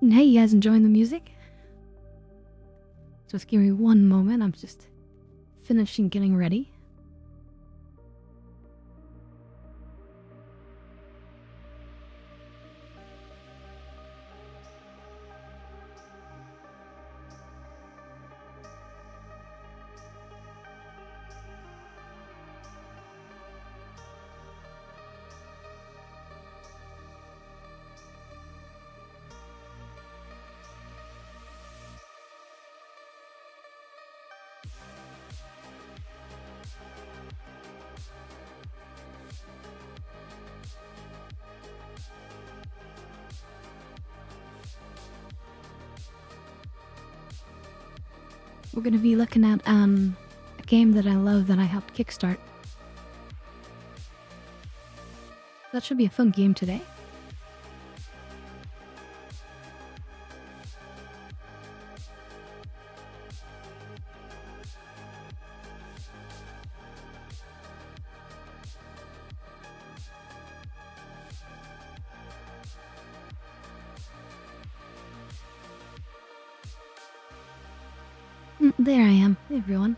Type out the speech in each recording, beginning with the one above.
Hey, you guys enjoying the music? Just give me one moment. I'm just finishing getting ready. We're gonna be looking at a game that I love that I helped kickstart. That should be a fun game today. There I am. Hey everyone.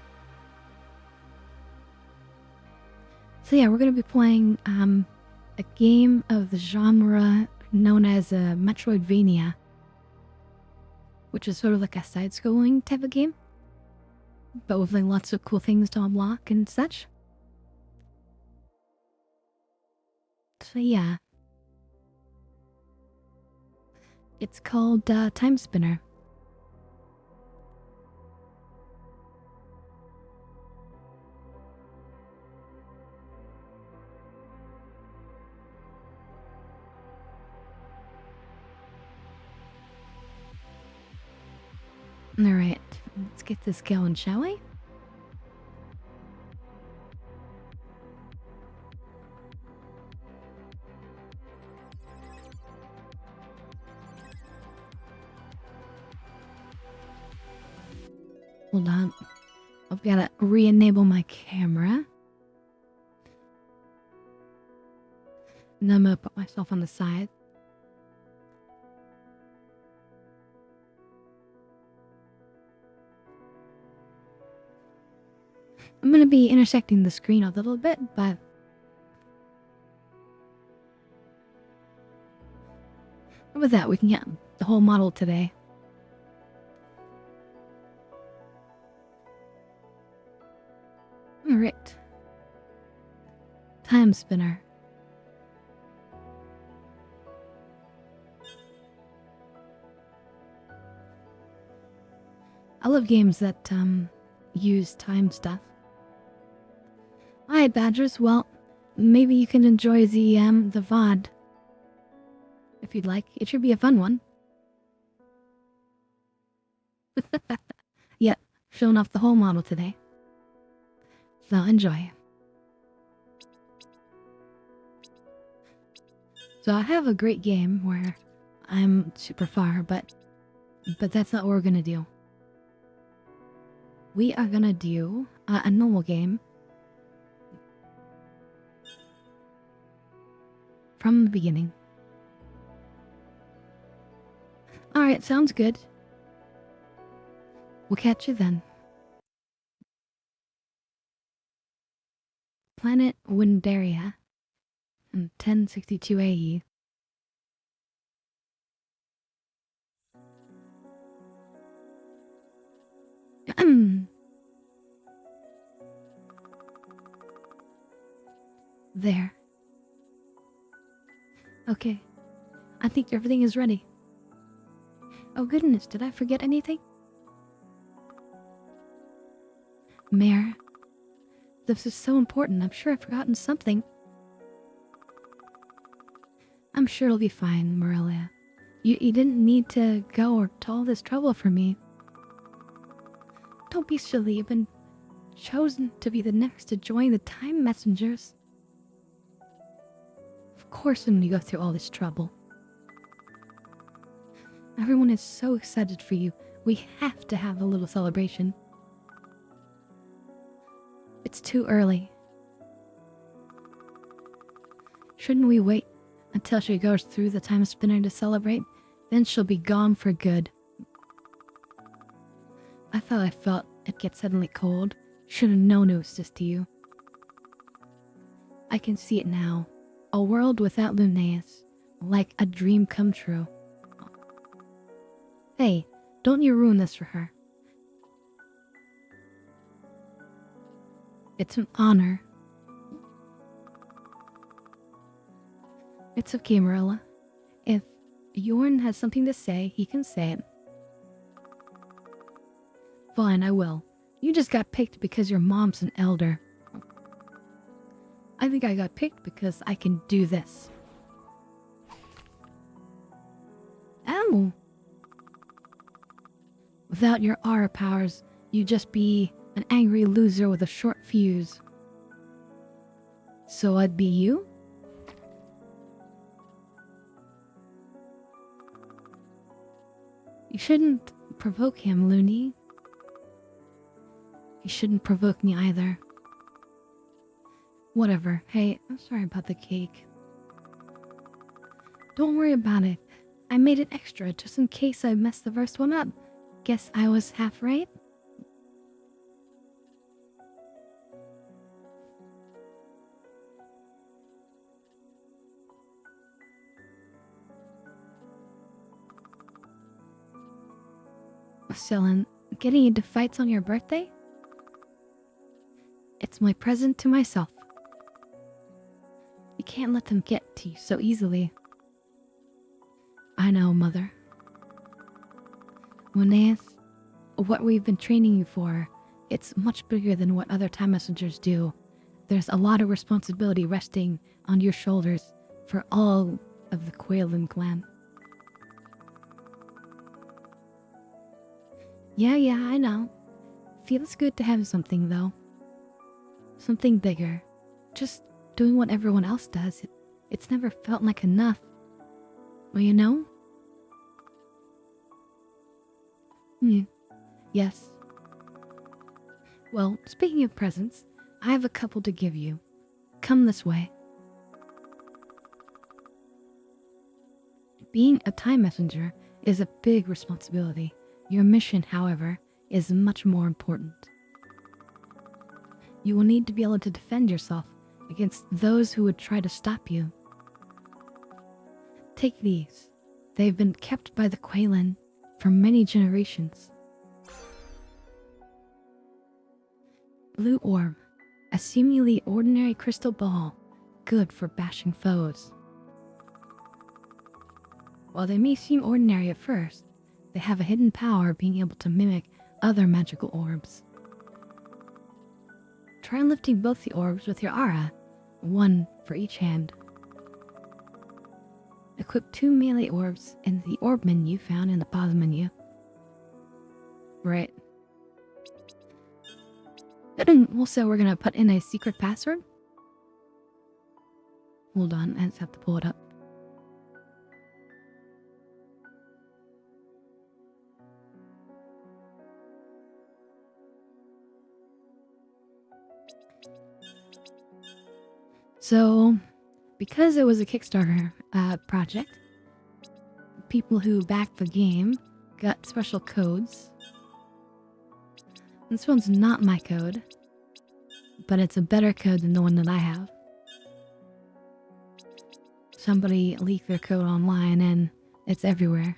So yeah, we're gonna be playing a game of the genre known as Metroidvania, which is sort of like a side-scrolling type of game, but with like lots of cool things to unlock and such. So yeah, it's called Timespinner. Alright, let's get this going, shall we? Hold on. I've gotta re-enable my camera. And I'm gonna put myself on the side. I'm gonna be intersecting the screen a little bit, but with that, we can get the whole model today. Alright. Timespinner. I love games that use time stuff. Alright, Badgers, well, maybe you can enjoy the VOD. If you'd like. It should be a fun one. Yeah, showing off the whole model today. So enjoy. So I have a great game where I'm super far, but that's not what we're gonna do. We are gonna do a normal game from the beginning. Alright, sounds good. We'll catch you then. Planet Windaria in 1062 AE. There. Okay. I think everything is ready. Oh goodness, did I forget anything? Mayor, this is so important. I'm sure I've forgotten something. I'm sure it'll be fine, Morelia. You didn't need to go or to all this trouble for me. Don't be silly. You've been chosen to be the next to join the Time Messengers. Of course, when you go through all this trouble. Everyone is so excited for you. We have to have a little celebration. It's too early. Shouldn't we wait until she goes through the time spinner to celebrate? Then she'll be gone for good. I thought I felt it get suddenly cold. Should have known it was just to you. I can see it now. A world without Linnaeus. Like a dream come true. Hey, don't you ruin this for her. It's an honor. It's okay, Marilla. If Yorn has something to say, he can say it. Fine, I will. You just got picked because your mom's an elder. I think I got picked because I can do this. Ow! Without your aura powers, you'd just be an angry loser with a short fuse. So I'd be you? You shouldn't provoke him, Looney. You shouldn't provoke me either. Whatever. Hey, I'm sorry about the cake. Don't worry about it. I made it extra just in case I messed the first one up. Guess I was half right? Selin, getting into fights on your birthday? It's my present to myself. You can't let them get to you so easily. I know, Mother. Linnaeus, what we've been training you for, it's much bigger than what other time messengers do. There's a lot of responsibility resting on your shoulders for all of the Quailin clan. Yeah, I know. Feels good to have something, though. Something bigger. Just doing what everyone else does. It's never felt like enough. Well, you know? Yes. Well, speaking of presents, I have a couple to give you. Come this way. Being a time messenger is a big responsibility. Your mission, however, is much more important. You will need to be able to defend yourself against those who would try to stop you. Take these. They've been kept by the Quailin for many generations. Blue orb, a seemingly ordinary crystal ball, good for bashing foes. While they may seem ordinary at first, they have a hidden power of being able to mimic other magical orbs. Try lifting both the orbs with your aura, one for each hand. Equip 2 melee orbs in the orb menu found in the pause menu. Right. Also, we're gonna put in a secret password. Hold on, I just have to pull it up. So, because it was a Kickstarter project, people who backed the game got special codes. This one's not my code, but it's a better code than the one that I have. Somebody leaked their code online and it's everywhere.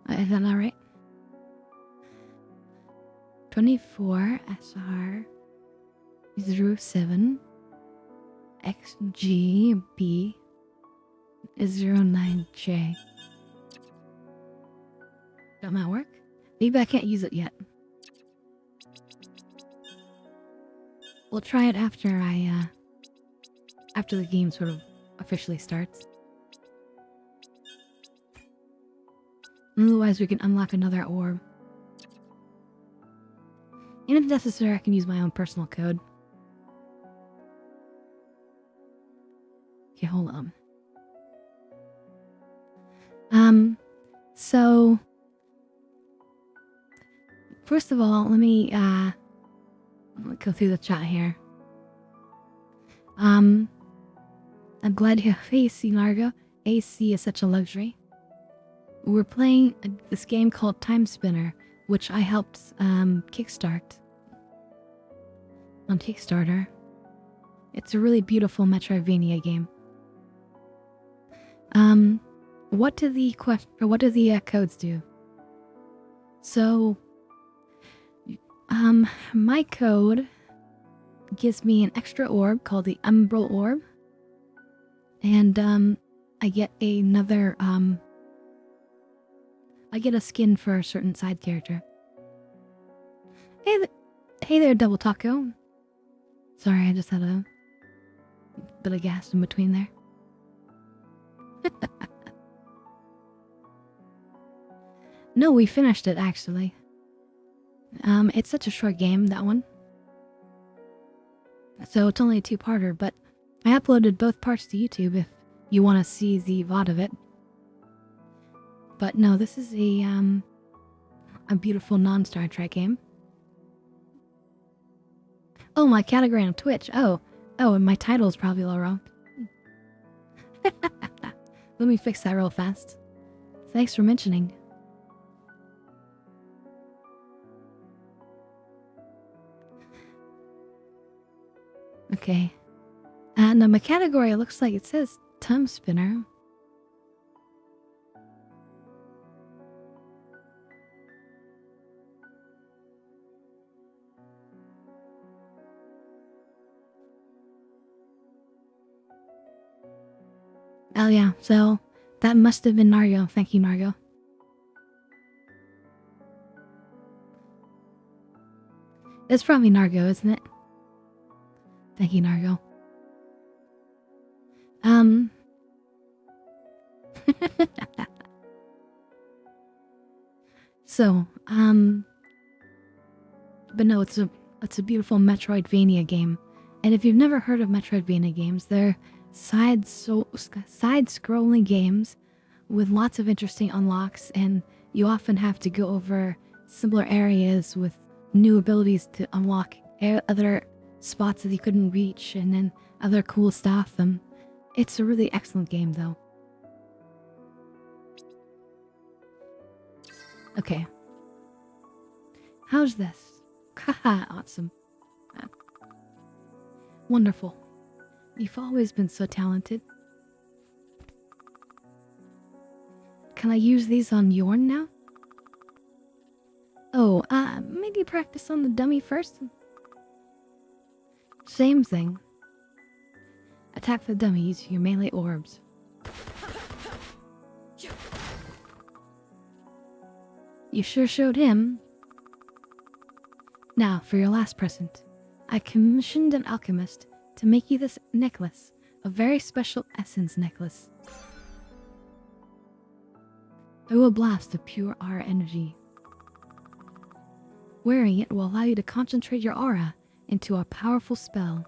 Is that not right? 24 SR 07 XGB 09J. That might work? Maybe I can't use it yet. We'll try it after after the game sort of officially starts. Otherwise, we can unlock another orb. And if necessary, I can use my own personal code. Okay, hold on. So first of all, let me go through the chat here. I'm glad you have AC, Largo. AC is such a luxury. We're playing this game called Timerspinner, which I helped kickstart on Kickstarter. It's a really beautiful Metroidvania game. What do the codes do? So, my code gives me an extra orb called the Umbral Orb, and I get another I get a skin for a certain side character. Hey there, Double Taco. Sorry, I just had a bit of gas in between there. No, we finished it actually. It's such a short game, that one. So it's only a two-parter, but I uploaded both parts to YouTube if you want to see the VOD of it. But no, this is a beautiful non-Star Trek game. Oh, my category on Twitch. Oh, and my title's probably all wrong. Let me fix that real fast. Thanks for mentioning. Okay. And my category looks like it says Timerspinner. Oh yeah, so that must have been Nargo. Thank you, Nargo. It's probably Nargo, isn't it? Thank you, Nargo. So, but no, it's a beautiful Metroidvania game. And if you've never heard of Metroidvania games, they're side-scrolling games with lots of interesting unlocks, and you often have to go over similar areas with new abilities to unlock other spots that you couldn't reach, and then other cool stuff. It's a really excellent game, though. Okay. How's this? Haha, awesome. Wonderful. You've always been so talented. Can I use these on Yorn now? Oh, maybe practice on the dummy first? Same thing. Attack the dummy using your melee orbs. You sure showed him. Now, for your last present. I commissioned an alchemist to make you this necklace, a very special essence necklace. It will blast the pure aura energy. Wearing it will allow you to concentrate your aura into a powerful spell.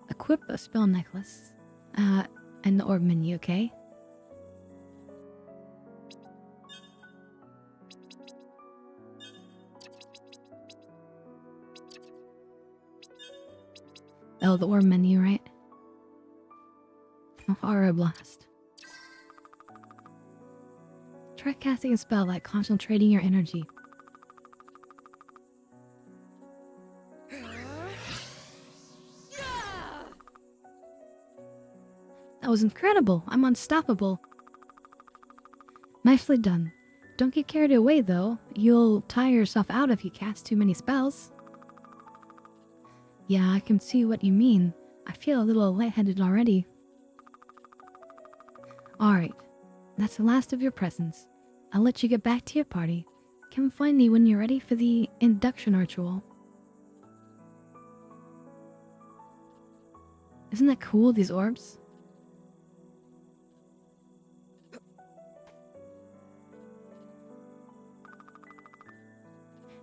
Equip a spell necklace in the orb menu, okay? Oh, the orb menu, right? Oh, aura blast. Try casting a spell like concentrating your energy. That was incredible! I'm unstoppable! Nicely done. Don't get carried away though. You'll tire yourself out if you cast too many spells. Yeah, I can see what you mean. I feel a little lightheaded already. Alright, that's the last of your presents. I'll let you get back to your party. Come find me when you're ready for the induction ritual. Isn't that cool, these orbs?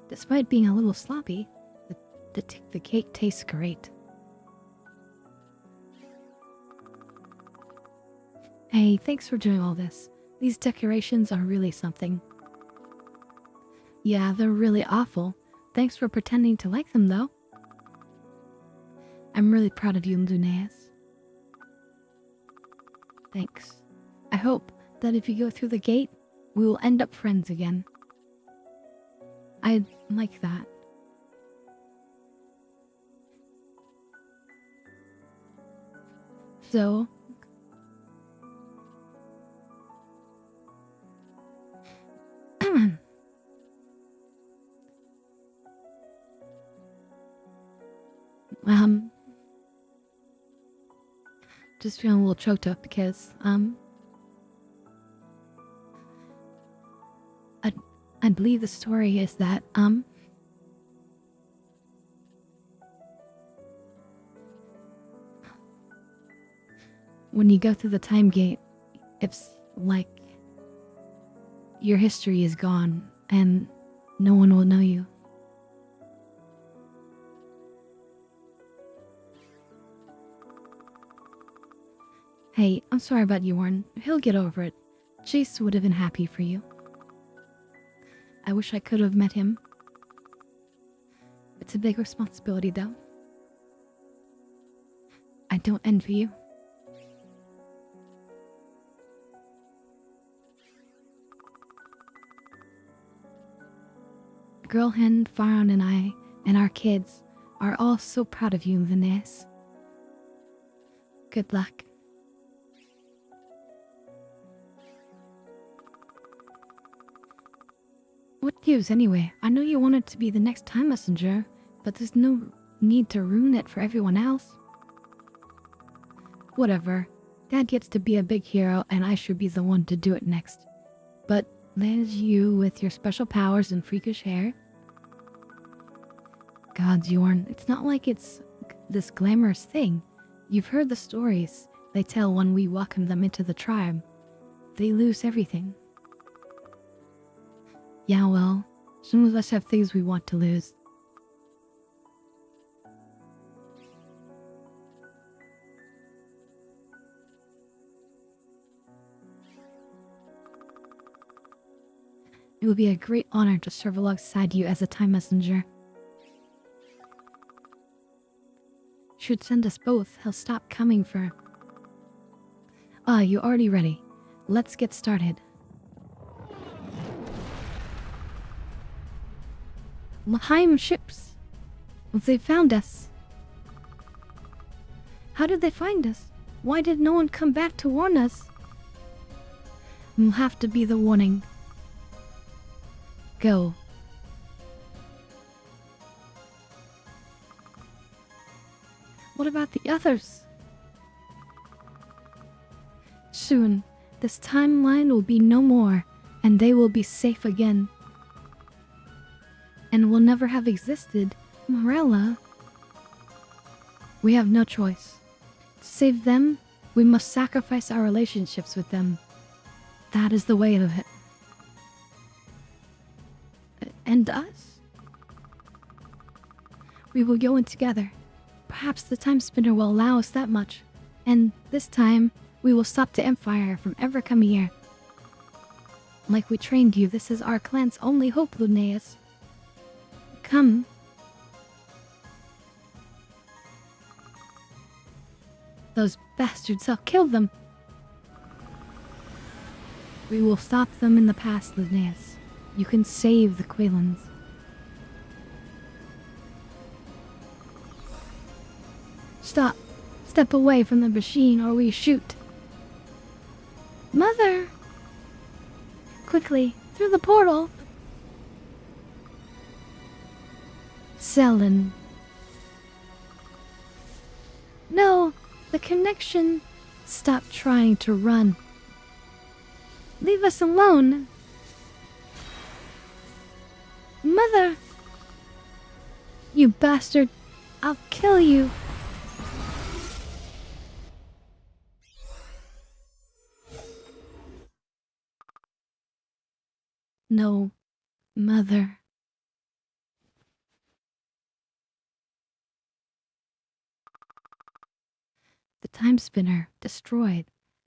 Despite being a little sloppy, the cake tastes great. Hey, thanks for doing all this. These decorations are really something. Yeah, they're really awful. Thanks for pretending to like them, though. I'm really proud of you, Lunaeus. Thanks. I hope that if you go through the gate, we will end up friends again. I'd like that. So... just feeling a little choked up because, I believe the story is that, when you go through the time gate, it's like your history is gone and no one will know you. Hey, I'm sorry about Yorn. He'll get over it. Jace would have been happy for you. I wish I could have met him. It's a big responsibility, though. I don't envy you. Girl Hen, Faron, and I, and our kids, are all so proud of you, Lunaeus. Good luck. What gives anyway? I know you wanted to be the next time messenger, but there's no need to ruin it for everyone else. Whatever. Dad gets to be a big hero and I should be the one to do it next. But there's you with your special powers and freakish hair. God, Yorn, it's not like it's this glamorous thing. You've heard the stories they tell when we welcome them into the tribe. They lose everything. Yeah, well, some of us have things we want to lose. It would be a great honor to serve alongside you as a time messenger. Should send us both, he'll stop coming for... Ah, you're already ready. Let's get started. L'chaim ships. They found us. How did they find us? Why did no one come back to warn us? Will have to be the warning. Go. What about the others? Soon, this timeline will be no more, and they will be safe again. And will never have existed. Morella. We have no choice. To save them, we must sacrifice our relationships with them. That is the way of it. And us? We will go in together. Perhaps the Timerspinner will allow us that much. And this time, we will stop the Empire from ever coming here. Like we trained you, this is our clan's only hope, Lunaeus. Come. Those bastards, I'll kill them. We will stop them in the past, Lunaeus. You can save the Quaylans. Stop. Step away from the machine or we shoot. Mother! Quickly, through the portal. Selin. No, the connection. Stop trying to run. Leave us alone. Mother! You bastard! I'll kill you! No, Mother. The Timespinner destroyed.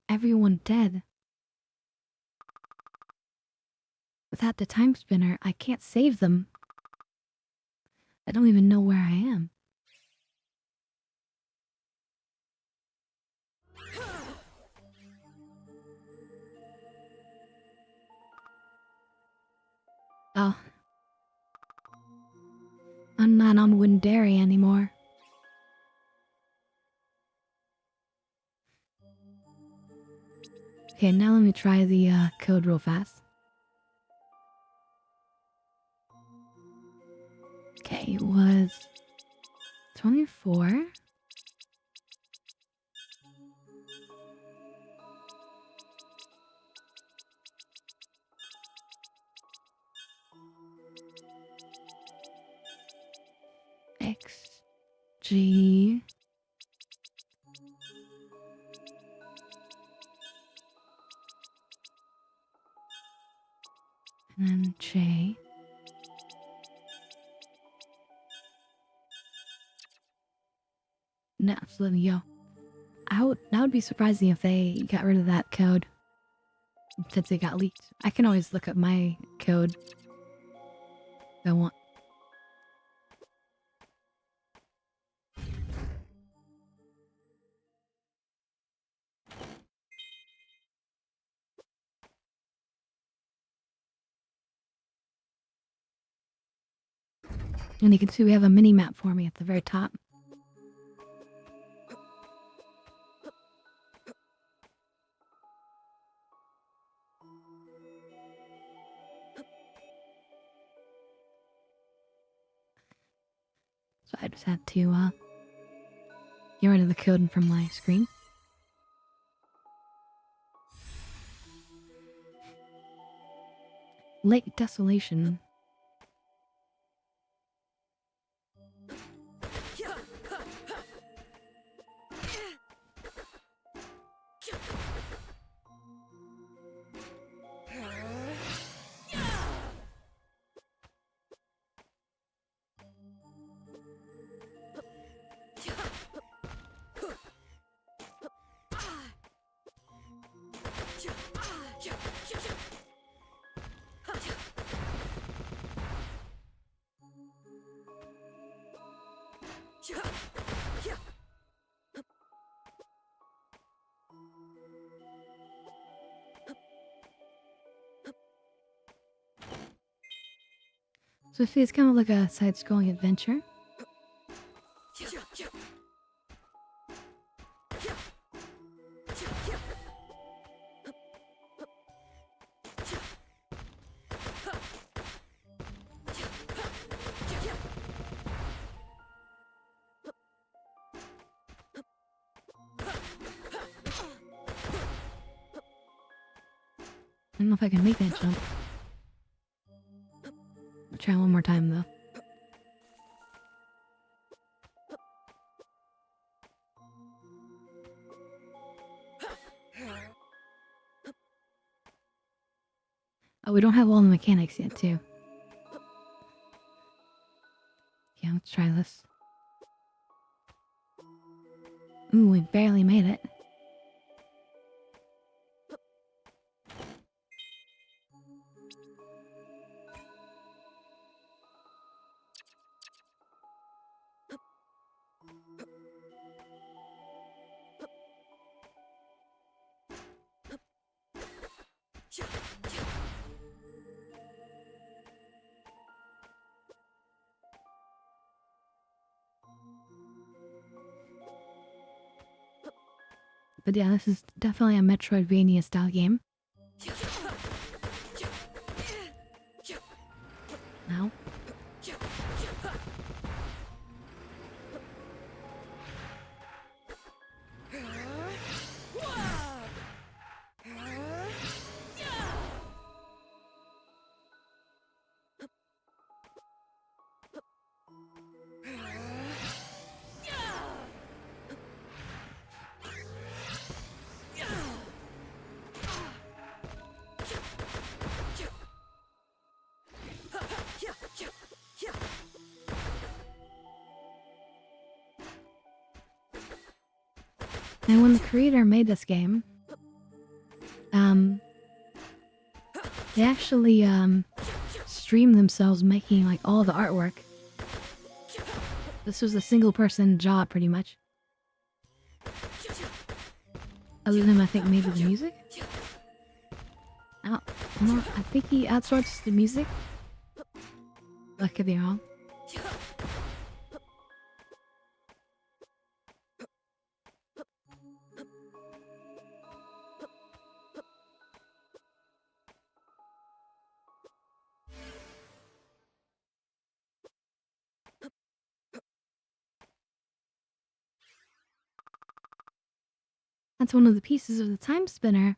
everyone dead. Without the time spinner, I can't save them. I don't even know where I am. Oh. I'm not on Windari anymore. Okay, now let me try the code real fast. Okay, it was 24. X G and then J. No, so let me go. I would be surprising if they got rid of that code since it got leaked. I can always look up my code if I want. And you can see we have a mini map for me at the very top. So I just had to get rid of the code from my screen. Lake Desolation. So it's kind of like a side-scrolling adventure. I don't know if I can make that jump. I'll try one more time though. Oh, we don't have all the mechanics yet too. Yeah, let's try this. Ooh, we barely made it. But yeah, this is definitely a Metroidvania style game. Now. And when the creator made this game, Um, they actually, stream themselves making, like, all the artwork. This was a single-person job, pretty much. Other than, I think, maybe the music? No, I think he outsourced the music. That could be wrong. That's one of the pieces of the Timerspinner.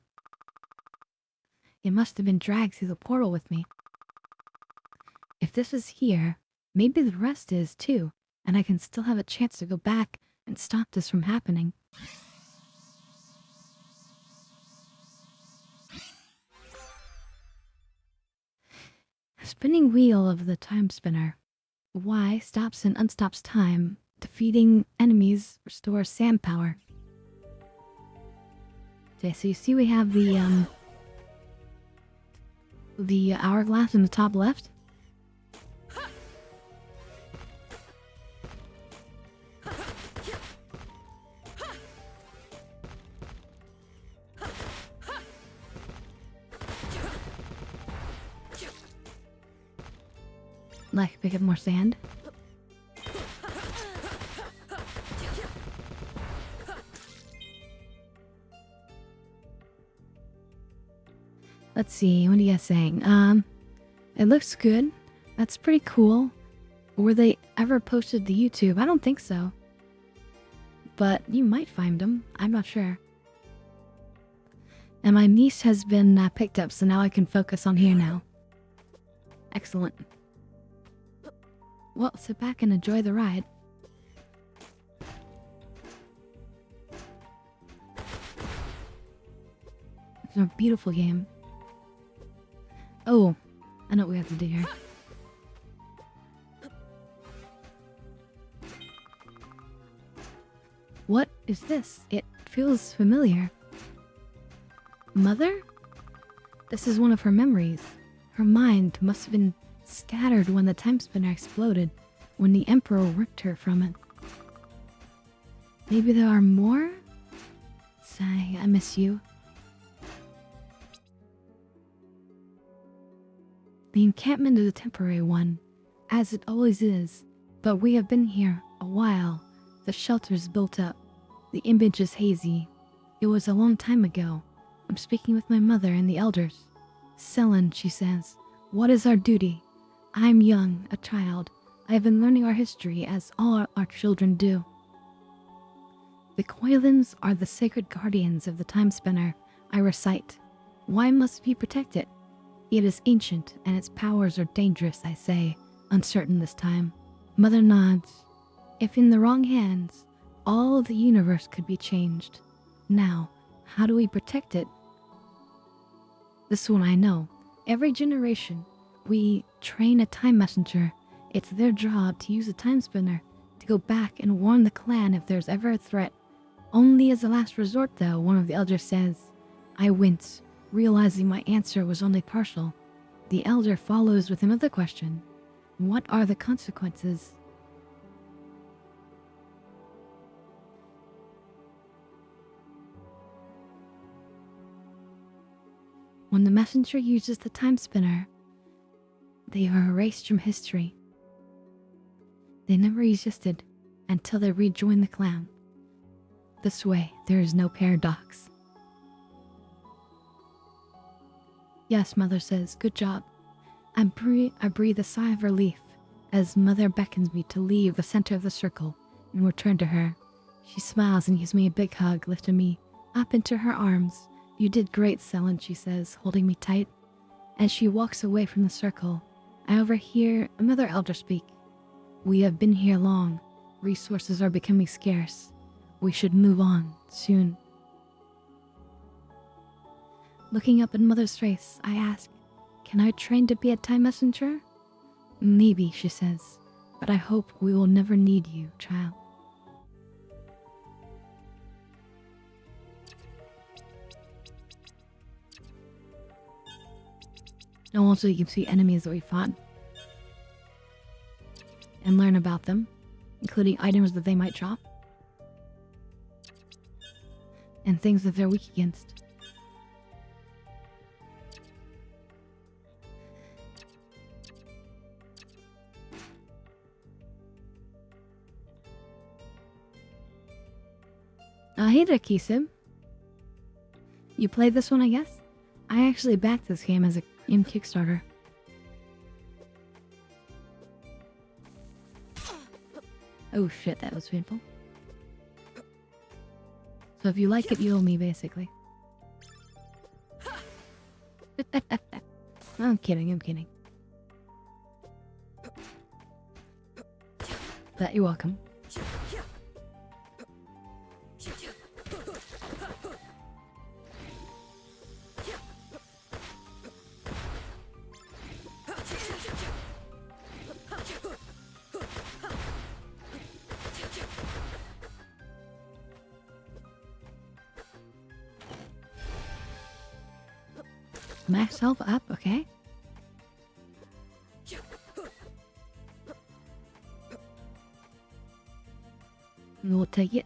It must have been dragged through the portal with me. If this is here, maybe the rest is too, and I can still have a chance to go back and stop this from happening. Spinning wheel of the Timerspinner. Y stops and unstops time. Defeating enemies restores sand power. Okay, so you see we have the hourglass in the top left. Like, pick up more sand. Let's see, what are you guys saying? It looks good. That's pretty cool. Were they ever posted to YouTube? I don't think so. But you might find them. I'm not sure. And my niece has been picked up, so now I can focus on here now. Excellent. Well, sit back and enjoy the ride. It's a beautiful game. Oh, I know what we have to do here. What is this? It feels familiar. Mother? This is one of her memories. Her mind must have been scattered when the Timerspinner exploded, when the Emperor ripped her from it. Maybe there are more? Sigh, I miss you. The encampment is a temporary one, as it always is, but we have been here a while. The shelter's built up. The image is hazy. It was a long time ago. I'm speaking with my mother and the elders. Selen, she says, what is our duty? I'm young, a child. I have been learning our history as all our children do. The Coilins are the sacred guardians of the Timerspinner, I recite. Why must it be protected? It is ancient, and its powers are dangerous, I say, uncertain this time. Mother nods. If in the wrong hands, all of the universe could be changed. Now, how do we protect it? This one I know. Every generation, we train a time messenger. It's their job to use a Timerspinner to go back and warn the clan if there's ever a threat. Only as a last resort, though, one of the elders says. I wince, realizing my answer was only partial. The elder follows with another question. What are the consequences? When the messenger uses the Timerspinner, they are erased from history. They never existed until they rejoin the clan. This way, there is no paradox. Yes, Mother says, good job. I breathe a sigh of relief as Mother beckons me to leave the center of the circle and return to her. She smiles and gives me a big hug, lifting me up into her arms. You did great, Selen, she says, holding me tight. As she walks away from the circle, I overhear another elder speak. We have been here long. Resources are becoming scarce. We should move on soon. Looking up at Mother's face, I ask, can I train to be a time messenger? Maybe, she says, but I hope we will never need you, child. And also you can see enemies that we fought. And learn about them, including items that they might drop. And things that they're weak against. Hey there, Kisib. You played this one, I guess? I actually backed this game as in Kickstarter. Oh shit, that was painful. So if you like it, you owe me, basically. I'm kidding, I'm kidding. But you're welcome. Max health up, okay. We'll take it.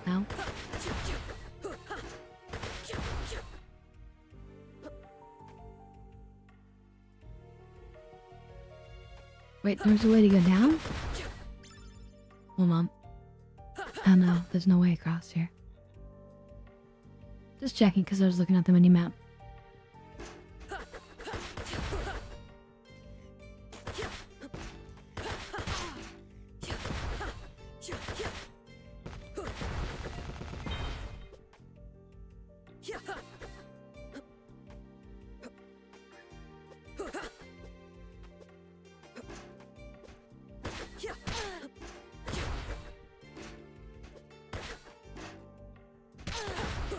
Now. Wait, there's a way to go down? Hold on. Oh no, there's no way across here. Just checking because I was looking at the mini-map.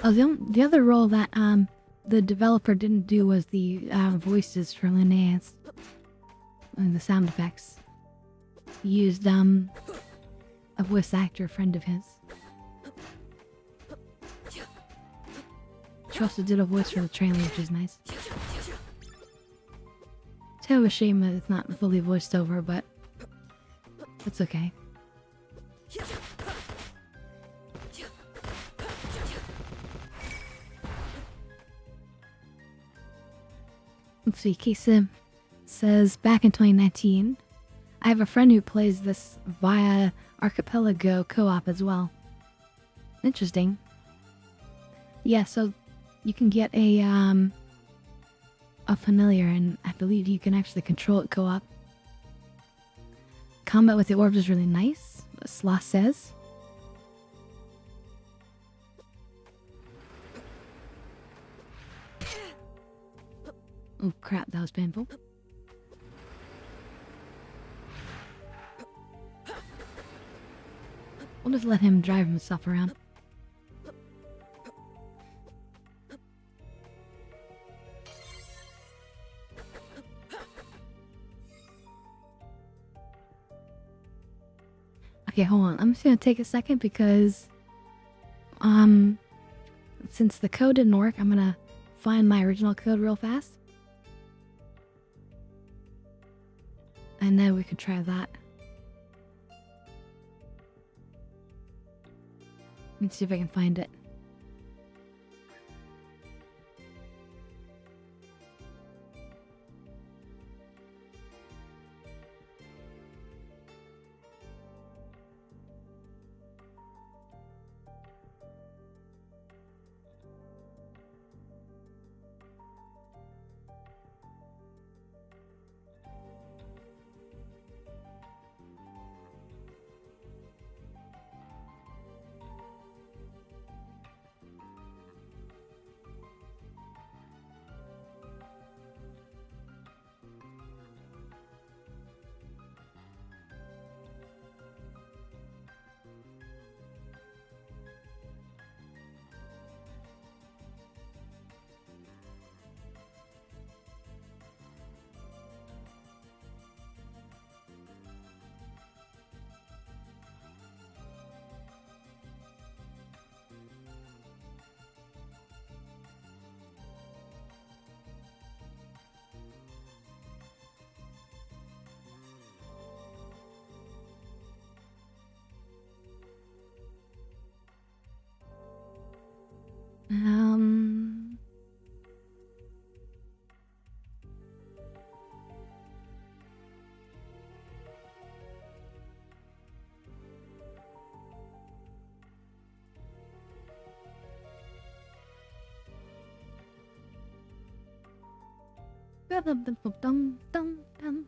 Oh, the other role that the developer didn't do was the voices for Linnaeus. And the sound effects. He used a voice actor friend of his. She also did a voice for the trailer, which is nice. It's kind of a shame that it's not fully voiced over, but it's okay. Let's see, Kisa says, back in 2019, I have a friend who plays this via Archipelago co-op as well. Interesting. Yeah, so you can get a familiar, and I believe you can actually control it co-op. Combat with the orbs is really nice, Sloth says. Oh crap, that was painful. We'll just let him drive himself around. Okay, hold on. I'm just gonna take a second because since the code didn't work, I'm gonna find my original code real fast. And then we could try that. Let's see if I can find it. Dum, dum, dum, dum, dum.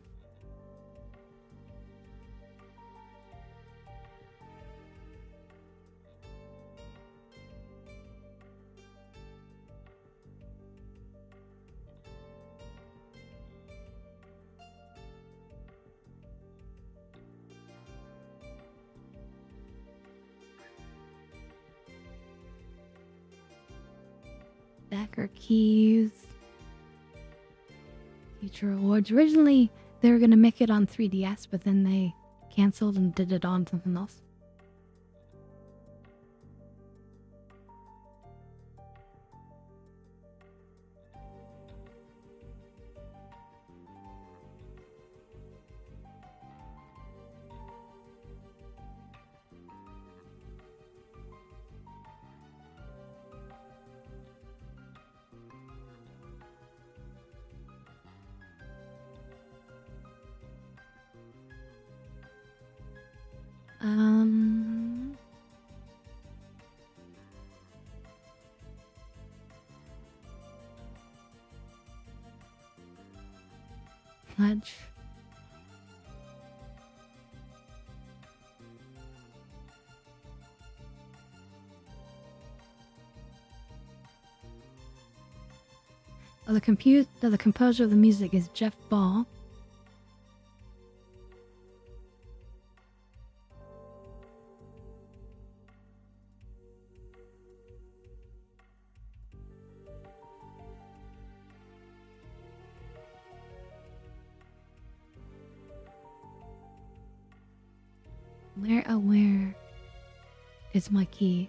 Backer keys. Future awards. Originally, they were gonna make it on 3DS, but then they canceled and did it on something else. Um, Pledge. The composer of the music is Jeff Ball. Where is my key?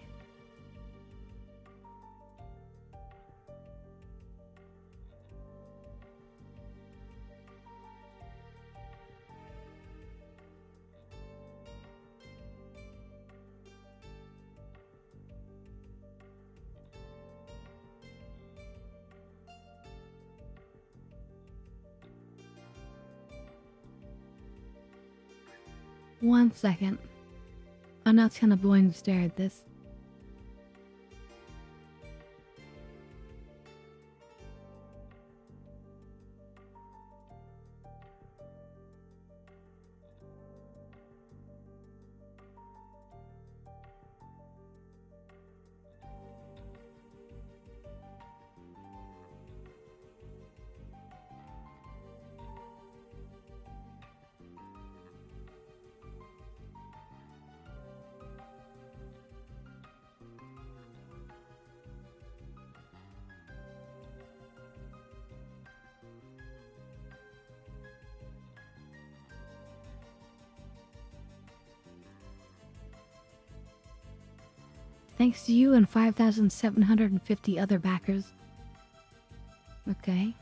One second. I'm not gonna boring to stare at this. Thanks to you and 5,750 other backers. Okay.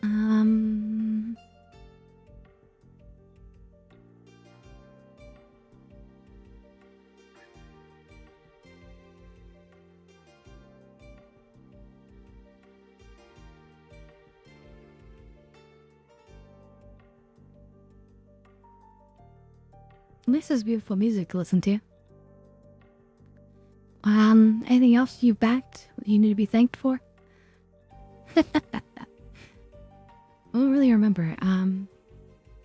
Um... This is beautiful music to listen to. Anything else you backed you need to be thanked for? I don't really remember. I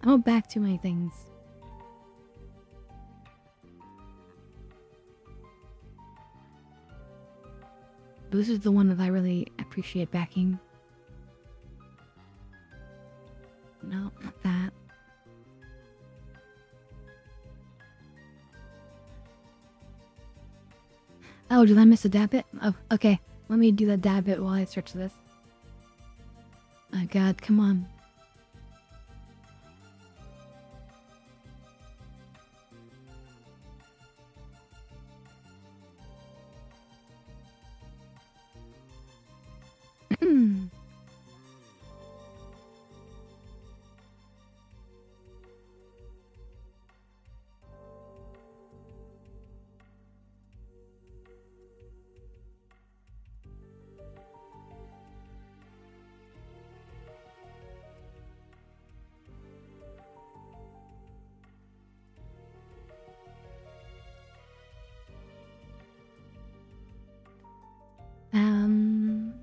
don't back too many things. But this is the one that I really appreciate backing. No, not that. Oh, did I miss a dab bit? Oh, okay. Let me do that dab bit while I search this. Oh god, come on. um...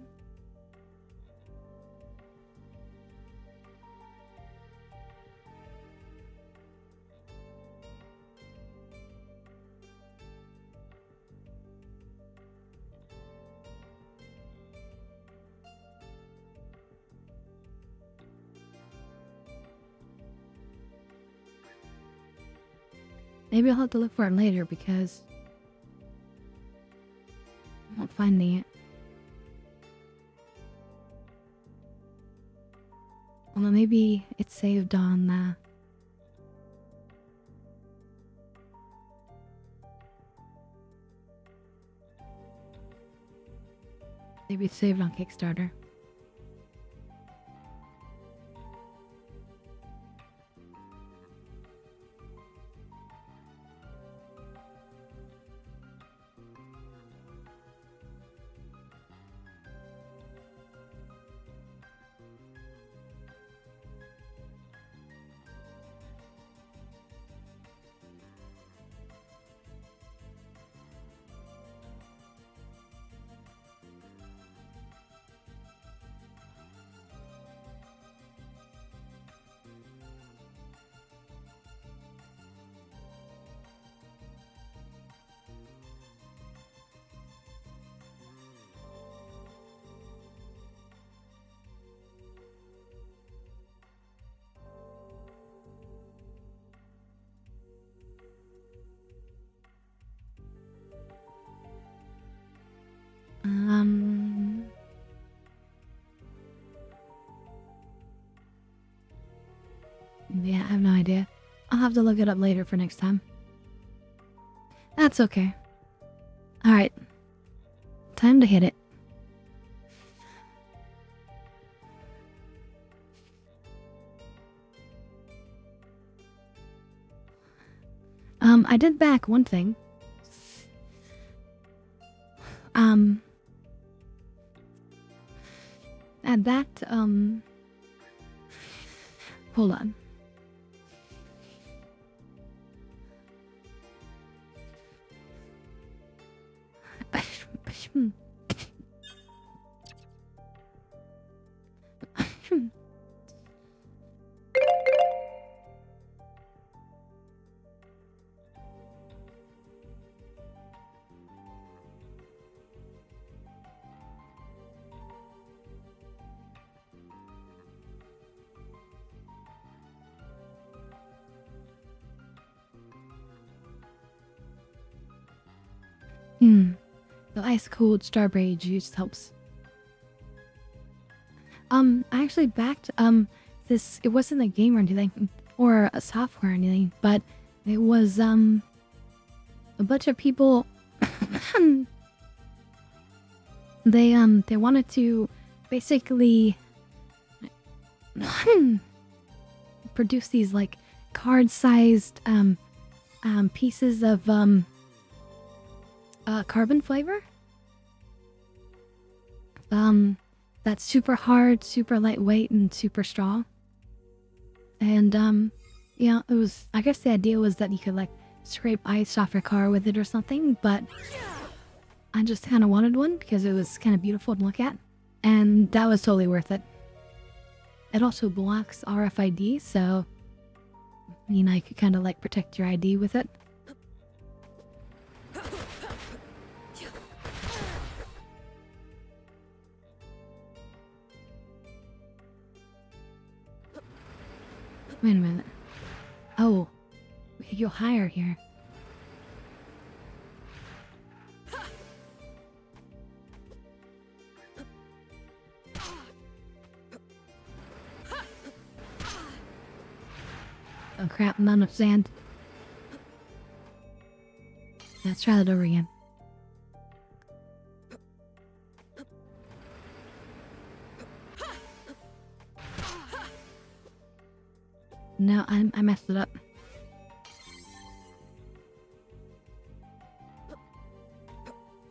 Maybe I'll have to look for it later because I'm not finding it. Although maybe it's saved on maybe it's saved on Kickstarter. Yeah, I have no idea. I'll have to look it up later for next time. That's okay. Alright. Time to hit it. I did back one thing. At that, hold on. The ice cold strawberry juice helps. I actually backed this. It wasn't a game or anything, or a software or anything, but it was a bunch of people. They wanted to basically produce these like card-sized pieces of carbon fiber. That's super hard, super lightweight, and super strong. And yeah, it was. I guess the idea was that you could like scrape ice off your car with it or something. But I just kind of wanted one because it was kind of beautiful to look at, and that was totally worth it. It also blocks RFID, so you know you could kind of like protect your ID with it. Wait a minute. Oh, we could go higher here. crap, not enough sand. Let's try that over again. No, I messed it up.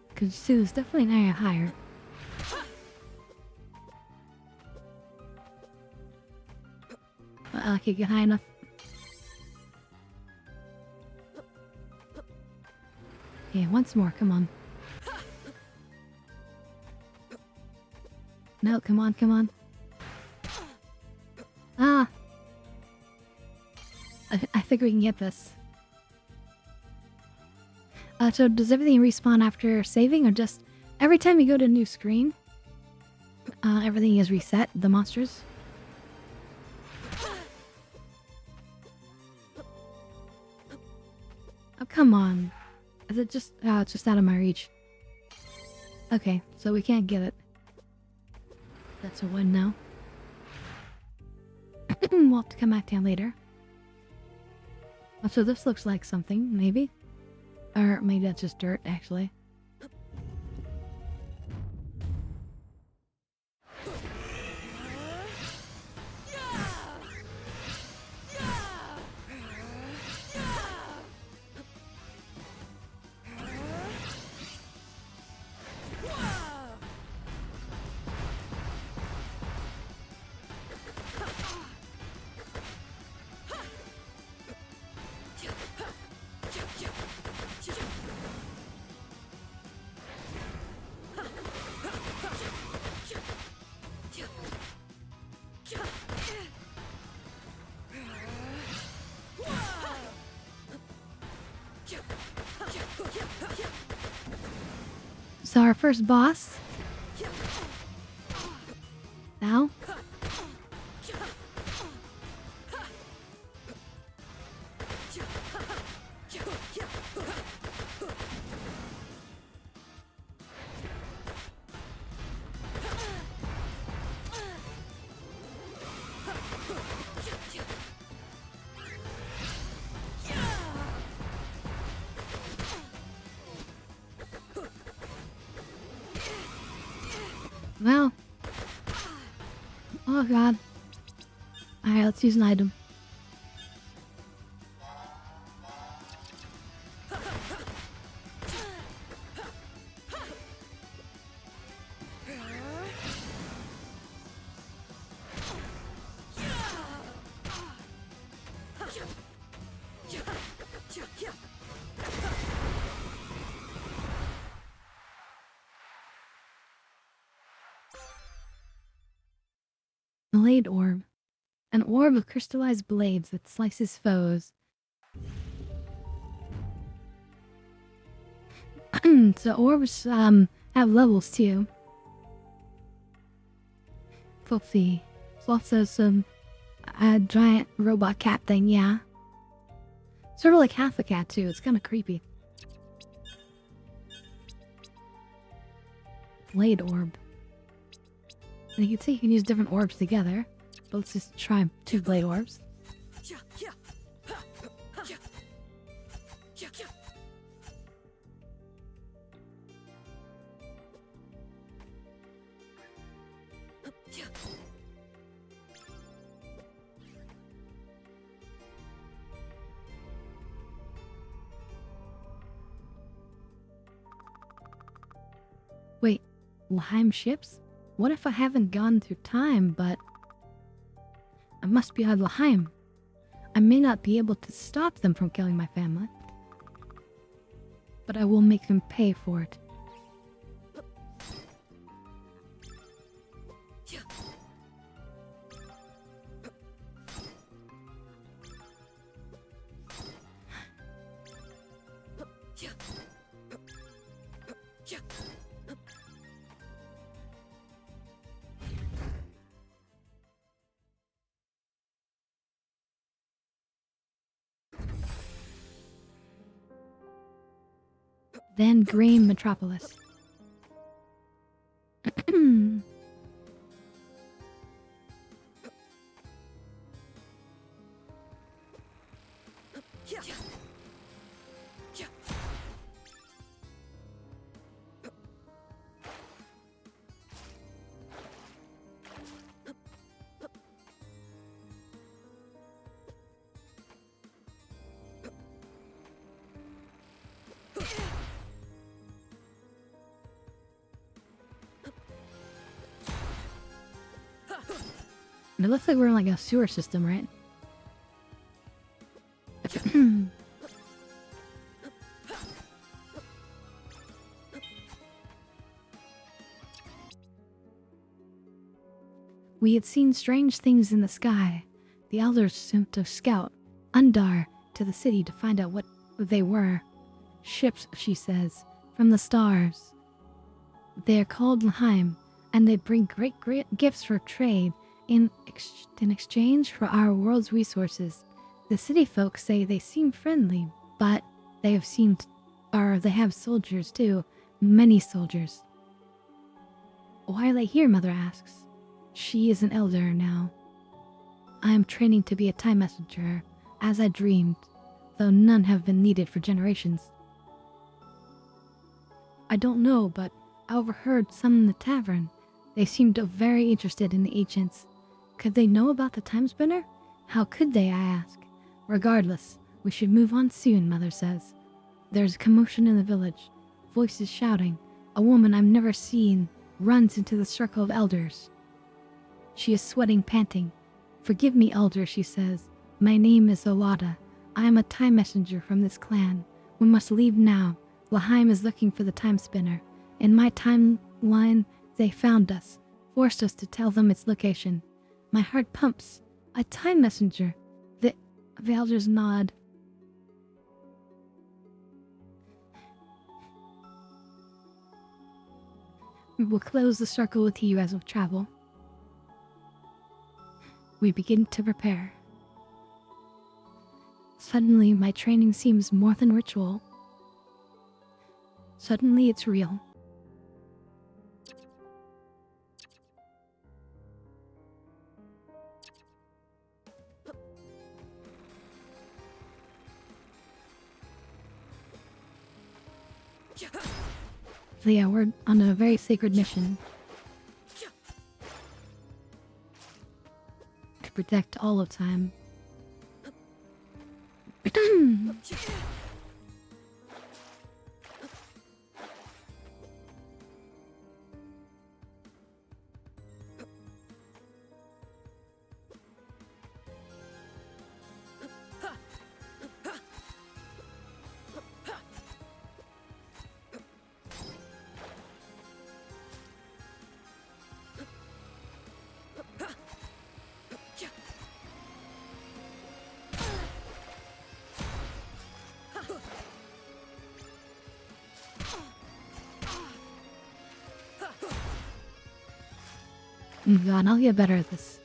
Because see, there's definitely an area higher. I can't get high enough. Okay, once more, come on. No, come on, come on. Ah! I think we can get this. So does everything respawn after saving, or just every time you go to a new screen, everything is reset, the monsters? Oh, come on. Is it just... Oh, it's just out of my reach. Okay, so we can't get it. That's a win now. We'll have to come back down later. Oh, so this looks like something, maybe? Or maybe that's just dirt, actually. So our first boss. Now. Well. Oh god. Alright, let's use an item. Blade orb. An orb of crystallized blades that slices foes. So orbs have levels too. Filthy. There's also some giant robot cat thing, yeah. Sort of like half a cat too. It's kind of creepy. Blade orb. And you can see you can use different orbs together. But let's just try 2 blade orbs. Wait, Lime ships? What if I haven't gone through time, but I must be on Laheim. I may not be able to stop them from killing my family, but I will make them pay for it. Then Green Metropolis. And it looks like we're in like a sewer system, right? We had seen strange things in the sky. The elders sent a scout, Undar, to the city to find out what they were. Ships, she says, from the stars. They are called Laheim, and they bring great gifts for trade in exchange for our world's resources. The city folks say they seem friendly, but they have soldiers too, many soldiers. Why are they here? Mother asks. She is an elder now. I am training to be a time messenger, as I dreamed, though none have been needed for generations. I don't know, but I overheard some in the tavern. They seemed very interested in the ancients. Could they know about the Timerspinner? How could they, I ask. Regardless, we should move on soon, Mother says. There's a commotion in the village. Voices shouting. A woman I've never seen runs into the circle of elders. She is sweating, panting. Forgive me, elder, she says. My name is Olada. I am a time messenger from this clan. We must leave now. Laheim is looking for the Timerspinner. In my timeline, they found us, forced us to tell them its location. My heart pumps. A time messenger. The elders nod. We will close the circle with you as we travel. We begin to prepare. Suddenly, my training seems more than ritual. Suddenly, it's real. So yeah, we're on a very sacred mission to protect all of time. God, I'll get better at this.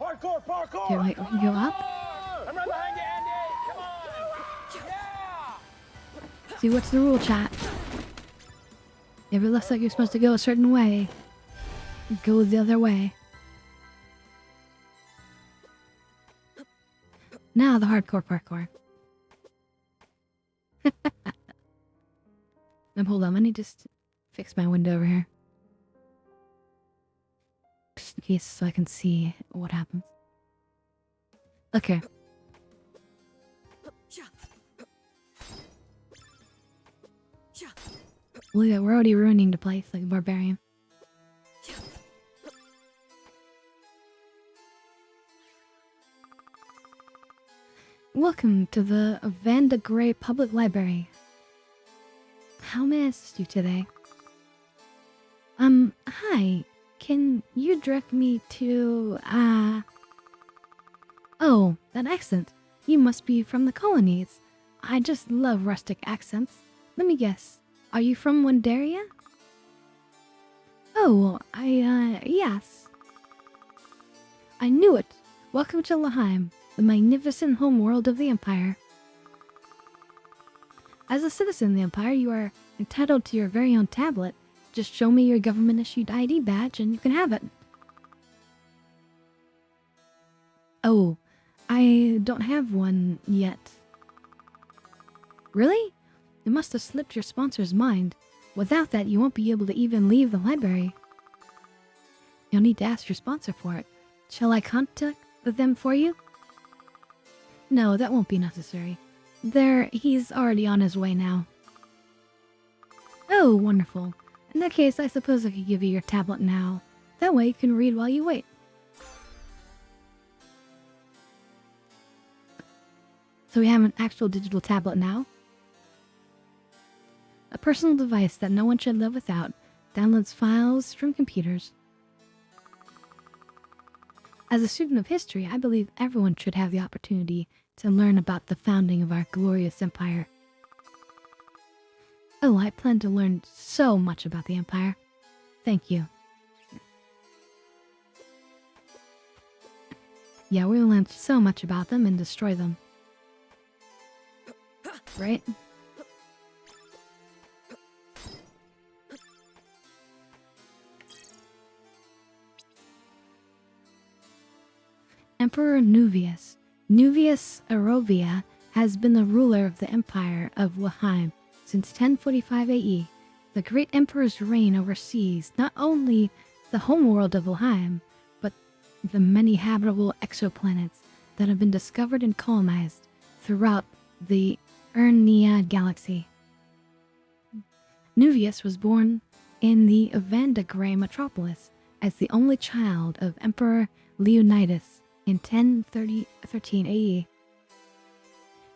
Parkour, parkour! Okay, wait, we can go up? I'm right behind you, Andy! Come on! Yeah! See, what's the rule, chat? If it looks like you're supposed to go a certain way, go the other way. Now the hardcore parkour. Hold on, let me just fix my window over here. Just in case so I can see what happens. Okay. Look at, we're already ruining the place like a barbarian. Welcome to the Vanda Gray Public Library. How may I assist you today? Hi. Can you direct me to, Oh, that accent. You must be from the colonies. I just love rustic accents. Let me guess. Are you from Wandaria? Oh, yes. I knew it. Welcome to Laheim, the magnificent homeworld of the Empire. As a citizen of the Empire, you are entitled to your very own tablet. Just show me your government-issued ID badge and you can have it. Oh, I don't have one yet. Really? It must have slipped your sponsor's mind. Without that, you won't be able to even leave the library. You'll need to ask your sponsor for it. Shall I contact them for you? No, that won't be necessary. He's already on his way now. Oh, wonderful. In that case, I suppose I could give you your tablet now. That way you can read while you wait. So we have an actual digital tablet now. A personal device that no one should live without. Downloads files from computers. As a student of history, I believe everyone should have the opportunity to learn about the founding of our glorious empire. Oh, I plan to learn so much about the empire. Thank you. Yeah, we'll learn so much about them and destroy them. Right? Emperor Nuvius. Nuvius Arovia has been the ruler of the Empire of Waheim since 1045 AE. The great emperor's reign oversees not only the homeworld of Waheim, but the many habitable exoplanets that have been discovered and colonized throughout the Urnia galaxy. Nuvius was born in the Vandagray metropolis as the only child of Emperor Leonidas in 1013 AE.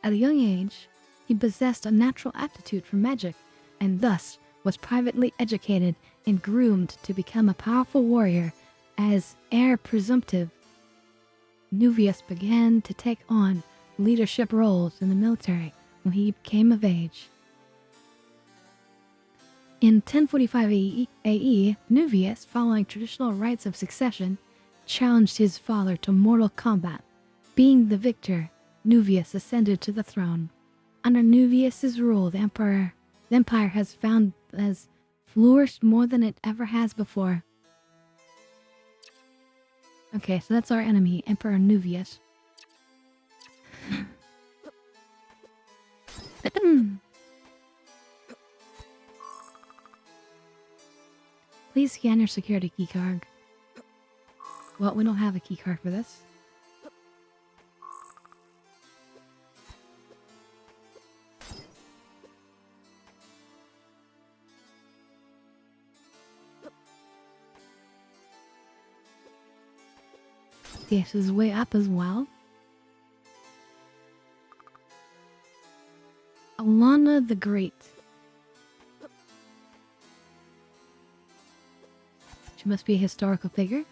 At a young age, he possessed a natural aptitude for magic and thus was privately educated and groomed to become a powerful warrior. As heir presumptive, Nuvius began to take on leadership roles in the military when he came of age. In 1045 AE, Nuvius, following traditional rites of succession, challenged his father to mortal combat. Being the victor, Nuvius ascended to the throne. Under Nuvius's rule, the empire has flourished more than it ever has before. Okay, so that's our enemy, Emperor Nuvius. Please scan your security keycard. Well, we don't have a keycard for this. Okay, so this is way up as well. Alana the Great. She must be a historical figure.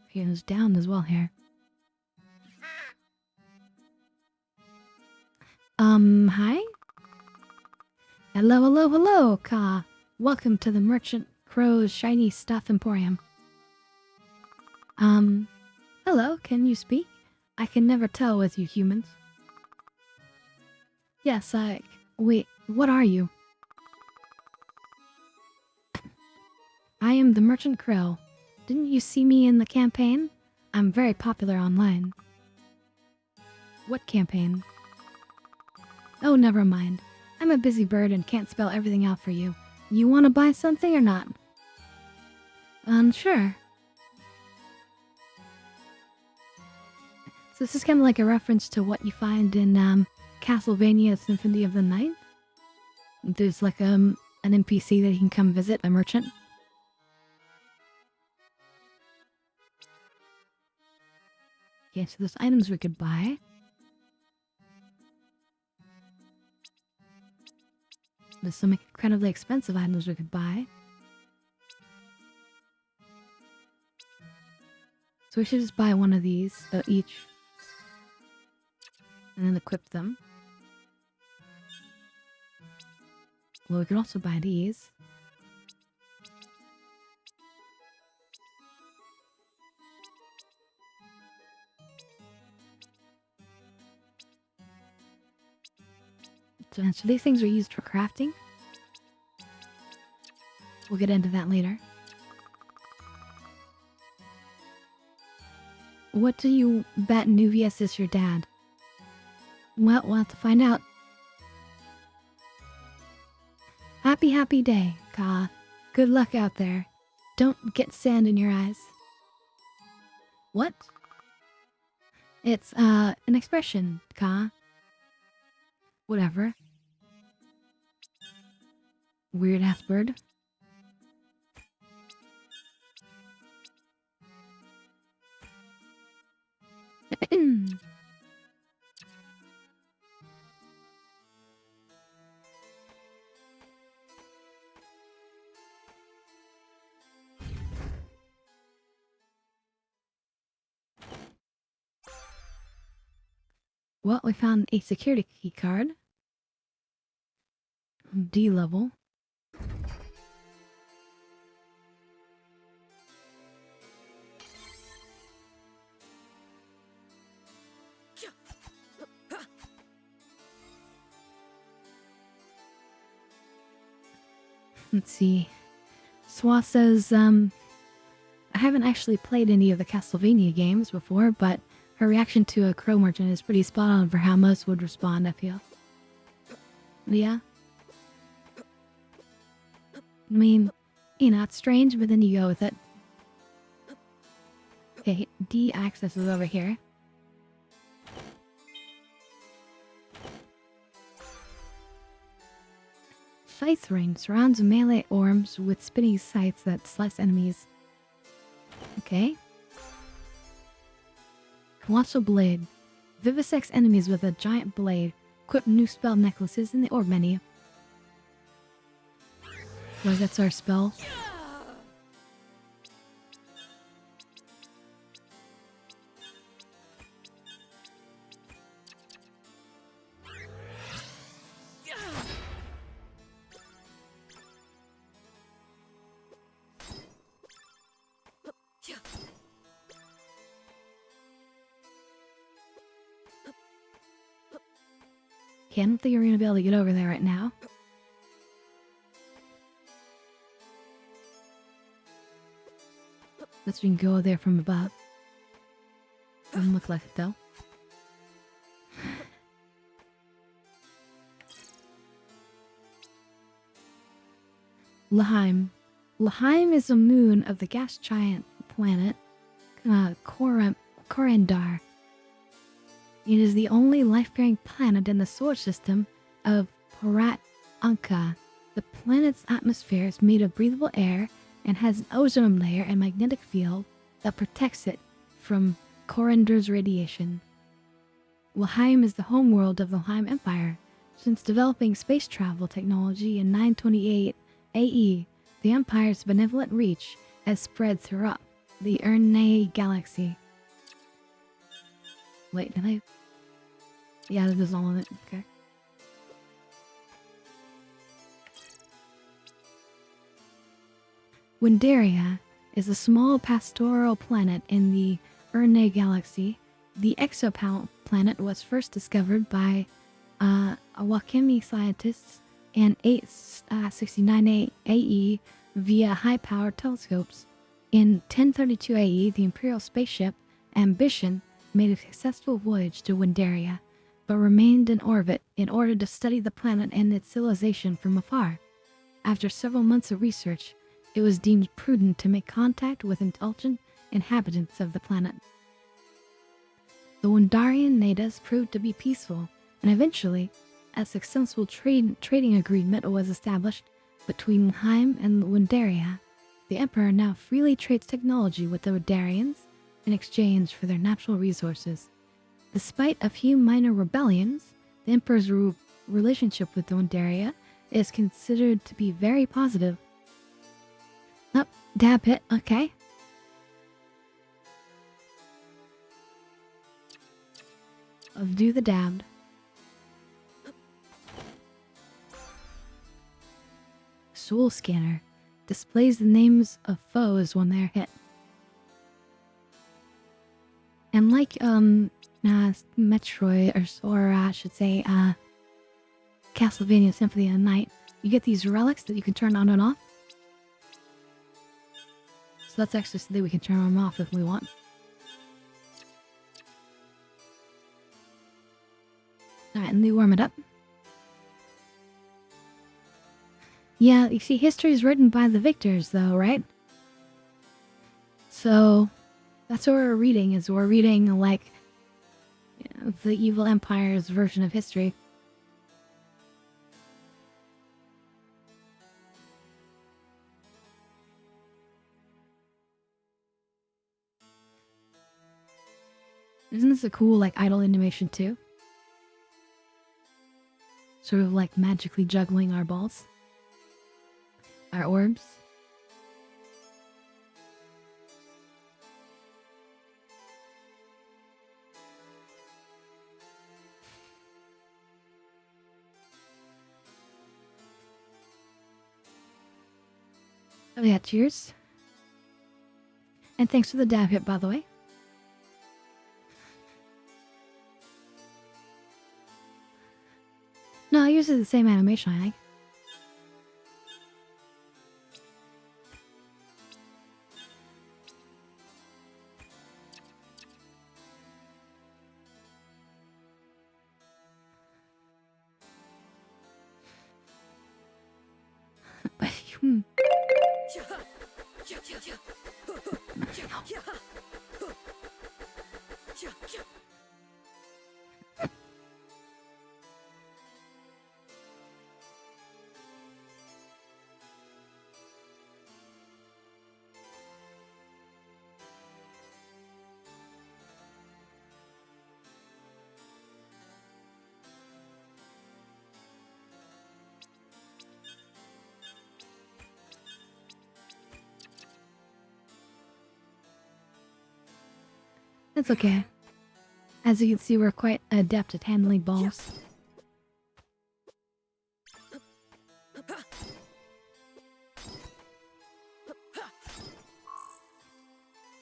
He was down as well here. Hi? Hello, Ka. Welcome to the Merchant Crow's Shiny Stuff Emporium. Hello, can you speak? I can never tell with you humans. Yes, wait, what are you? I am the Merchant Crow. Didn't you see me in the campaign? I'm very popular online. What campaign? Oh, never mind. I'm a busy bird and can't spell everything out for you. You want to buy something or not? Sure. So this is kind of like a reference to what you find in Castlevania Symphony of the Night. There's like an NPC that you can come visit, a merchant. Okay, so there's items we could buy. There's some incredibly expensive items we could buy. So we should just buy one of these each. And then equip them. Well, we could also buy these. So these things are used for crafting. We'll get into that later. What do you bet Nuvius is your dad? Well, we'll have to find out. Happy day, Ka. Good luck out there. Don't get sand in your eyes. What? It's, an expression, Ka. Whatever. Weird-ass bird. Well, we found a security key card. D level. Let's see. Swa says, I haven't actually played any of the Castlevania games before, but her reaction to a crow merchant is pretty spot on for how most would respond, I feel. Yeah? I mean, you know, it's strange, but then you go with it. Okay, D access is over here. Scythe Ring surrounds melee orbs with spinning scythes that slice enemies. Okay. Colossal Blade. Vivisects enemies with a giant blade. Equip new spell necklaces in the orb menu. Well, that's our spell. Okay, I don't think you're gonna be able to get over there right now. Let's we can go there from above. Doesn't look like it though. Laheim. Laheim is a moon of the gas giant planet Corendar. It is the only life-bearing planet in the solar system of Parat Anka. The planet's atmosphere is made of breathable air and has an ozone layer and magnetic field that protects it from Corendar's radiation. Laheim is the homeworld of the Laheim Empire. Since developing space travel technology in 928 AE, the Empire's benevolent reach has spread throughout the Ernay galaxy. Wait, did I? Yeah, that is all of it. Okay. Windaria is a small pastoral planet in the Ernay galaxy. The exoplanet was first discovered by Awakemi scientists in 869 AE via high-powered telescopes. In 1032 AE, the Imperial spaceship Ambition made a successful voyage to Windaria, but remained in orbit in order to study the planet and its civilization from afar. After several months of research, it was deemed prudent to make contact with intelligent inhabitants of the planet. The Windarian natives proved to be peaceful, and eventually, a successful trading agreement was established between Laheim and Windaria. The Emperor now freely trades technology with the Windarians in exchange for their natural resources. Despite a few minor rebellions, the Emperor's relationship with the Windaria is considered to be very positive. Oh, dab hit, okay. I'll do the dabbed. Soul Scanner displays the names of foes when they're hit. And like, Metroid, or I should say, Castlevania Symphony of the Night, you get these relics that you can turn on and off. So that's actually so that we can turn them off if we want. Alright, and they warm it up. Yeah, you see, history is written by the victors, though, right? So, that's what we're reading, is we're reading, like, you know, the evil empire's version of history. Isn't this a cool, like, idle animation, too? Sort of like magically juggling our balls. Our orbs. Oh yeah, cheers. And thanks for the dab hit, by the way. No, yours is the same animation, I think. Hmm. It's okay. As you can see, we're quite adept at handling balls.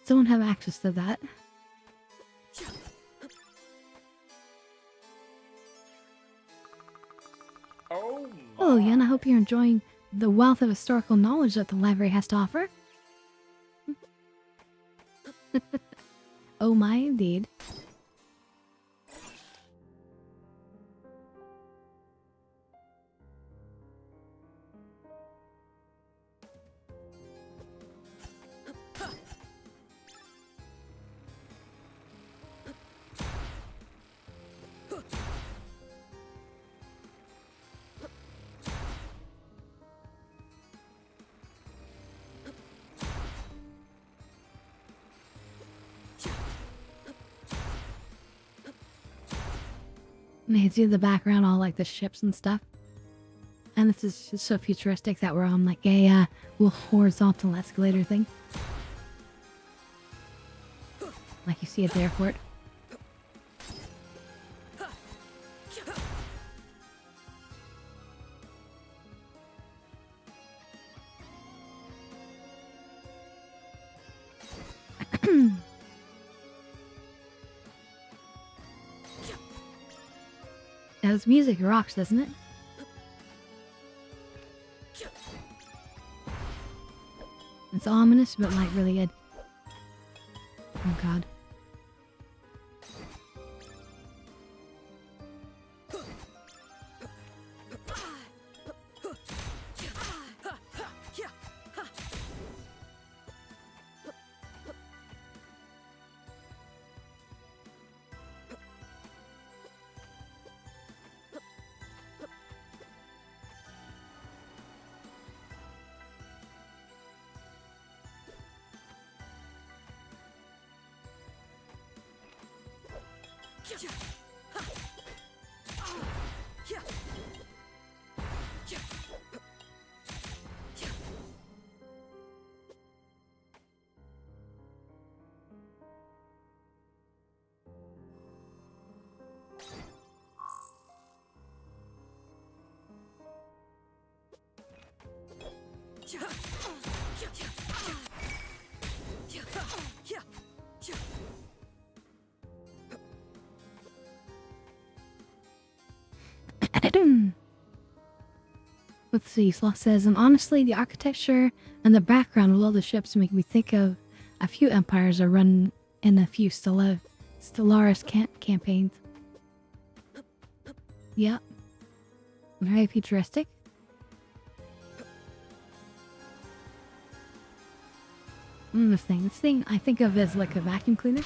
Don't have access to that. Oh, Oh, my. yeah, and I hope you're enjoying the wealth of historical knowledge that the library has to offer. Oh my, indeed. And you can see in the background all like the ships and stuff. And this is just so futuristic that we're on like a little horizontal escalator thing. Like you see at the airport. Now this music rocks, doesn't it? It's ominous, but like really good. Oh god. Let's see, Sloth says, and honestly, the architecture and the background of all the ships make me think of a few empires are run in a few Stellaris campaigns. Yep. Very futuristic. This thing I think of as like a vacuum cleaner.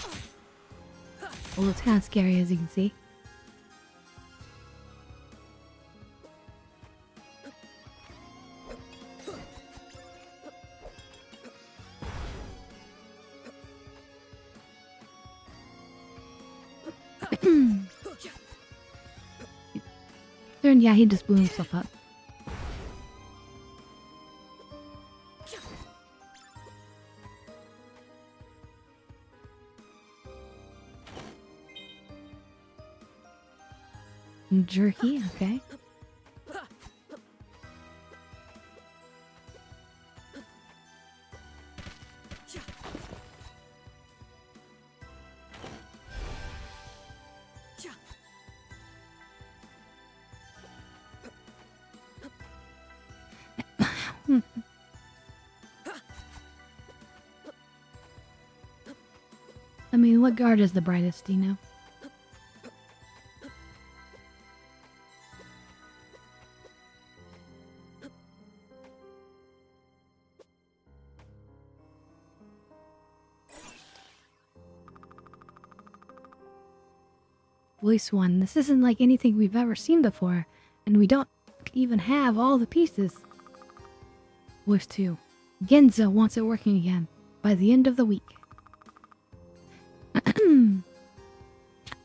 Although it's kind of scary, as you can see. And yeah, he just blew himself up. Jerky, okay. I mean, what guard is the brightest, do you know? Voice 1. This isn't like anything we've ever seen before, and we don't even have all the pieces. Voice 2. Genza wants it working again by the end of the week.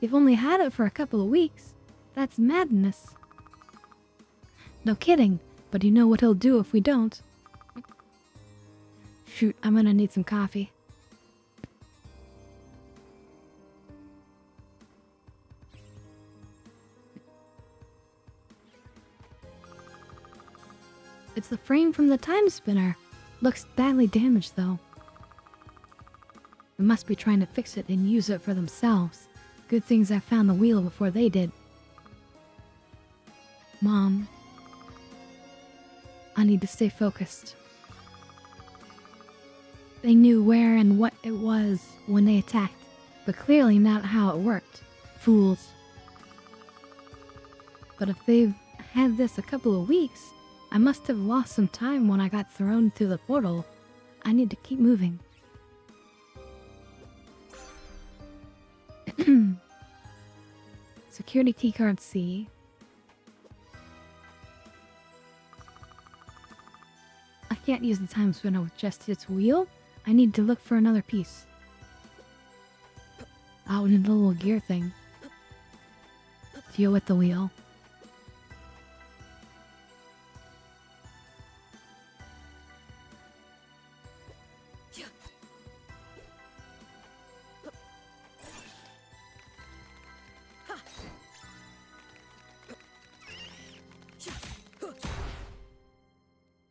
They've only had it for a couple of weeks. That's madness. No kidding, but you know what he'll do if we don't. Shoot, I'm gonna need some coffee. It's the frame from the Timerspinner. Looks badly damaged though. They must be trying to fix it and use it for themselves. Good things I found the wheel before they did. Mom, I need to stay focused. They knew where and what it was when they attacked, but clearly not how it worked. Fools. But if they've had this a couple of weeks, I must have lost some time when I got thrown through the portal. I need to keep moving. Security keycard C. I can't use the time spinner with just its wheel. I need to look for another piece. Oh, and the little gear thing. Deal with the wheel.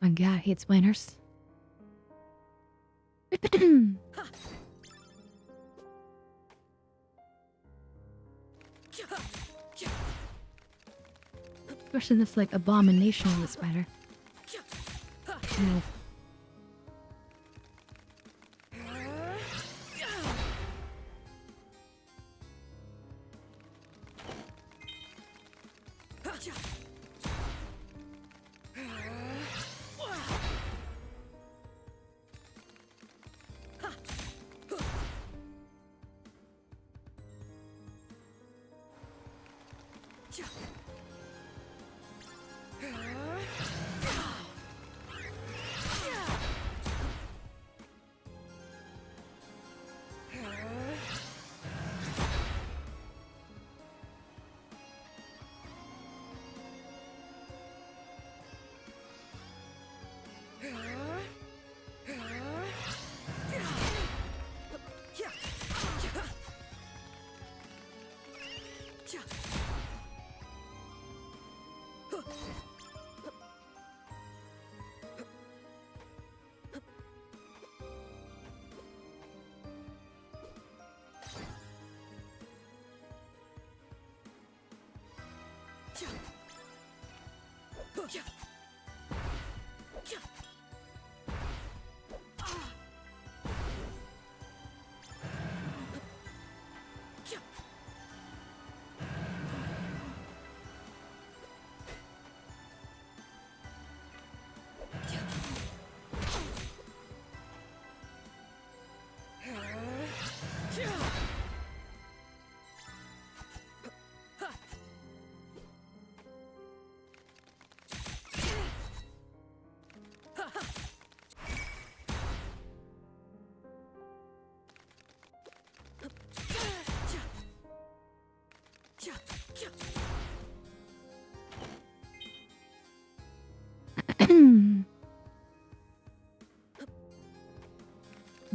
My god, I hate spiders. Especially this like abomination of the spider. No.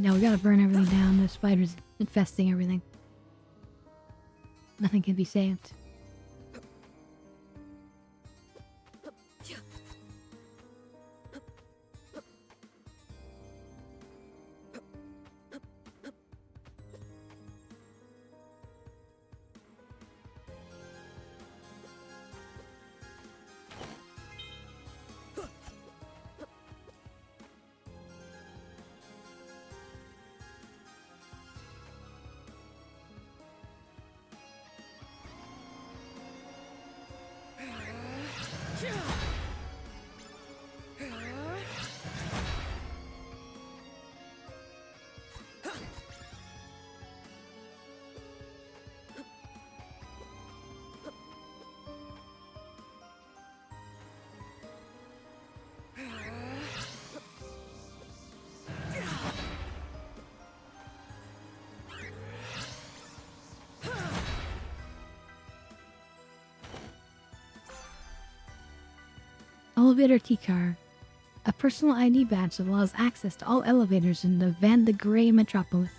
Now we gotta burn everything down. There's spiders infesting everything. Nothing can be saved. Elevator keycard. A personal ID badge that allows access to all elevators in the Van de Grey metropolis.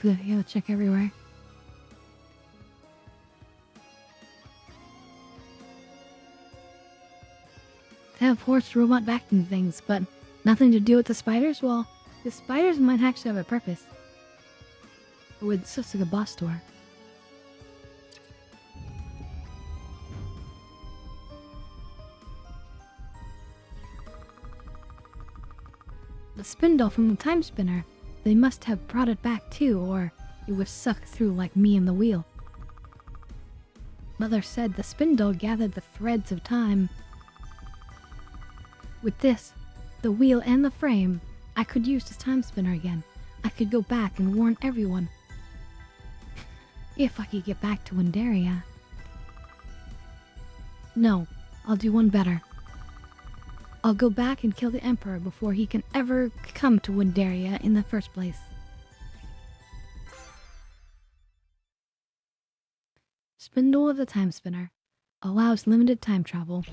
Yeah, check everywhere. They have horse robot vacuum things, but nothing to do with the spiders? Well, the spiders might actually have a purpose. With such like a boss door. The spindle from the Timerspinner. They must have brought it back too, or it was sucked through like me in the wheel. Mother said the spindle gathered the threads of time. With this, the wheel and the frame, I could use this Timespinner again. I could go back and warn everyone. If I could get back to Windaria. No, I'll do one better. I'll go back and kill the Emperor before he can ever come to Windaria in the first place. Spindle of the Timespinner allows limited time travel.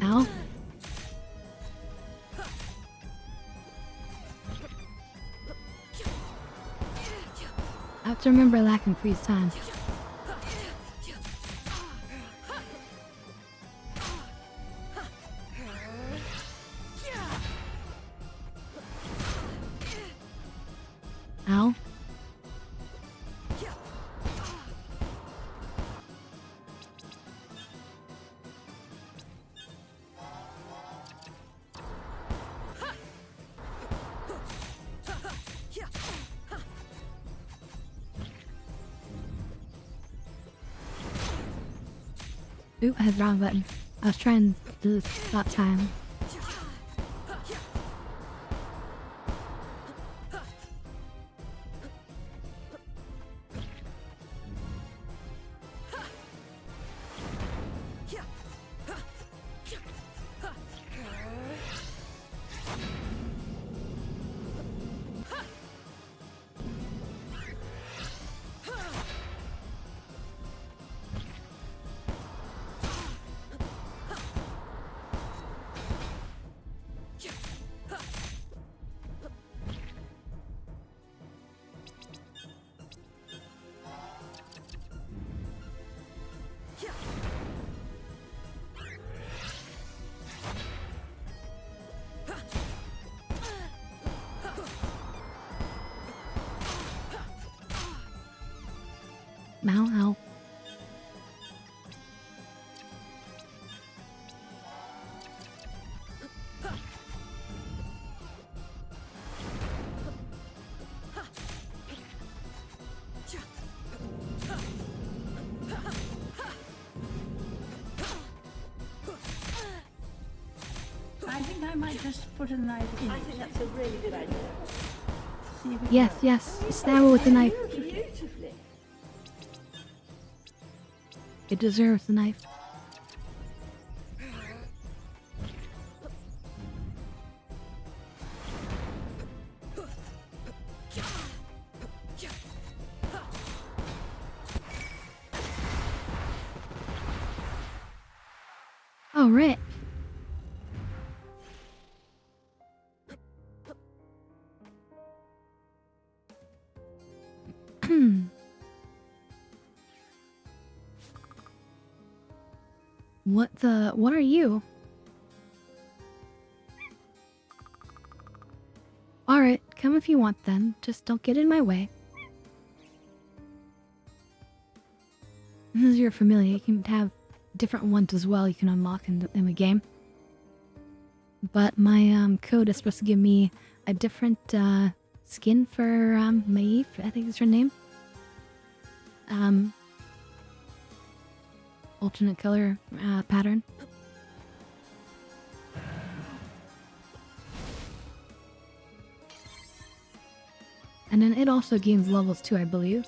Ow. I have to remember that can freeze time. Ow. Oop, I hit the wrong button. I was trying to do this that time. Ow. I think I might just put a knife in. I think that's a really good idea. See if it Yes. Stab her with the knife. Beautifully. It deserves the knife. Oh, right. What are you? Alright, come if you want then. Just don't get in my way. This is your familiar. You can have different ones as well you can unlock in the game. But my code is supposed to give me a different skin for Maeve, I think is her name. Alternate color pattern. And then it also gains levels too, I believe.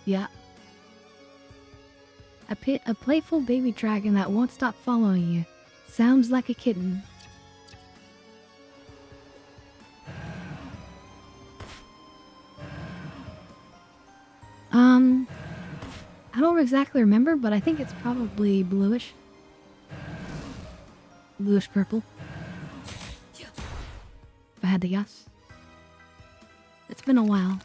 Yeah. A playful baby dragon that won't stop following you. Sounds like a kitten. I don't exactly remember, but I think it's probably bluish. Bluish purple. If I had to guess. It's been a while.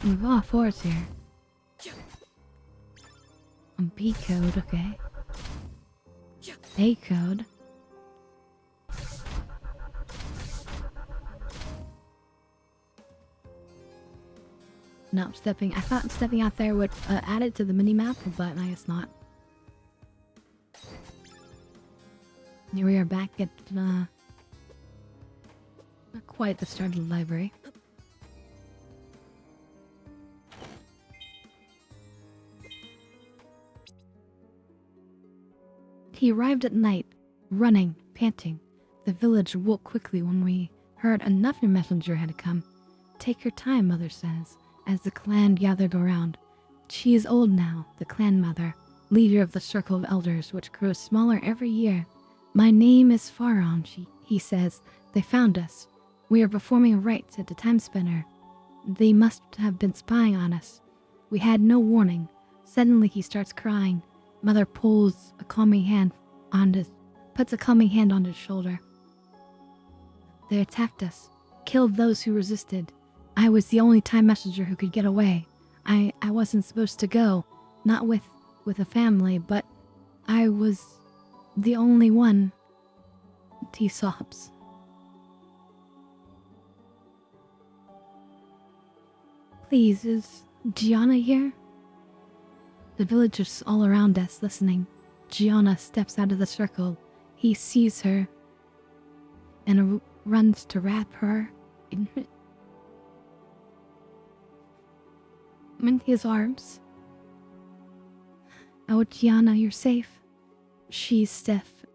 We've got fours here. B code, okay. A code. No, I thought stepping out there would add it to the mini-map, but I guess not. Here we are back at, not quite the start of the library. He arrived at night, running, panting. The village woke quickly when we heard another messenger had come. Take your time, Mother says, as the clan gathered around. She is old now, the clan mother, leader of the circle of elders, which grows smaller every year. My name is Faron, he says. They found us. We are performing a rite at the Timerspinner. They must have been spying on us. We had no warning. Suddenly he starts crying. Mother puts a calming hand on his shoulder. They attacked us, killed those who resisted. I was the only time messenger who could get away. I wasn't supposed to go, not with a family, but I was the only one. He sobs. Please, is Gianna here? The villagers all around us listening. Gianna steps out of the circle. He sees her and runs to wrap her in his arms. Oh, Gianna, you're safe. She's stiff.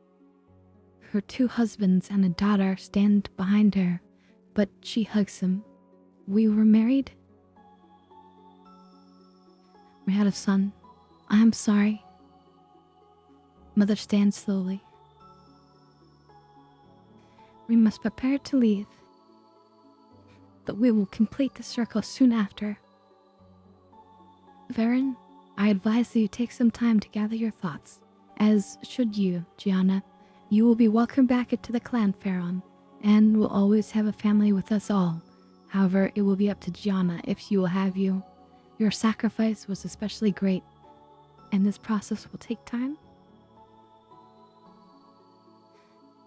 Her two husbands and a daughter stand behind her, but she hugs him. We were married? We had a son. I'm sorry. Mother stands slowly. We must prepare to leave, but we will complete the circle soon after. Varen, I advise that you take some time to gather your thoughts, as should you, Gianna. You will be welcome back into the clan, Pharaon, and will always have a family with us all. However, it will be up to Gianna if she will have you. Your sacrifice was especially great, and this process will take time.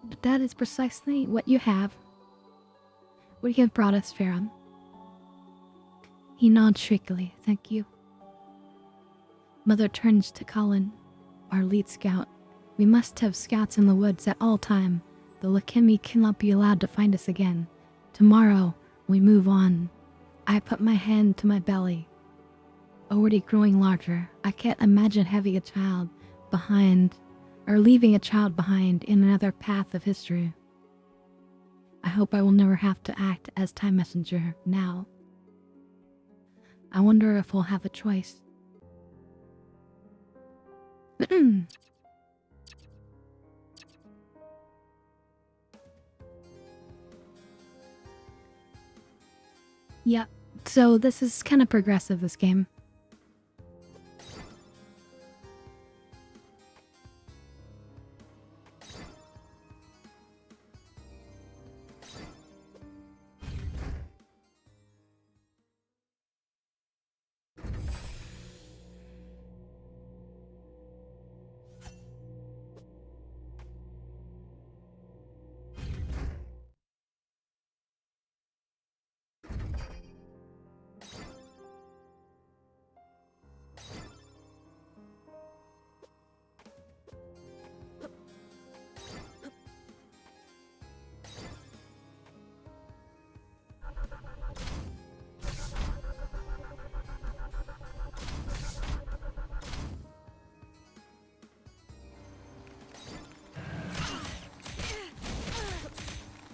But that is precisely what you have. What you have brought us, Pharaon. He nods shakily. Thank you. Mother turns to Colin, our lead scout. We must have scouts in the woods at all time. The Lakemi cannot be allowed to find us again. Tomorrow, we move on. I put my hand to my belly. Already growing larger, I can't imagine having a child behind, or leaving a child behind in another path of history. I hope I will never have to act as Time Messenger now. I wonder if we'll have a choice. Yeah, so this is kind of progressive, this game.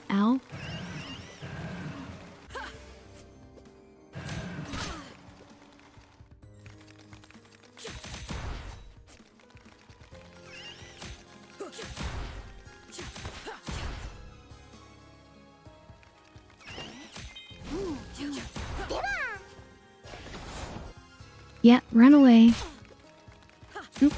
Ow. Yeah, run away. Oop.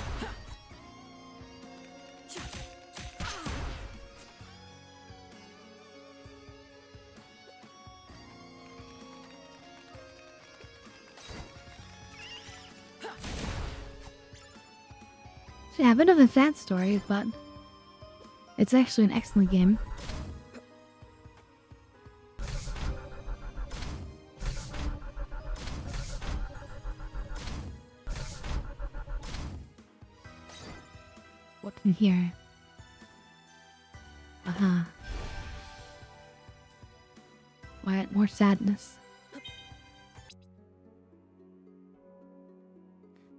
Yeah, a bit of a sad story, but it's actually an excellent game. What's in here? Aha. What? More sadness.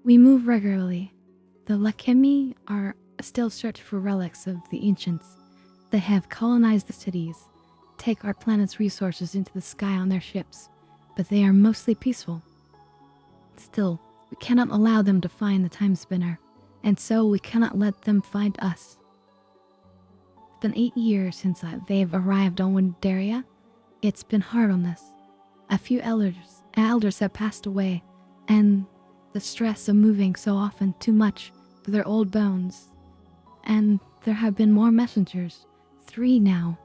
We move regularly. The Lakemi are still searching for relics of the ancients. They have colonized the cities, take our planet's resources into the sky on their ships, but they are mostly peaceful. Still, we cannot allow them to find the Timespinner, and so we cannot let them find us. It's been 8 years since they've arrived on Windaria. It's been hard on us. A few elders have passed away, and the stress of moving so often too much for their old bones. And there have been more messengers, 3 now,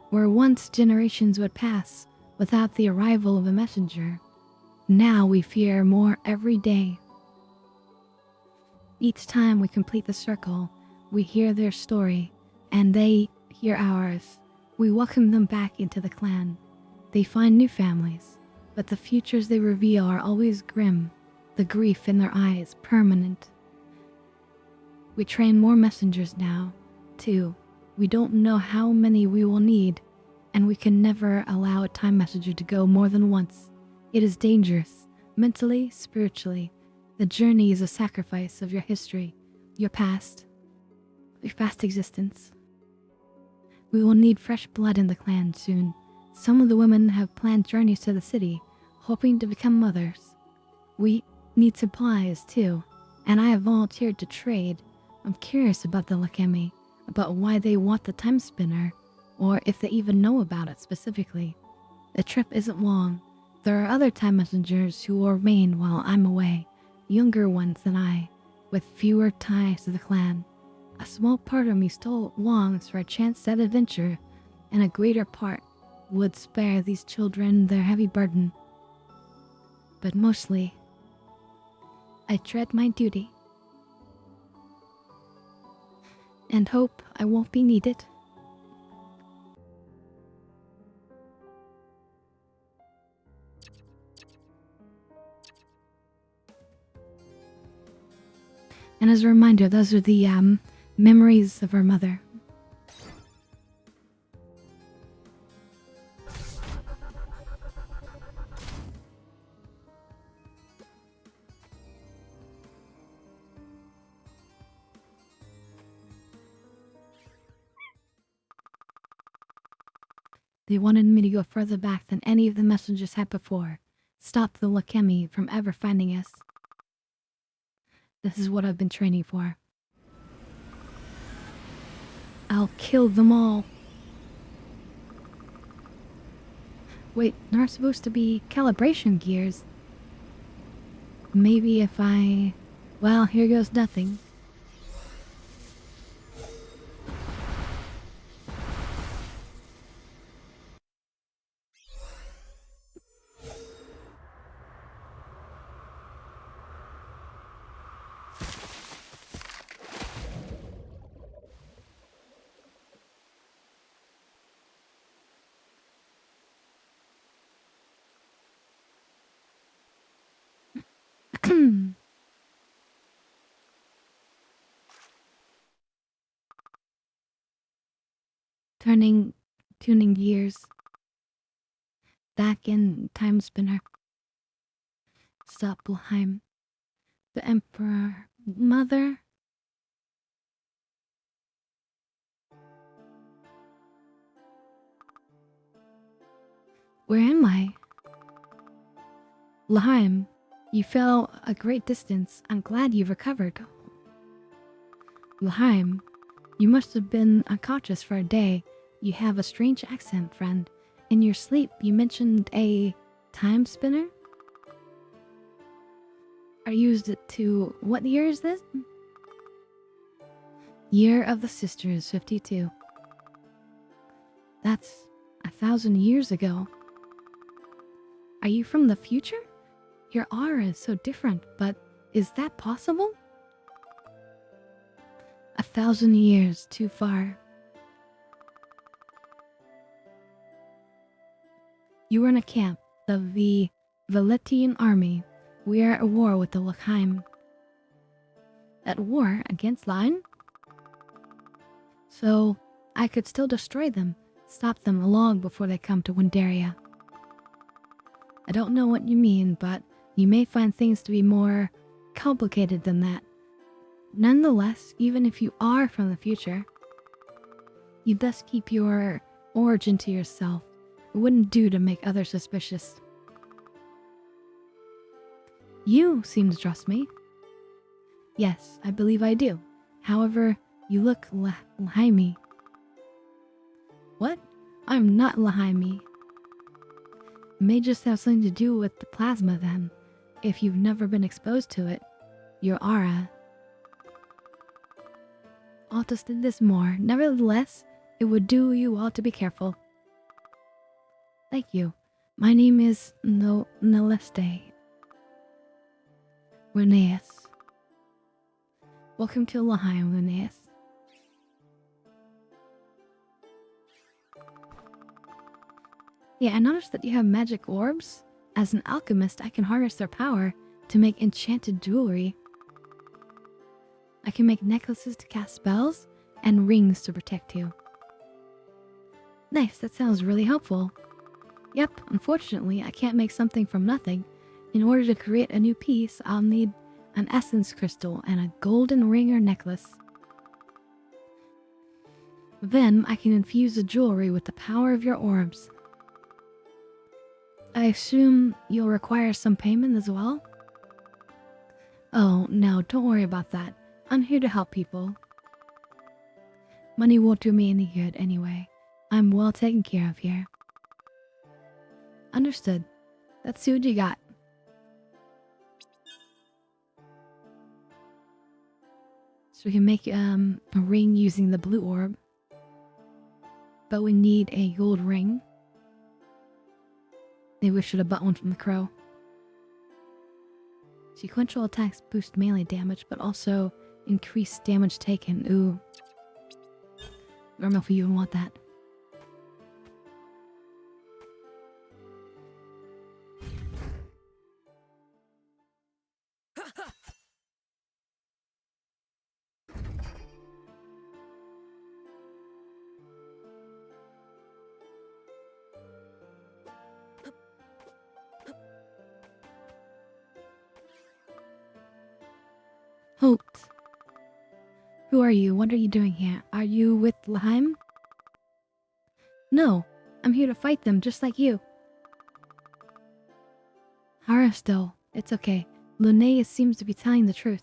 where once generations would pass without the arrival of a messenger. Now we fear more every day. Each time we complete the circle, we hear their story, and they hear ours. We welcome them back into the clan. They find new families, but the futures they reveal are always grim, the grief in their eyes permanent. We train more messengers now, too. We don't know how many we will need, and we can never allow a time messenger to go more than once. It is dangerous, mentally, spiritually. The journey is a sacrifice of your history, your past existence. We will need fresh blood in the clan soon. Some of the women have planned journeys to the city, hoping to become mothers. We need supplies, too, and I have volunteered to trade. I'm curious about the Lakemi, about why they want the Timespinner, or if they even know about it specifically. The trip isn't long. There are other time messengers who will remain while I'm away. younger ones than I, with fewer ties to the clan. A small part of me still longs for a chance at adventure, and a greater part would spare these children their heavy burden. But mostly, I dread my duty, and hope I won't be needed. And as a reminder, those are the memories of our mother. They wanted me to go further back than any of the messengers had before, stop the Lakemi from ever finding us. This is what I've been training for. I'll kill them all. Wait, they're supposed to be calibration gears. Maybe if I... Well, here goes nothing. Tuning gears. Back in Timerspinner. Stop Laheim. The Emperor. Mother? Where am I? Laheim, you fell a great distance. I'm glad you recovered. Laheim, you must have been unconscious for a day. You have a strange accent, friend. In your sleep, you mentioned a time spinner? I used it to... What year is this? Year of the Sisters, 52. That's 1,000 years ago. Are you from the future? Your aura is so different, but is that possible? 1,000 years too far. You were in a camp of the Valetian army. We are at war with the Lakheim. At war against Line? So I could still destroy them, stop them long before they come to Windaria. I don't know what you mean, but you may find things to be more complicated than that. Nonetheless, even if you are from the future, you best keep your origin to yourself. It wouldn't do to make others suspicious. You seem to trust me. Yes, I believe I do. However, you look Lahaimi. What? I'm not Lahaimi. It may just have something to do with the plasma then. If you've never been exposed to it, your aura. I'll just did this more. Nevertheless, it would do you well to be careful. Thank you. My name is Naleste. Linnaeus. Welcome to Laheim, Linnaeus. Yeah, I noticed that you have magic orbs. As an alchemist, I can harness their power to make enchanted jewelry. I can make necklaces to cast spells and rings to protect you. Nice, that sounds really helpful. Yep, unfortunately, I can't make something from nothing. In order to create a new piece, I'll need an essence crystal and a golden ring or necklace. Then I can infuse the jewelry with the power of your orbs. I assume you'll require some payment as well? Oh, no, don't worry about that. I'm here to help people. Money won't do me any good anyway. I'm well taken care of here. Understood. Let's see what you got. So we can make a ring using the blue orb. But we need a gold ring. Maybe we should have bought one from the crow. Sequential attacks boost melee damage, but also increase damage taken. Ooh. I don't know if we even want that. Halt. Who are you? What are you doing here? Are you with Laheim? No, I'm here to fight them just like you. Aristotle, it's okay. Linnea seems to be telling the truth.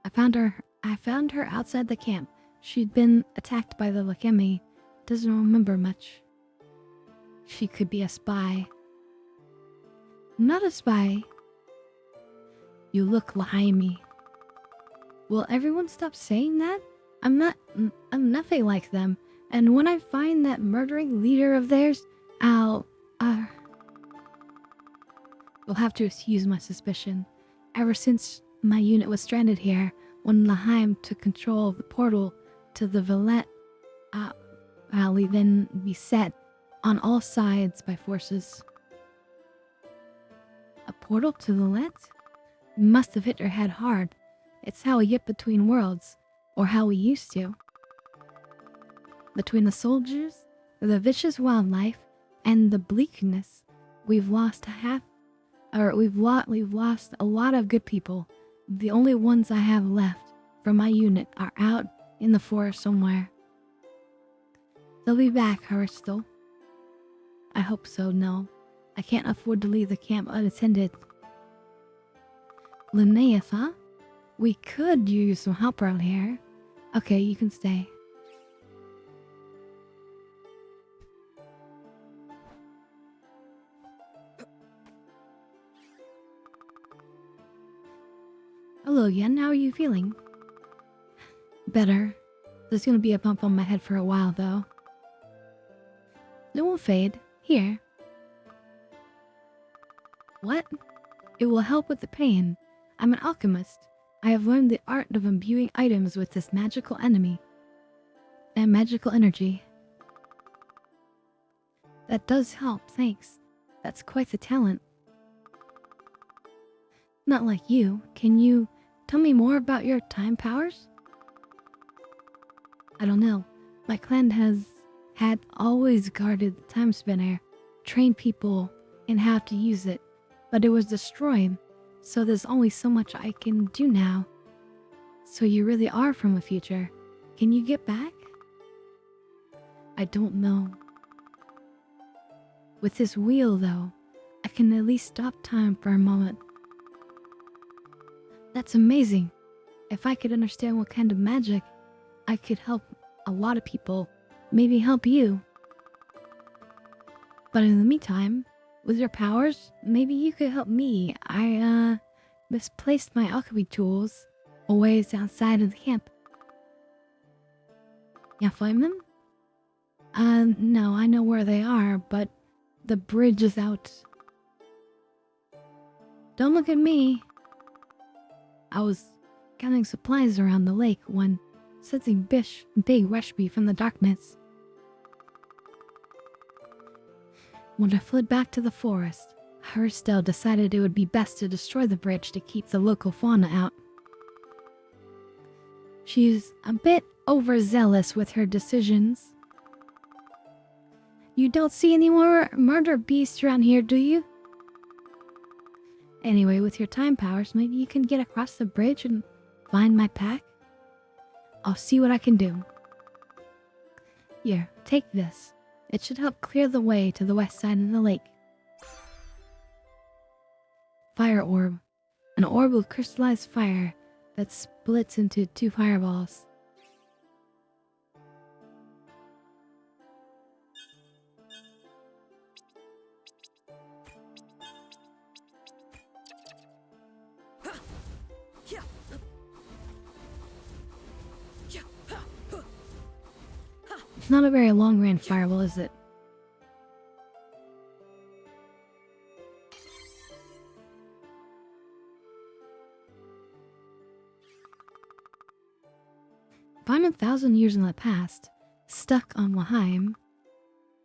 I found her outside the camp. She'd been attacked by the Lakemi. Doesn't remember much. She could be a spy. Not a spy. You look Lahaimi. Will everyone stop saying that? I'm nothing like them. And when I find that murdering leader of theirs, you'll have to excuse my suspicion. Ever since my unit was stranded here, when Laheim took control of the portal to the Valette Valley, then beset on all sides by forces. A portal to Valette? Must have hit your head hard. It's how we get between worlds, or how we used to. Between the soldiers, the vicious wildlife, and the bleakness, we've lost we've lost a lot of good people. The only ones I have left from my unit are out in the forest somewhere. They'll be back, Aristotle. I hope so. No, I can't afford to leave the camp unattended. Linnaeus, huh? We could use some help around here. Okay, you can stay. Hello again, how are you feeling? Better. There's gonna be a bump on my head for a while, though. It won't fade. Here. What? It will help with the pain. I'm an alchemist. I have learned the art of imbuing items with this magical magical energy. That does help, thanks. That's quite the talent. Not like you. Can you tell me more about your time powers? I don't know. My clan had always guarded the Timerspinner, trained people in how to use it, but it was destroyed, so there's only so much I can do now. So you really are from the future. Can you get back? I don't know. With this wheel, though, I can at least stop time for a moment. That's amazing. If I could understand what kind of magic, I could help a lot of people. Maybe help you. But in the meantime, with your powers, maybe you could help me. I misplaced my alchemy tools a ways outside of the camp. You find them? No, I know where they are, but the bridge is out. Don't look at me. I was gathering supplies around the lake when sensing big rushed me from the darkness. When I fled back to the forest, Aristotle decided it would be best to destroy the bridge to keep the local fauna out. She's a bit overzealous with her decisions. You don't see any more murder beasts around here, do you? Anyway, with your time powers, maybe you can get across the bridge and find my pack? I'll see what I can do. Here, take this. It should help clear the way to the west side of the lake. Fire orb. An orb of crystallized fire that splits into 2 fireballs. not a very long-range fireball, is it? If I'm 1,000 years in the past, stuck on Waheim,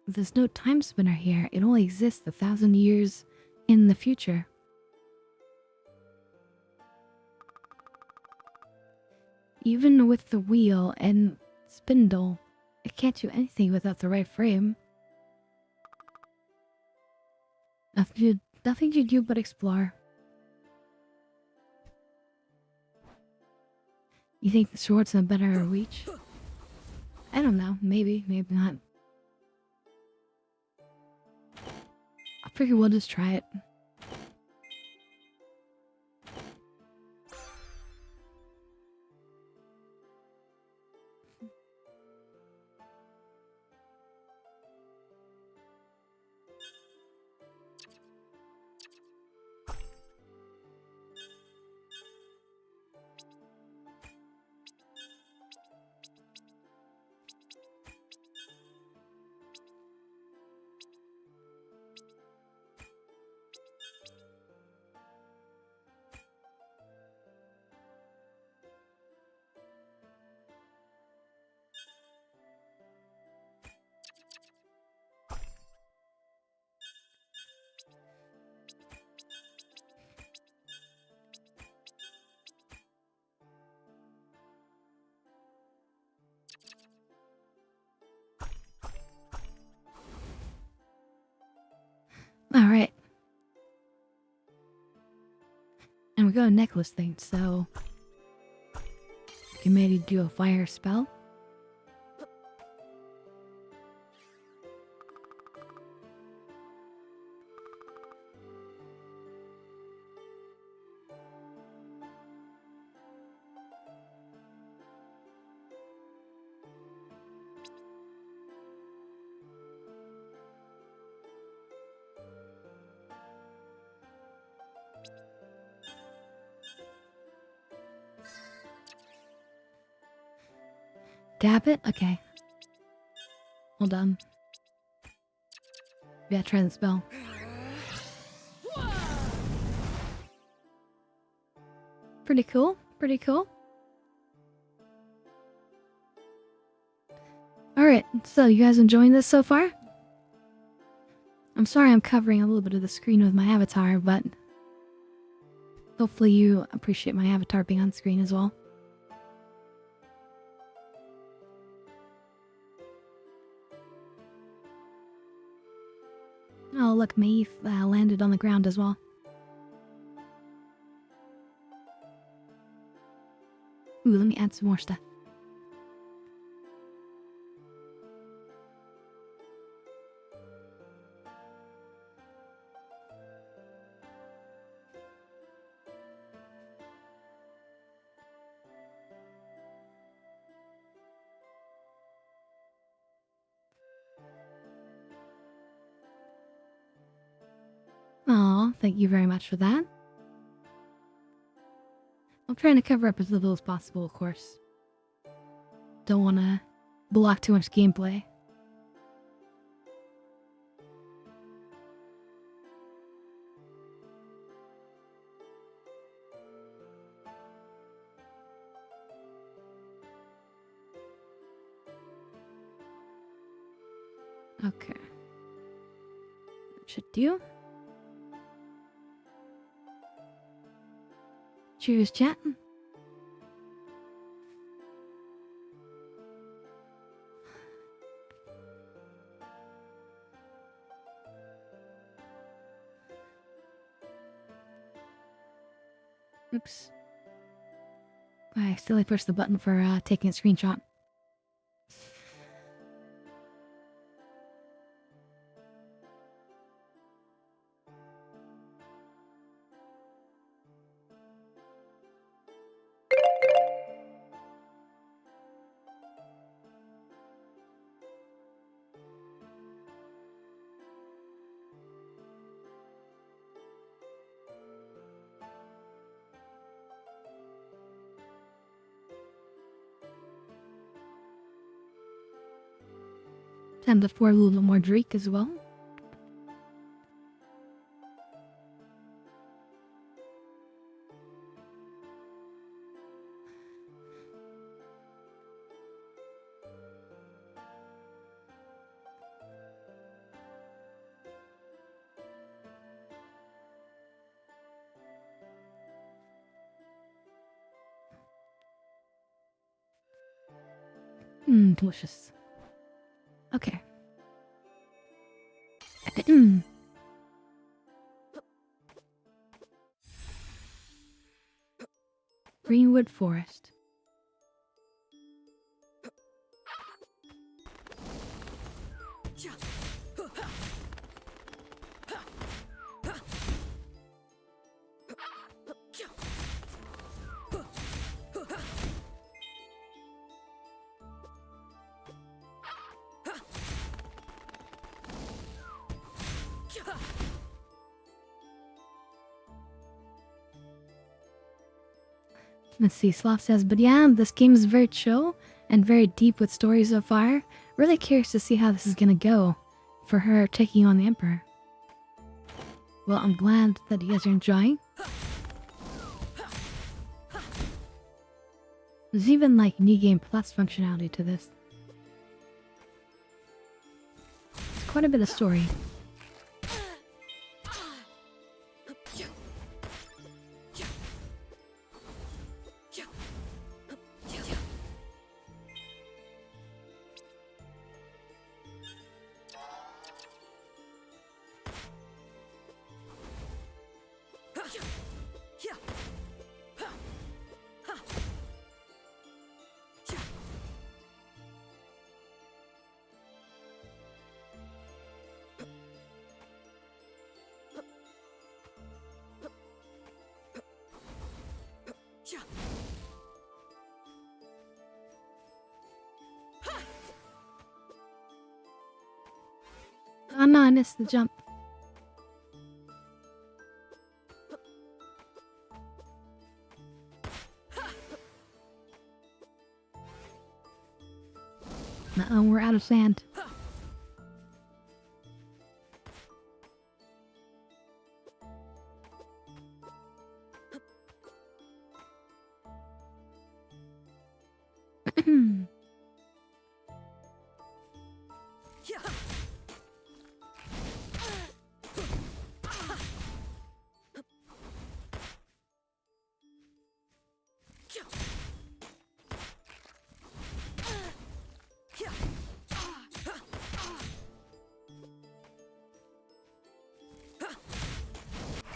there's no time spinner here. It only exists 1,000 years in the future. Even with the wheel and spindle, it can't do anything without the right frame. Nothing to do but explore. You think the sword's in a better reach? I don't know. Maybe, maybe not. I figure we'll just try it. Alright. And we got a necklace thing, so... we can maybe do a fire spell. Dab it? Okay. Hold on. Yeah, try the spell. Pretty cool. Pretty cool. Alright, so you guys enjoying this so far? I'm sorry I'm covering a little bit of the screen with my avatar, but hopefully you appreciate my avatar being on screen as well. Oh, look, Maeve landed on the ground as well. Ooh, let me add some more stuff. Aw, thank you very much for that. I'm trying to cover up as little as possible, of course. Don't want to block too much gameplay. Okay. Should do. Cheers, chat. Oops. I accidentally pushed the button for taking a screenshot. Time to pour a little bit more Drake as well. Delicious. Okay. Greenwood Forest. Let's see, Sloth says, but yeah, this game is very chill and very deep with stories so far. Really curious to see how this is gonna go for her taking on the Emperor. Well, I'm glad that you guys are enjoying. There's even like New Game Plus functionality to this. It's quite a bit of story. Oh no, I missed the jump. Uh-oh, we're out of sand.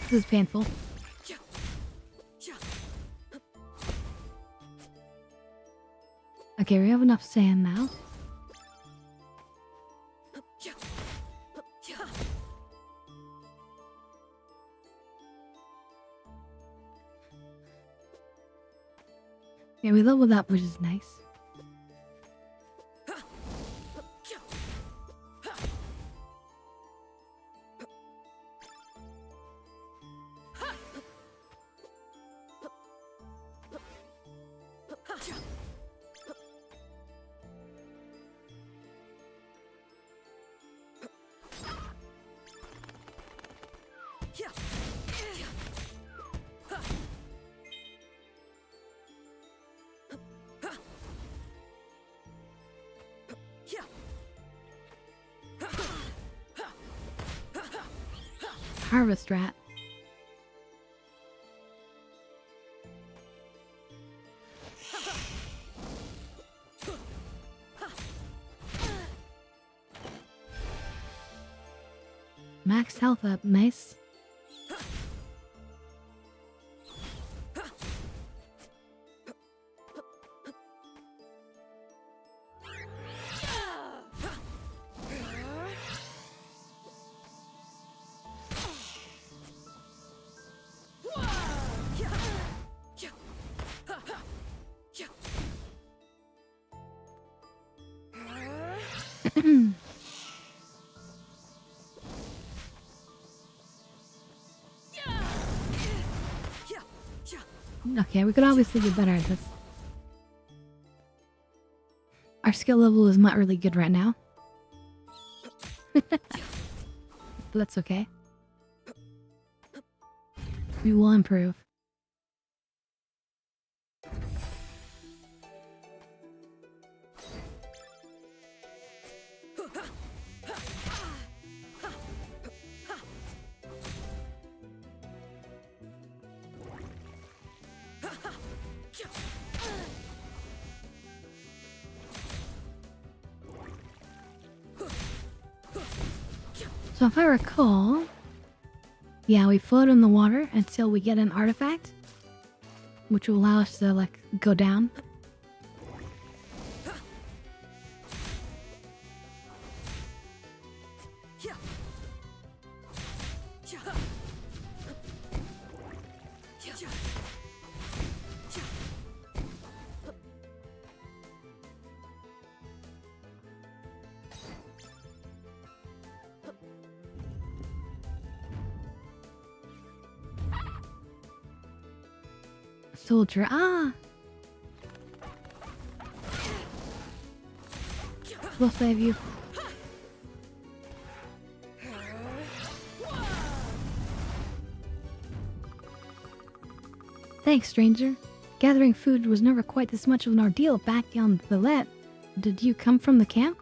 This is painful. Okay, we have enough sand now. Yeah, we leveled up, which is nice. Harvest rat. Max health up, nice. Okay, we could obviously get better at this. Our skill level is not really good right now. But that's okay. We will improve. So if I recall, yeah, we float in the water until we get an artifact, which will allow us to, like, go down. Soldier, ah! We'll save you. Thanks, stranger. Gathering food was never quite this much of an ordeal back on Villette. Did you come from the camp?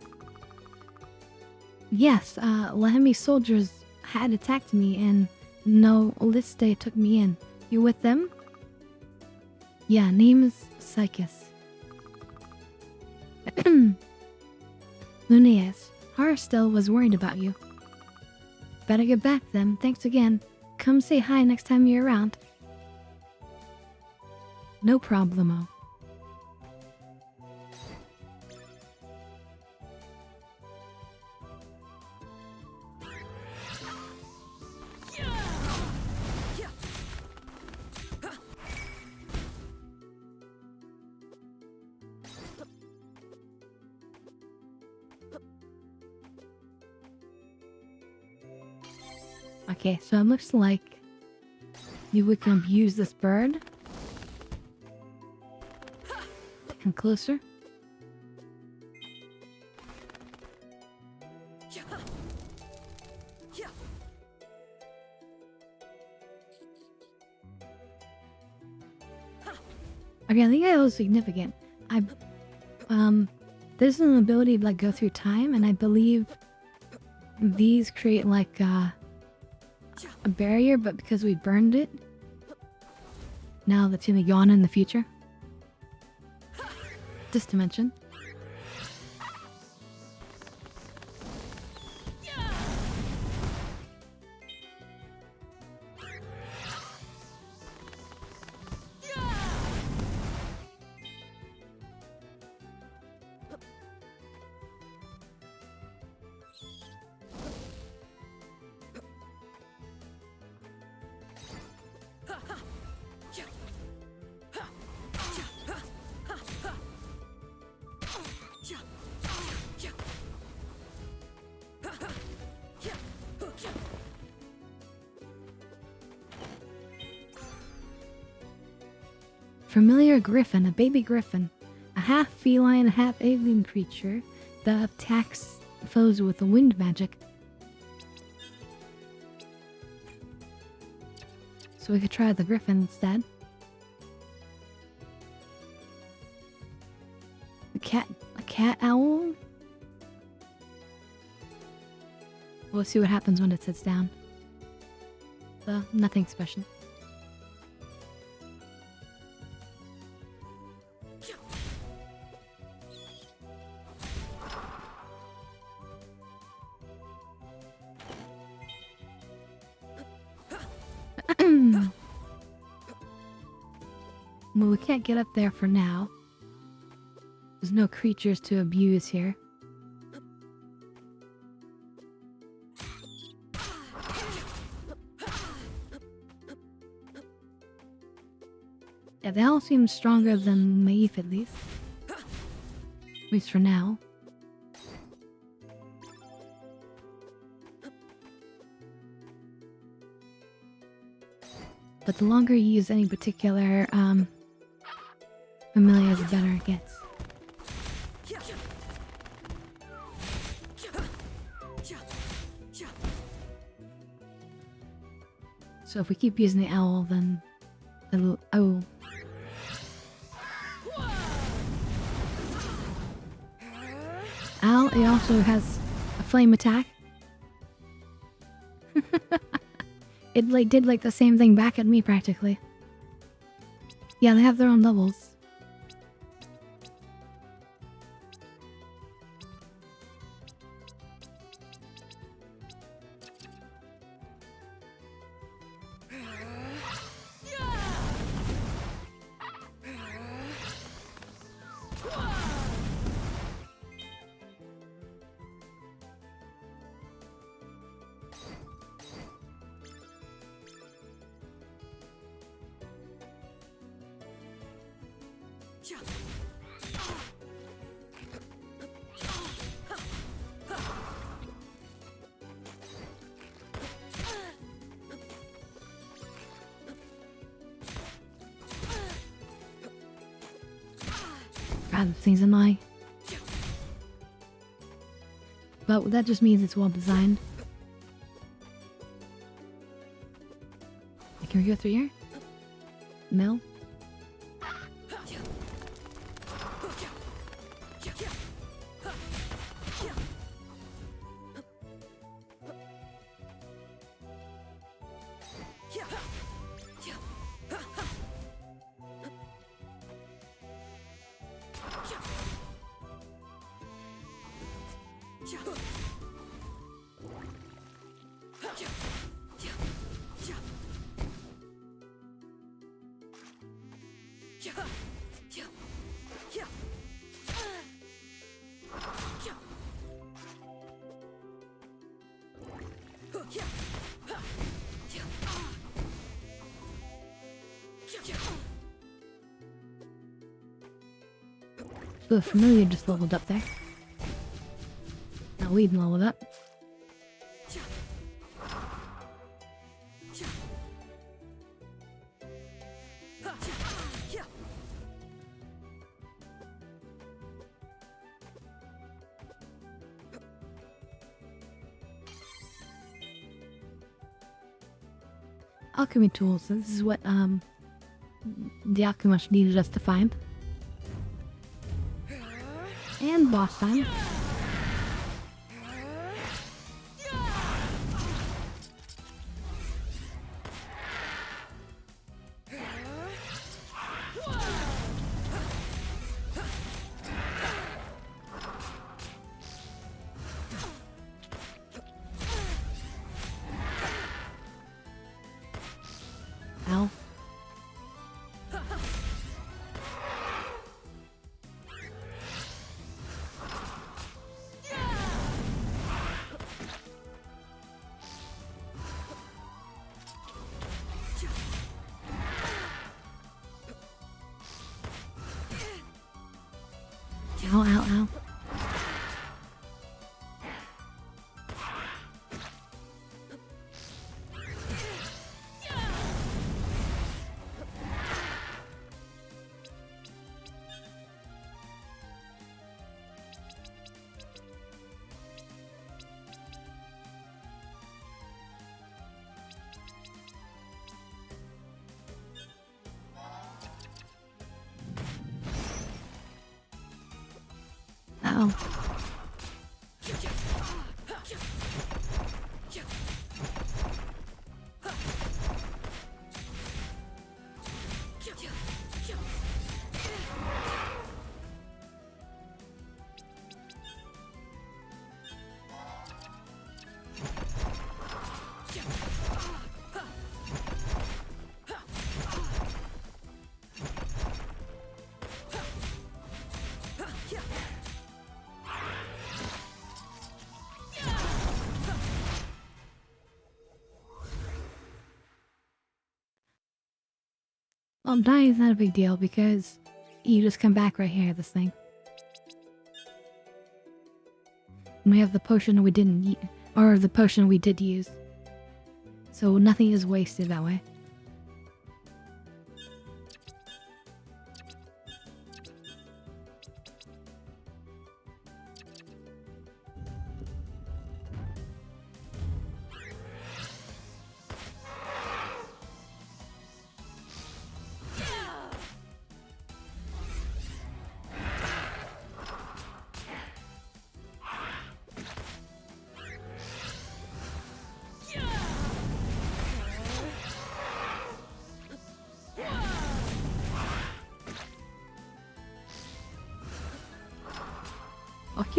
Yes, Lahemi soldiers had attacked me and no Liste took me in. You with them? Yeah, name is Psychus. Luneas, Harstel was worried about you. Better get back then. Thanks again. Come say hi next time you're around. No problemo. Okay, so it looks like we can abuse this bird. Come closer. Okay, I think that was significant. There's an ability to, like, go through time, and I believe these create, like, a barrier, but because we burned it, now that's gonna yawn in the future. This dimension. Familiar griffin, a baby griffin. A half feline, half alien creature that attacks foes with wind magic. So we could try the griffin instead. A cat owl? We'll see what happens when it sits down. So, nothing special. Well, we can't get up there for now. There's no creatures to abuse here. Yeah, they all seem stronger than Maeve, at least. At least for now. But the longer you use any particular, familiar, the better it gets. So if we keep using the owl, then it'll... Oh. Owl, it also has a flame attack. It like did like the same thing back at me practically. Yeah, they have their own levels. God, this thing's annoying. But that just means it's well designed. Can we go through here? No? The familiar just leveled up there. Now we've leveled up. Alchemy tools. So this is what the alchemist needed us to find. And boss time. Ow. Ow, ow, ow. Uh-oh. Well, dying is not a big deal because you just come back right here, this thing. And we have the potion we didn't or the potion we did use. So nothing is wasted that way.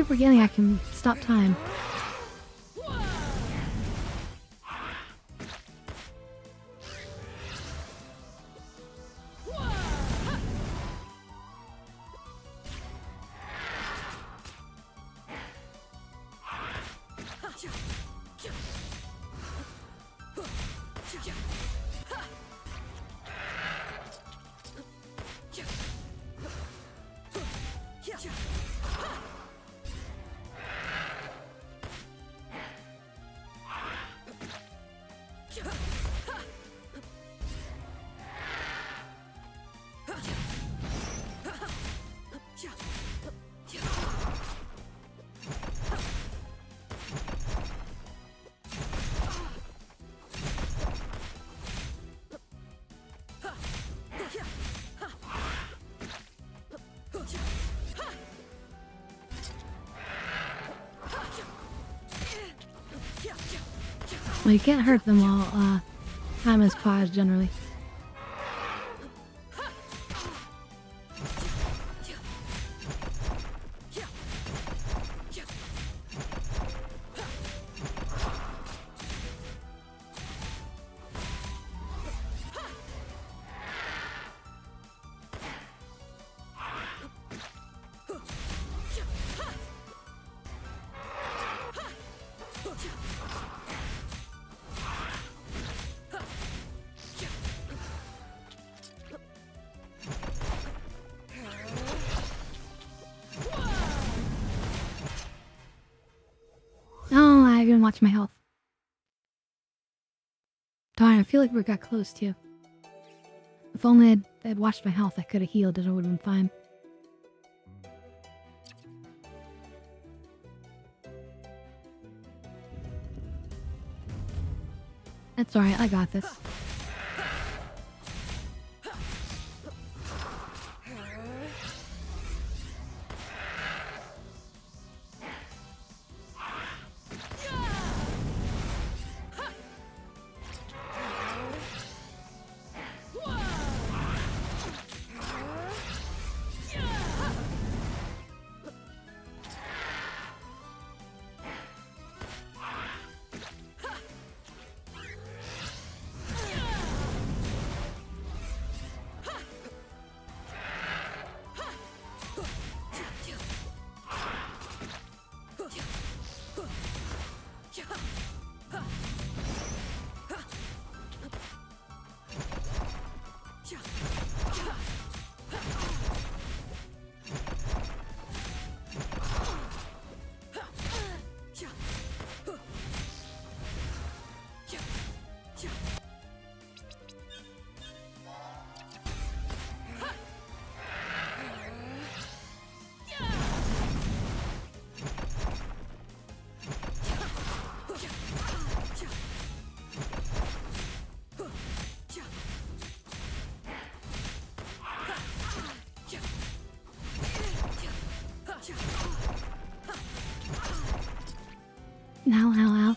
keep forgetting I can stop time. Well, you can't hurt them while time is paused generally. Oh, I didn't watch my health. Darn, I feel like we got close too. If only I'd watched my health, I could have healed and it would have been fine. It's alright, I got this. Ow, ow, ow.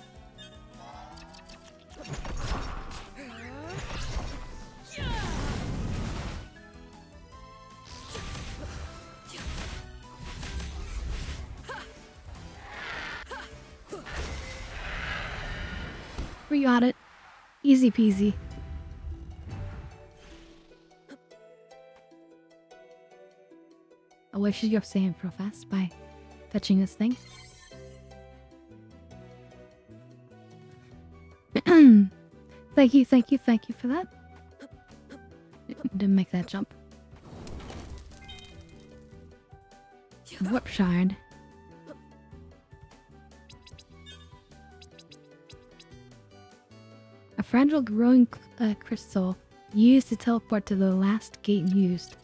We got it. Easy peasy. Oh, I should go sand real fast by fetching this thing. Thank you for that. Didn't make that jump. Warp shard. A fragile growing crystal used to teleport to the last gate used.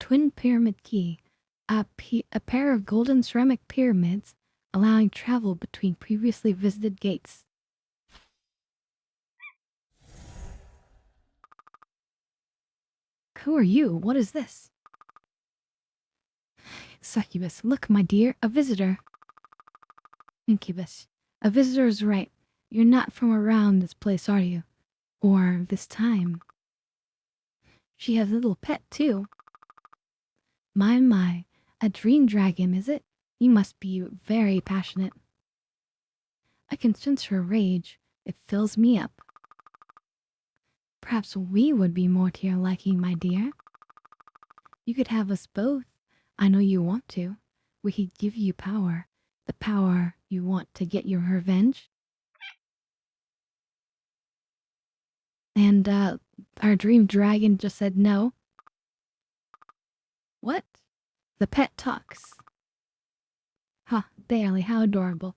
Twin Pyramid Key. A pair of golden ceramic pyramids allowing travel between previously visited gates. Who are you? What is this? Succubus, look, my dear, a visitor. Incubus, A visitor's right. You're not from around this place, are you? Or this time? She has a little pet, too. My, a dream dragon, is it? You must be very passionate. I can sense her rage. It fills me up. Perhaps we would be more to your liking, my dear. You could have us both. I know you want to. We could give you power. The power you want to get your revenge. And, our dream dragon just said no. What? The pet talks. Huh, barely, how adorable.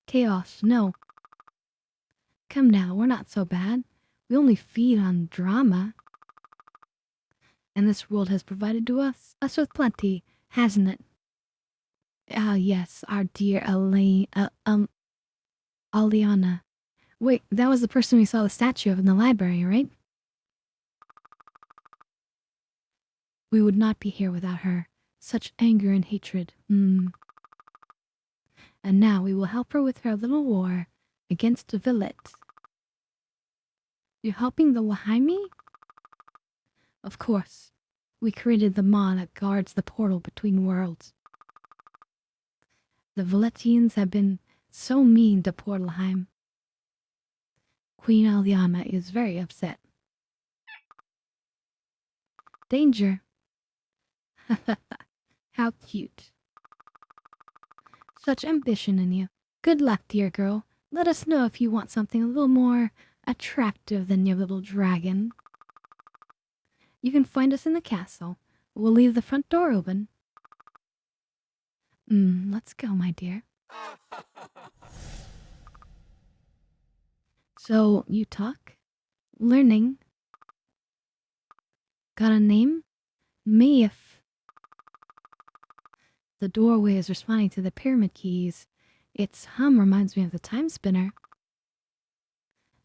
Chaos, no. Come now, we're not so bad. We only feed on drama. And this world has provided to us with plenty, hasn't it? Ah, yes, our dear Aliana. Wait, that was the person we saw the statue of in the library, right? We would not be here without her. Such anger and hatred. And now we will help her with her little war against the Villet. You're helping the Wahaimi? Of course. We created the maw that guards the portal between worlds. The Villetians have been so mean to Portalheim. Queen Aliana is very upset. Danger. How cute. Such ambition in you. Good luck, dear girl. Let us know if you want something a little more attractive than your little dragon. You can find us in the castle. We'll leave the front door open. Let's go, my dear. So, you talk? Learning? Got a name? Maeve. The doorway is responding to the pyramid keys. Its hum reminds me of the Timerspinner.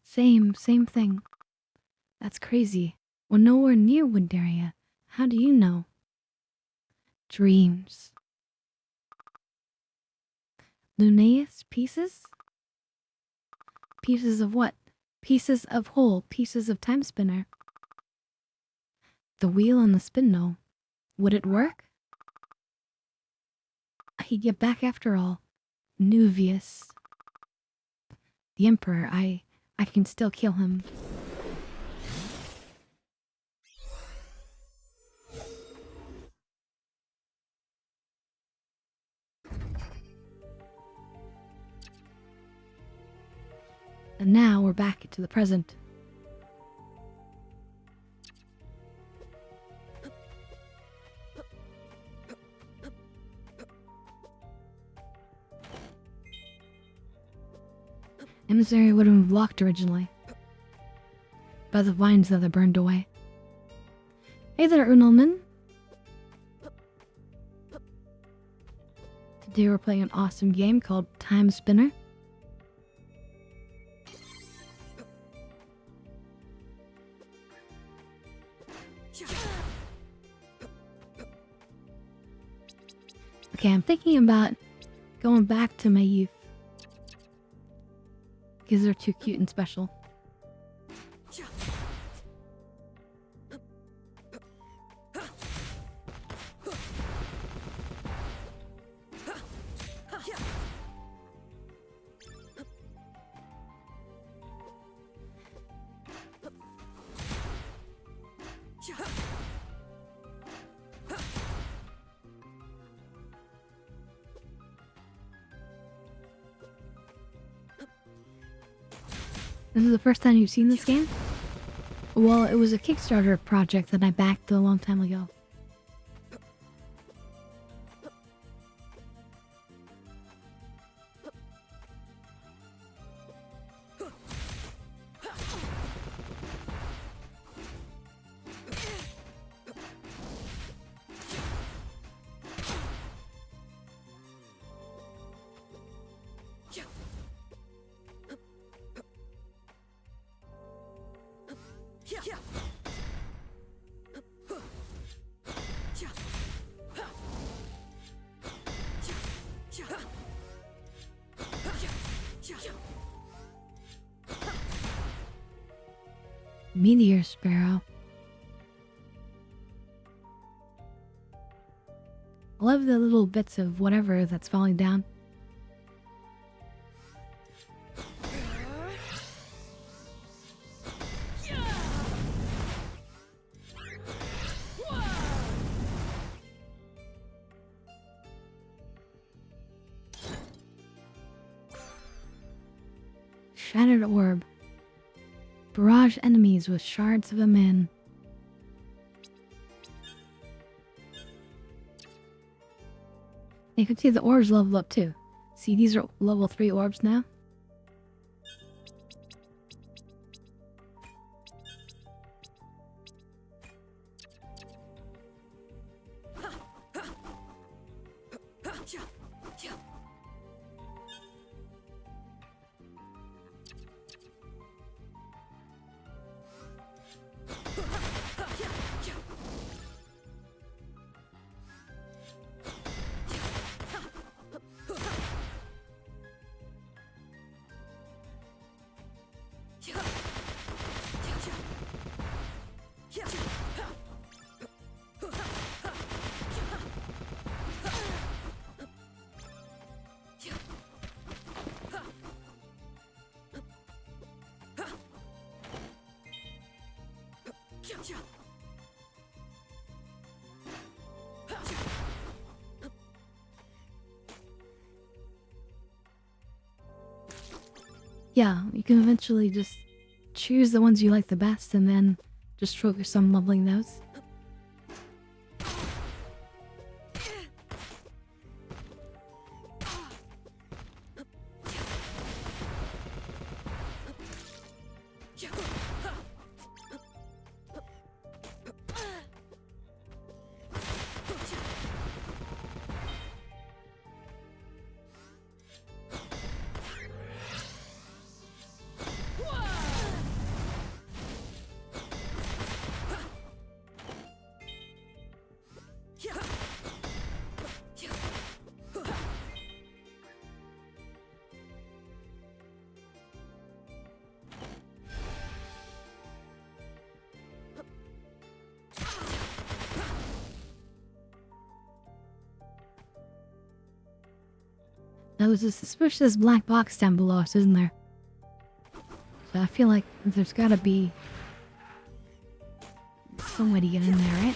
Same thing. That's crazy. We're nowhere near Windaria. How do you know? Dreams. Lunaeus pieces? Pieces of what? Pieces of whole, pieces of Timerspinner. The wheel and the spindle. Would it work? He'd get back after all. Nuvius. The Emperor, I can still kill him. And now we're back into the present. Emissary would have been blocked originally by the vines that are burned away. Hey there, Unelman. Today we're playing an awesome game called Timerspinner. Okay, I'm thinking about going back to my youth. Because they're too cute and special. This is the first time you've seen this game? Well, it was a Kickstarter project that I backed a long time ago. Meteor sparrow. I love the little bits of whatever that's falling down. Shattered orb. Barrage enemies with shards of a man. You can see the orbs level up too. See, these are level 3 orbs now. Yeah, you can eventually just choose the ones you like the best and then just focus on leveling those. Now there's a suspicious black box down below us, isn't there? So I feel like there's gotta be some way to get in there, right?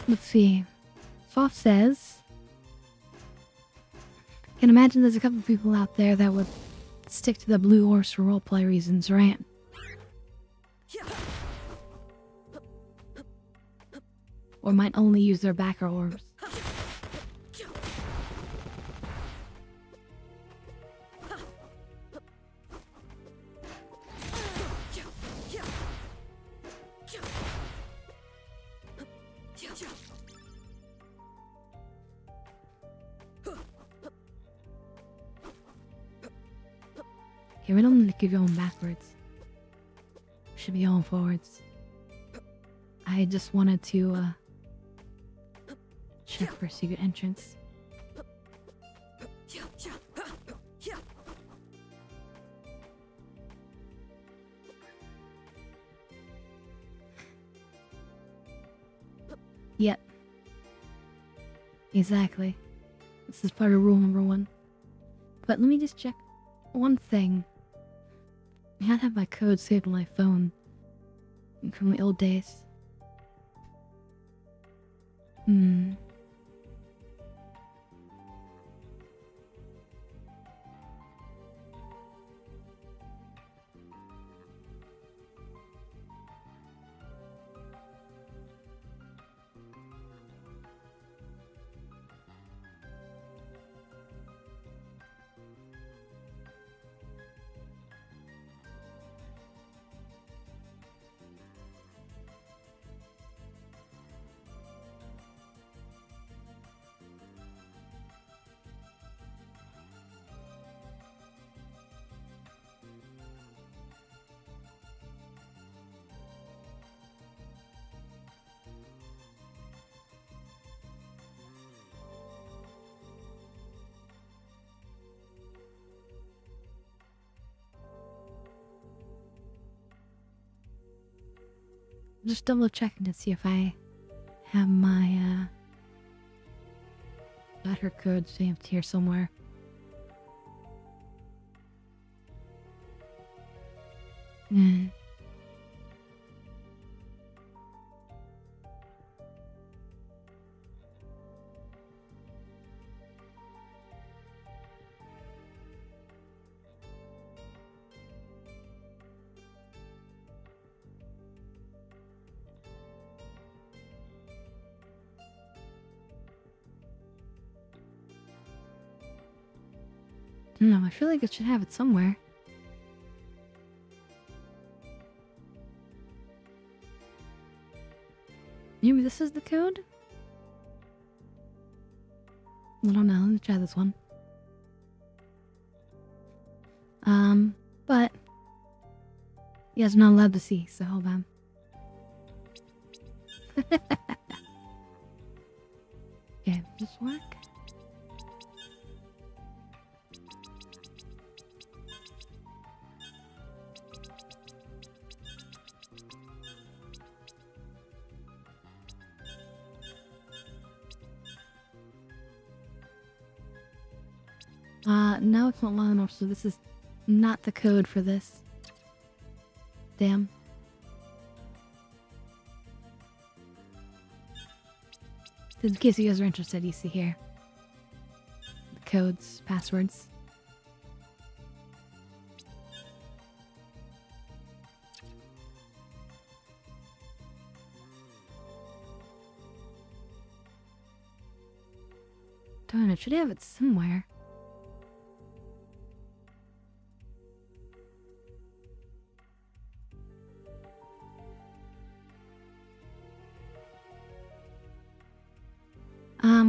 Let's see. Foff says, I can imagine there's a couple people out there that would stick to the blue horse for roleplay reasons, right? Or might only use their backer orbs. Okay, we don't need to keep going backwards. Should be going forwards. I just wanted to check for a secret entrance. Yep. Exactly. This is part of rule number 1. But let me just check one thing. I had to have my code saved on my phone from the old days. Just double checking to see if I have my letter code stamped here somewhere. Mm. No, I feel like it should have it somewhere. Maybe this is the code? I don't know. Let me try this one. But you guys are not allowed to see, so hold on. Okay, does this work? No, it's not long enough, so this is not the code for this. Damn. In case you guys are interested, you see here. The codes, passwords. Darn, it should have it somewhere.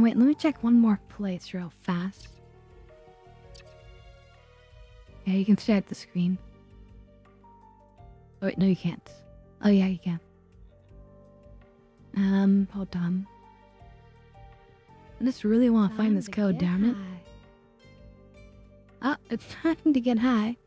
Wait, let me check one more place real fast. Yeah, you can stare at the screen. Oh wait, no you can't. Oh yeah, you can. Hold on. I just really want to find this code, damn it. Oh, it's time to get high.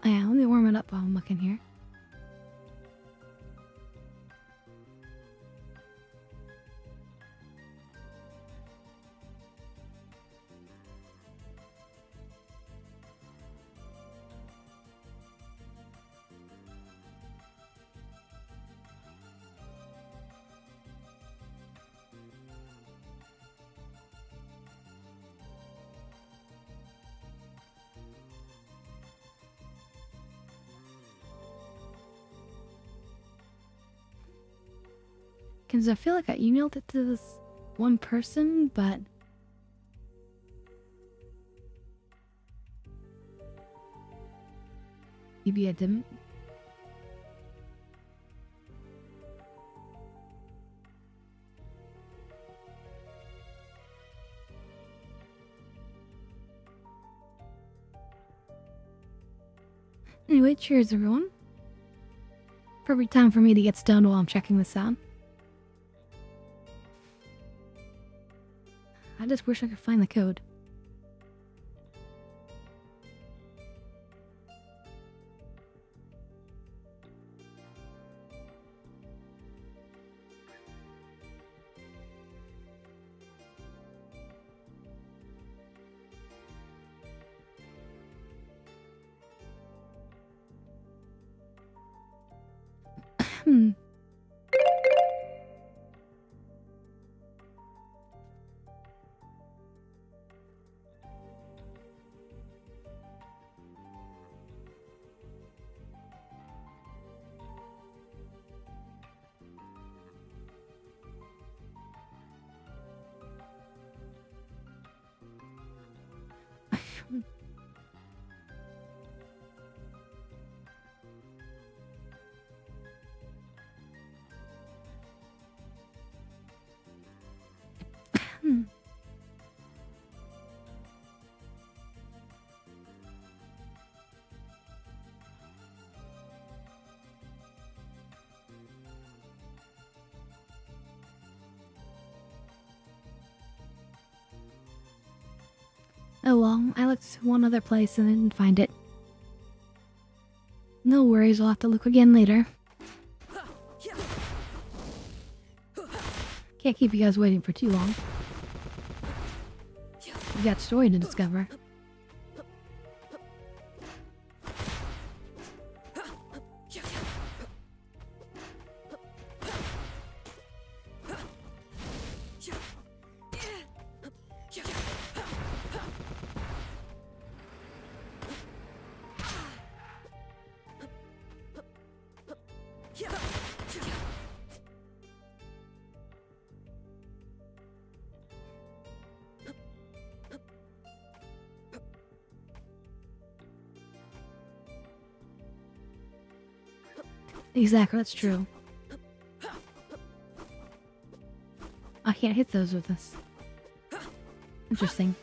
Yeah, let me warm it up while I'm looking here. Because I feel like I emailed it to this one person, but maybe I didn't. Anyway, cheers everyone. Perfect time for me to get stoned while I'm checking this out. I just wish I could find the code. Hmm. Hmm. Oh well, I looked one other place and didn't find it. No worries, I'll have to look again later. Can't keep you guys waiting for too long. We got story to discover. Exactly, that's true. I can't hit those with this. Interesting.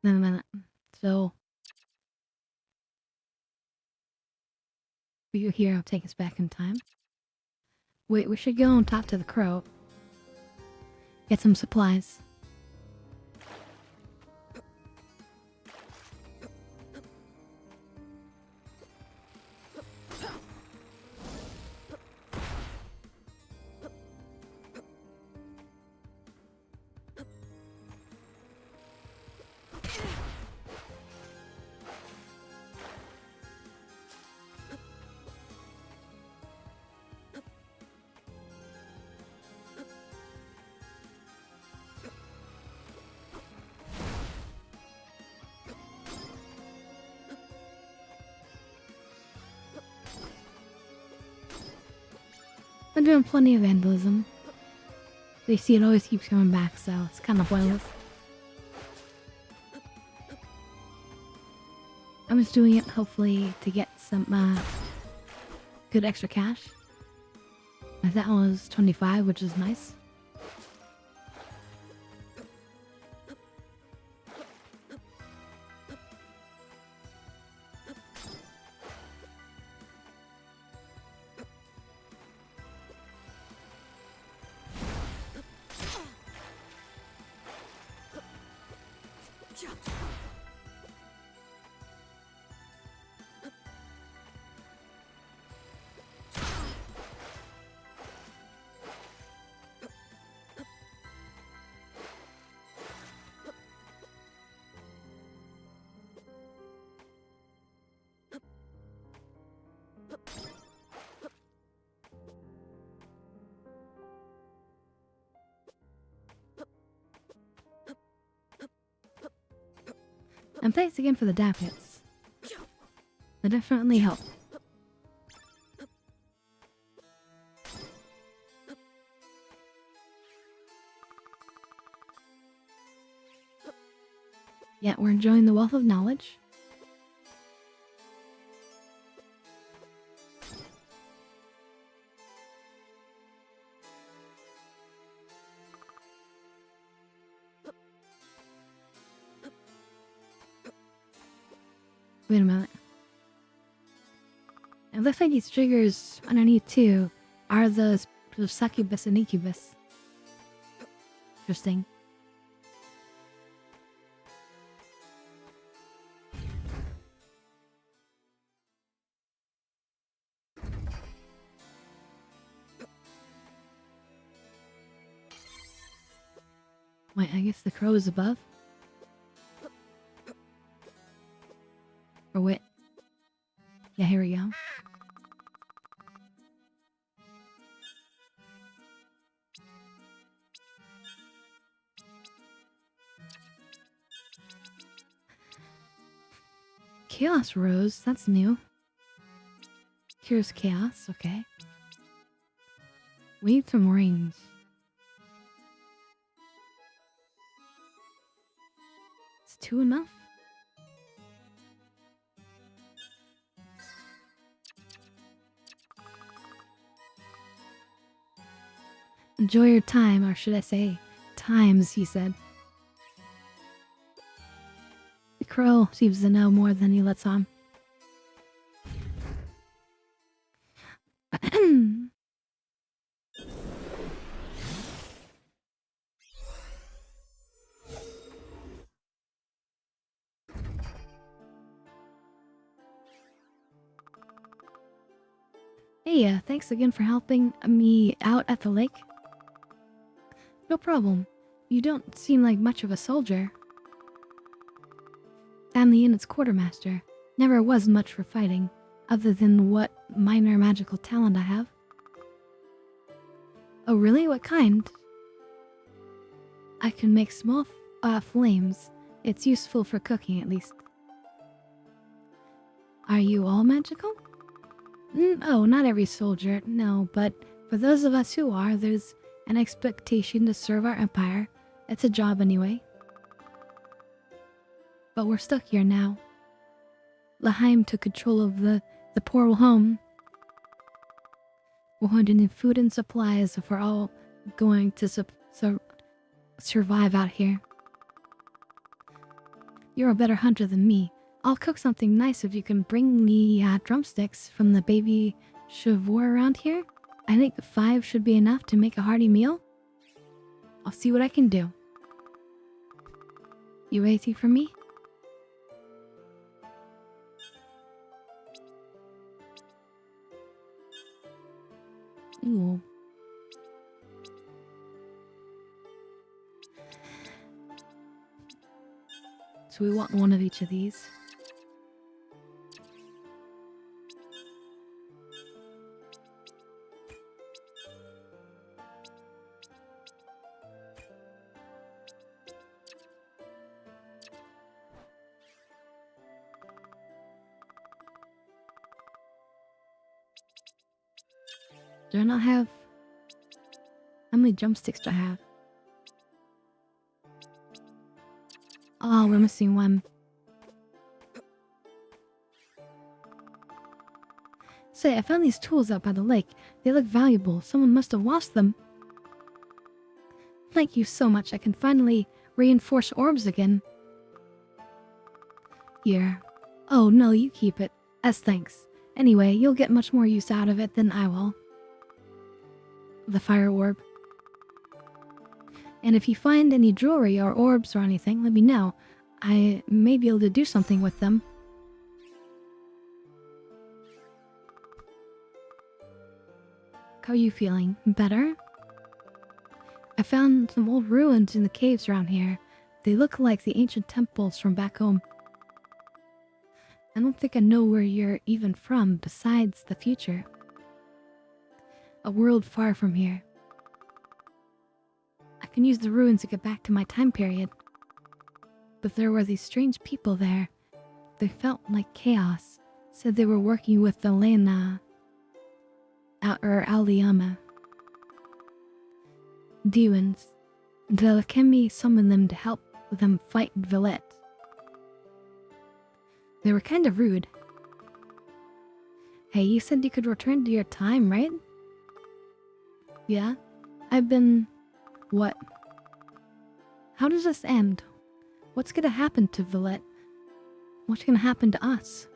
No. So, you here, I'll take us back in time. Wait, we should go on top to the crow. Get some supplies. I'm doing plenty of vandalism. They see it always keeps coming back, so it's kind of pointless. I'm just doing it hopefully to get some good extra cash. That one was 25, which is nice. And thanks again for the dab hits. They definitely help. Yeah, we're enjoying the wealth of knowledge. Wait a minute. It looks like these triggers underneath too are the succubus and incubus. Interesting. Wait, I guess the crow is above? Or wait. Yeah, here we go. Chaos Rose, that's new. Here's Chaos, okay. We need some rings. Is 2 enough? Enjoy your time, or should I say, times, he said. The crow seems to know more than he lets on. Hey, thanks again for helping me out at the lake. No problem. You don't seem like much of a soldier. I'm the unit's quartermaster. Never was much for fighting, other than what minor magical talent I have. Oh really? What kind? I can make small flames. It's useful for cooking, at least. Are you all magical? Oh, not every soldier, no, but for those of us who are, there's an expectation to serve our empire. It's a job anyway. But we're stuck here now. Laheim took control of the portal home. We're holding in food and supplies if we're all going to survive out here. You're a better hunter than me. I'll cook something nice if you can bring me drumsticks from the baby chevaux around here. I think 5 should be enough to make a hearty meal. I'll see what I can do. You waiting for me? Ooh. So we want one of each of these. Do I not have... How many drumsticks do I have? Oh, we're missing one. Say, I found these tools out by the lake. They look valuable. Someone must have lost them. Thank you so much. I can finally reinforce orbs again. Here. Oh, no, you keep it. As thanks. Anyway, you'll get much more use out of it than I will. The fire orb. And if you find any jewelry or orbs or anything, let me know. I may be able to do something with them. How are you feeling? Better? I found some old ruins in the caves around here. They look like the ancient temples from back home. I don't think I know where you're even from besides the future. A world far from here. I can use the ruins to get back to my time period. But there were these strange people there. They felt like chaos. Said they were working with the Lena... or Aliyama. Demons. The Alchemy summoned them to help them fight Villette. They were kind of rude. Hey, you said you could return to your time, right? Yeah? I've been... What? How does this end? What's gonna happen to Villette? What's gonna happen to us?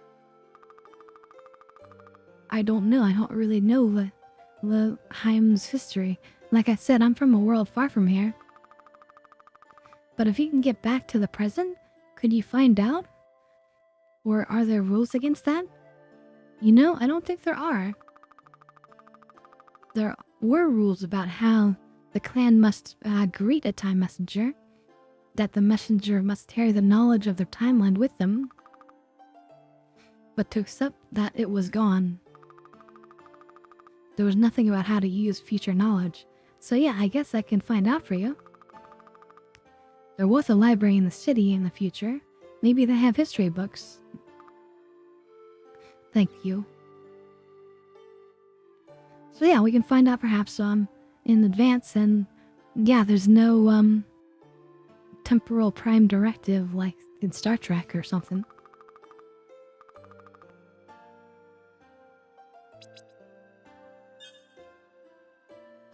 I don't know. I don't really know the Heim's history. Like I said, I'm from a world far from here. But if you can get back to the present, could you find out? Or are there rules against that? You know, I don't think there are. There were rules about how the clan must greet a time messenger, that the messenger must carry the knowledge of their timeline with them, but to accept that it was gone. There was nothing about how to use future knowledge, so yeah, I guess I can find out for you. There was a library in the city in the future. Maybe they have history books. Thank you. So yeah, we can find out perhaps in advance, and yeah, there's no temporal prime directive like in Star Trek or something.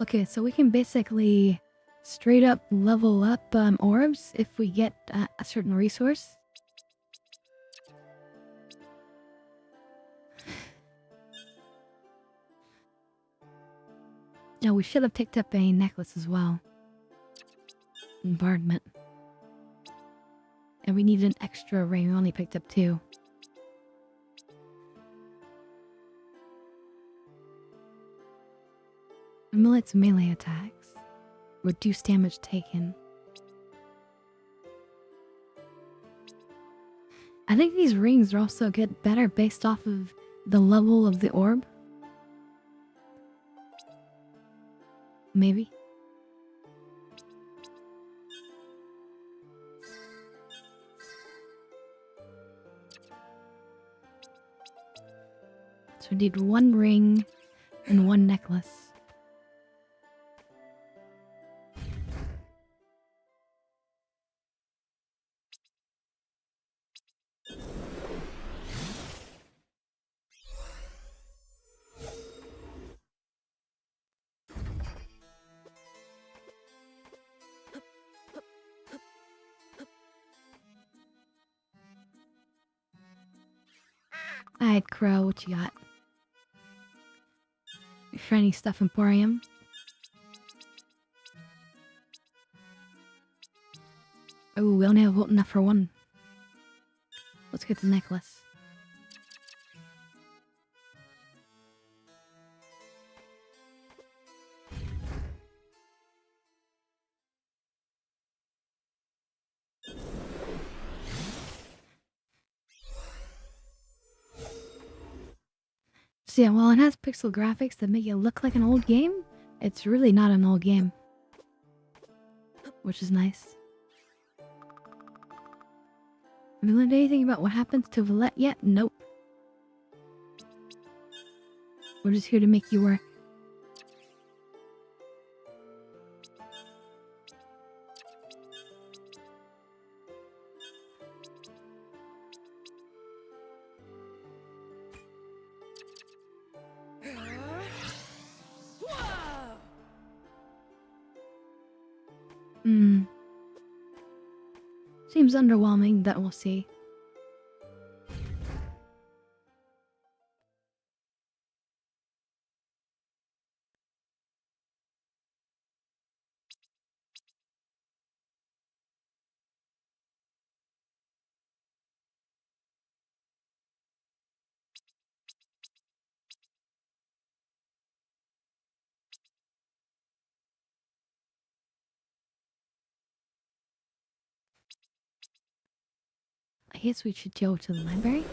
Okay, so we can basically straight up level up orbs if we get a certain resource. No, we should have picked up a necklace as well. Bombardment. And we need an extra ring. We only picked up 2. Amulets melee attacks. Reduce damage taken. I think these rings are also get better based off of the level of the orb. Maybe. So we need 1 ring and 1 necklace. Alright, Crow, what you got? Shiny Stuff Emporium. Oh, we only have enough for 1. Let's get the necklace. So yeah, while it has pixel graphics that make it look like an old game, it's really not an old game. Which is nice. Have you learned anything about what happens to Valette yet? Nope. We're just here to make you work. Seems underwhelming, that we'll see. I guess we should go to the library.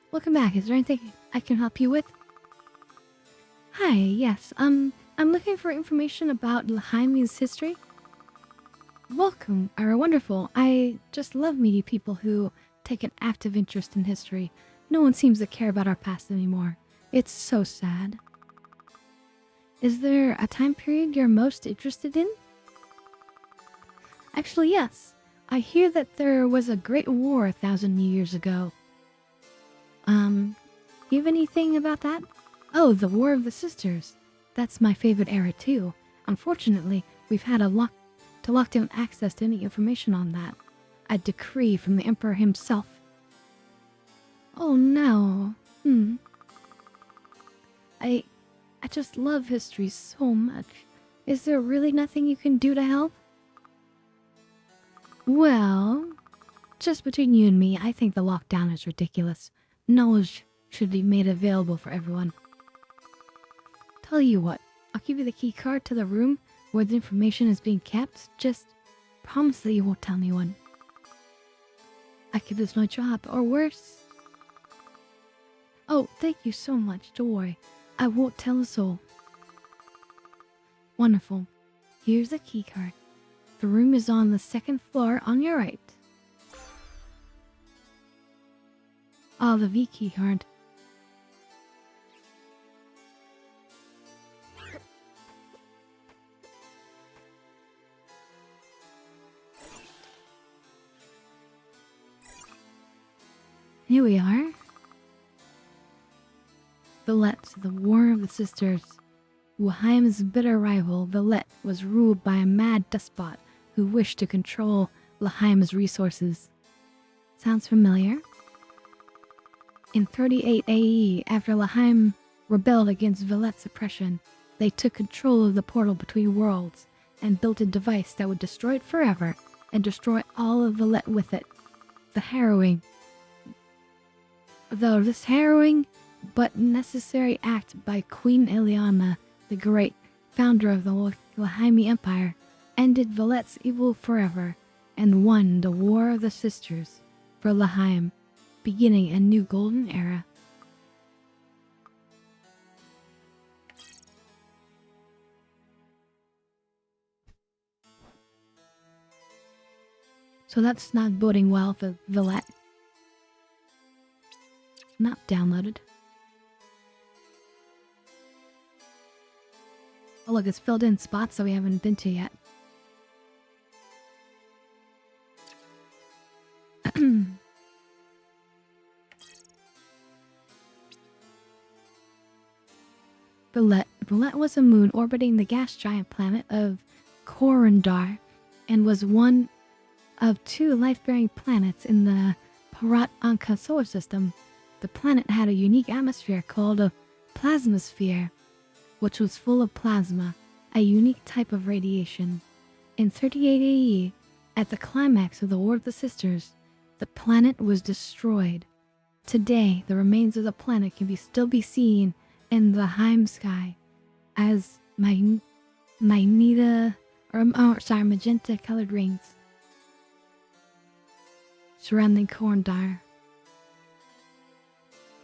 Welcome back. Is there anything I can help you with? Hi, yes. I'm looking for information about Lahimi's history. Welcome, are wonderful. I just love meeting people who take an active interest in history. No one seems to care about our past anymore. It's so sad. Is there a time period you're most interested in? Actually, yes. I hear that there was a great war 1,000 years ago. Do you have anything about that? Oh, the War of the Sisters. That's my favorite era too. Unfortunately, we've had to lock down access to any information on that. A decree from the Emperor himself. Oh no. I just love history so much. Is there really nothing you can do to help? Well, just between you and me, I think the lockdown is ridiculous. Knowledge should be made available for everyone. Tell you what, I'll give you the key card to the room where the information is being kept. Just promise that you won't tell anyone. I could lose my job, or worse. Oh, thank you so much. Don't worry. I won't tell a soul. Wonderful. Here's the key card. The room is on the 2nd floor on your right. Ah, the V key card. Here we are. Villette, the War of the Sisters. Laheim's bitter rival, Villette, was ruled by a mad despot who wished to control Laheim's resources. Sounds familiar? In 38 AE, after Laheim rebelled against Villette's oppression, they took control of the portal between worlds and built a device that would destroy it forever and destroy all of Villette with it. This harrowing but necessary act by Queen Eliana the Great, founder of the Laheimi Empire, ended Villette's evil forever and won the War of the Sisters for Laheim, beginning a new golden era. So that's not boding well for Villette. Not downloaded. Oh look, it's filled in spots that we haven't been to yet. Villette was a moon orbiting the gas giant planet of Corundar and was one of 2 life-bearing planets in the Parat Anka solar system. The planet had a unique atmosphere called a plasmasphere, which was full of plasma, a unique type of radiation. In 38 AE, at the climax of the War of the Sisters, the planet was destroyed. Today, the remains of the planet can still be seen in the Heim sky as magenta colored rings surrounding Corndar.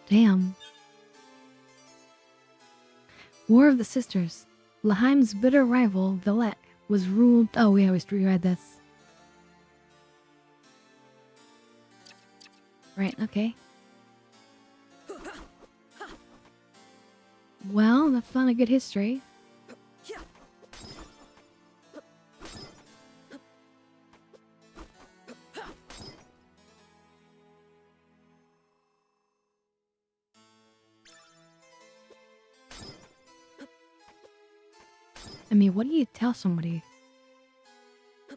Damn. War of the Sisters. Laheim's bitter rival, Villette, was ruled... Oh, we always reread this. Right, okay. Well, that's not a good history. I mean, what do you tell somebody?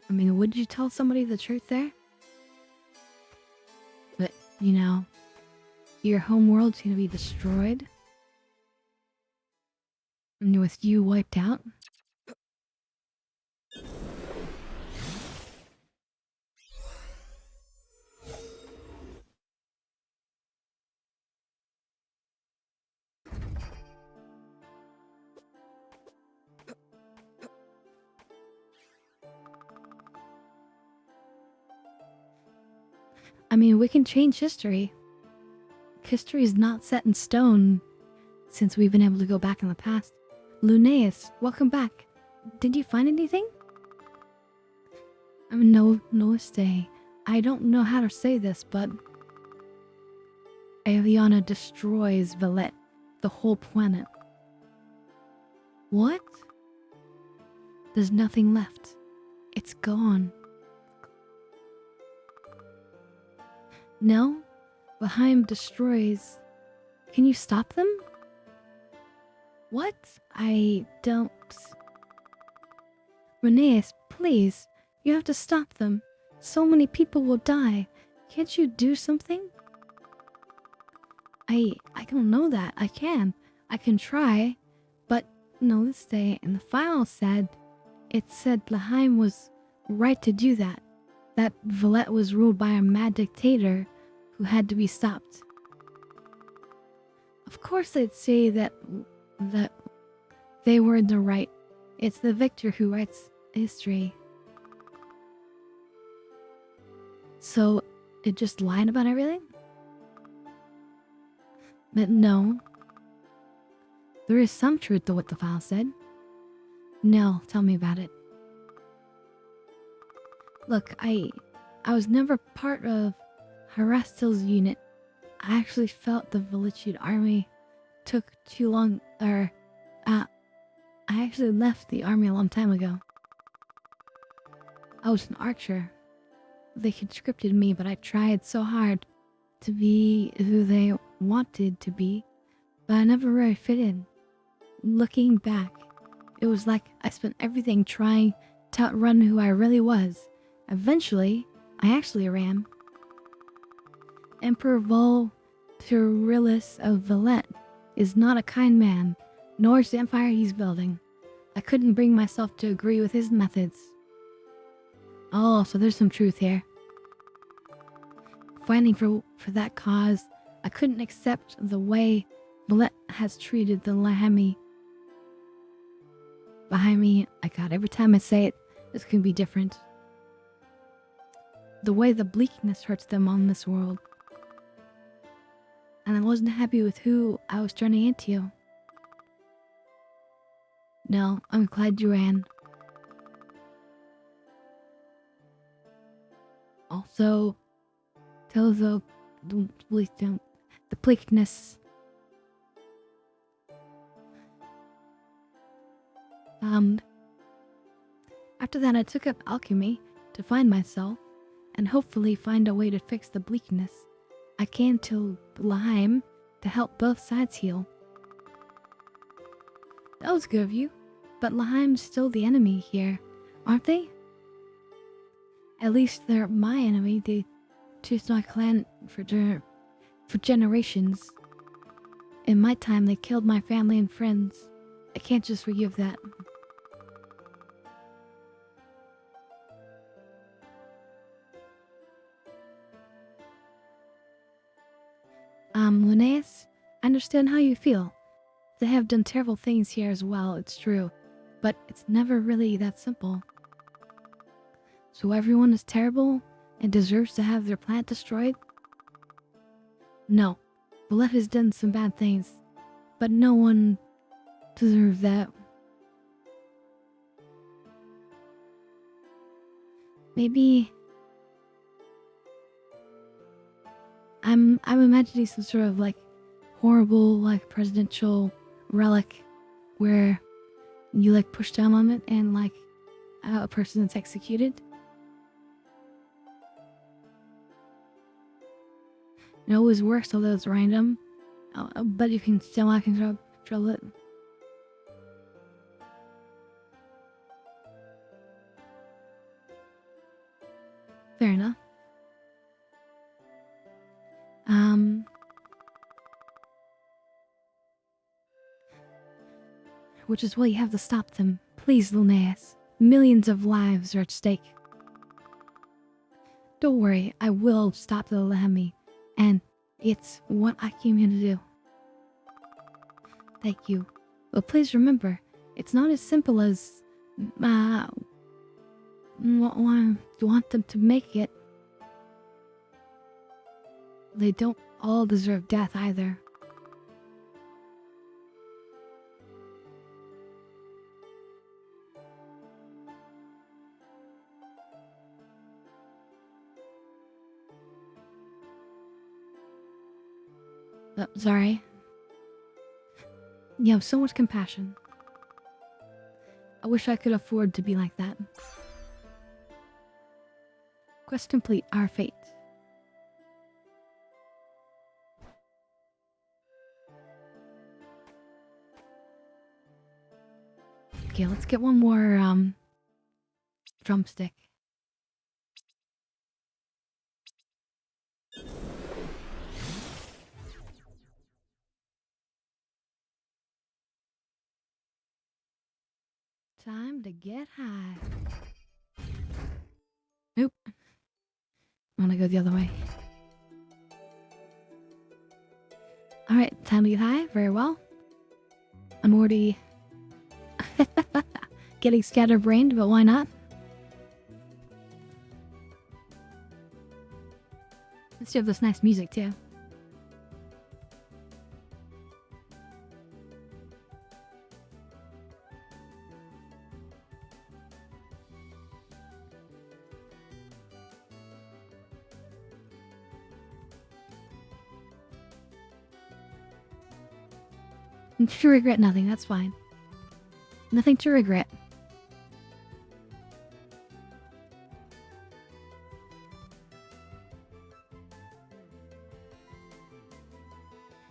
I mean, would you tell somebody the truth there? But, you know, your home world's gonna be destroyed. And with you wiped out. I mean, we can change history. History is not set in stone since we've been able to go back in the past. Lunaeus, welcome back. Did you find anything? No, stay. I don't know how to say this, but Eliana destroys Villette, the whole planet. What? There's nothing left. It's gone. No? Valheim destroys. Can you stop them? What? I don't. Reneus, please. You have to stop them. So many people will die. Can't you do something? I don't know that. I can. I can try. But no, this day in the file said Laheim was right to do that. That Valette was ruled by a mad dictator who had to be stopped. Of course they'd say that they were in the right. It's the victor who writes history. So it just lied about everything? But no. There is some truth to what the file said. No, tell me about it. Look, I was never part of Harastil's unit. I actually felt the Valichid army took too long, I actually left the army a long time ago. I was an archer. They conscripted me, but I tried so hard to be who they wanted to be, but I never really fit in. Looking back, it was like I spent everything trying to outrun who I really was. Eventually, I actually ran. Emperor Volturilis of Valette is not a kind man, nor is the empire he's building. I couldn't bring myself to agree with his methods. Oh, so there's some truth here. Fighting for that cause, I couldn't accept the way Valette has treated the Lahemi. Behind me, every time I say it, this can be different. The way the bleakness hurts them on this world. And I wasn't happy with who I was turning into. No, I'm glad you ran. Also, tell the bleakness. After that I took up alchemy to find myself and hopefully find a way to fix the bleakness. I came to Laheim to help both sides heal. That was good of you, but Laheim's still the enemy here, aren't they? At least they're my enemy. They chased my clan for generations. In my time, they killed my family and friends. I can't just forgive that. Linnaeus, I understand how you feel. They have done terrible things here as well, it's true, but it's never really that simple. So everyone is terrible and deserves to have their planet destroyed? No, Valette has done some bad things, but no one deserves that. Maybe I'm imagining some sort of horrible presidential relic where you push down on it and a person is executed. It always works, although it's random. But you can still control it. Fair enough. Which is why you have to stop them. Please, Linnaeus. Millions of lives are at stake. Don't worry, I will stop the Lahemi. And it's what I came here to do. Thank you. But please remember, it's not as simple as want them to make it. They don't all deserve death either. Sorry. You have so much compassion. I wish I could afford to be like that. Quest complete, our fate. Okay, let's get one more drumstick. Time to get high. Nope. I want to go the other way. Alright, time to get high. Very well. I'm already getting scatterbrained, but why not? Let's do have this nice music too. To regret nothing, that's fine. Nothing to regret.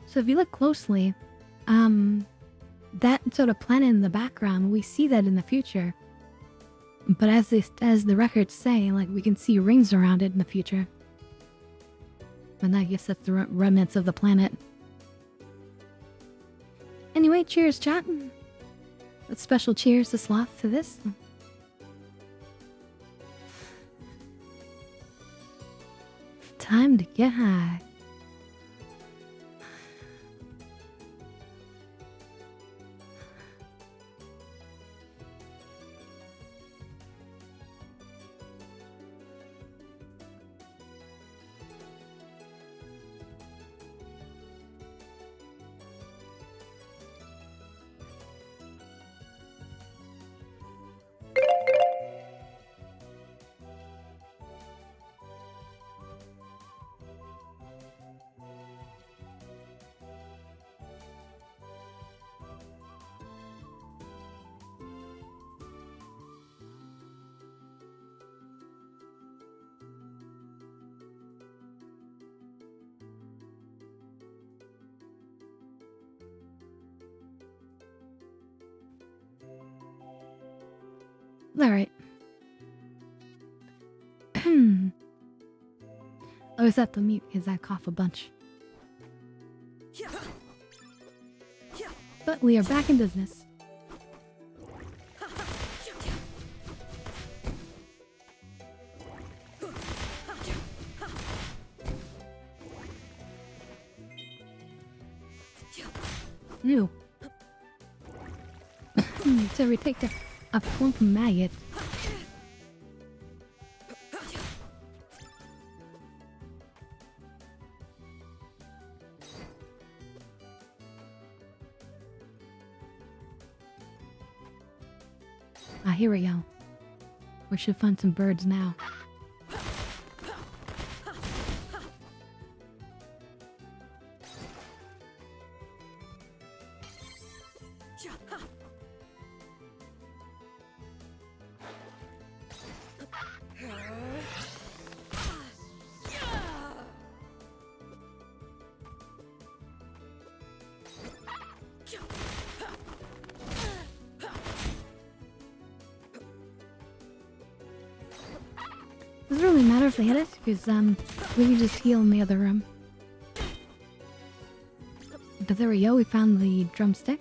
So if you look closely, that sort of planet in the background, we see that in the future. But as the records say, like, we can see rings around it in the future. But I guess that's the remnants of the planet. Anyway, cheers, chat. Let's special cheers to Sloth to this. Time to get high. Alright. I always have to mute because I cough a bunch. But we are back in business. Ew. So we take a plump maggot. Ah, here we go. We should find some birds now. Doesn't really matter if they hit us, because we can just heal in the other room. But there we go, we found the drumstick.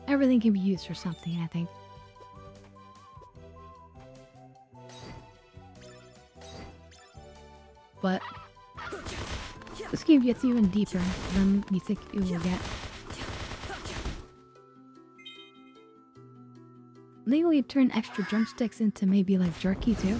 Everything can be used for something, I think. But this game gets even deeper than you think it will get. Maybe we turn extra drumsticks into maybe like jerky too.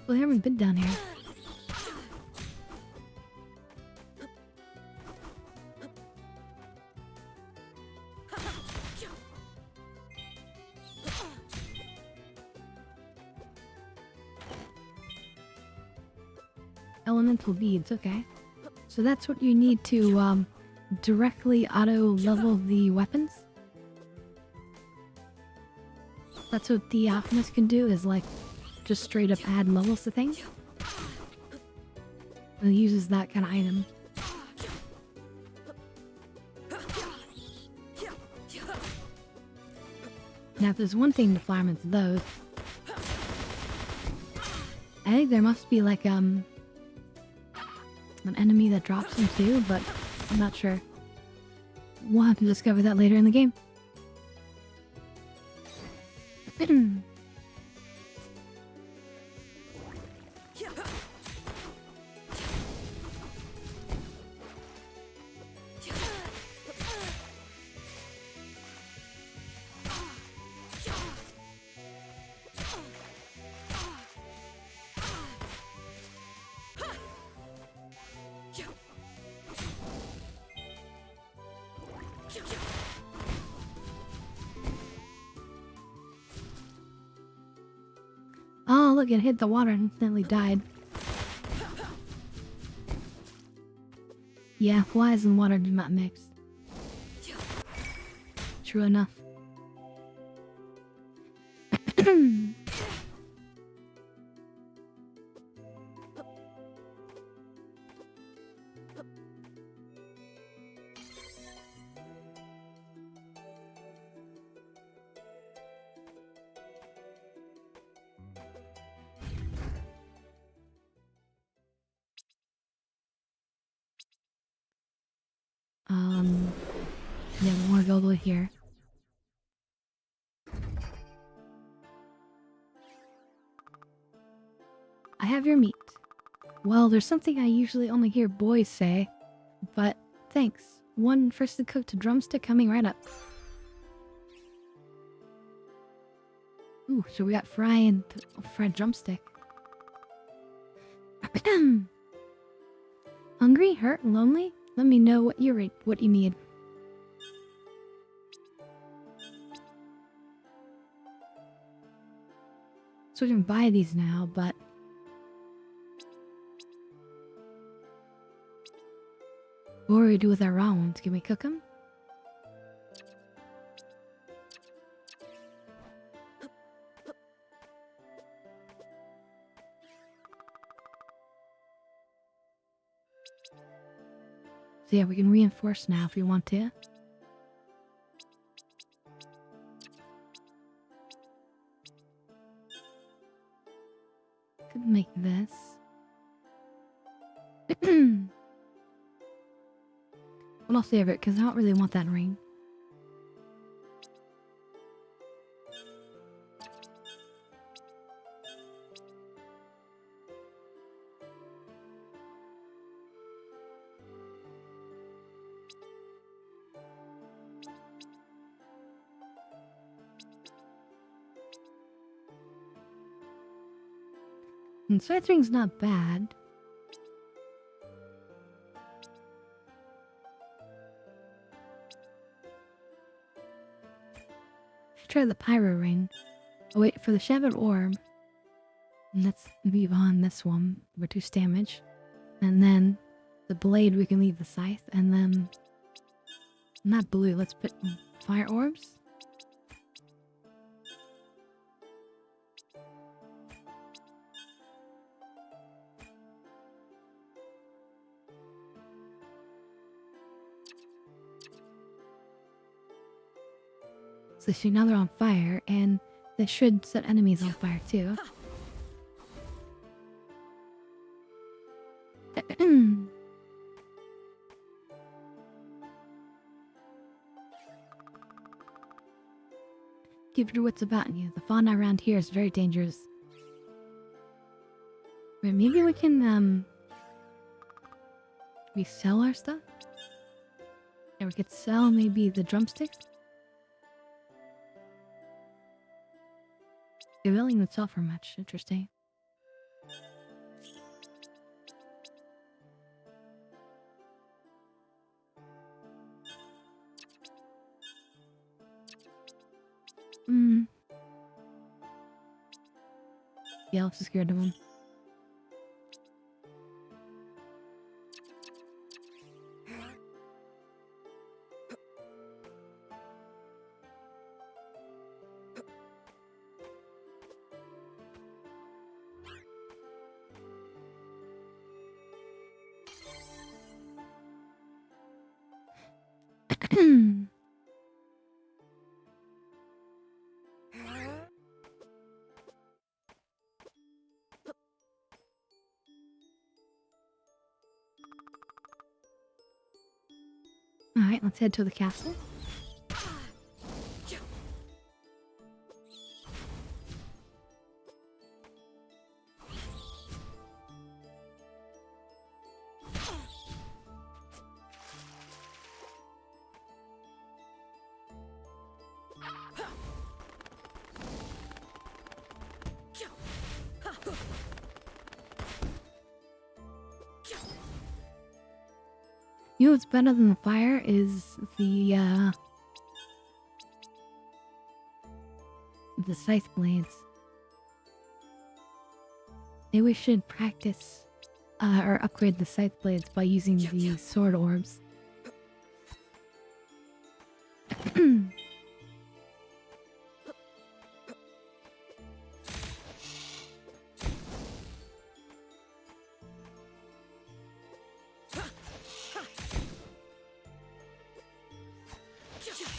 Well, I haven't been down here. Elemental beads, okay. So that's what you need to directly auto level the weapons. That's what the alchemist can do, is like just straight up add levels to things. And it uses that kind of item. Now if there's one thing to farm, it's those. I think there must be like an enemy that drops them too, but I'm not sure. We'll have to discover that later in the game. Oh, look, it hit the water and instantly died. Yeah, flies and water do not mix. True enough. Yeah, more available here. I have your meat. Well, there's something I usually only hear boys say, but thanks. One freshly cooked drumstick coming right up. Ooh, so we got fried drumstick. Hungry? Hurt? Lonely? Let me know what you need. So we can buy these now, but what do we do with our raw ones? Can we cook them? So yeah, we can reinforce now if we want to. Could make this. But I'll save it because I don't really want that ring. And scythe ring's not bad. Should try the pyro ring. Oh wait, for the shattered orb. And let's leave on this one. Reduce damage. And then the blade we can leave the scythe. And then not blue, let's put fire orbs. So see, now they're on fire, and they should set enemies on fire too. Keep your wits about you. The fauna around here is very dangerous. Wait, maybe we can we sell our stuff? Yeah, we could sell maybe the drumsticks. The building would sell for much. Interesting. Hmm. The elves are scared of him. Alright, let's head to the castle. You know what's better than the fire is the scythe blades. Maybe we should practice or upgrade the scythe blades by using the sword orbs.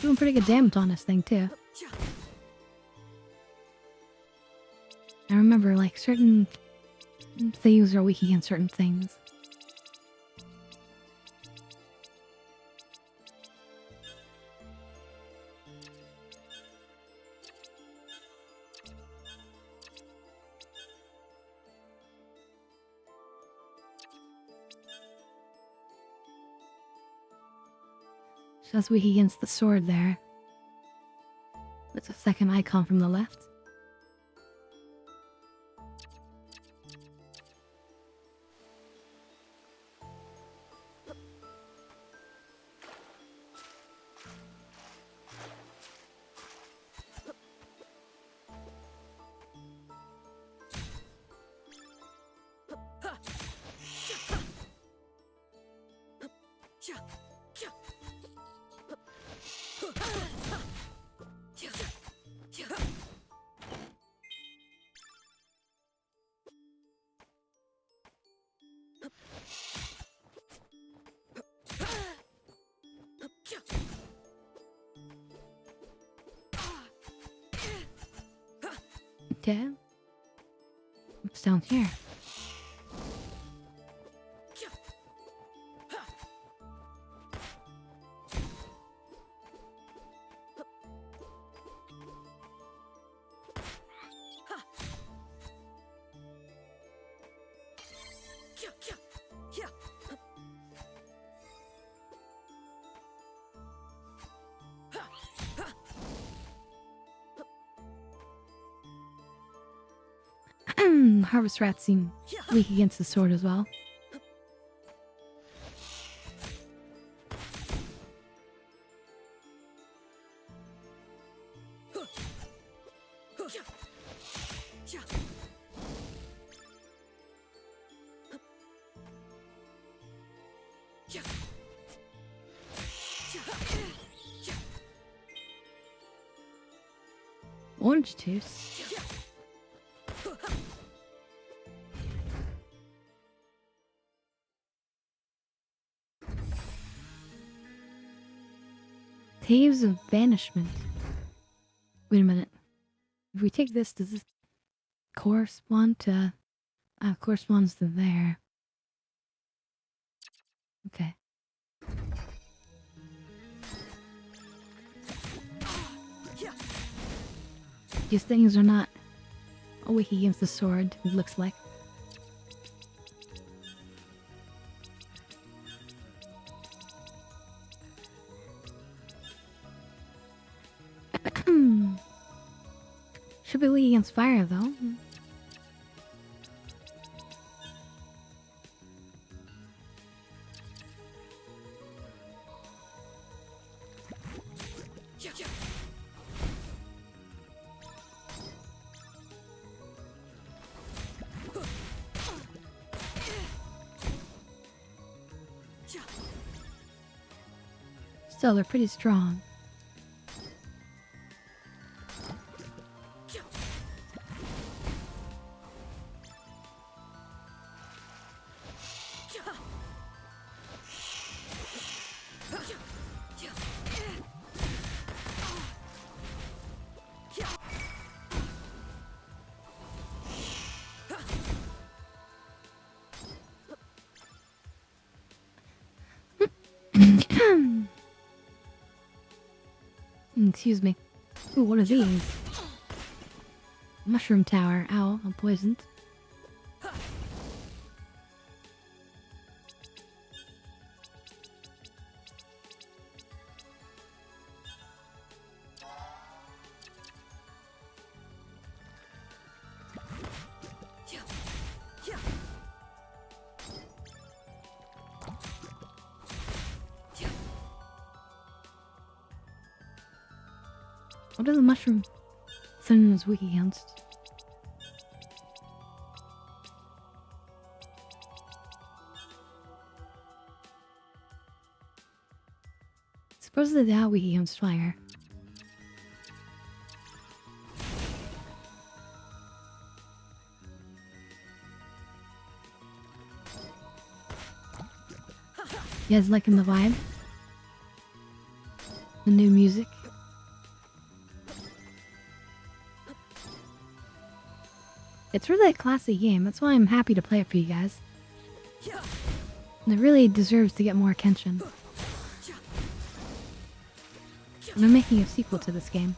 Doing pretty good damage on this thing too. I remember like certain thieves are weak against certain things. Just weak against the sword there. That's a second icon from the left. Okay. What's down here? Harvest rats seem weak against the sword as well. Orange juice. Caves of Banishment. Wait a minute. If we take this, does this correspond to... corresponds to there. Okay. These things are not weak against the sword, it looks like. Should be weak against fire, though. Still, they're pretty strong. Excuse me. Ooh, what are these? Mushroom tower. Ow, I'm poisoned. What are the mushroom things weak against? Supposedly they are weak against fire. You guys liking the vibe? The new music? It's really a classy game, that's why I'm happy to play it for you guys. And it really deserves to get more attention. And I'm making a sequel to this game.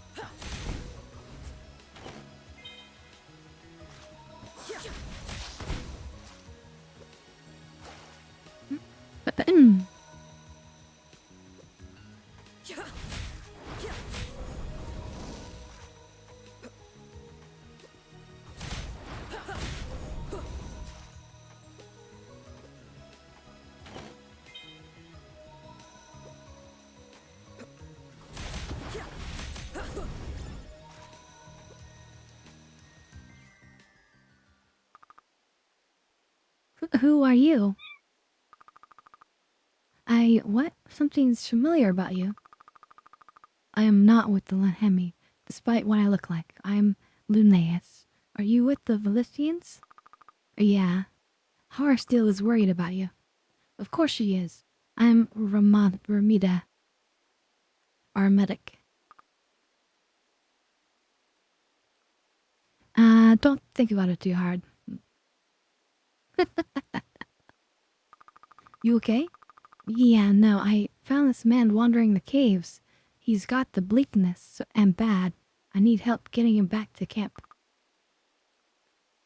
Who are you? What? Something's familiar about you. I am not with the Lahemi, despite what I look like. I'm Lunaeus. Are you with the Valicians? Yeah. Harsteel is worried about you. Of course she is. I'm Ramida. Our medic. Don't think about it too hard. You okay? Yeah, no, I found this man wandering the caves. He's got the bleakness and bad. I need help getting him back to camp.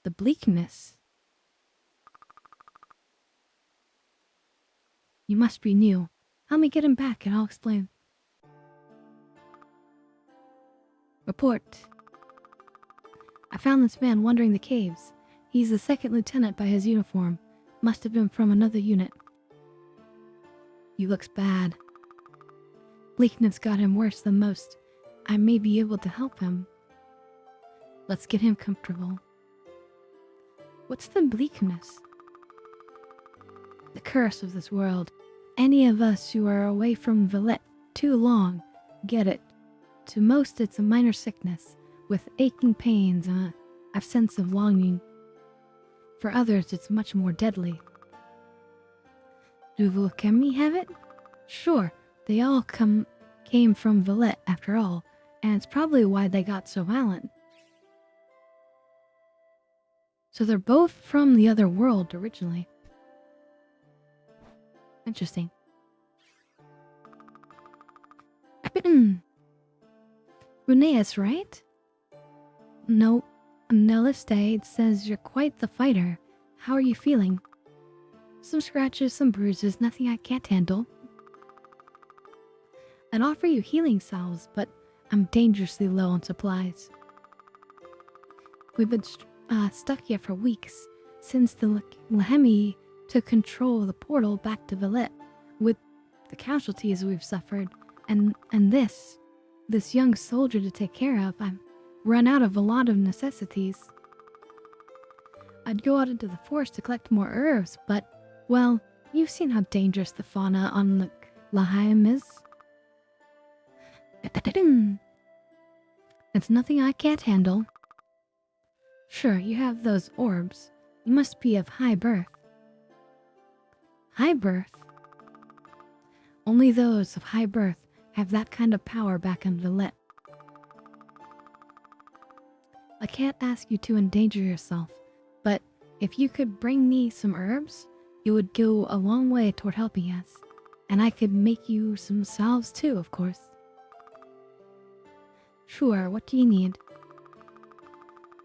The bleakness? You must be new. Help me get him back and I'll explain. Report. I found this man wandering the caves. He's the second lieutenant by his uniform. Must have been from another unit. He looks bad. Bleakness got him worse than most. I may be able to help him. Let's get him comfortable. What's the bleakness? The curse of this world. Any of us who are away from Villette too long get it. To most it's a minor sickness, with aching pains and a sense of longing. For others it's much more deadly. Do Volcemi have it? Sure, they all came from Villette after all, and it's probably why they got so violent. So they're both from the other world originally. Interesting. Runeus, right? No, Neliste, it says you're quite the fighter. How are you feeling? Some scratches, some bruises, nothing I can't handle. I'd offer you healing salves, but I'm dangerously low on supplies. We've been stuck here for weeks since the Lahemi took control of the portal back to Valette. With the casualties we've suffered and this young soldier to take care of, I've run out of a lot of necessities. I'd go out into the forest to collect more herbs, but, well, you've seen how dangerous the fauna on the Lahiem is. It's nothing I can't handle. Sure, you have those orbs. You must be of high birth. High birth? Only those of high birth have that kind of power back in Valette. I can't ask you to endanger yourself, but if you could bring me some herbs, it would go a long way toward helping us. And I could make you some salves too, of course. Sure, what do you need?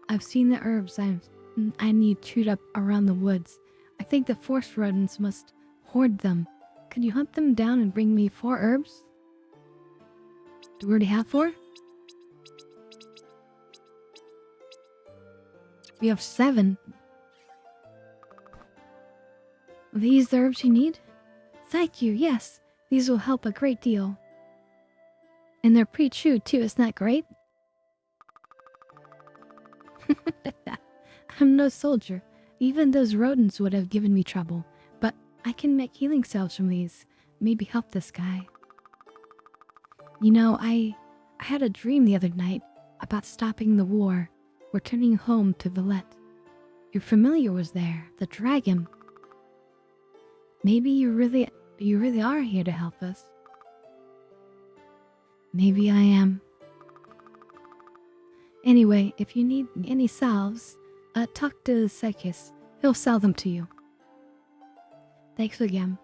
I've seen the herbs I need chewed up around the woods. I think the forest rodents must hoard them. Could you hunt them down and bring me 4 herbs? Do we already have 4? We have 7. These the herbs you need? Thank you, yes. These will help a great deal. And they're pre-chewed too, isn't that great? I'm no soldier. Even those rodents would have given me trouble. But I can make healing salves from these. Maybe help this guy. You know, I had a dream the other night about stopping the war, returning home to Valette. Your familiar was there, the dragon. Maybe you really are here to help us. Maybe I am. Anyway, if you need any salves, talk to Sekis. He'll sell them to you. Thanks again.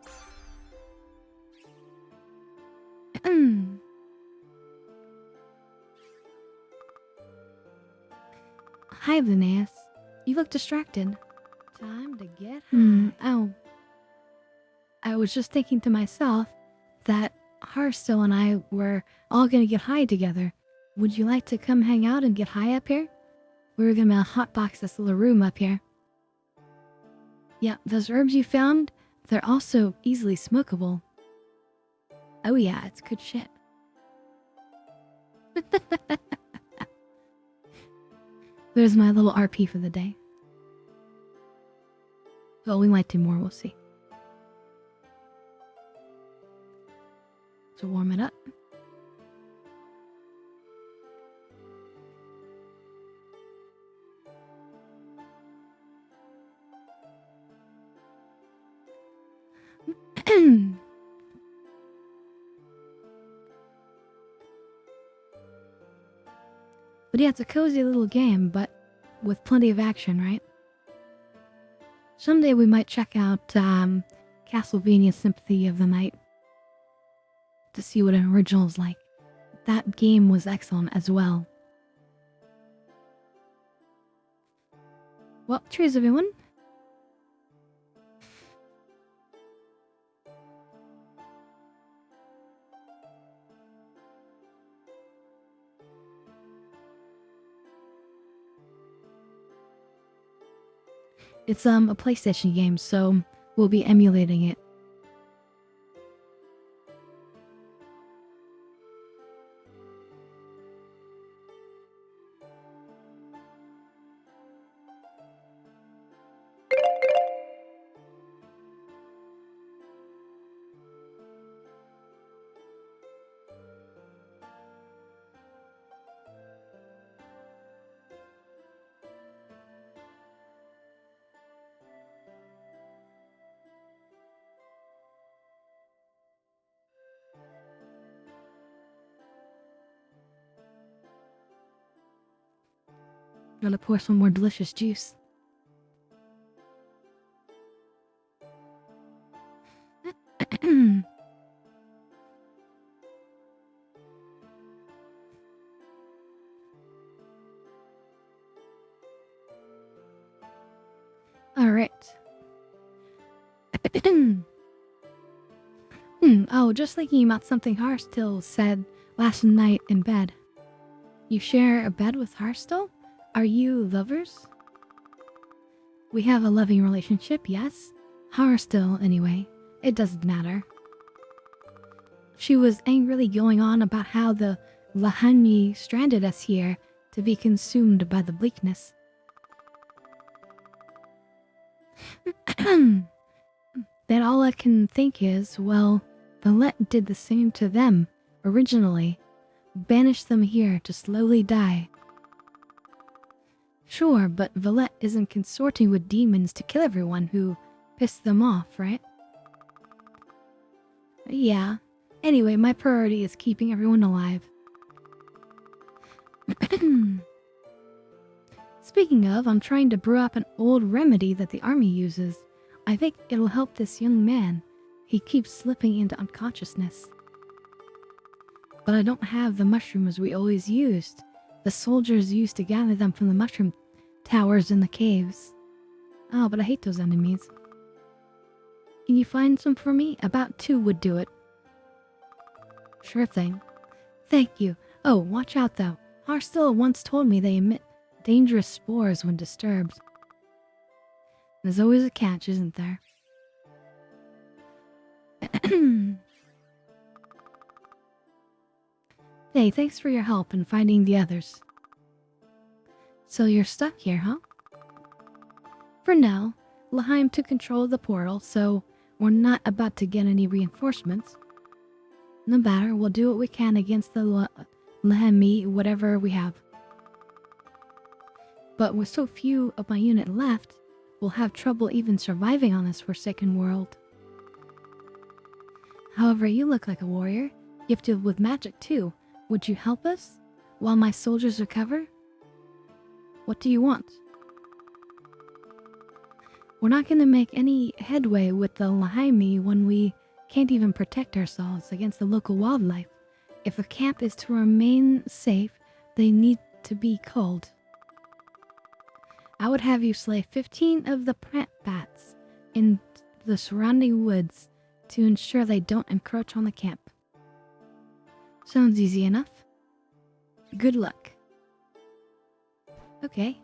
Hi, Linnaeus. You look distracted. Time to get high. Oh. I was just thinking to myself that Harstow and I were all gonna get high together. Would you like to come hang out and get high up here? We were gonna hotbox this little room up here. Yeah, those herbs you found, they're also easily smokable. Oh yeah, it's good shit. There's my little RP for the day. Well, we might do more, we'll see. So warm it up. But yeah, it's a cozy little game, but with plenty of action, right? Someday we might check out Castlevania Symphony of the Night to see what an original's like. That game was excellent as well. Well, cheers everyone. It's a PlayStation game, so we'll be emulating it. Gotta pour some more delicious juice. Alright. Oh, just thinking about something Harstill said last night in bed. You share a bed with Harstel? Are you lovers? We have a loving relationship, yes. Harstel, anyway. It doesn't matter. She was angrily going on about how the Lahani stranded us here to be consumed by the bleakness. Then all I can think is, well, Valette did the same to them, originally. Banished them here to slowly die. Sure, but Valette isn't consorting with demons to kill everyone who pissed them off, right? Yeah. Anyway, my priority is keeping everyone alive. Speaking of, I'm trying to brew up an old remedy that the army uses. I think it'll help this young man. He keeps slipping into unconsciousness. But I don't have the mushrooms we always used. The soldiers used to gather them from the mushroom towers in the caves. Oh, but I hate those enemies. Can you find some for me? About 2 would do it. Sure thing. Thank you. Oh, watch out though. Harstel once told me they emit dangerous spores when disturbed. There's always a catch, isn't there? Hey, thanks for your help in finding the others. So you're stuck here, huh? For now, Laheim took control of the portal, so we're not about to get any reinforcements. No matter, we'll do what we can against the Lahemi, whatever we have. But with so few of my unit left, we'll have trouble even surviving on this forsaken world. However, you look like a warrior, gifted with magic too. Would you help us while my soldiers recover? What do you want? We're not going to make any headway with the Lahaimi when we can't even protect ourselves against the local wildlife. If a camp is to remain safe, they need to be culled. I would have you slay 15 of the plant bats in the surrounding woods to ensure they don't encroach on the camp. Sounds easy enough. Good luck. Okay.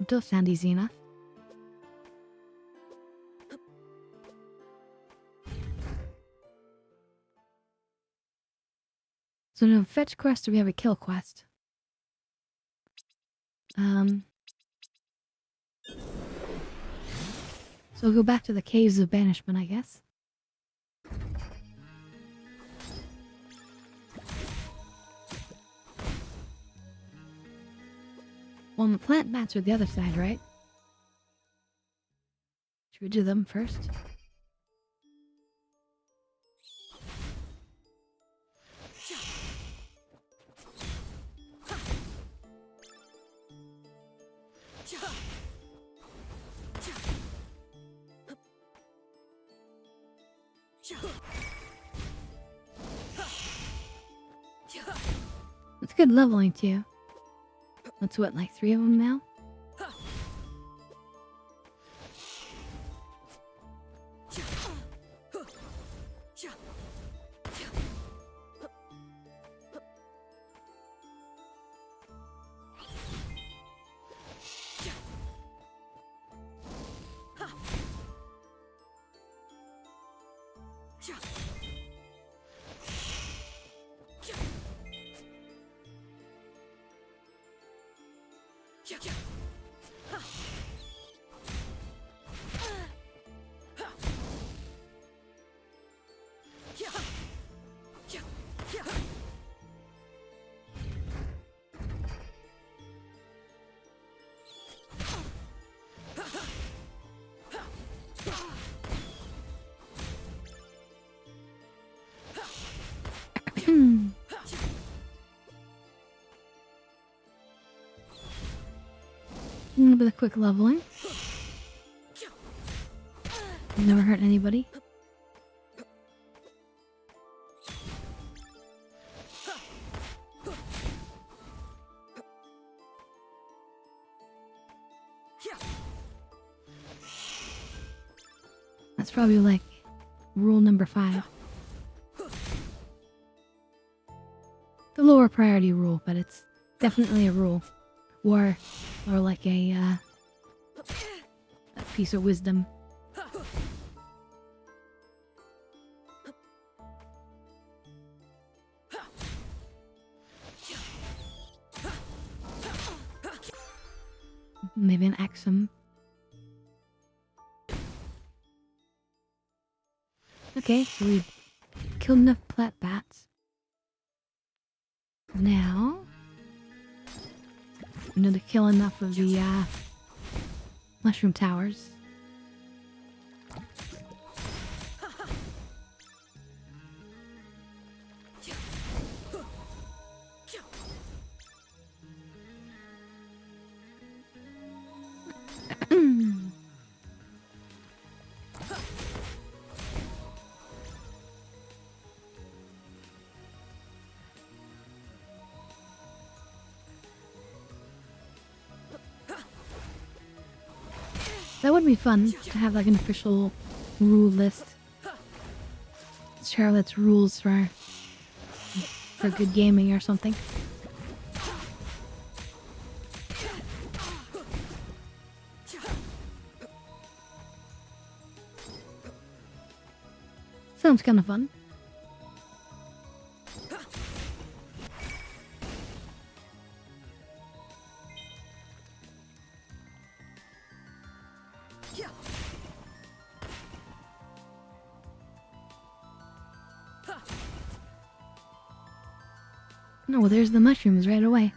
Does sound easy enough. So no fetch quest, or we have a kill quest. So we'll go back to the Caves of Banishment, I guess. Well, the plant bats are the other side, right? Should we do them first? That's good leveling too. That's what, like 3 of them now? A little bit of quick leveling. Never hurt anybody. That's probably like rule number 5. the lower priority rule, but it's definitely a rule. Or like a piece of wisdom. Maybe an axiom. Okay, so we've killed enough plat bats. Now, we need to kill enough of the mushroom towers. That would be fun to have like an official rule list. Scarlets rules for good gaming or something. Sounds kind of fun. No, well, there's the mushrooms right away.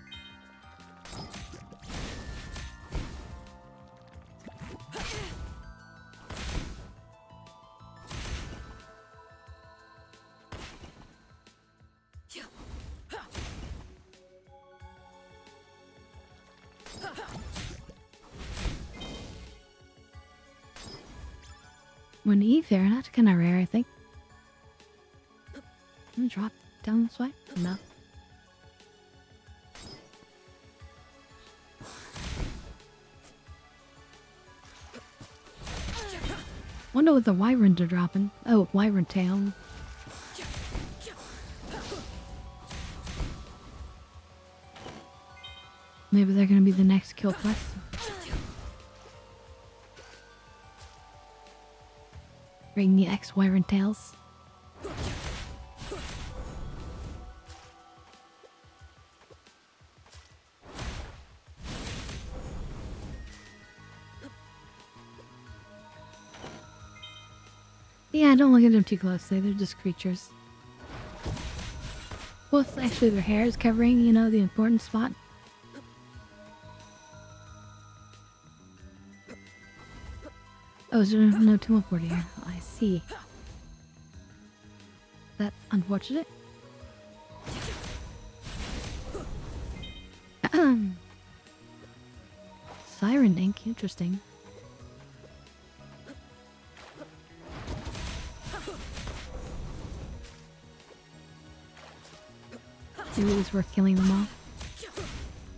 When to eat fair, that's kind of rare, I think. Drop down this way? No. Wonder what the wyverns are dropping. Oh, wyvern tail. Maybe they're gonna be the next kill quest. Bring the wyvern tails. Yeah, don't look at them too closely. They're just creatures. Well, it's actually their hair is covering, you know, the important spot. Oh, is there no teleport here? Oh, I see. That's unfortunate. Siren ink, interesting. Maybe it was worth killing them all.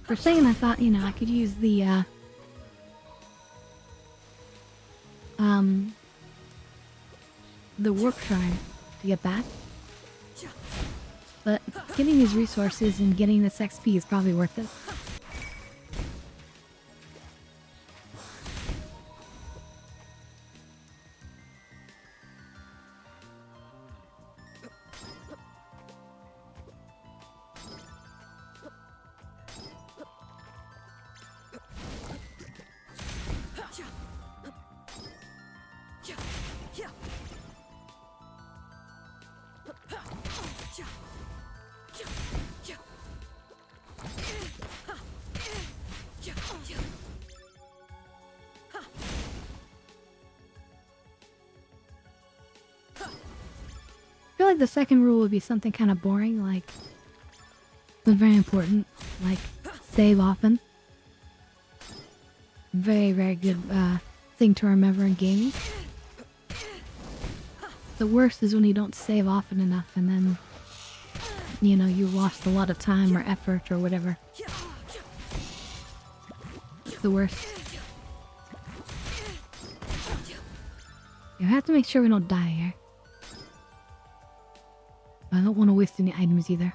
For a second I thought, you know, I could use the warp shrine to get back. But getting these resources and getting this XP is probably worth it. I feel like the second rule would be something kind of boring, like, but very important, like, save often. Very, very good thing to remember in gaming. The worst is when you don't save often enough and then, you know, you lost a lot of time or effort or whatever. It's the worst. You have to make sure we don't die here. I don't want to waste any items either.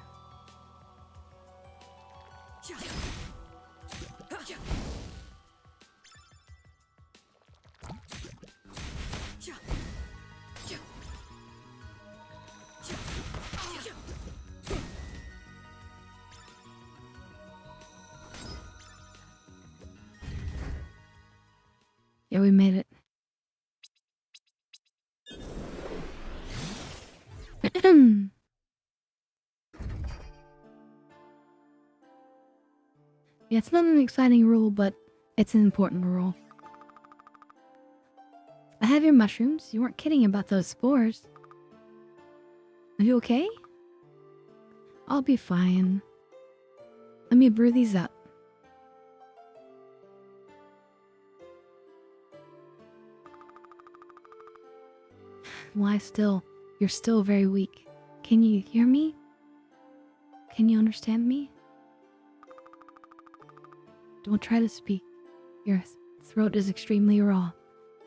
Yeah, we made it. Yeah, it's not an exciting rule, but it's an important rule. I have your mushrooms. You weren't kidding about those spores. Are you okay? I'll be fine. Let me brew these up. Lie still. You're still very weak. Can you hear me? Can you understand me? Don't try to speak. Your throat is extremely raw.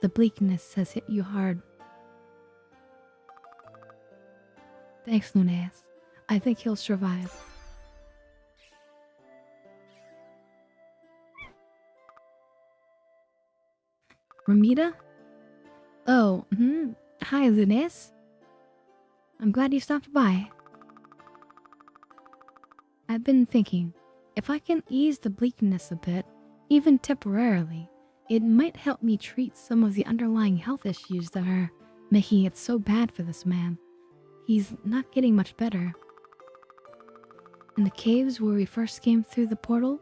The bleakness has hit you hard. Thanks, Lunaeus. I think he'll survive. Ramita? Oh, Hi, Lunaeus. I'm glad you stopped by. I've been thinking, if I can ease the bleakness a bit, even temporarily, it might help me treat some of the underlying health issues that are making it so bad for this man. He's not getting much better. In the caves where we first came through the portal,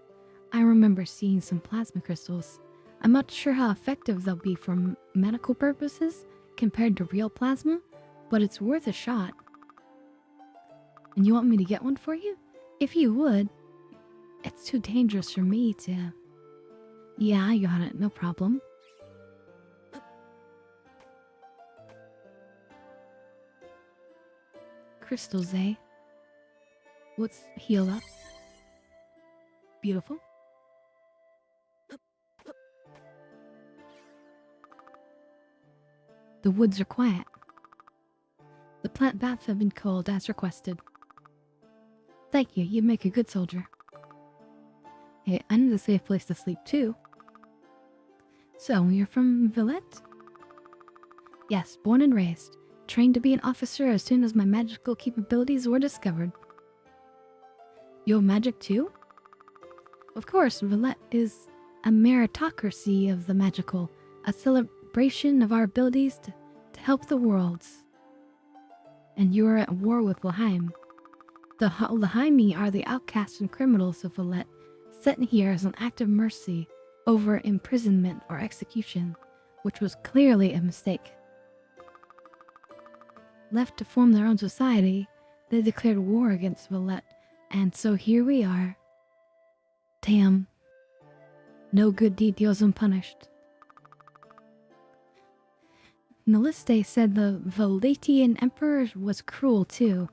I remember seeing some plasma crystals. I'm not sure how effective they'll be for medical purposes compared to real plasma, but it's worth a shot. And you want me to get one for you? If you would. It's too dangerous for me to... Yeah, I got it, no problem. Crystals, eh? Let's heal up. Beautiful. The woods are quiet. The plant baths have been cold as requested. Thank you, you make a good soldier. Hey, I need a safe place to sleep too. So, you're from Villette? Yes, born and raised. Trained to be an officer as soon as my magical capabilities were discovered. You have magic too? Of course, Villette is a meritocracy of the magical, a celebration of our abilities to help the worlds. And you are at war with Laheim. The Laheimi are the outcasts and criminals of Villette, sent here as an act of mercy over imprisonment or execution, which was clearly a mistake. Left to form their own society, they declared war against Villette, and so here we are. Damn. No good deed goes unpunished. Naliste said the Valetian Emperor was cruel too.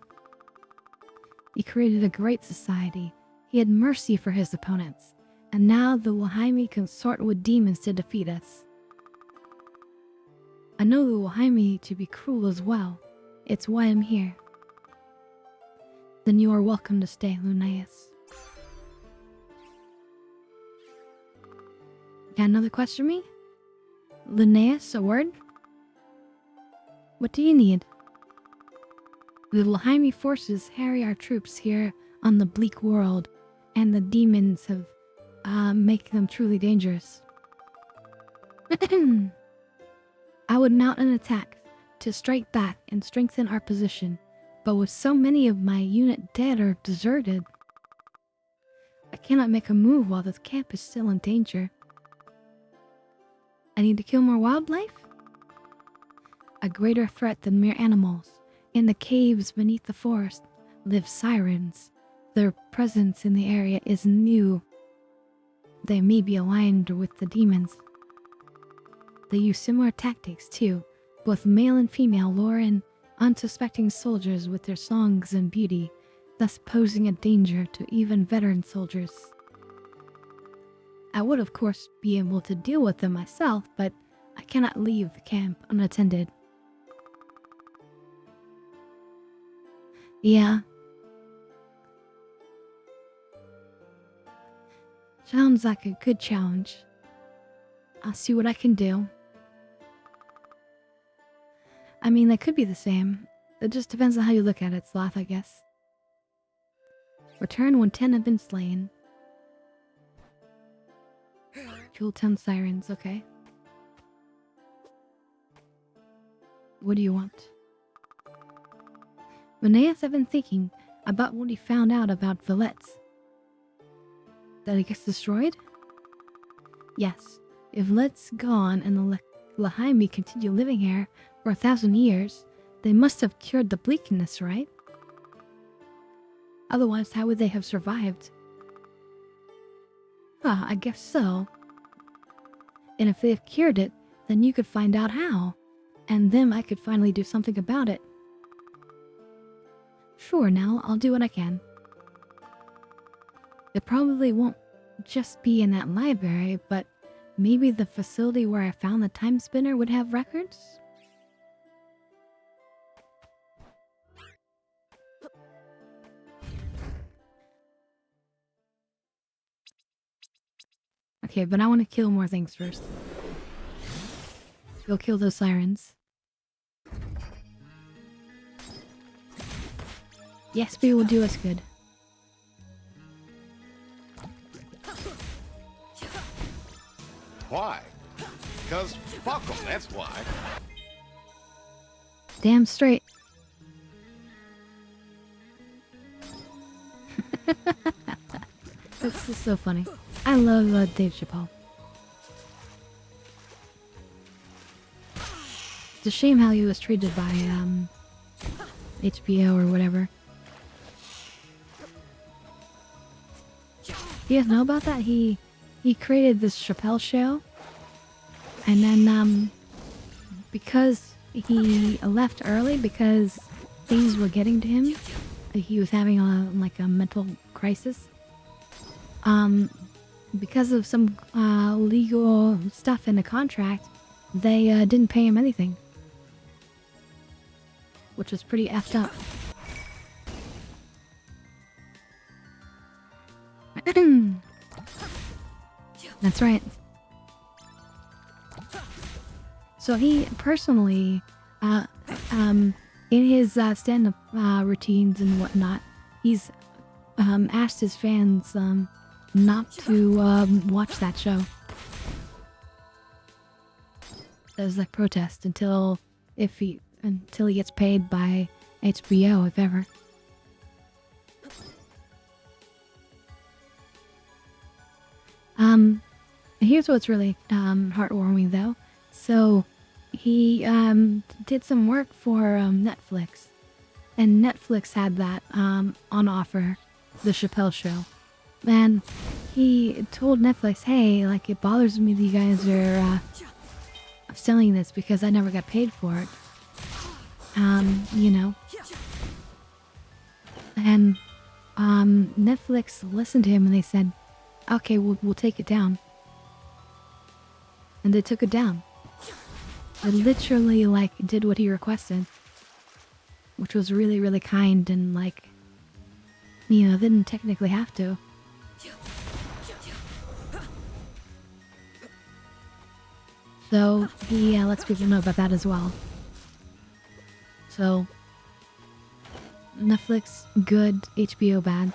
He created a great society. He had mercy for his opponents, and now the Laheimi consort with demons to defeat us. I know the Laheimi to be cruel as well. It's why I'm here. Then you are welcome to stay, Lunaeus. Got another question for me? Linnaeus, a word? What do you need? The Laheimi forces harry our troops here on the bleak world, and the demons have make them truly dangerous. I would mount an attack to strike back and strengthen our position, but with so many of my unit dead or deserted, I cannot make a move while this camp is still in danger. I need to kill more wildlife? A greater threat than mere animals. In the caves beneath the forest live sirens. Their presence in the area is new. They may be aligned with the demons. They use similar tactics too. Both male and female lure in unsuspecting soldiers with their songs and beauty, thus posing a danger to even veteran soldiers. I would of course be able to deal with them myself, but I cannot leave the camp unattended. Yeah. Sounds like a good challenge. I'll see what I can do. I mean, they could be the same. It just depends on how you look at it, Sloth, I guess. Return when 10 have been slain. Kill 10 sirens, okay. What do you want? Maneas have been thinking about what he found out about Valets. That it gets destroyed? Yes. If Valets gone and the Lahaimi continue living here for 1,000 years, they must have cured the bleakness, right? Otherwise, how would they have survived? Ah, I guess so. And if they've cured it, then you could find out how. And then I could finally do something about it. Sure, now I'll do what I can. It probably won't just be in that library, but maybe the facility where I found the Timerspinner would have records? Okay, but I want to kill more things first. Go kill those sirens. Yes, XP will do us good. Why? Because fuck them, that's why. Damn straight. That's just so funny. I love Dave Chappelle. It's a shame how he was treated by HBO or whatever. Do you guys know about that? He created this Chappelle show, and then because he left early because things were getting to him, he was having a mental crisis. Because of some legal stuff in the contract, they didn't pay him anything, which was pretty effed up. That's right. So he personally, in his stand-up routines and whatnot, he's asked his fans not to watch that show. As like protest until he gets paid by HBO, if ever. Here's what's really heartwarming though. So he did some work for Netflix, and Netflix had that on offer, the Chappelle Show. And he told Netflix, hey, like, it bothers me that you guys are selling this because I never got paid for it. You know. And Netflix listened to him and they said, okay, we'll take it down. And they took it down. They literally, like, did what he requested. Which was really, really kind and, like, you know, didn't technically have to. So he lets people know about that as well. So Netflix good, HBO bad.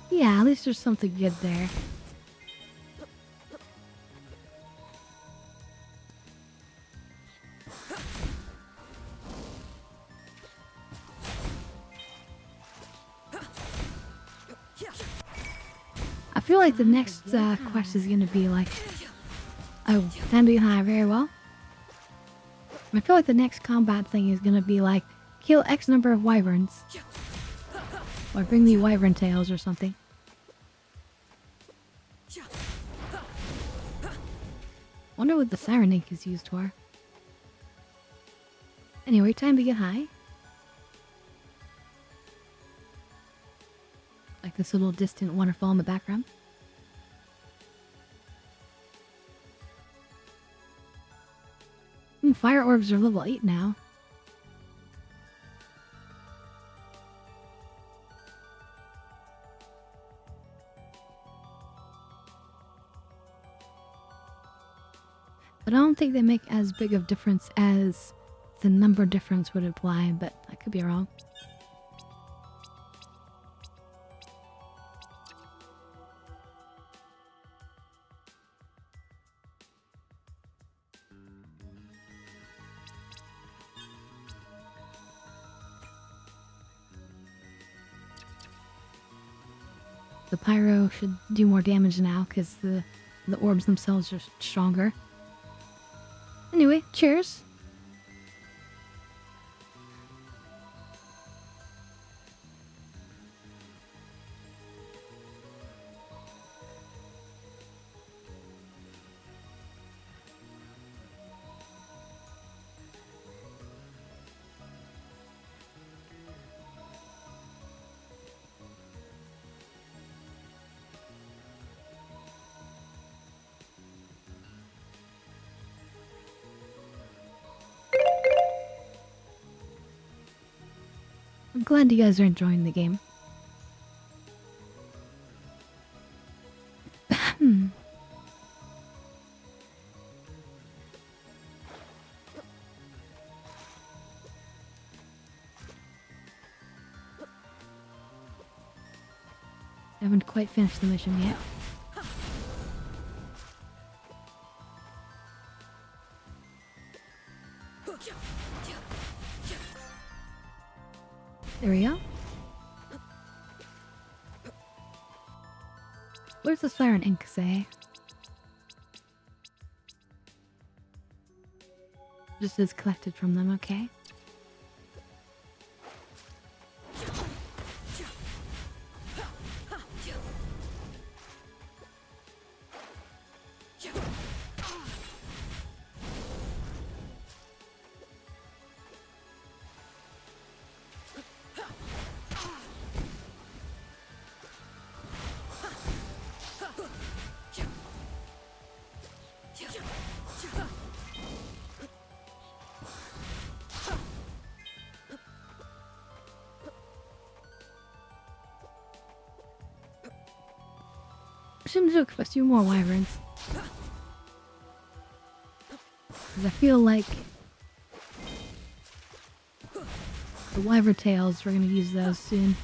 Yeah, at least there's something good there. I feel like the next quest is gonna be like, oh, time to get high, very well. I feel like the next combat thing is gonna be like, kill X number of wyverns. Or bring me wyvern tails or something. Wonder what the siren ink is used for. Anyway, time to get high. this little distant waterfall in the background. Fire orbs are level 8 now. But I don't think they make as big of difference as the number difference would imply, but I could be wrong. The pyro should do more damage now because the orbs themselves are stronger. Anyway, cheers. I'm glad you guys are enjoying the game. I haven't quite finished the mission yet. There we go. Where's this fire and ink say? Just as collected from them, okay. Seems to expect you more wyverns. Because I feel like the wyvern tails, we're gonna use those soon.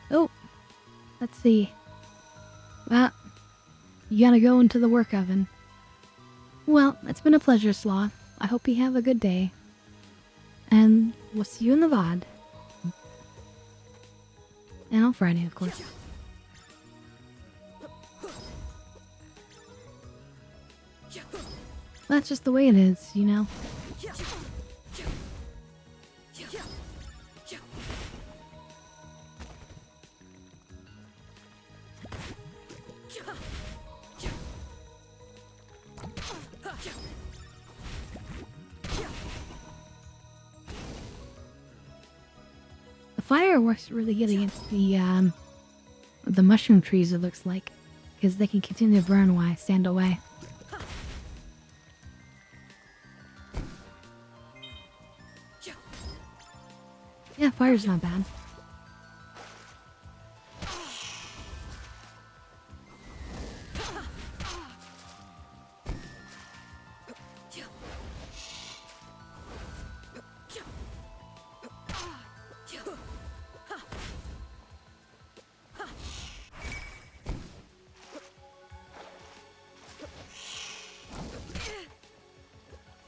Oh, let's see. Well, you gotta go into the work oven. Well, it's been a pleasure, Sloth. I hope you have a good day. And we'll see you in the VOD. And on Friday, of course. That's just the way it is, you know? Fire works really good against the mushroom trees, it looks like, because they can continue to burn while I stand away. Yeah, fire's not bad.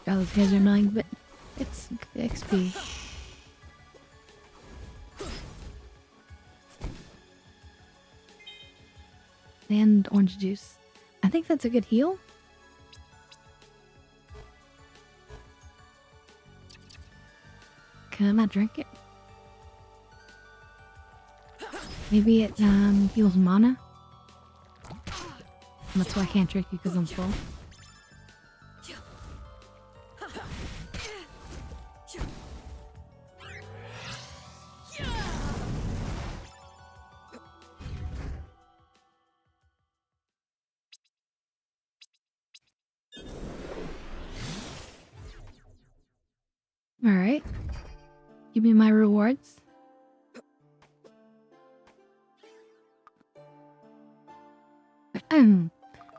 God, those guys are annoying, but it's XP. And orange juice. I think that's a good heal. Can I not drink it? Maybe it heals mana? That's why I can't drink it because I'm full. Alright. Give me my rewards.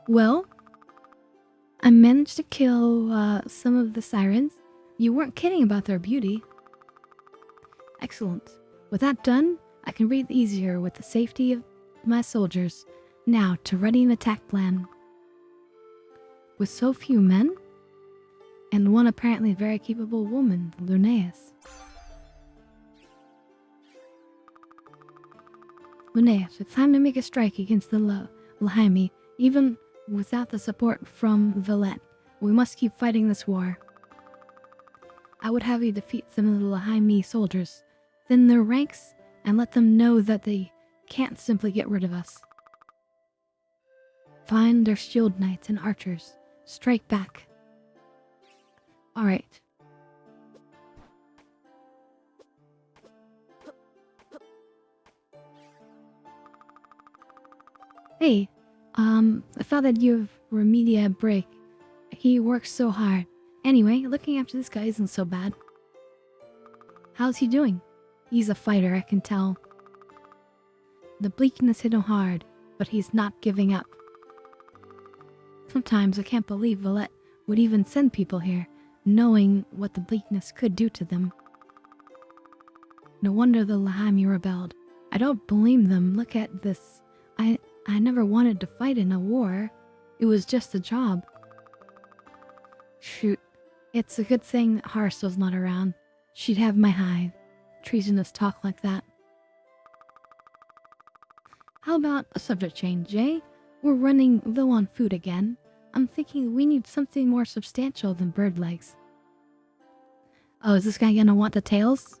Well, I managed to kill some of the sirens. You weren't kidding about their beauty. Excellent. With that done, I can breathe easier with the safety of my soldiers. Now to ready an attack plan. With so few men, and one apparently very capable woman, Linnaeus. Linnaeus, it's time to make a strike against the Lahaimi, even without the support from Villette. We must keep fighting this war. I would have you defeat some of the Lahaimi soldiers, thin their ranks, and let them know that they can't simply get rid of us. Find their shield knights and archers. Strike back. Alright. Hey, I thought that you've Remedia a break. He works so hard. Anyway, looking after this guy isn't so bad. How's he doing? He's a fighter, I can tell. The bleakness hit him hard, but he's not giving up. Sometimes I can't believe Villette would even send people here, knowing what the bleakness could do to them. No wonder the Lahaimi rebelled. I don't blame them. Look at this. I never wanted to fight in a war. It was just a job. Shoot. It's a good thing that Harstow's not around. She'd have my hide. Treasonous talk like that. How about a subject change, Jay? We're running low on food again. I'm thinking we need something more substantial than bird legs. Oh, is this guy gonna want the tails?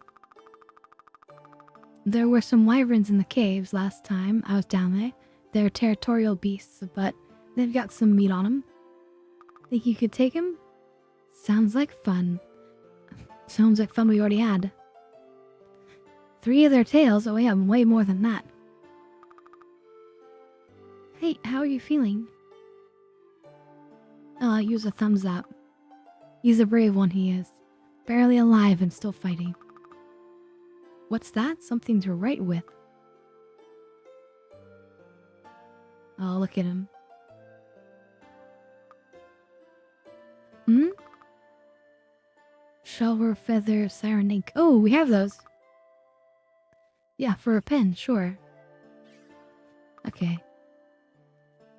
There were some wyverns in the caves last time I was down there. They're territorial beasts, but they've got some meat on them. Think you could take him? Sounds like fun. Sounds like fun we already had. 3 of their tails? Oh, we have way more than that. Hey, how are you feeling? Oh, use a thumbs up. He's a brave one, he is. Barely alive and still fighting. What's that? Something to write with. Oh, look at him. Shower, feather, siren ink. Oh, we have those. Yeah, for a pen, sure. Okay.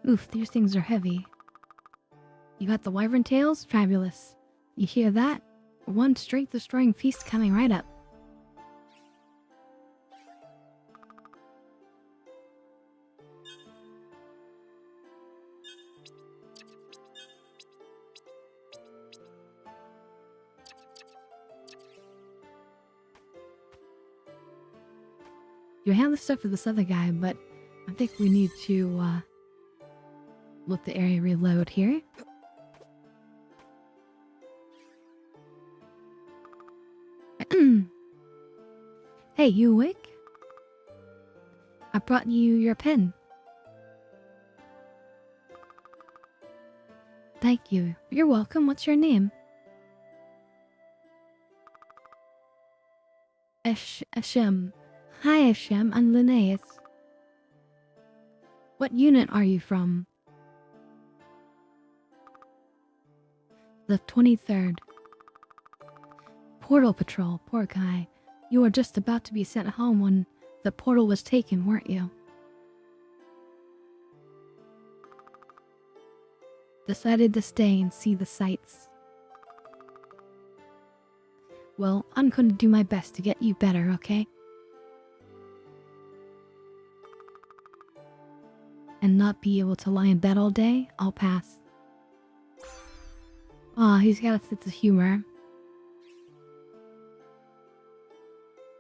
Oof, these things are heavy. You got the wyvern tails? Fabulous. You hear that? One strength-destroying feast coming right up. You have the stuff for this other guy, but I think we need to let the area reload here. Hey, you awake? I brought you your pen. Thank you. You're welcome. What's your name? Hashem. Hi, Hashem. I'm Linnaeus. What unit are you from? The 23rd. Portal Patrol. Poor guy. You were just about to be sent home when the portal was taken, weren't you? Decided to stay and see the sights. Well, I'm going to do my best to get you better, okay? And not be able to lie in bed all day, I'll pass. Aw, he's got a sense of humor.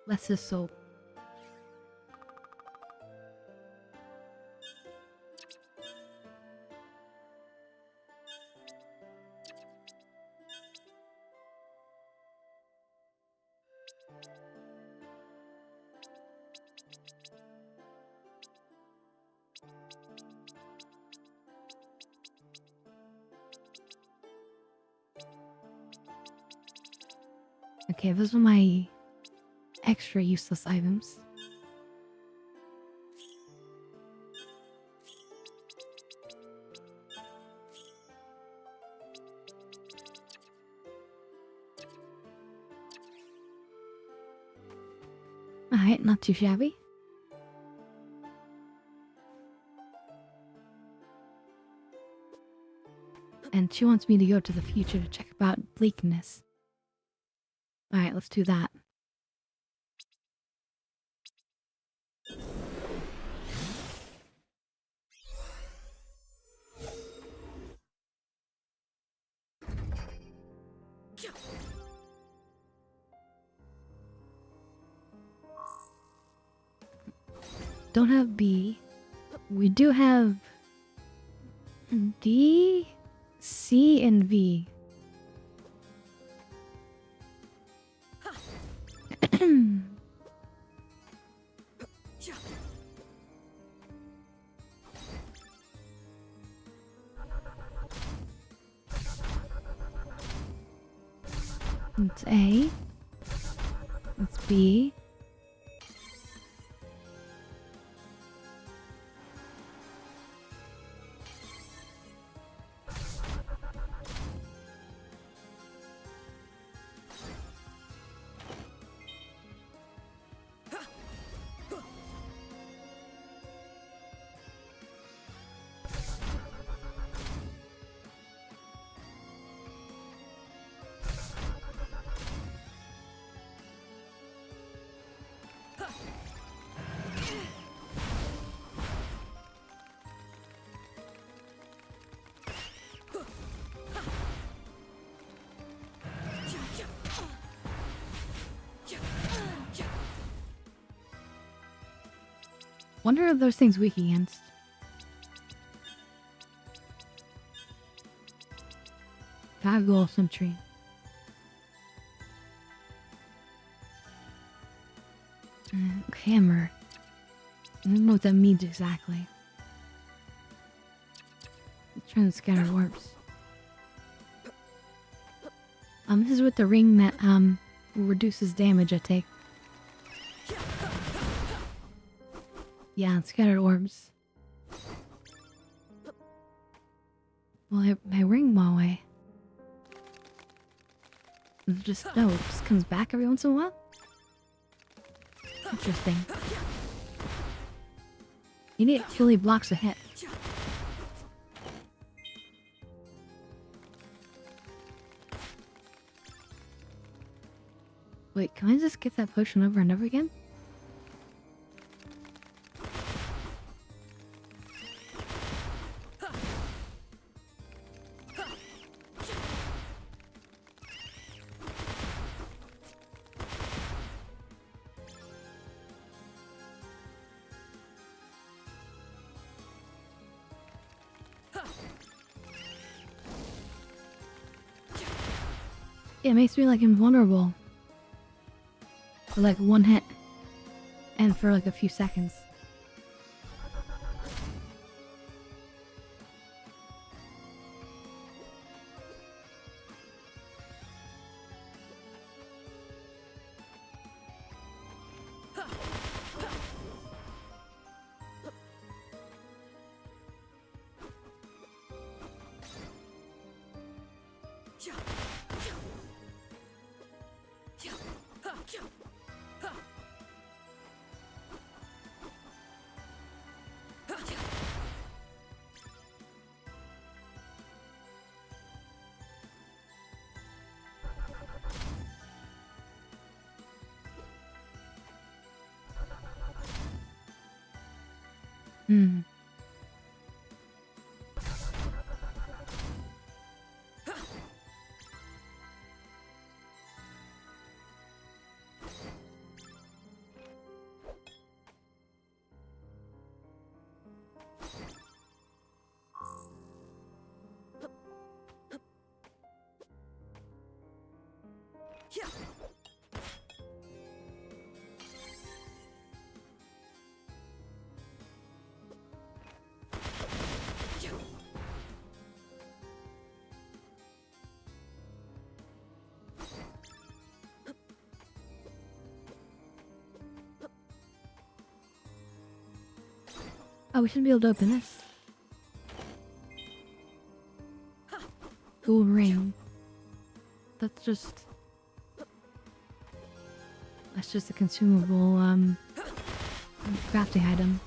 Bless his soul. Okay, those are my extra useless items. Alright, not too shabby. And she wants me to go to the future to check about bleakness. Alright, let's do that. Don't have B. We do have D, C, and V. It's A. It's B. Wonder if those things weak against. Gargoyle symmetry. Hammer. I don't know what that means exactly. Let's try and scatter warps. This is with the ring that reduces damage I take. Yeah, scattered orbs. Well, my ring my way. It's just it just comes back every once in a while. Interesting. It actually blocks a hit. Wait, can I just get that potion over and over again? It makes me like invulnerable for like one hit and for like a few seconds. Hmm. Oh, we should be able to open this. Gold ring. That's just a consumable crafting item.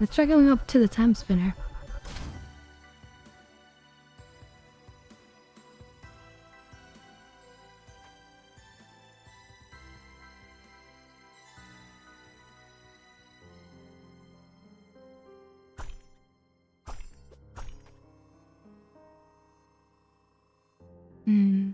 Let's try going up to the Timerspinner. Hmm.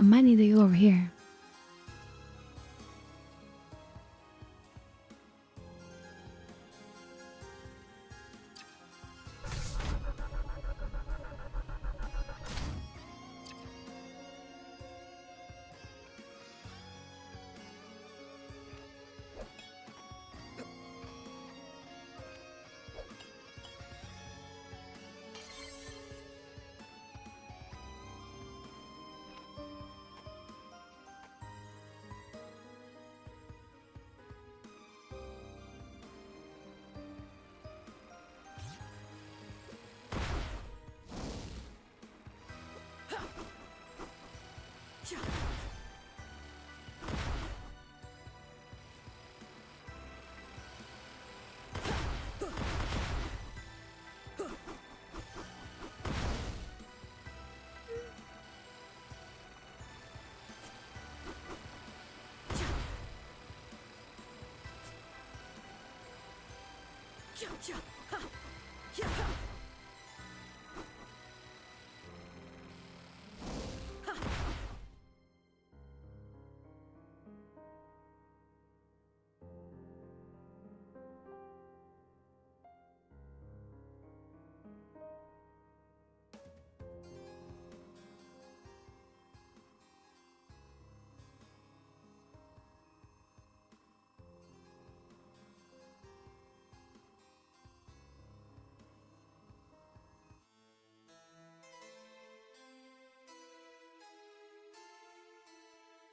I might need to go over here.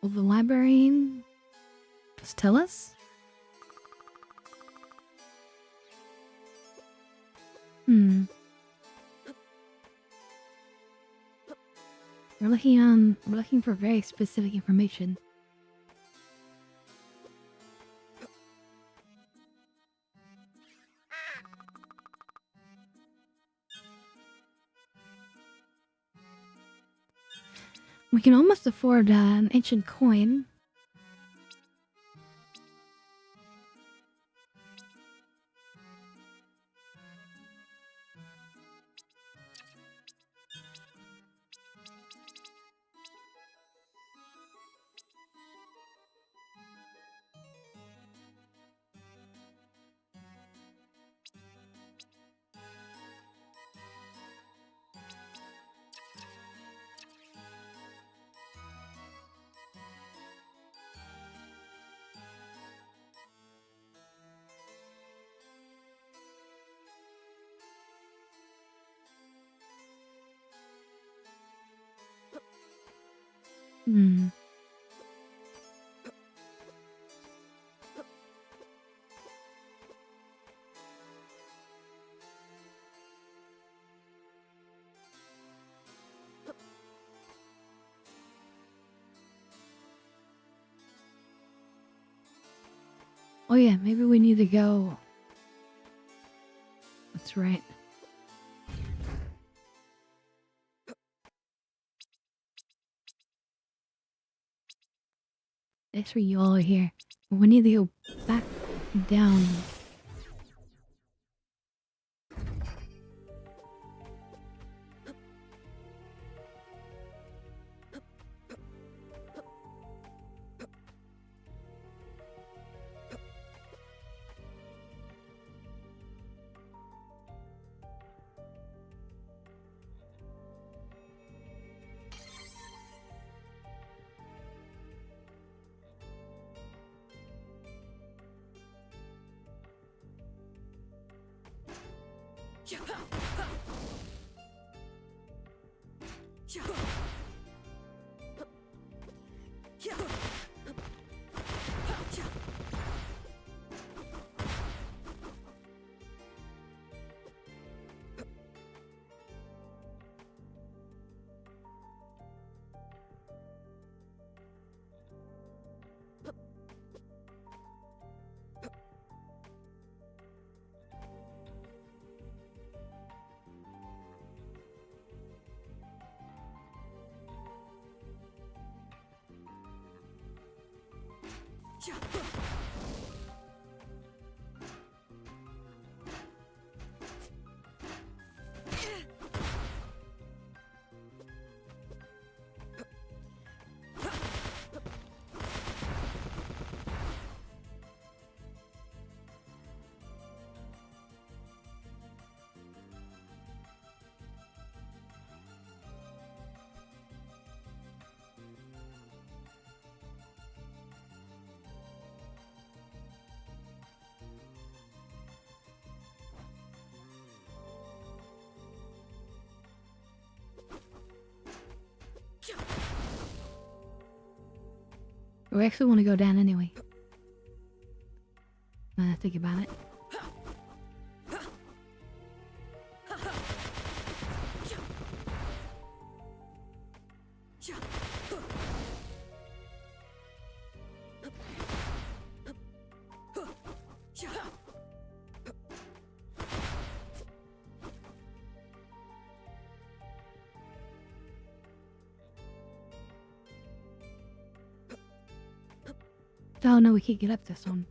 Will the librarian just tell us? We're looking for very specific information. We can almost afford an ancient coin. Hmm. Oh yeah, maybe we need to go. That's right. That's where you all are here. We need to go back down. We actually want to go down anyway. Think about it. Oh no, we can't get up this one.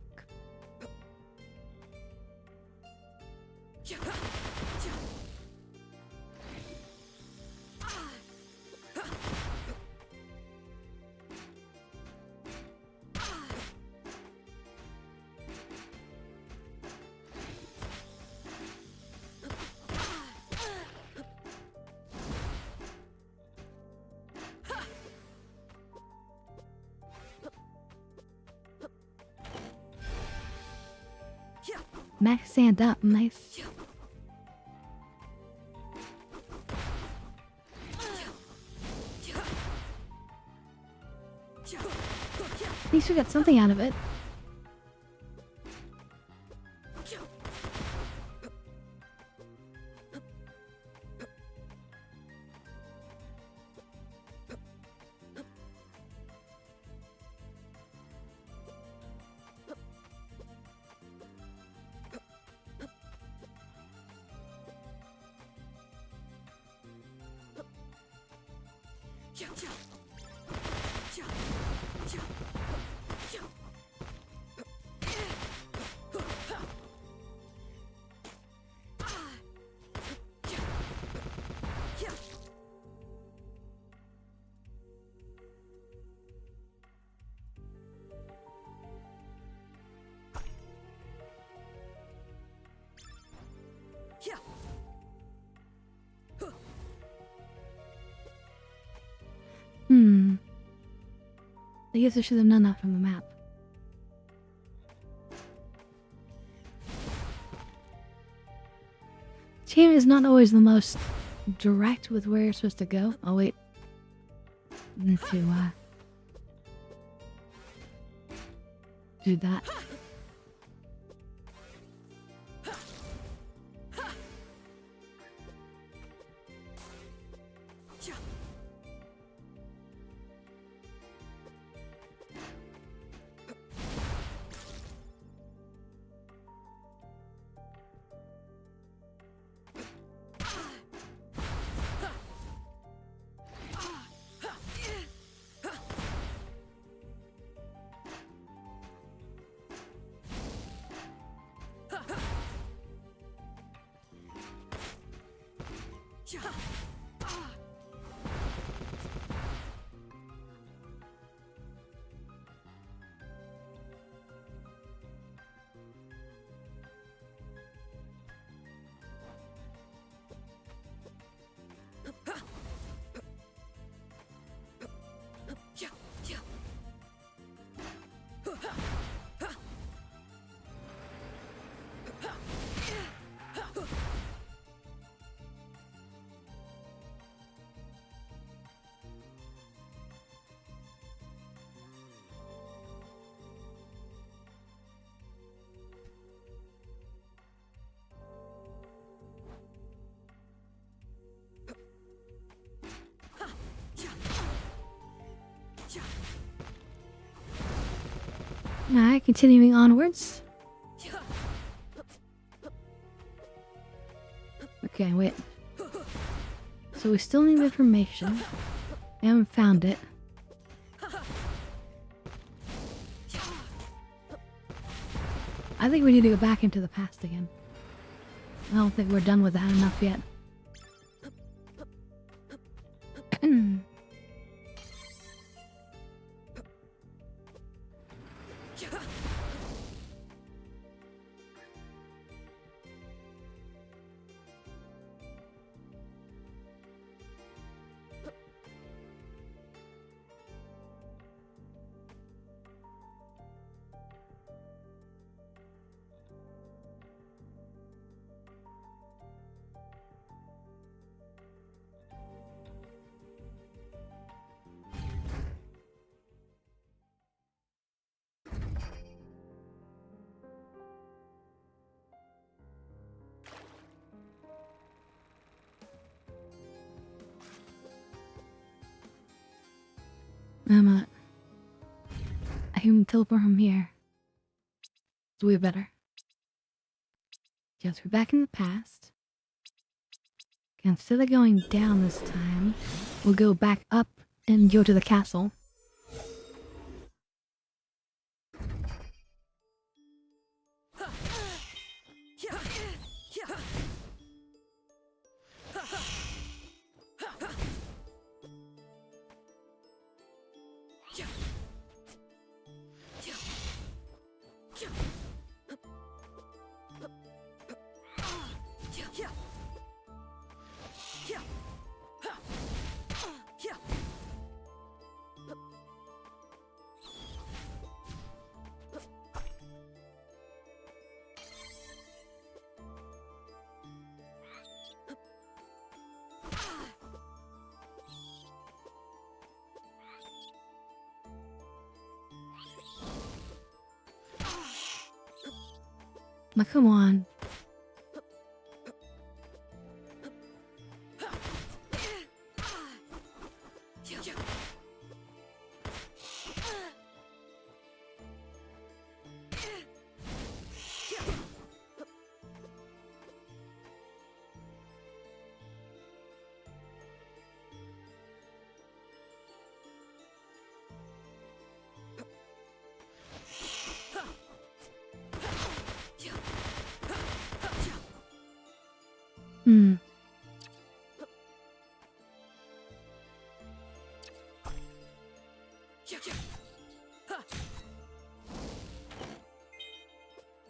Max stand up, nice. At least we got something out of it. I guess I should have known that from the map. Team is not always the most direct with where you're supposed to go. Oh wait. Need to do that. Alright, continuing onwards. Okay, wait. So we still need information. We haven't found it. I think we need to go back into the past again. I don't think we're done with that enough yet. I can teleport from here. It's way better. Yes, we're back in the past. Okay, instead of going down this time, we'll go back up and go to the castle. Now come on.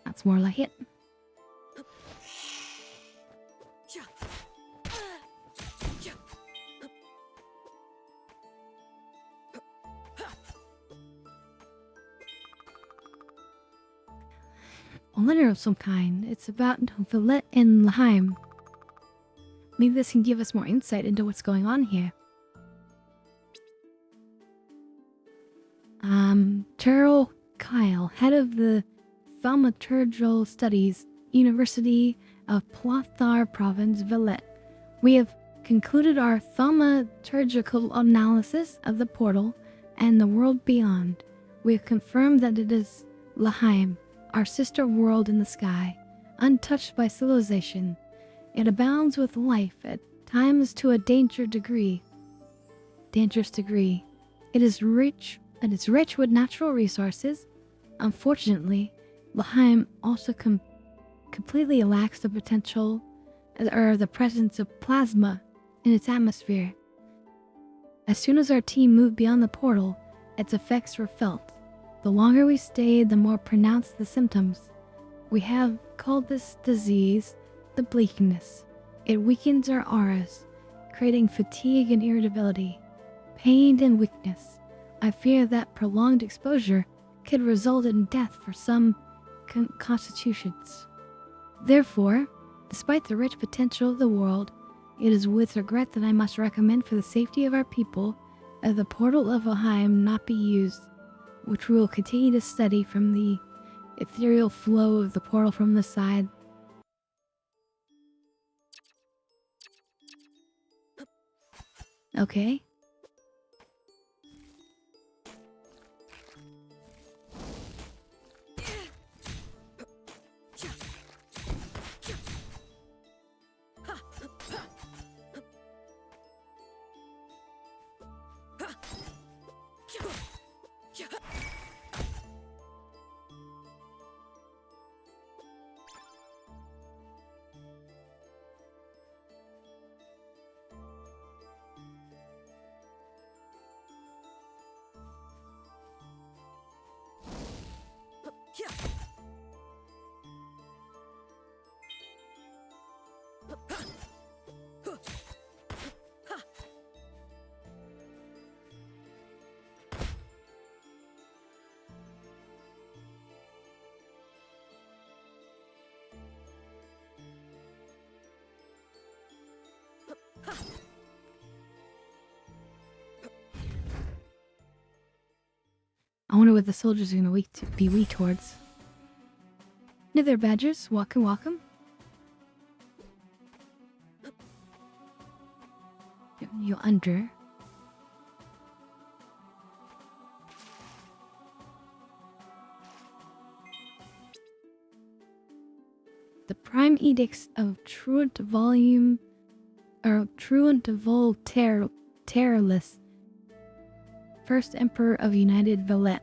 That's more like it. A letter of some kind. It's about Villette and Laheim. Maybe this can give us more insight into what's going on here. Terrell Kyle, head of the Thaumaturgical Studies, University of Plothar Province, Valette. We have concluded our thaumaturgical analysis of the portal and the world beyond. We have confirmed that it is Laheim, our sister world in the sky, untouched by civilization. It abounds with life, at times to a dangerous degree. It is rich with natural resources. Unfortunately, Laheim also completely lacks the potential or the presence of plasma in its atmosphere. As soon as our team moved beyond the portal, its effects were felt. The longer we stayed, the more pronounced the symptoms. We have called this disease the bleakness. It weakens our auras, creating fatigue and irritability, pain and weakness. I fear that prolonged exposure could result in death for some constitutions. Therefore, despite the rich potential of the world, it is with regret that I must recommend for the safety of our people that the portal of Laheim not be used, which we will continue to study from the ethereal flow of the portal from the side. Okay. I wonder what the soldiers are going to be weak towards. Nither badgers, welcome. You under. The prime edicts of Truant Volterless, first Emperor of United Valette.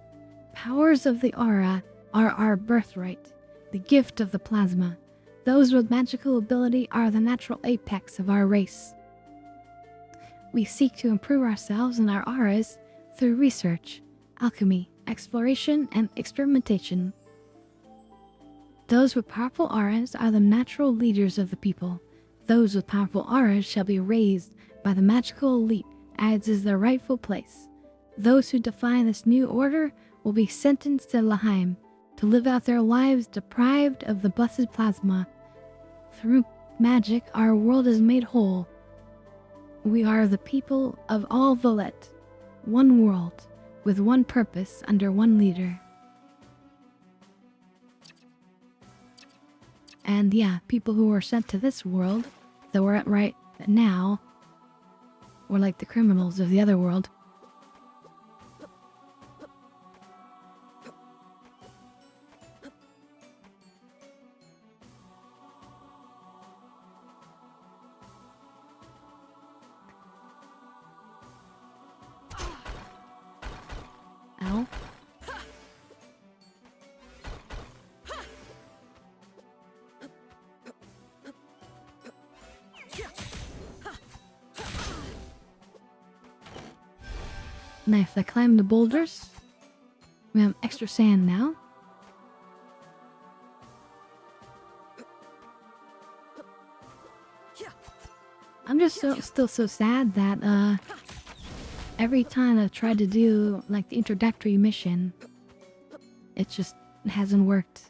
Powers of the aura are our birthright, the gift of the plasma. Those with magical ability are the natural apex of our race. We seek to improve ourselves and our auras through research, alchemy, exploration, and experimentation. Those with powerful auras are the natural leaders of the people. Those with powerful auras shall be raised by the magical elite as is their rightful place. Those who defy this new order will be sentenced to Laheim to live out their lives deprived of the blessed plasma. Through magic, our world is made whole. We are the people of all Valette, one world, with one purpose under one leader. And yeah, people who were sent to this world that we're at right now were like the criminals of the other world. Ow. Nice, I climbed the boulders. We have extra sand now. I'm just still so sad that every time I've tried to do like the introductory mission, it just hasn't worked.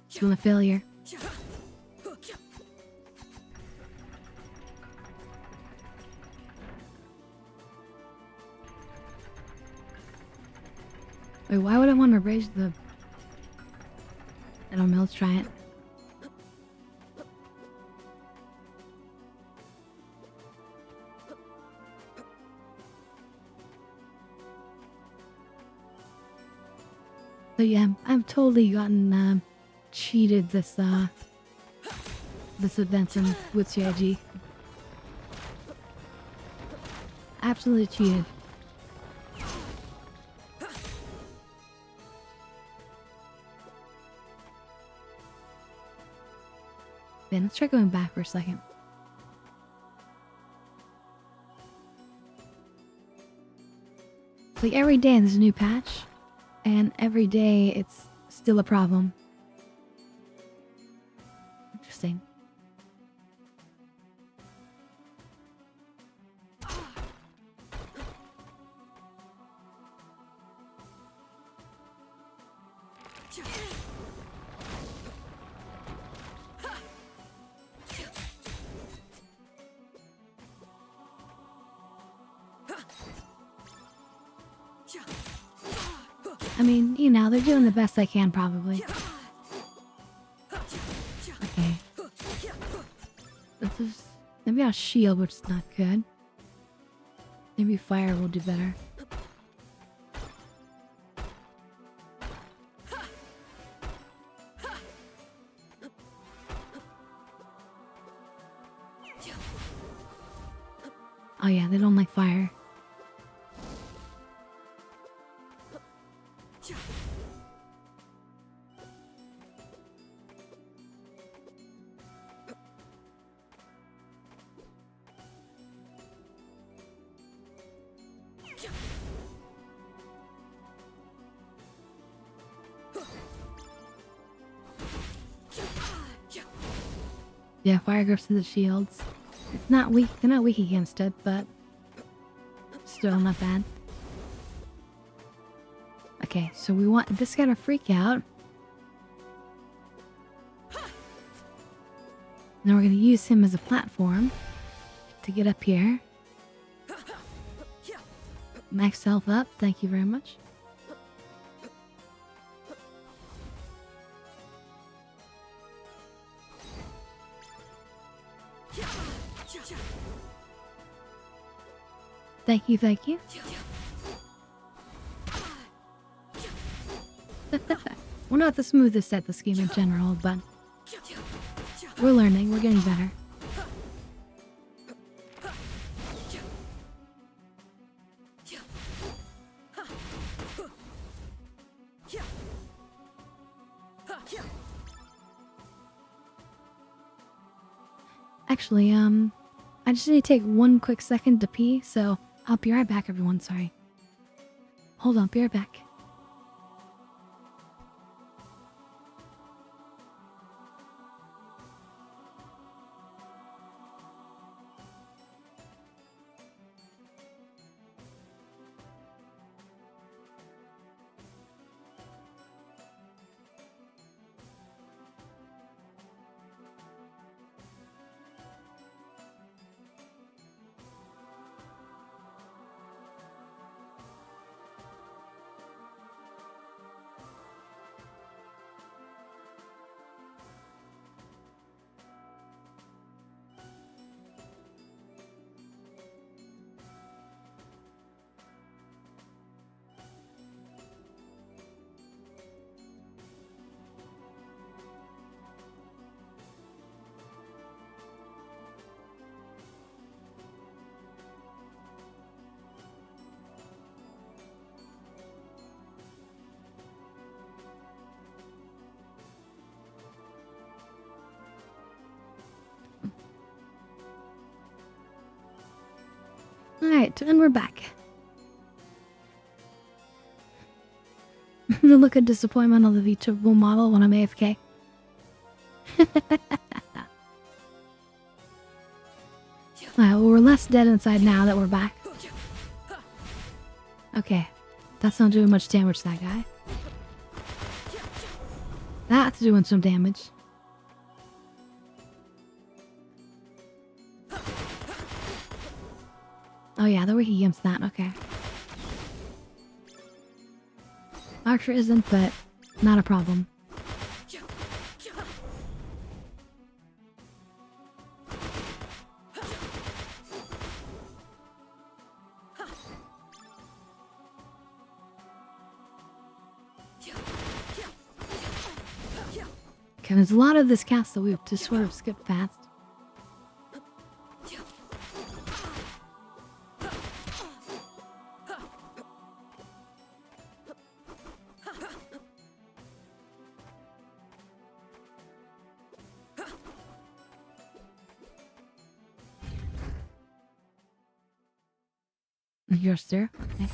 It's been a failure. Wait, why would I want to raise the... I don't know, let's try it. But yeah, I've totally gotten cheated this event with CIG. Absolutely cheated. Man, let's try going back for a second. Like every day there's a new patch, and every day it's still a problem. Interesting. I mean, you know, they're doing the best they can, probably. Okay. This is... Maybe I'll shield, which is not good. Maybe fire will do better. Oh yeah, they don't like fire. Yeah, fire goes to the shields. It's not weak. They're not weak against it, but still not bad. Okay, so we want this guy to freak out. Now we're gonna use him as a platform to get up here. Max health up. Thank you very much. Thank you, thank you. We're not the smoothest at this game in general, but we're learning, we're getting better. Actually, I just need to take one quick second to pee, so I'll be right back, everyone. Sorry. Hold on, be right back. Alright, and we're back. The look of disappointment on the V-Triple model when I'm AFK. Alright, well, we're less dead inside now that we're back. Okay, that's not doing much damage to that guy. That's doing some damage. Oh yeah, they're weak against that, okay. Archer isn't, but not a problem. Okay, there's a lot of this castle we have to sort of skip past. You're there? Okay.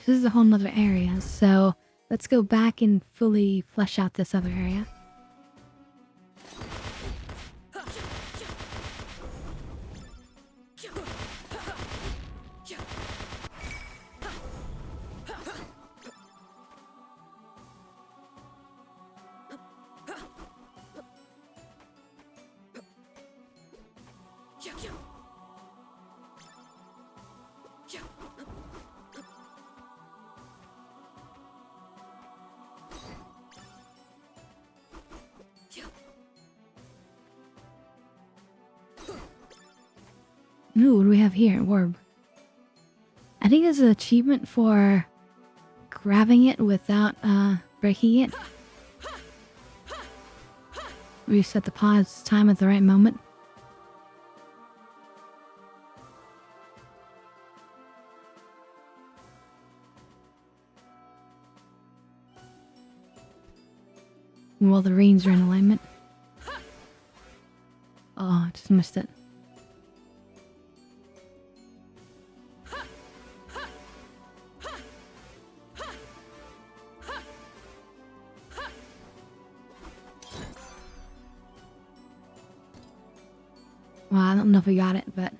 This is a whole nother area, so let's go back and fully flesh out this other area. Ooh, what do we have here? Orb. I think it's an achievement for grabbing it without breaking it. Reset the pause time at the right moment. While the reins are in alignment. Oh, I just missed it. Well, I don't know if we got it, but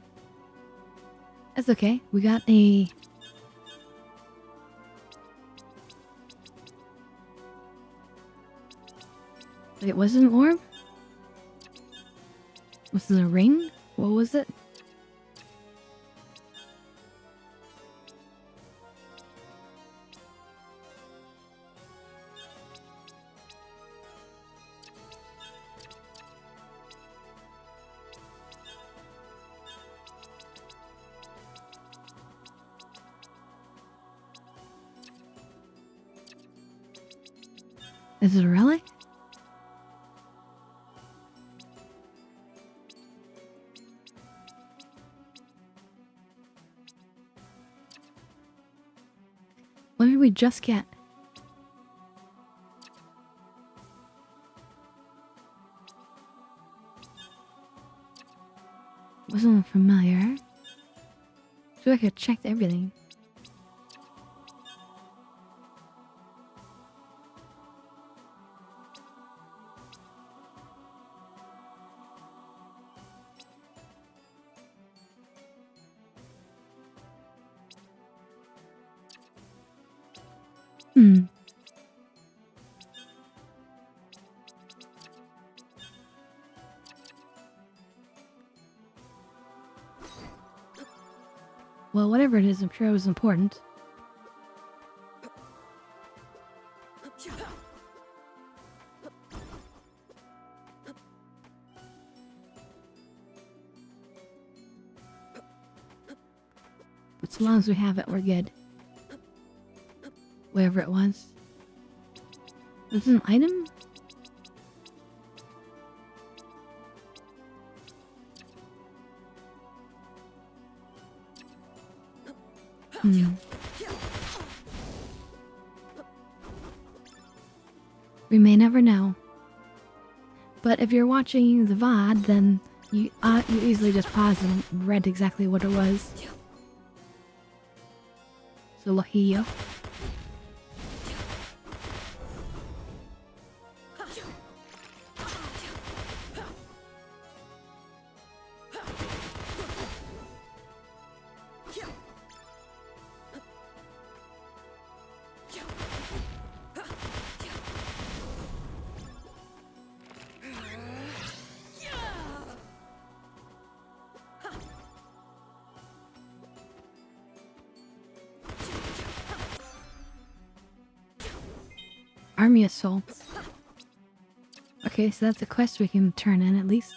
that's okay. We got a... Wait, was it an orb? Was it a ring? What was it? Is it a relic? What did we just get? Wasn't familiar. I feel like I checked everything. Well, whatever it is, I'm sure it was important. But so long as we have it, we're good. Whatever it was. This is an item? We may never know. But if you're watching the VOD, then you easily just pause and read exactly what it was. So lucky you. Army assaults. Okay, so that's a quest we can turn in at least.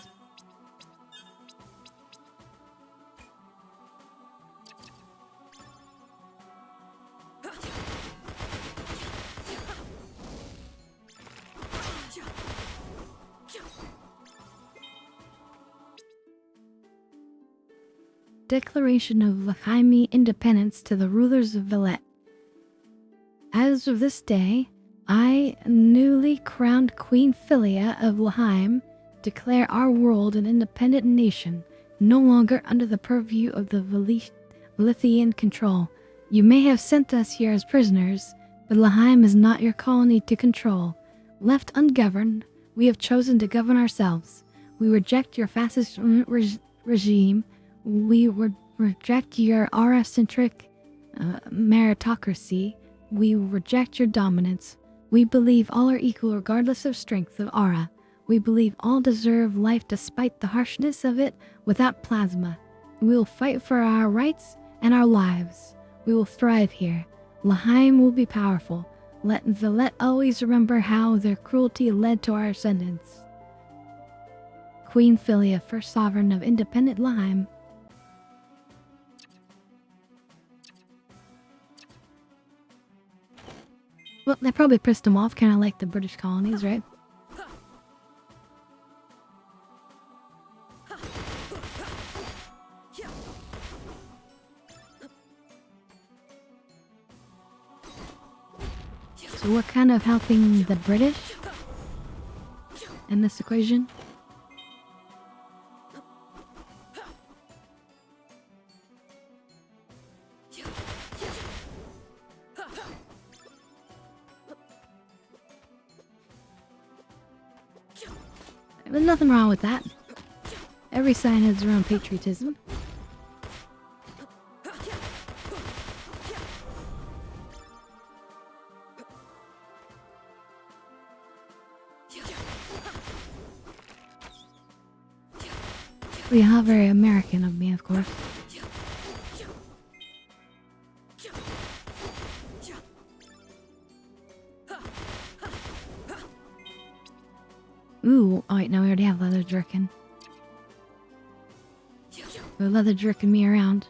Declaration of Lahaimi independence to the rulers of Villet. As of this day, I, newly crowned Queen Philia of Lahaim, declare our world an independent nation, no longer under the purview of the Vilithian control. You may have sent us here as prisoners, but Lahaim is not your colony to control. Left ungoverned, we have chosen to govern ourselves. We reject your fascist regime. We reject your aura-centric meritocracy. We reject your dominance. We believe all are equal regardless of strength of aura. We believe all deserve life despite the harshness of it without plasma. We will fight for our rights and our lives. We will thrive here. Lahaim will be powerful. Let Villet always remember how their cruelty led to our ascendance. Queen Philia, first sovereign of independent Lahaim. Well, that probably pissed him off, kind of like the British colonies, right? So we're kind of helping the British in this equation. There's nothing wrong with that. Every sign has their own patriotism. Yeah, how very American of me, of course. Ooh, oh wait, no, we already have leather jerkin. The leather jerkin me around.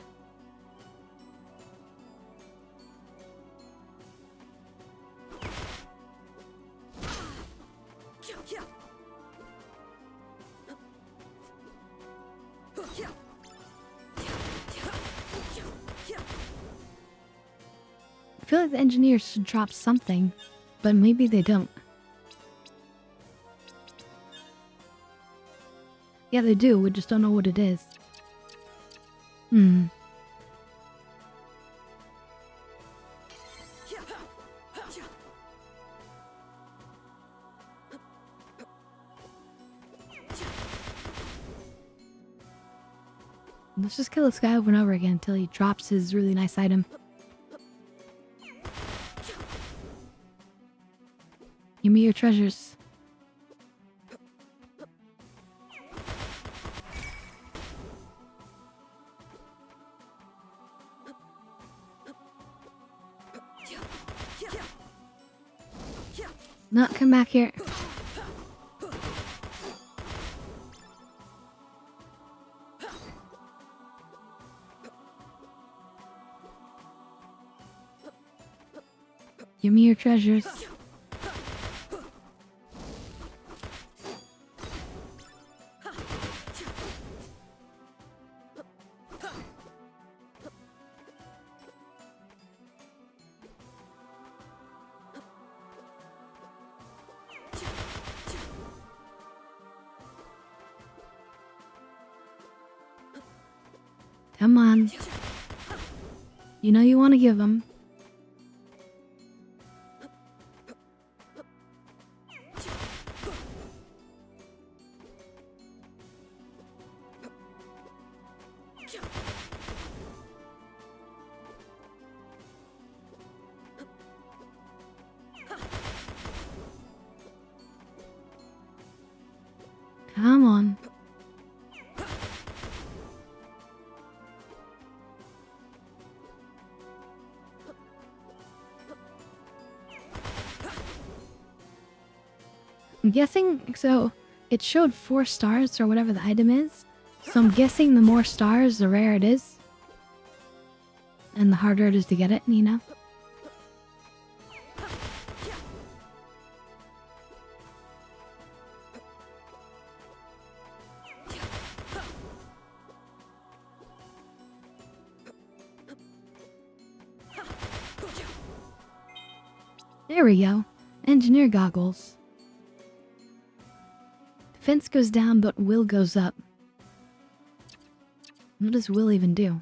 I feel like the engineers should drop something, but maybe they don't. Yeah, they do, we just don't know what it is. Let's just kill this guy over and over again until he drops his really nice item. Give me your treasures. No, come back here. Give me your treasures. Come on. You know you want to give them. Come on. I'm guessing, so it showed 4 stars or whatever the item is. So I'm guessing the more stars, the rarer it is. And the harder it is to get it, you know? There we go. Engineer goggles. Defense goes down, but will goes up. What does will even do?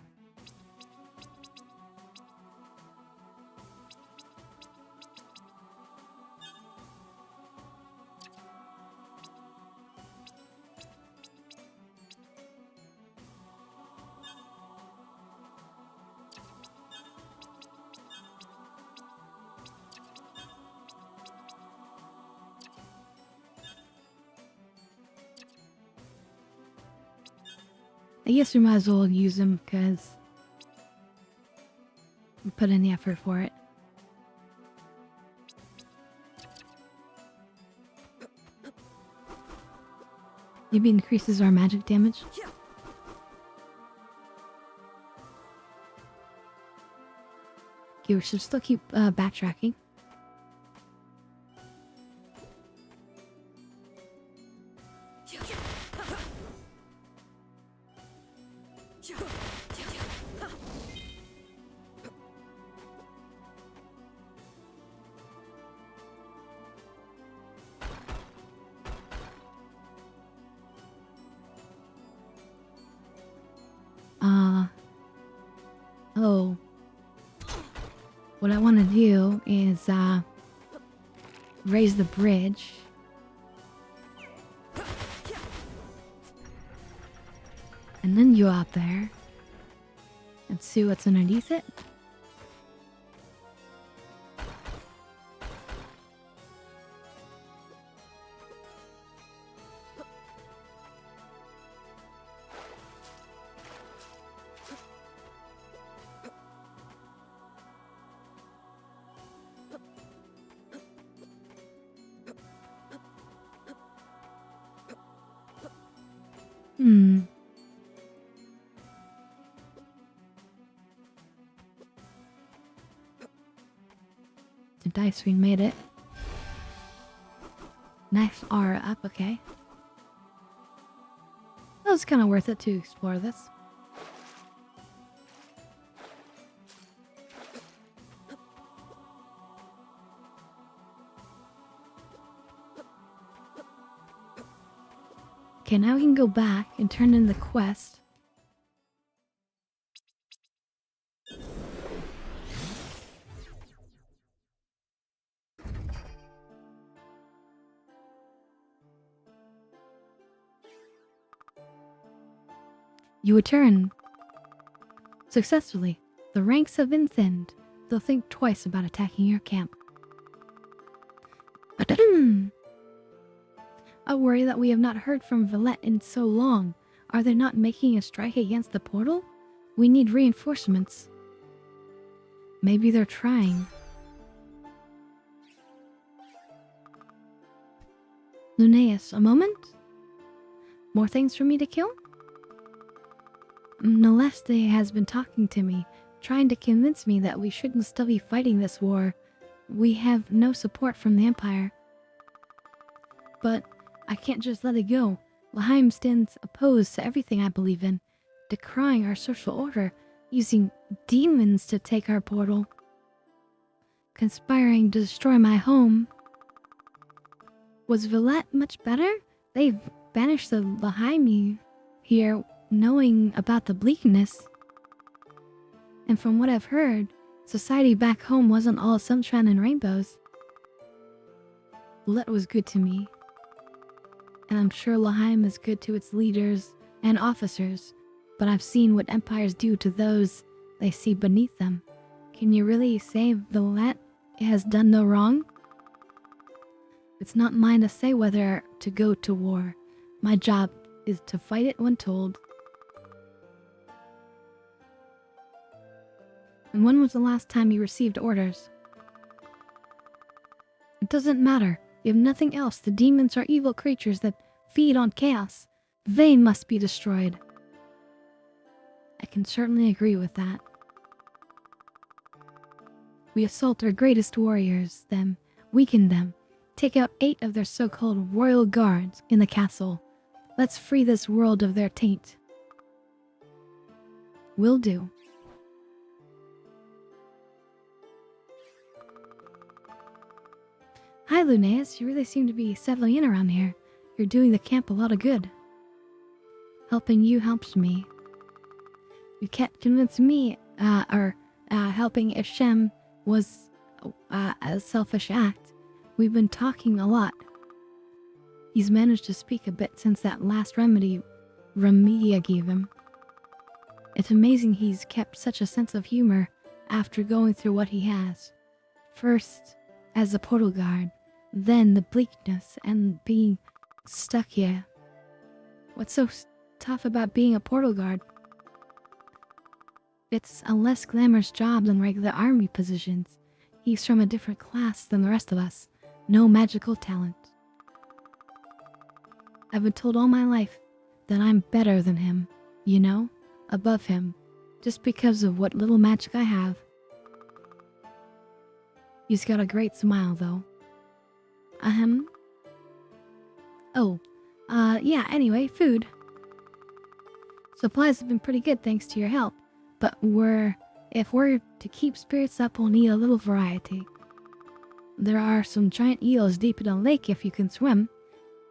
I guess we might as well use them because we put in the effort for it. Maybe increases our magic damage. Okay, we should still keep backtracking. Oh. What I want to do is, raise the bridge. And then go out there and see what's underneath it. The dice, we made it. Nice R up, okay. That was kind of worth it to explore this. Okay, now we can go back and turn in the quest. You return. Successfully. The ranks have been thinned. They'll think twice about attacking your camp. I worry that we have not heard from Villette in so long. Are they not making a strike against the portal? We need reinforcements. Maybe they're trying. Linnaeus, a moment? More things for me to kill? Naleste has been talking to me, trying to convince me that we shouldn't still be fighting this war. We have no support from the Empire. But I can't just let it go. Laheim stands opposed to everything I believe in, decrying our social order, using demons to take our portal, conspiring to destroy my home. Was Villette much better? They've banished the Laheimi here, knowing about the bleakness. And from what I've heard, society back home wasn't all sunshine and rainbows. Villette was good to me. And I'm sure Laheim is good to its leaders and officers, but I've seen what empires do to those they see beneath them. Can you really say Villette has done no wrong? It's not mine to say whether to go to war. My job is to fight it when told. And when was the last time you received orders? It doesn't matter. If nothing else, the demons are evil creatures that feed on chaos. They must be destroyed. I can certainly agree with that. We assault our greatest warriors, them, weaken them, take out 8 of their so-called royal guards in the castle. Let's free this world of their taint. Will do. Hi, Lunaeus. You really seem to be settling in around here. You're doing the camp a lot of good. Helping you helps me. You can't convince me, helping Ishem was a selfish act. We've been talking a lot. He's managed to speak a bit since that last remedy Remedia gave him. It's amazing he's kept such a sense of humor after going through what he has. First, as a portal guard, then the bleakness and being stuck here. What's so tough about being a portal guard? It's a less glamorous job than regular army positions. He's from a different class than the rest of us. No magical talent. I've been told all my life that I'm better than him, you know? Above him, just because of what little magic I have. He's got a great smile, though. Ahem. Oh, yeah, anyway, food. Supplies have been pretty good thanks to your help, but if we're to keep spirits up, we'll need a little variety. There are some giant eels deep in a lake if you can swim.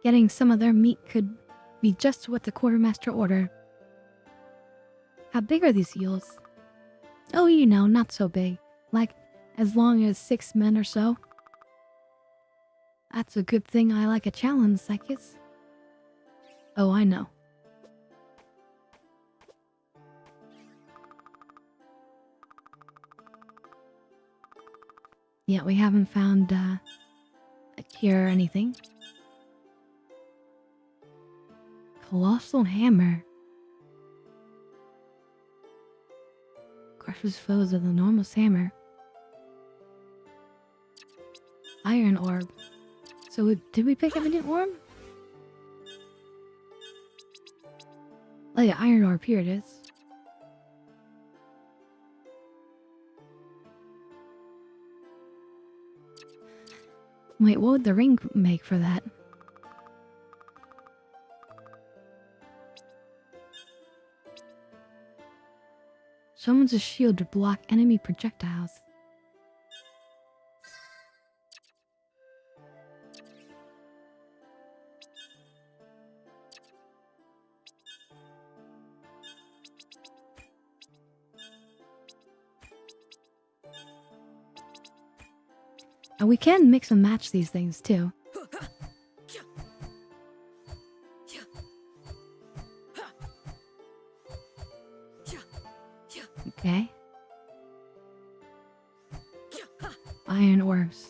Getting some of their meat could be just what the quartermaster ordered. How big are these eels? Oh, you know, not so big. Like, as long as 6 men or so. That's a good thing I like a challenge, Psychus. Oh, I know. Yeah, we haven't found, a cure or anything. Colossal hammer. Crushes foes with an enormous hammer. Iron orb. So did we pick up a new orb? Oh yeah, iron orb, here it is. Wait, what would the ring make for that? Summons a shield to block enemy projectiles. And we can mix and match these things too. Okay. Iron orbs.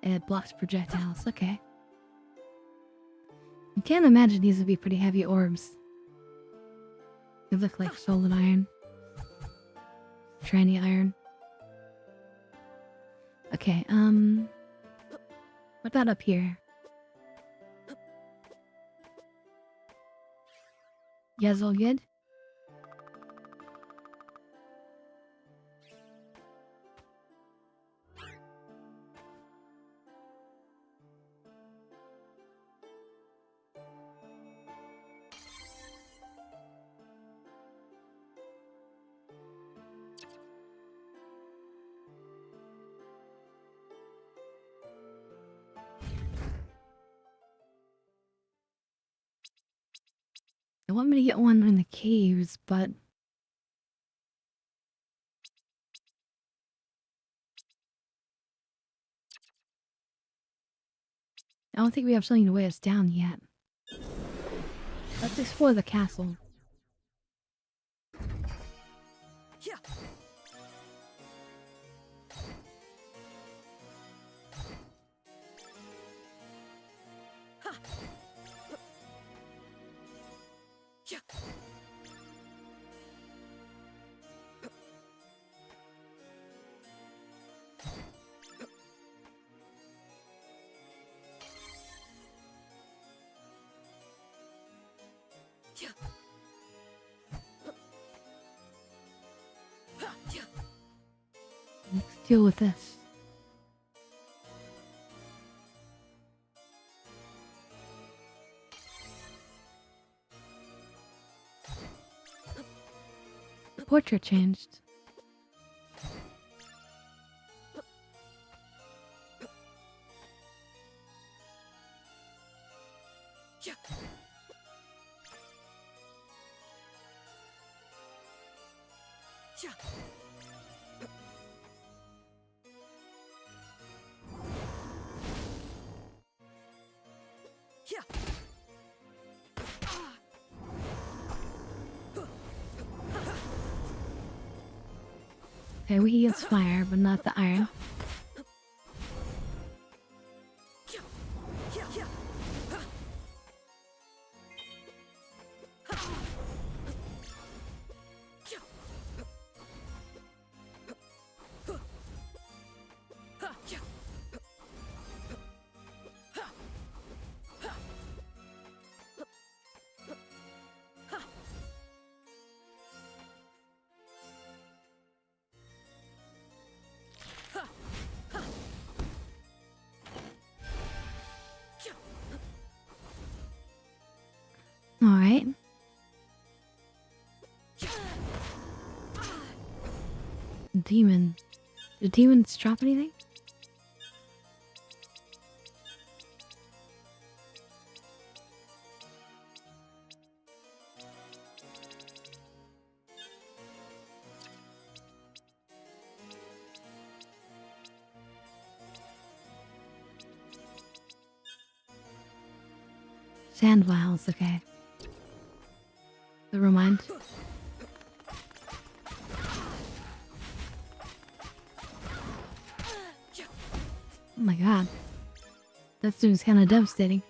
It blocks projectiles, okay. You can't imagine these would be pretty heavy orbs. They look like solid iron. Shiny iron. Okay, what about up here? You guys all good? They want me to get one in the caves, but I don't think we have something to weigh us down yet. Let's explore the castle. deal with this. The portrait changed. Okay, we use fire, but not the iron. Alright. Demon. Did demons drop anything? Sand vials, okay. The remind. Oh my god. That seems kind of devastating.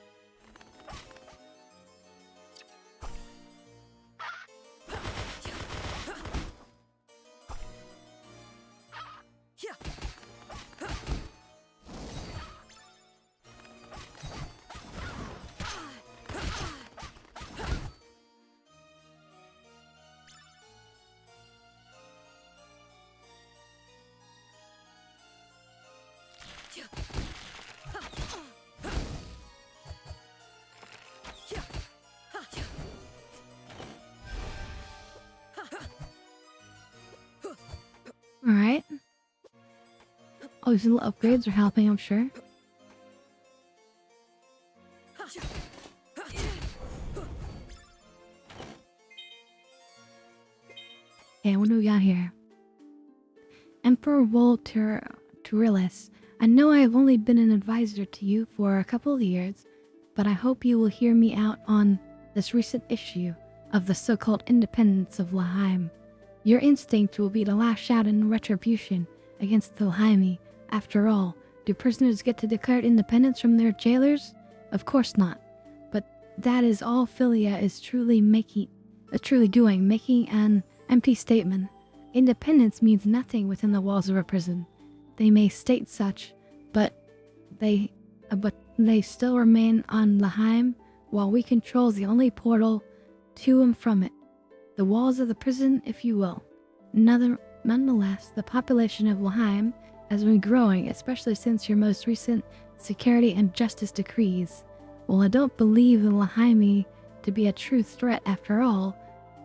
Alright. Oh, these little upgrades are helping, I'm sure. Okay, what do we got here? Emperor Turilis, I know I have only been an advisor to you for a couple of years, but I hope you will hear me out on this recent issue of the so-called independence of Laheim. Your instinct will be to lash out in retribution against the Laheimi. After all, do prisoners get to declare independence from their jailers? Of course not. But that is all Philia is truly doing, making an empty statement. Independence means nothing within the walls of a prison. They may state such, but they still remain on Laheim, while we control the only portal to and from it. The walls of the prison, if you will. Nonetheless, the population of Laheim has been growing, especially since your most recent security and justice decrees. While I don't believe the Laheimi to be a true threat after all,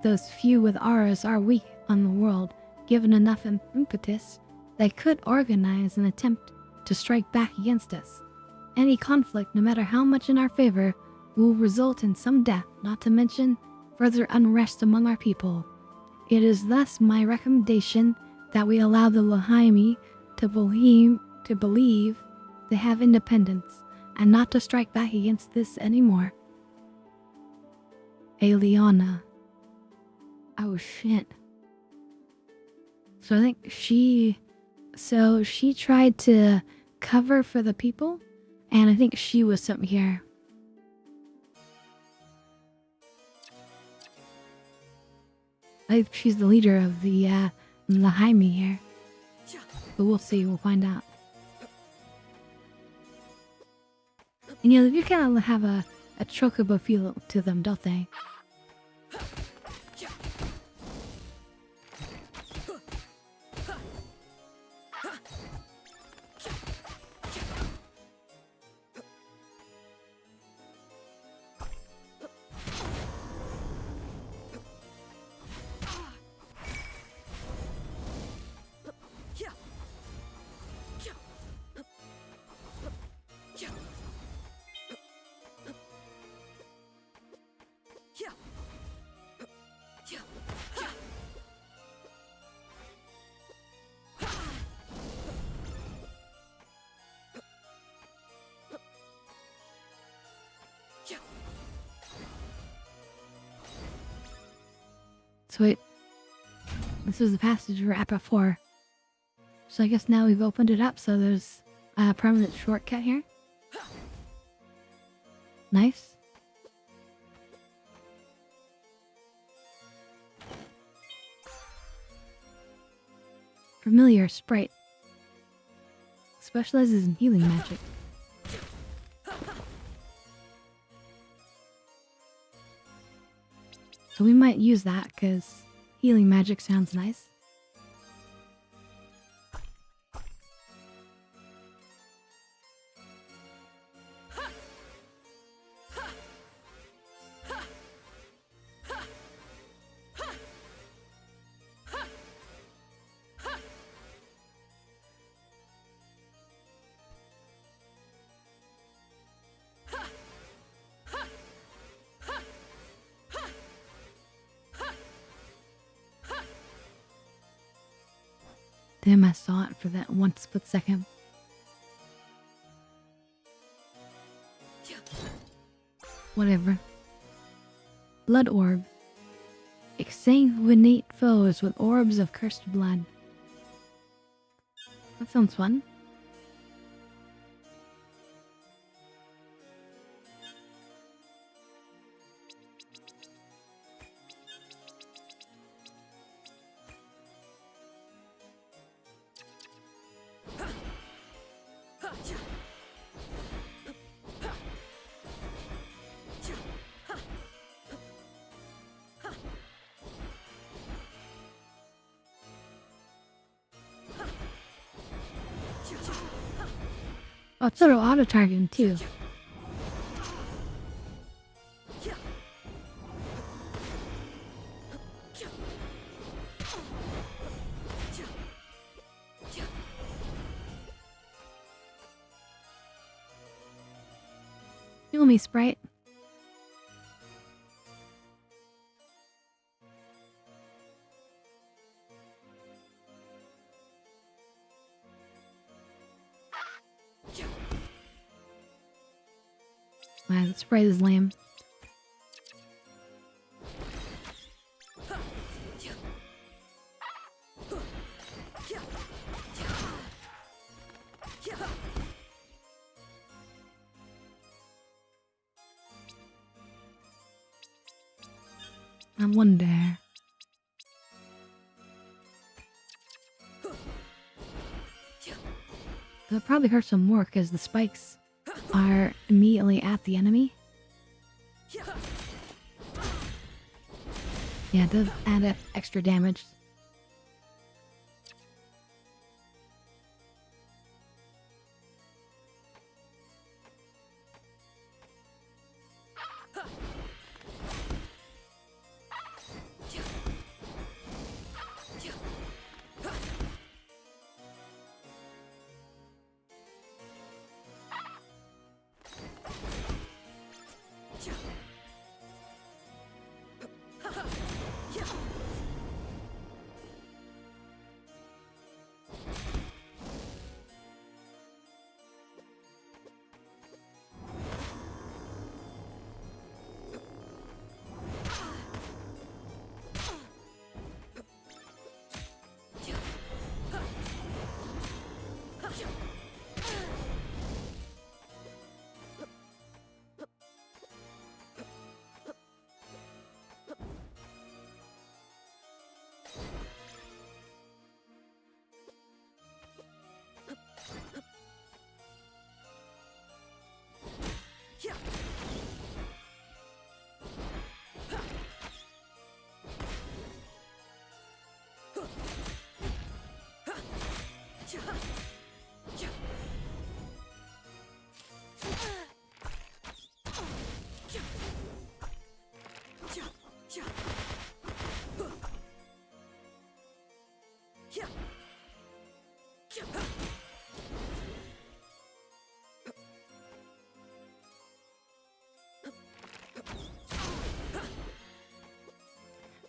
those few with auras are weak on the world. Given enough impetus, they could organize an attempt to strike back against us. Any conflict, no matter how much in our favor, will result in some death, not to mention further unrest among our people. It is thus my recommendation that we allow the Laheimi to believe they have independence, and not to strike back against this anymore. Aliana. Oh shit. So I think she tried to cover for the people, and I think she was sent here. I think she's the leader of the Laheimi here. But we'll see, we'll find out. And you know, they kind of have a chocobo feel to them, don't they? So wait, this was the passage we were at before. So I guess now we've opened it up, so there's a permanent shortcut here. Nice. Familiar sprite. Specializes in healing magic. So we might use that because healing magic sounds nice. Damn, I saw it for that one split second. Whatever. Blood orb. Exsanguinate foes with orbs of cursed blood. That sounds fun. Oh, it's sort of auto-targeting too. Heal me, sprite. Wow, the sprite is lame. I wonder. It'll probably hurt some more because the spikes are immediately at the enemy. Yeah, it does add up extra damage.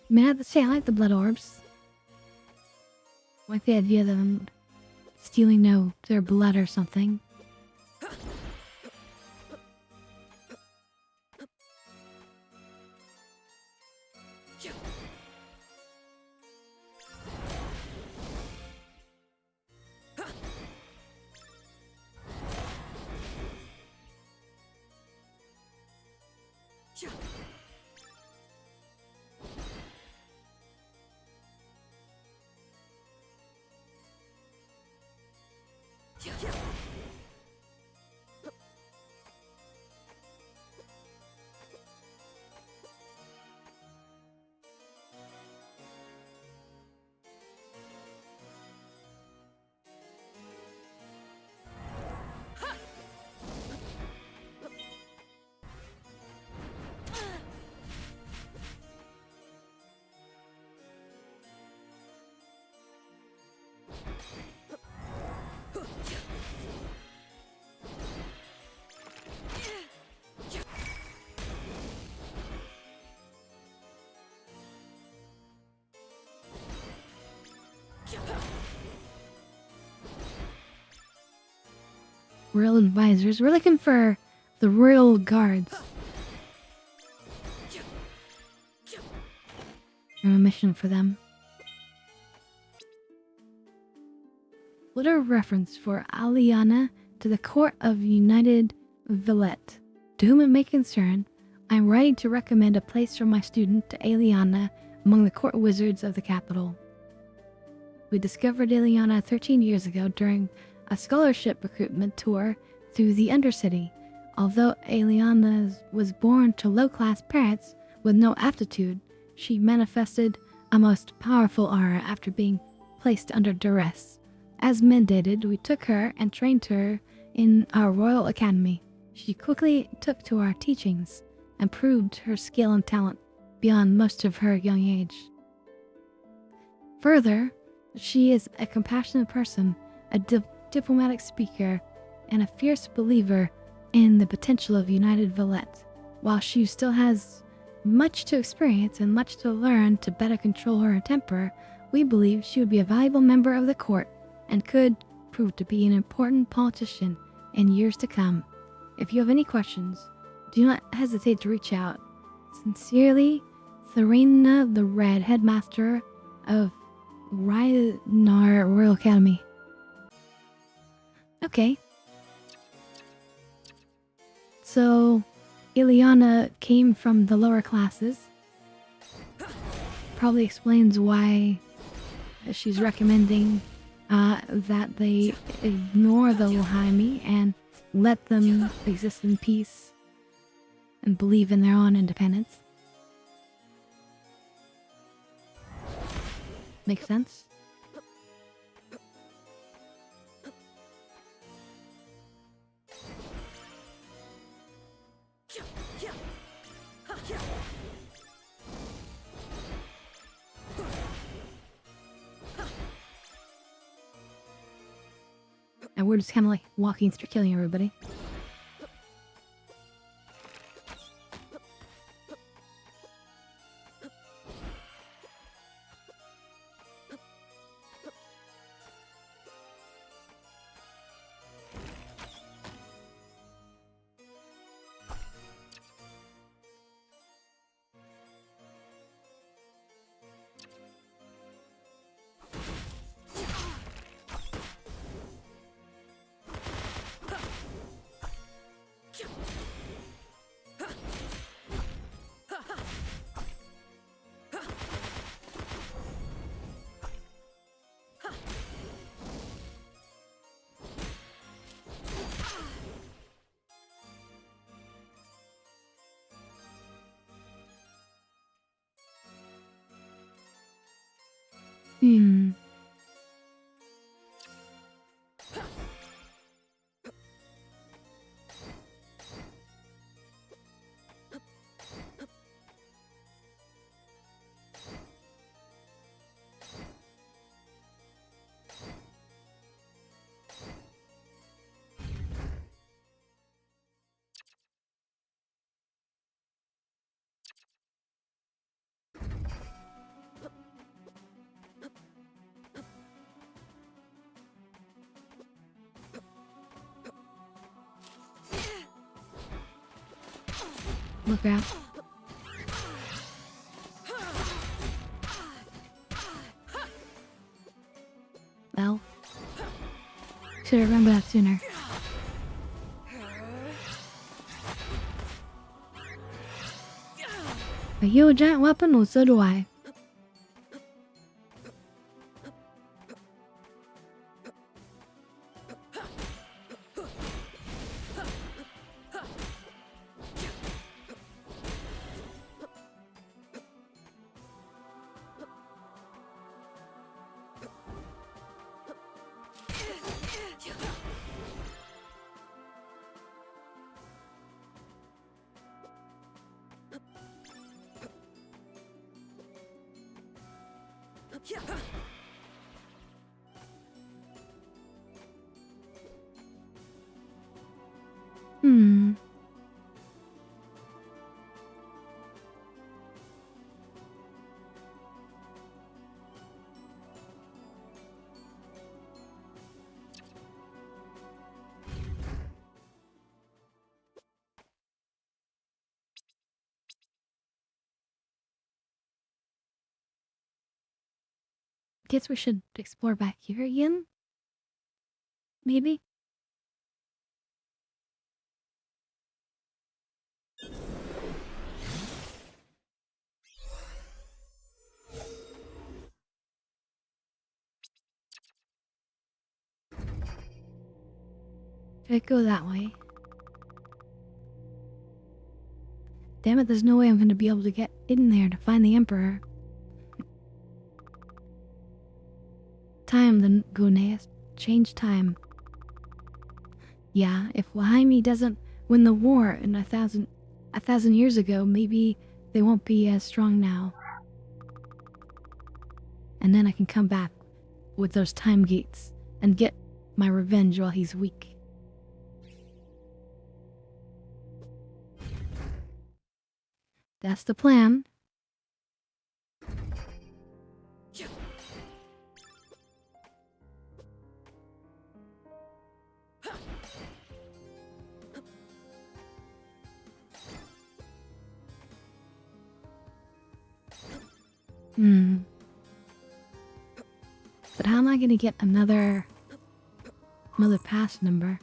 I mean, I have to say, I like the blood orbs. I like the idea of them stealing their blood or something. Royal advisors. We're looking for the royal guards. A mission for them. Little reference for Aliana to the court of United Villette. To whom it may concern, I am writing to recommend a place for my student to Aliana among the court wizards of the capital. We discovered Aliana 13 years ago during a scholarship recruitment tour through the Undercity. Although Aliana was born to low-class parents with no aptitude, she manifested a most powerful aura after being placed under duress. As mandated, we took her and trained her in our Royal Academy. She quickly took to our teachings and proved her skill and talent beyond most of her young age. Further, she is a compassionate person, a diplomatic speaker, and a fierce believer in the potential of United Villette. While she still has much to experience and much to learn to better control her temper, we believe she would be a valuable member of the court and could prove to be an important politician in years to come. If you have any questions, do not hesitate to reach out. Sincerely, Therina the Red, headmaster of Rhinar Royal Academy. Okay. So, Ileana came from the lower classes. Probably explains why she's recommending that they ignore the Lohaimi and let them exist in peace and believe in their own independence. Makes sense? And we're just kind of like walking through killing everybody. Look out. Well, should have remembered that sooner. Are you a giant weapon? Well, so do I. Hmm. Guess we should explore back here again? Maybe? Should I go that way? Damn it, there's no way I'm gonna be able to get in there to find the Emperor. Time, the Guneas. Change time. Yeah, if Lahaimi doesn't win the war in a thousand years ago, maybe they won't be as strong now. And then I can come back with those time gates and get my revenge while he's weak. That's the plan. But how am I gonna get another pass number?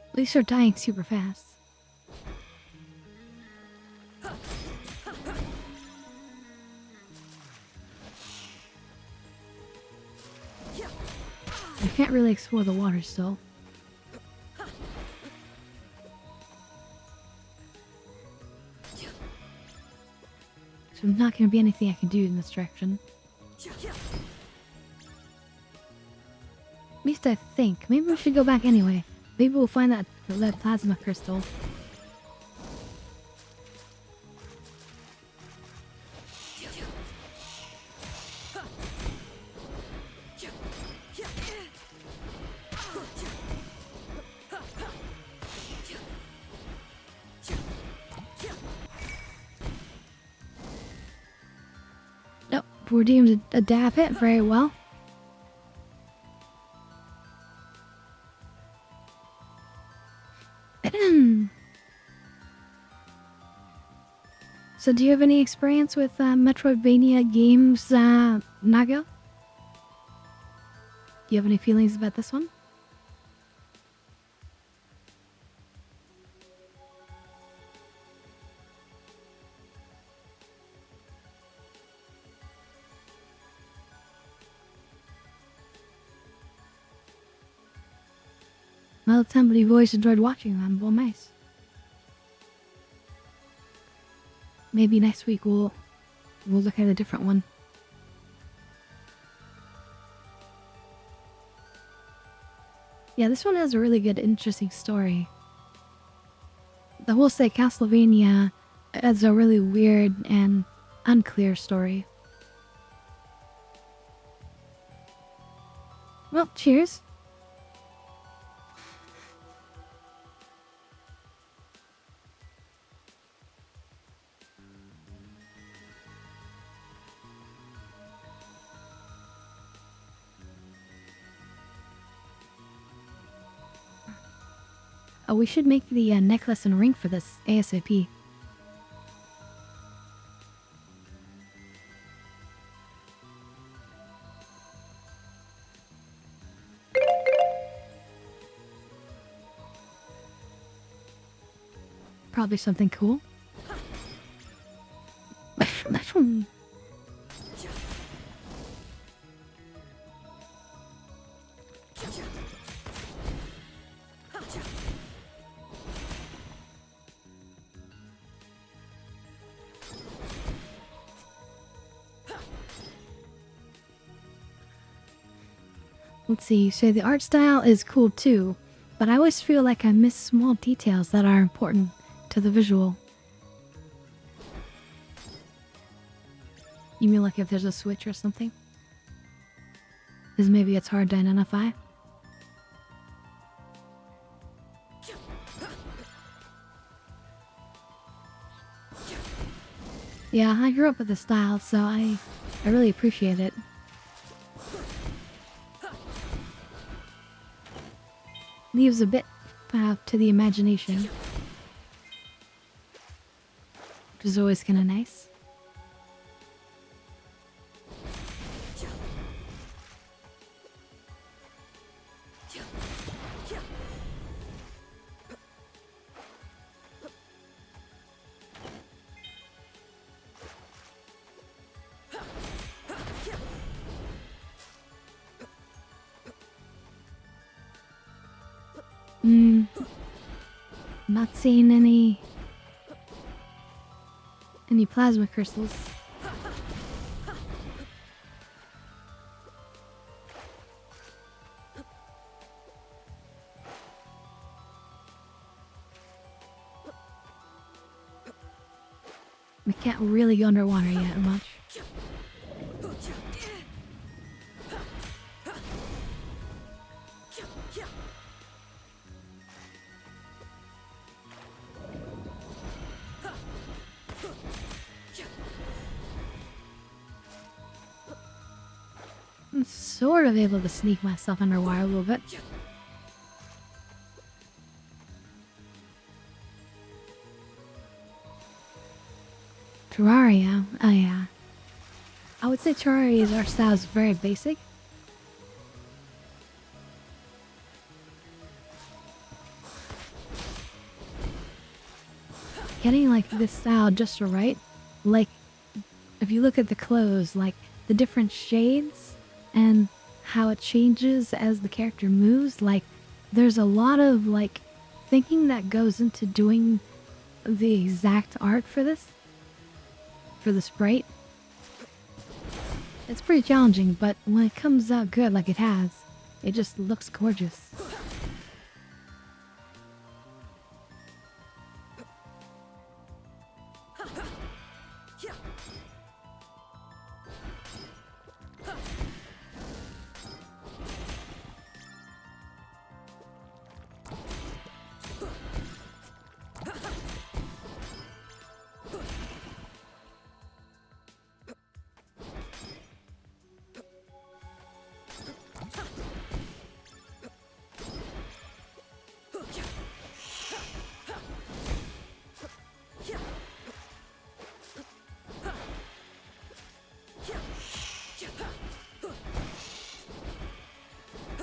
At least they're dying super fast. I can't really explore the water still. So there's not going to be anything I can do in this direction. At least I think. Maybe we should go back anyway. Maybe we'll find that lead plasma crystal. Nope, we're deemed to adapt it very well. So do you have any experience with Metroidvania games, Naga? Do you have any feelings about this one? Well, somebody voice enjoyed watching them, well, nice. Maybe next week we'll look at a different one. Yeah, this one has a really good, interesting story. I will say Castlevania has a really weird and unclear story. Well, cheers. Oh, we should make the necklace and ring for this ASAP. Probably something cool. Let's see, so the art style is cool too, but I always feel like I miss small details that are important to the visual. You mean like if there's a switch or something? Because maybe it's hard to identify? Yeah, I grew up with the style, so I really appreciate it. Leaves a bit to the imagination, which is always kind of nice. Not seeing any plasma crystals. We can't really go underwater yet much. I'm sort of able to sneak myself underwater a little bit. Terraria, oh yeah. I would say Terraria's art style is very basic. Getting like this style just right, like if you look at the clothes, like the different shades and how it changes as the character moves, like there's a lot of like thinking that goes into doing the exact art for this, for the sprite. It's pretty challenging, but when it comes out good like it has, it just looks gorgeous.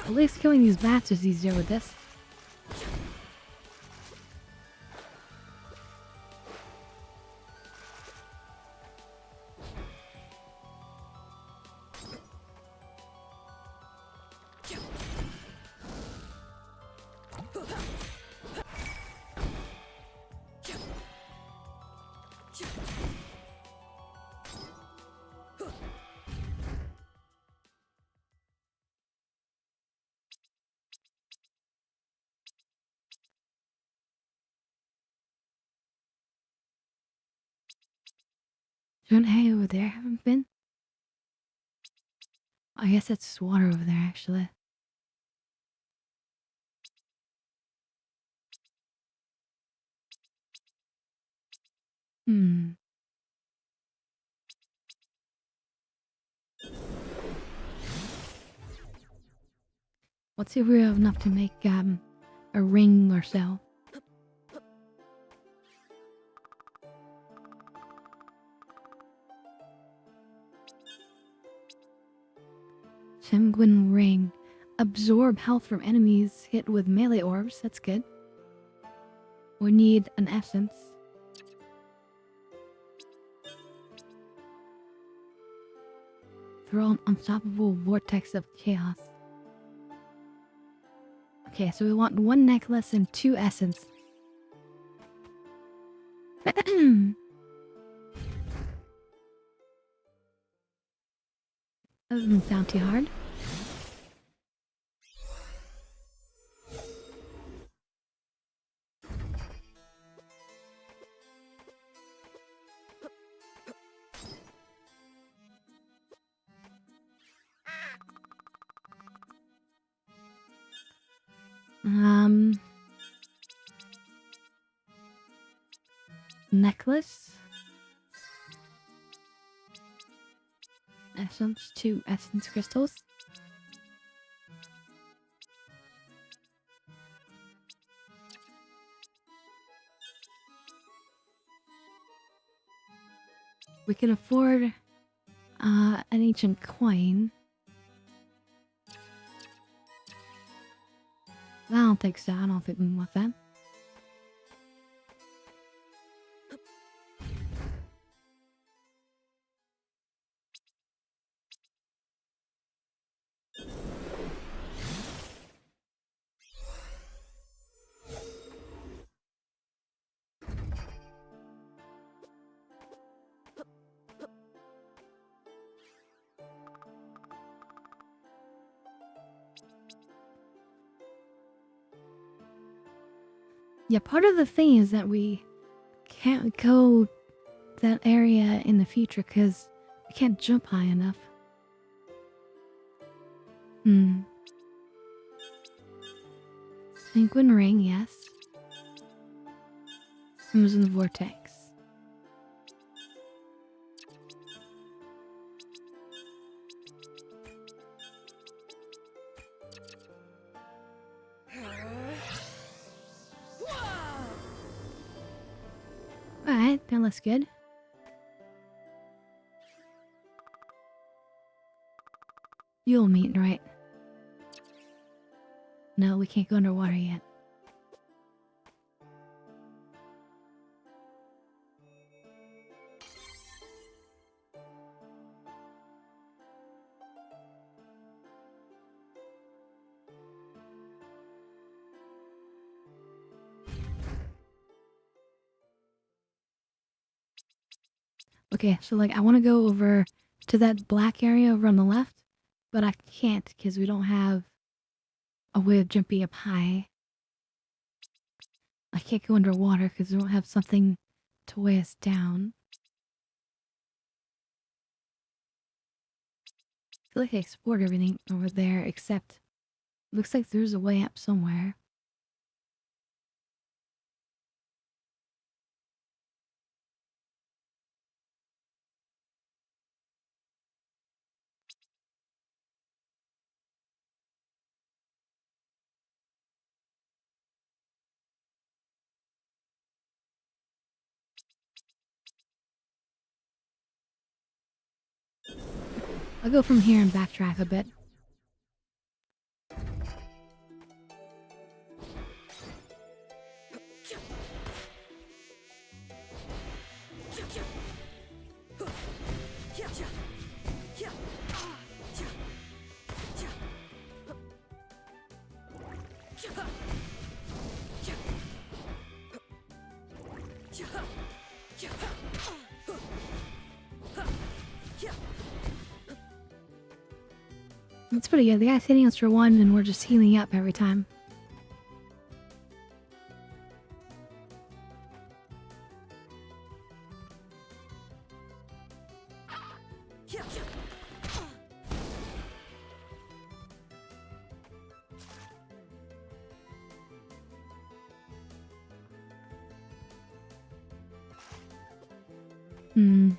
At least killing these bats is easier with this. Don't hay over there, haven't been? I guess it's water over there, actually. Hmm. Let's see if we have enough to make a ring or so. Sanguine ring. Absorb health from enemies hit with melee orbs. That's good. We need an essence. Throw an unstoppable vortex of chaos. Okay, so we want 1 necklace and 2 essence. That doesn't sound too hard. Necklace. Essence, 2 essence crystals. We can afford an ancient coin. I don't think so. I don't think we want that. Yeah, part of the thing is that we can't go that area in the future because we can't jump high enough. Sanguine ring, yes. Who's in the vortex? Alright, that looks good. You'll meet, right? No, we can't go underwater yet. Okay, so like I want to go over to that black area over on the left, but I can't because we don't have a way of jumping up high. I can't go underwater because we don't have something to weigh us down. I feel like I explored everything over there except looks like there's a way up somewhere. I'll go from here and backtrack a bit. That's pretty good. The guy's hitting us for 1 and we're just healing up every time. Hmm.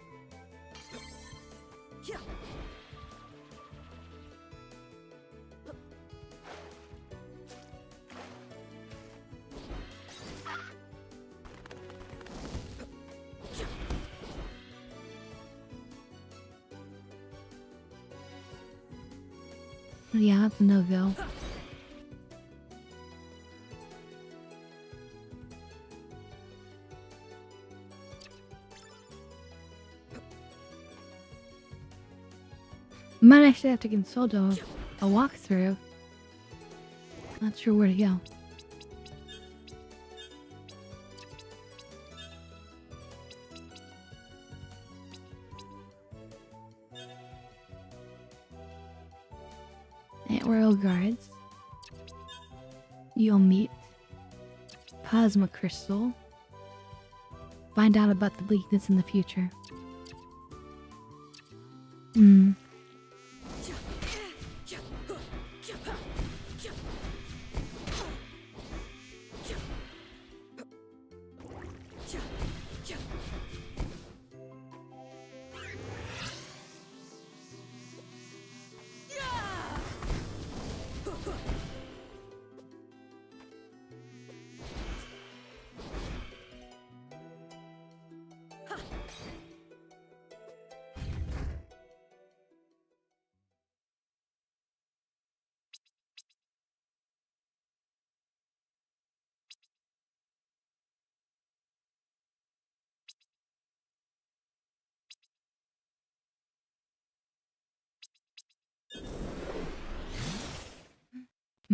Yeah, that's a no-go. Might actually have to consult a walkthrough. Not sure where to go. At Royal Guards, you'll meet Plasma Crystal. Find out about the bleakness in the future. Hmm.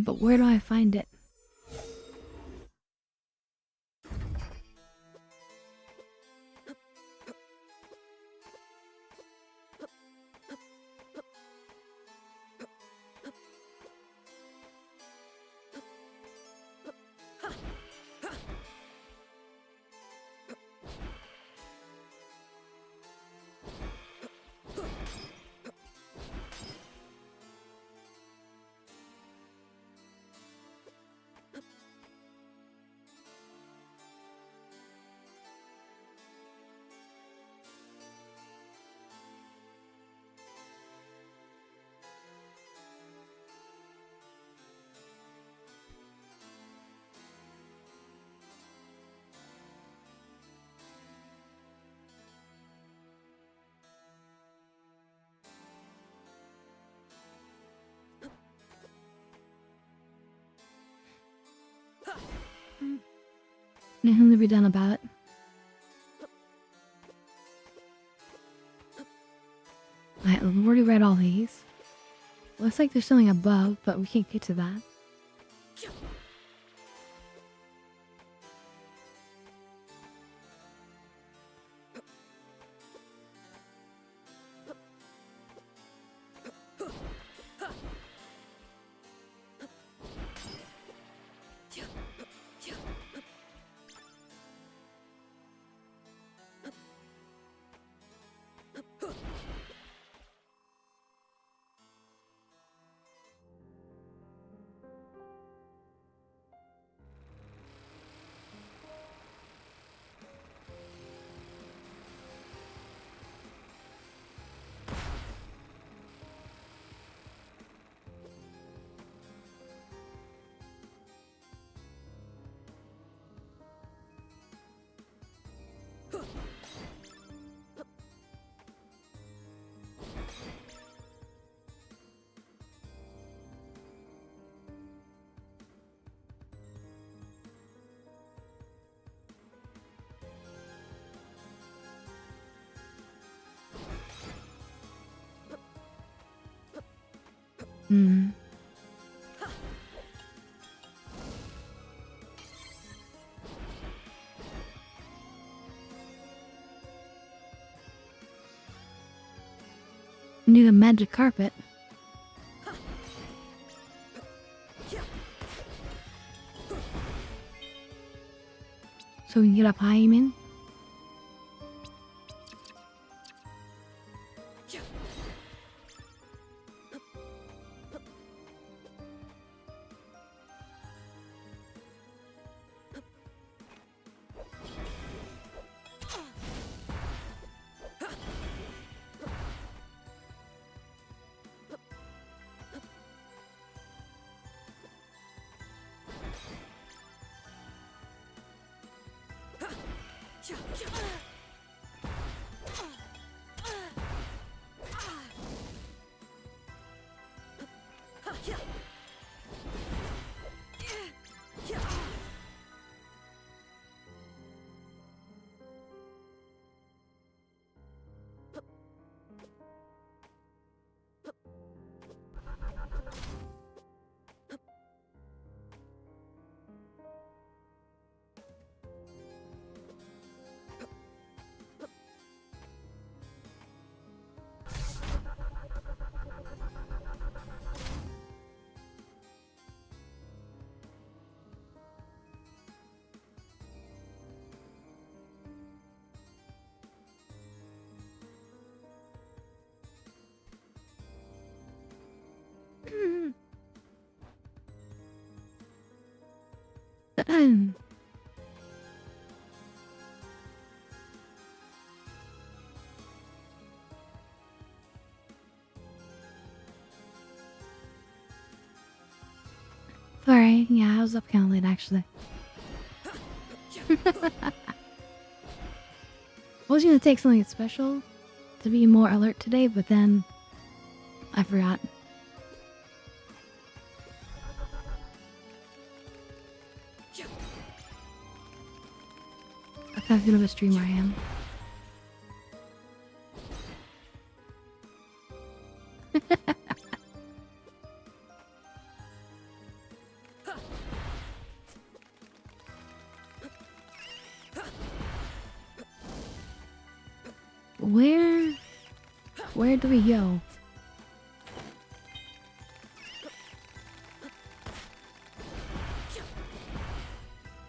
But where do I find it? Nothing to be done about it. I've already read all these. Looks like there's something above, but we can't get to that. Hmm. Need a magic carpet. So we can get up high, you mean? Sorry, yeah, I was up kind of late actually. I was gonna take something special to be more alert today, but then I forgot. That's how good of a streamer I am. Where do we go?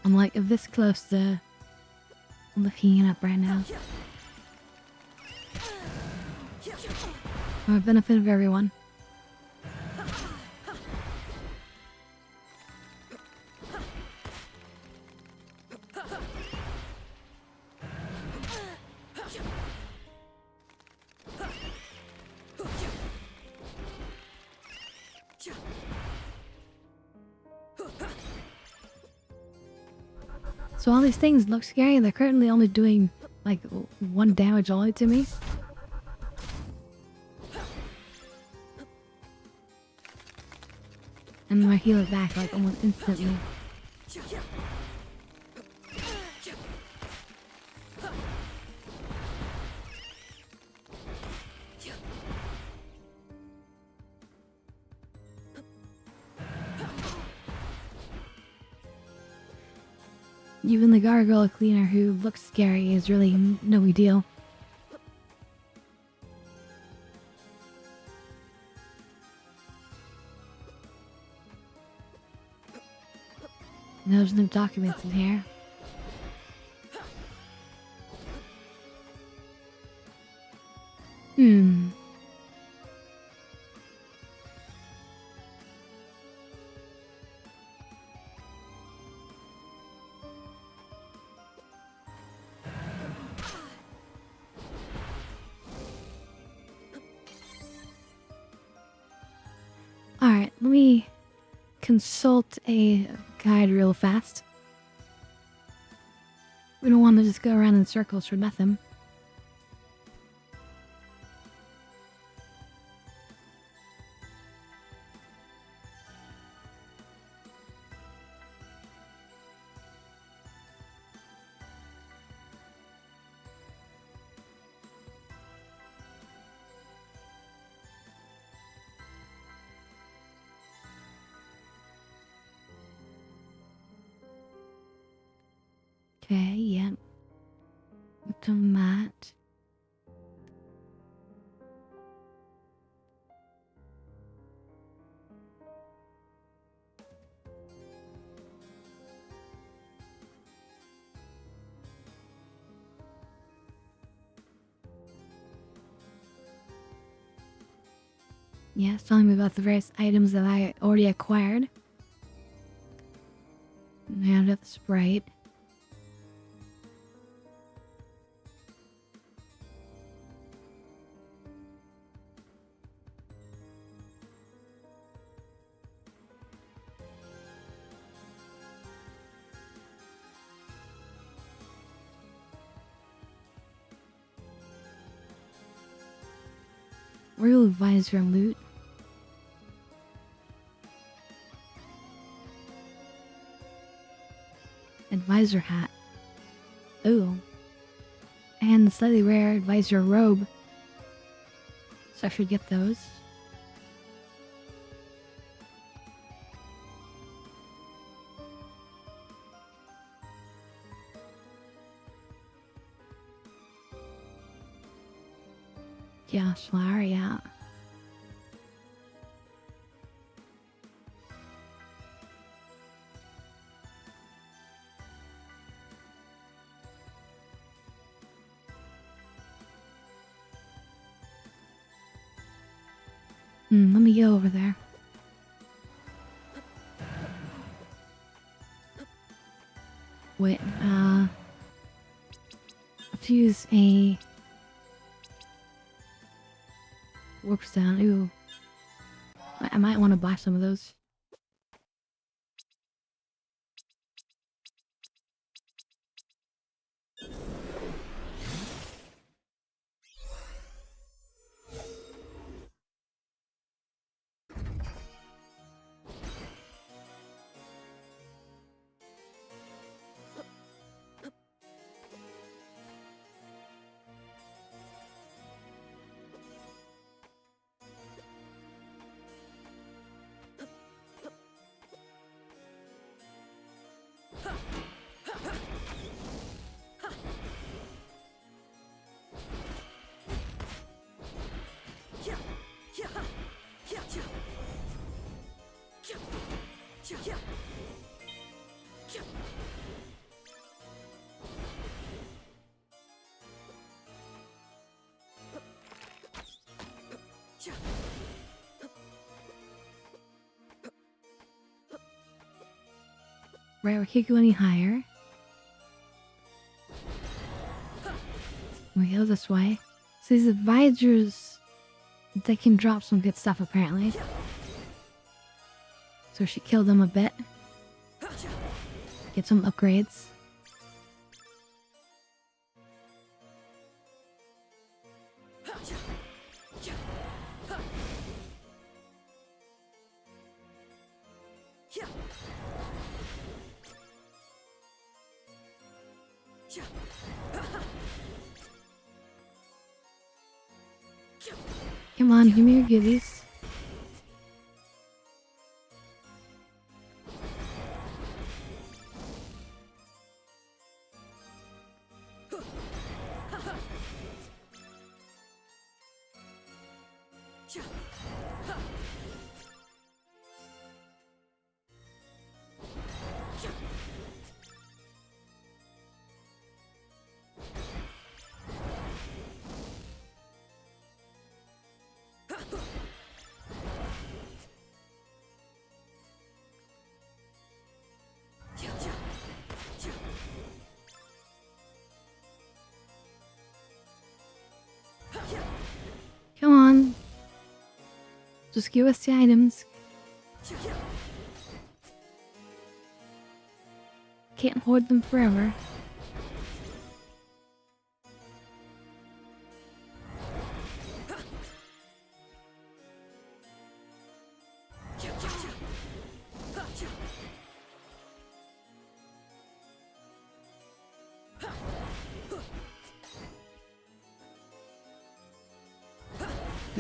I'm like this close to looking it up right now. For the benefit of everyone. So all these things look scary, they're currently only doing like 1 damage only to me. And then I heal it back like almost instantly. Even the gargoyle cleaner who looks scary is really no big deal. There's no documents in here. Alright, let me consult a guide real fast. We don't want to just go around in circles for nothing. Okay, yeah. Done that. Yeah, it's telling me about the various items that I already acquired. And the Sprite. Royal Advisor loot. Advisor hat. Ooh. And the slightly rare Advisor robe. So I should get those. Yeah, flower, yeah. Let me go over there. Wait, let's use a warp stone. Ooh. I might want to buy some of those. Right, we can't go any higher. We go this way. So these advisors, they can drop some good stuff apparently. So she killed them a bit. Get some upgrades. Come on, give me your goodies. Come on. Just give us the items. Can't hoard them forever.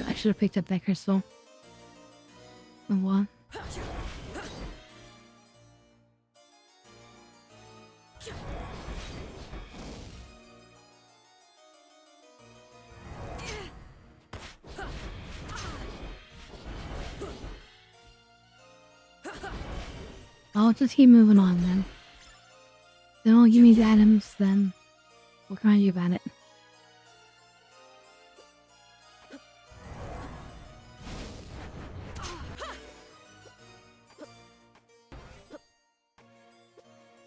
I should have picked up that crystal. Oh well. I'll just keep moving on then. Then I'll give me the items, then what can I do about it?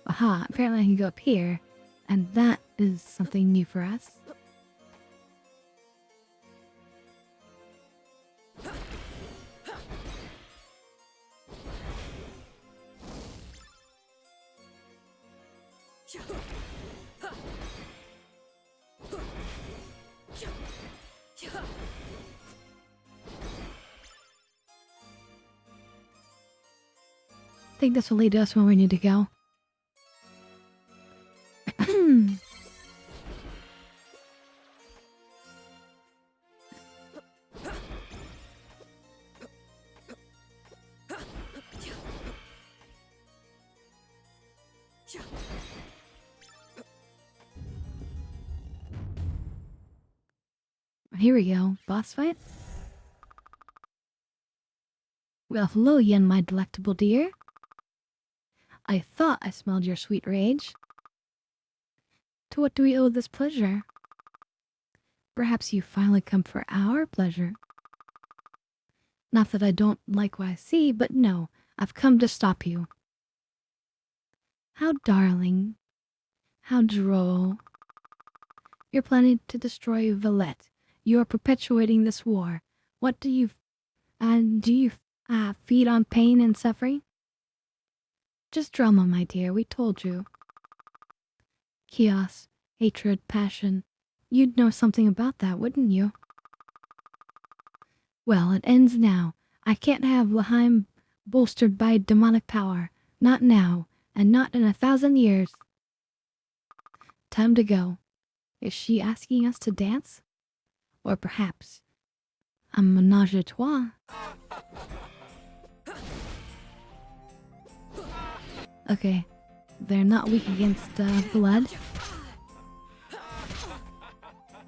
Aha, apparently I can go up here, and that is something new for us. think this will lead us where we need to go. Here we go. Boss fight? Well, hello, Yen, my delectable dear. I thought I smelled your sweet rage. To what do we owe this pleasure? Perhaps you finally come for our pleasure. Not that I don't like what I see, but no, I've come to stop you. How darling. How droll. You're planning to destroy Valette. You are perpetuating this war. What do you feed on pain and suffering? Just drama, my dear, we told you. Chaos, hatred, passion. You'd know something about that, wouldn't you? Well, it ends now. I can't have Laheim bolstered by demonic power. Not now, and not in 1,000 years. Time to go. Is she asking us to dance? Or perhaps a ménage à trois? Okay, they're not weak against blood.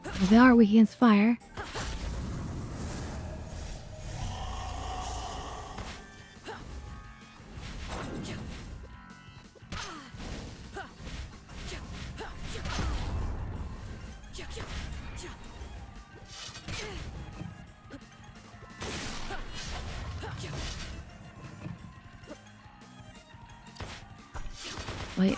But they are weak against fire. Wait.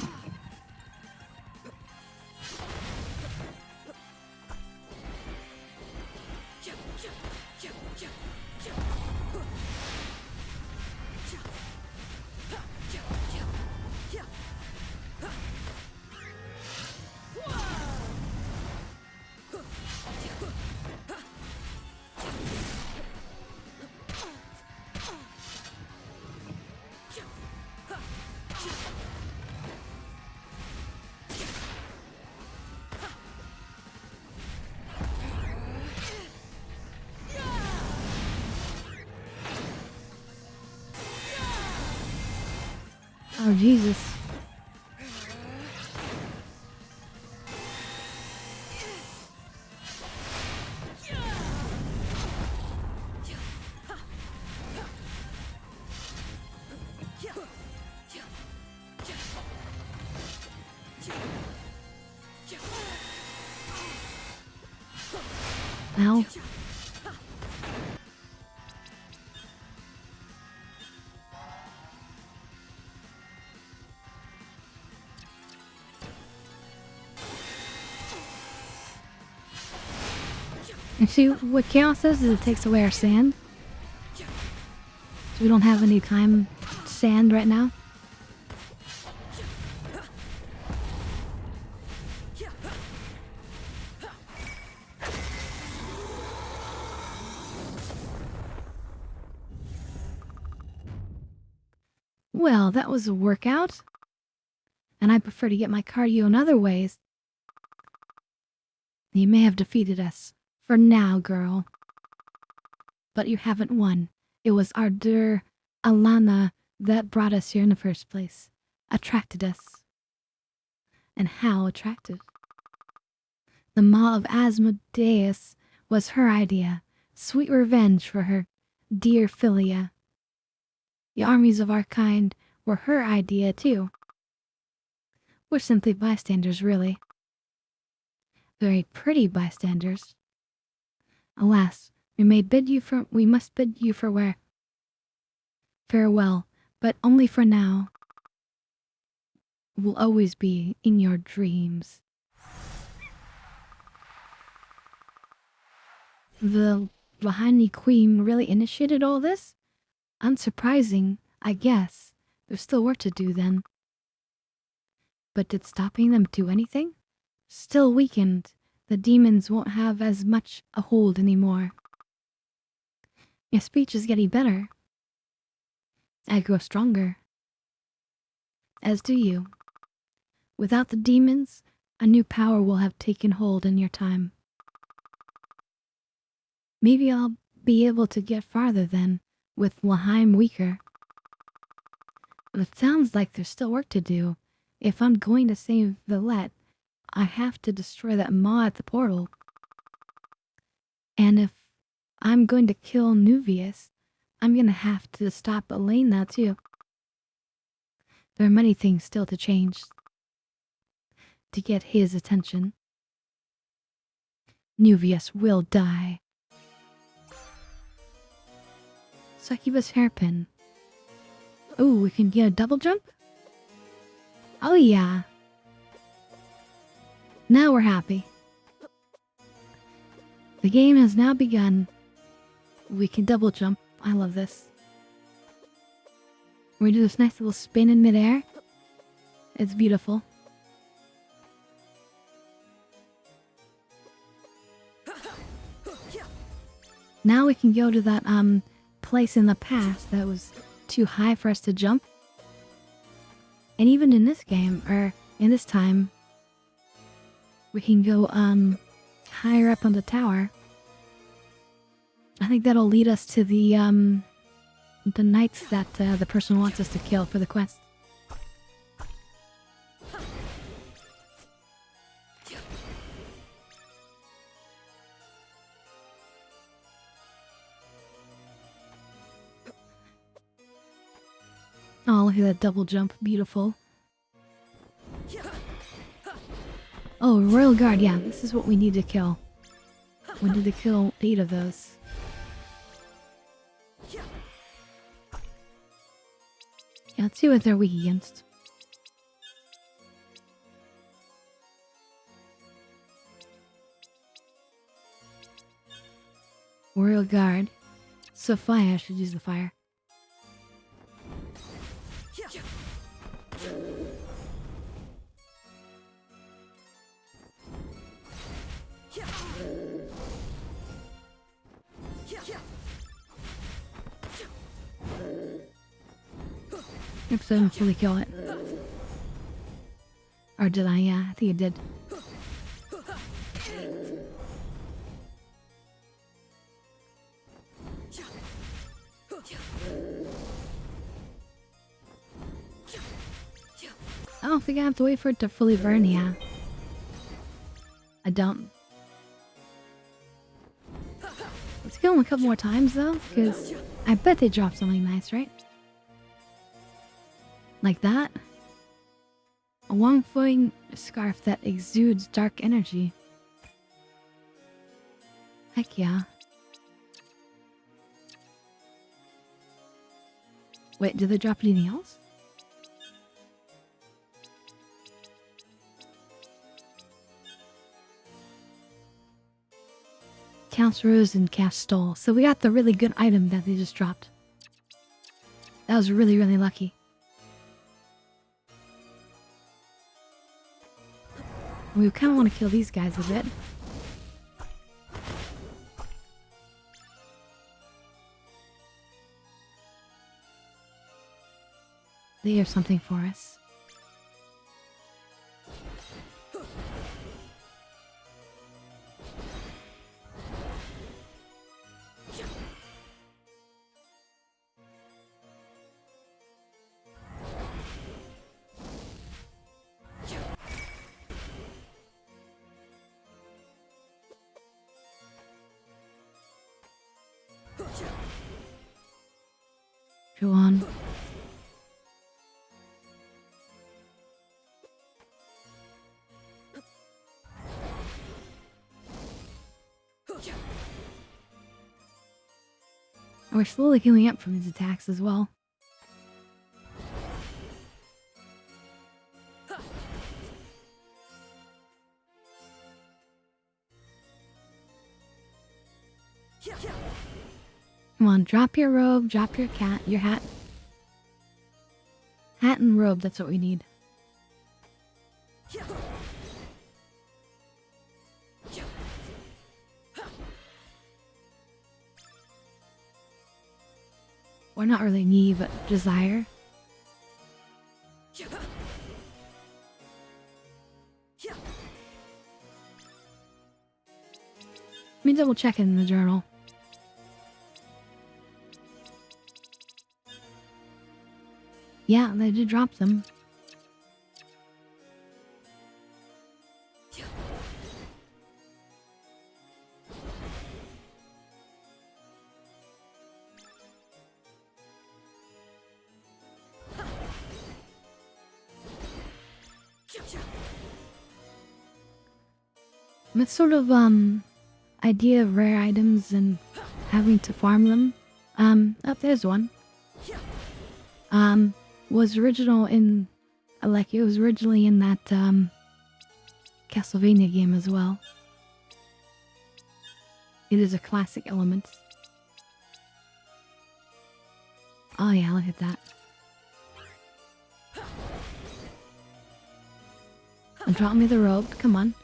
Oh, Jesus. Ow. And see, what Chaos says is it takes away our sand. So we don't have any time sand right now. Well, that was a workout. And I prefer to get my cardio in other ways. You may have defeated us. For now, girl. But you haven't won. It was our dear Alana that brought us here in the first place. Attracted us. And how attractive. The Maw of Asmodeus was her idea. Sweet revenge for her dear Philia. The armies of our kind were her idea, too. We're simply bystanders, really. Very pretty bystanders. Alas, we must bid you farewell, but only for now. We'll always be in your dreams. The Lahani Queen really initiated all this? Unsurprising, I guess. There's still work to do then. But did stopping them do anything? Still weakened. The demons won't have as much a hold anymore. Your speech is getting better. I grow stronger. as do you. Without the demons, a new power will have taken hold in your time. Maybe I'll be able to get farther then, with Laheim weaker. But it sounds like there's still work to do. If I'm going to save Villette, I have to destroy that maw at the portal. And if I'm going to kill Nuvius, I'm gonna have to stop Elena too. There are many things still to change to get his attention. Nuvius will die. Succubus hairpin. Oh, we can get a double jump? Oh yeah. Now we're happy. The game has now begun. We can double jump. I love this. We're gonna do this nice little spin in midair. It's beautiful. Now we can go to that place in the past that was too high for us to jump. And even in this game, or in this time, we can go higher up on the tower. I think that'll lead us to the knights that the person wants us to kill for the quest. Oh, look at that double jump. Beautiful. Oh, Royal Guard. Yeah, this is what we need to kill. We need to kill 8 of those. Yeah, let's see what they're weak against. Royal Guard. Sophia should use the fire. Oops, I didn't fully kill it. Or did I? Yeah, I think I did. I don't think I have to wait for it to fully burn, yeah. I don't. Let's kill them a couple more times, though, because I bet they dropped something nice, right? Like that. A Wong-Foing scarf that exudes dark energy. Heck yeah. Wait, did they drop anything else? Counts Rose and Cast Stole. So we got the really good item that they just dropped. That was really, really lucky. We kind of want to kill these guys a bit. They have something for us. Go on. We're slowly healing up from these attacks as well. Come on, drop your robe, drop your hat. Hat and robe, that's what we need. Or not really need, but desire. me double check it in the journal. Yeah, they did drop them. That sort of idea of rare items and having to farm them. Oh, there's one. Was original in like it was originally in that Castlevania game as well. It is a classic element. Oh yeah, look at that. And drop me the rope, come on.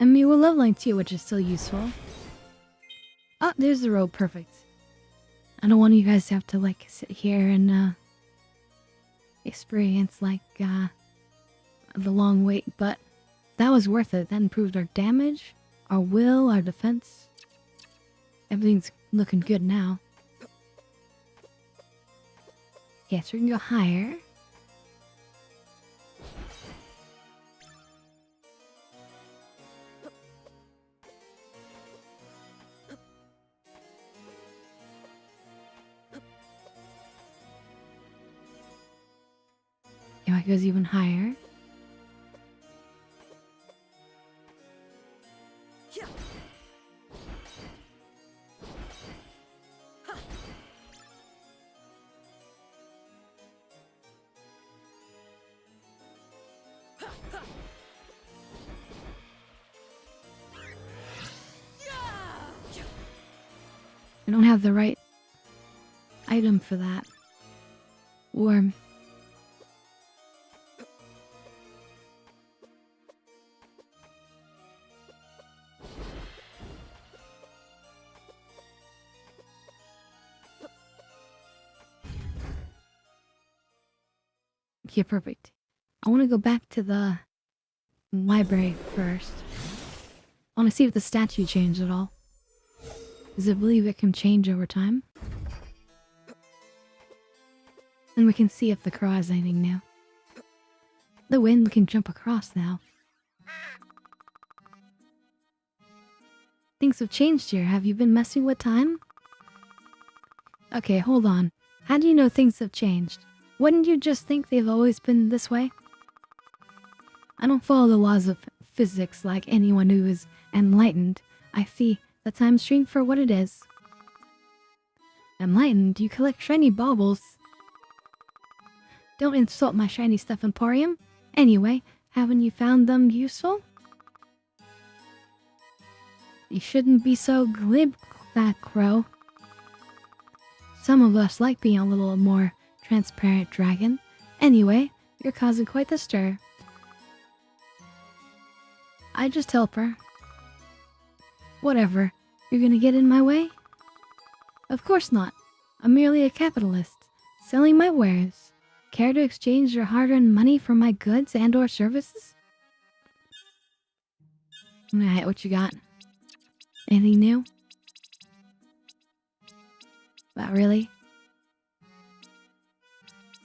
And we were leveling too, which is still useful. Oh, there's the road, perfect. I don't want you guys to have to like sit here and experience like the long wait, but that was worth it. That improved our damage, our will, our defense. Everything's looking good now. Yeah, so we can go higher. Yeah, it goes even higher. I don't have the right item for that. Or okay, perfect. I want to go back to the library first. I want to see if the statue changed at all. Because I believe it can change over time. And we can see if the crow has anything new. The wind can jump across now. Things have changed here. Have you been messing with time? Okay, hold on. How do you know things have changed? Wouldn't you just think they've always been this way? I don't follow the laws of physics like anyone who is enlightened. I see the time stream for what it is. Enlightened? You collect shiny baubles. Don't insult my shiny stuff emporium. Anyway, haven't you found them useful? You shouldn't be so glib, that crow. Some of us like being a little more transparent, dragon. Anyway, you're causing quite the stir. I just help her. Whatever. You're gonna get in my way? Of course not. I'm merely a capitalist, selling my wares. Care to exchange your hard-earned money for my goods and/or services? Alright, what you got? Anything new? But really?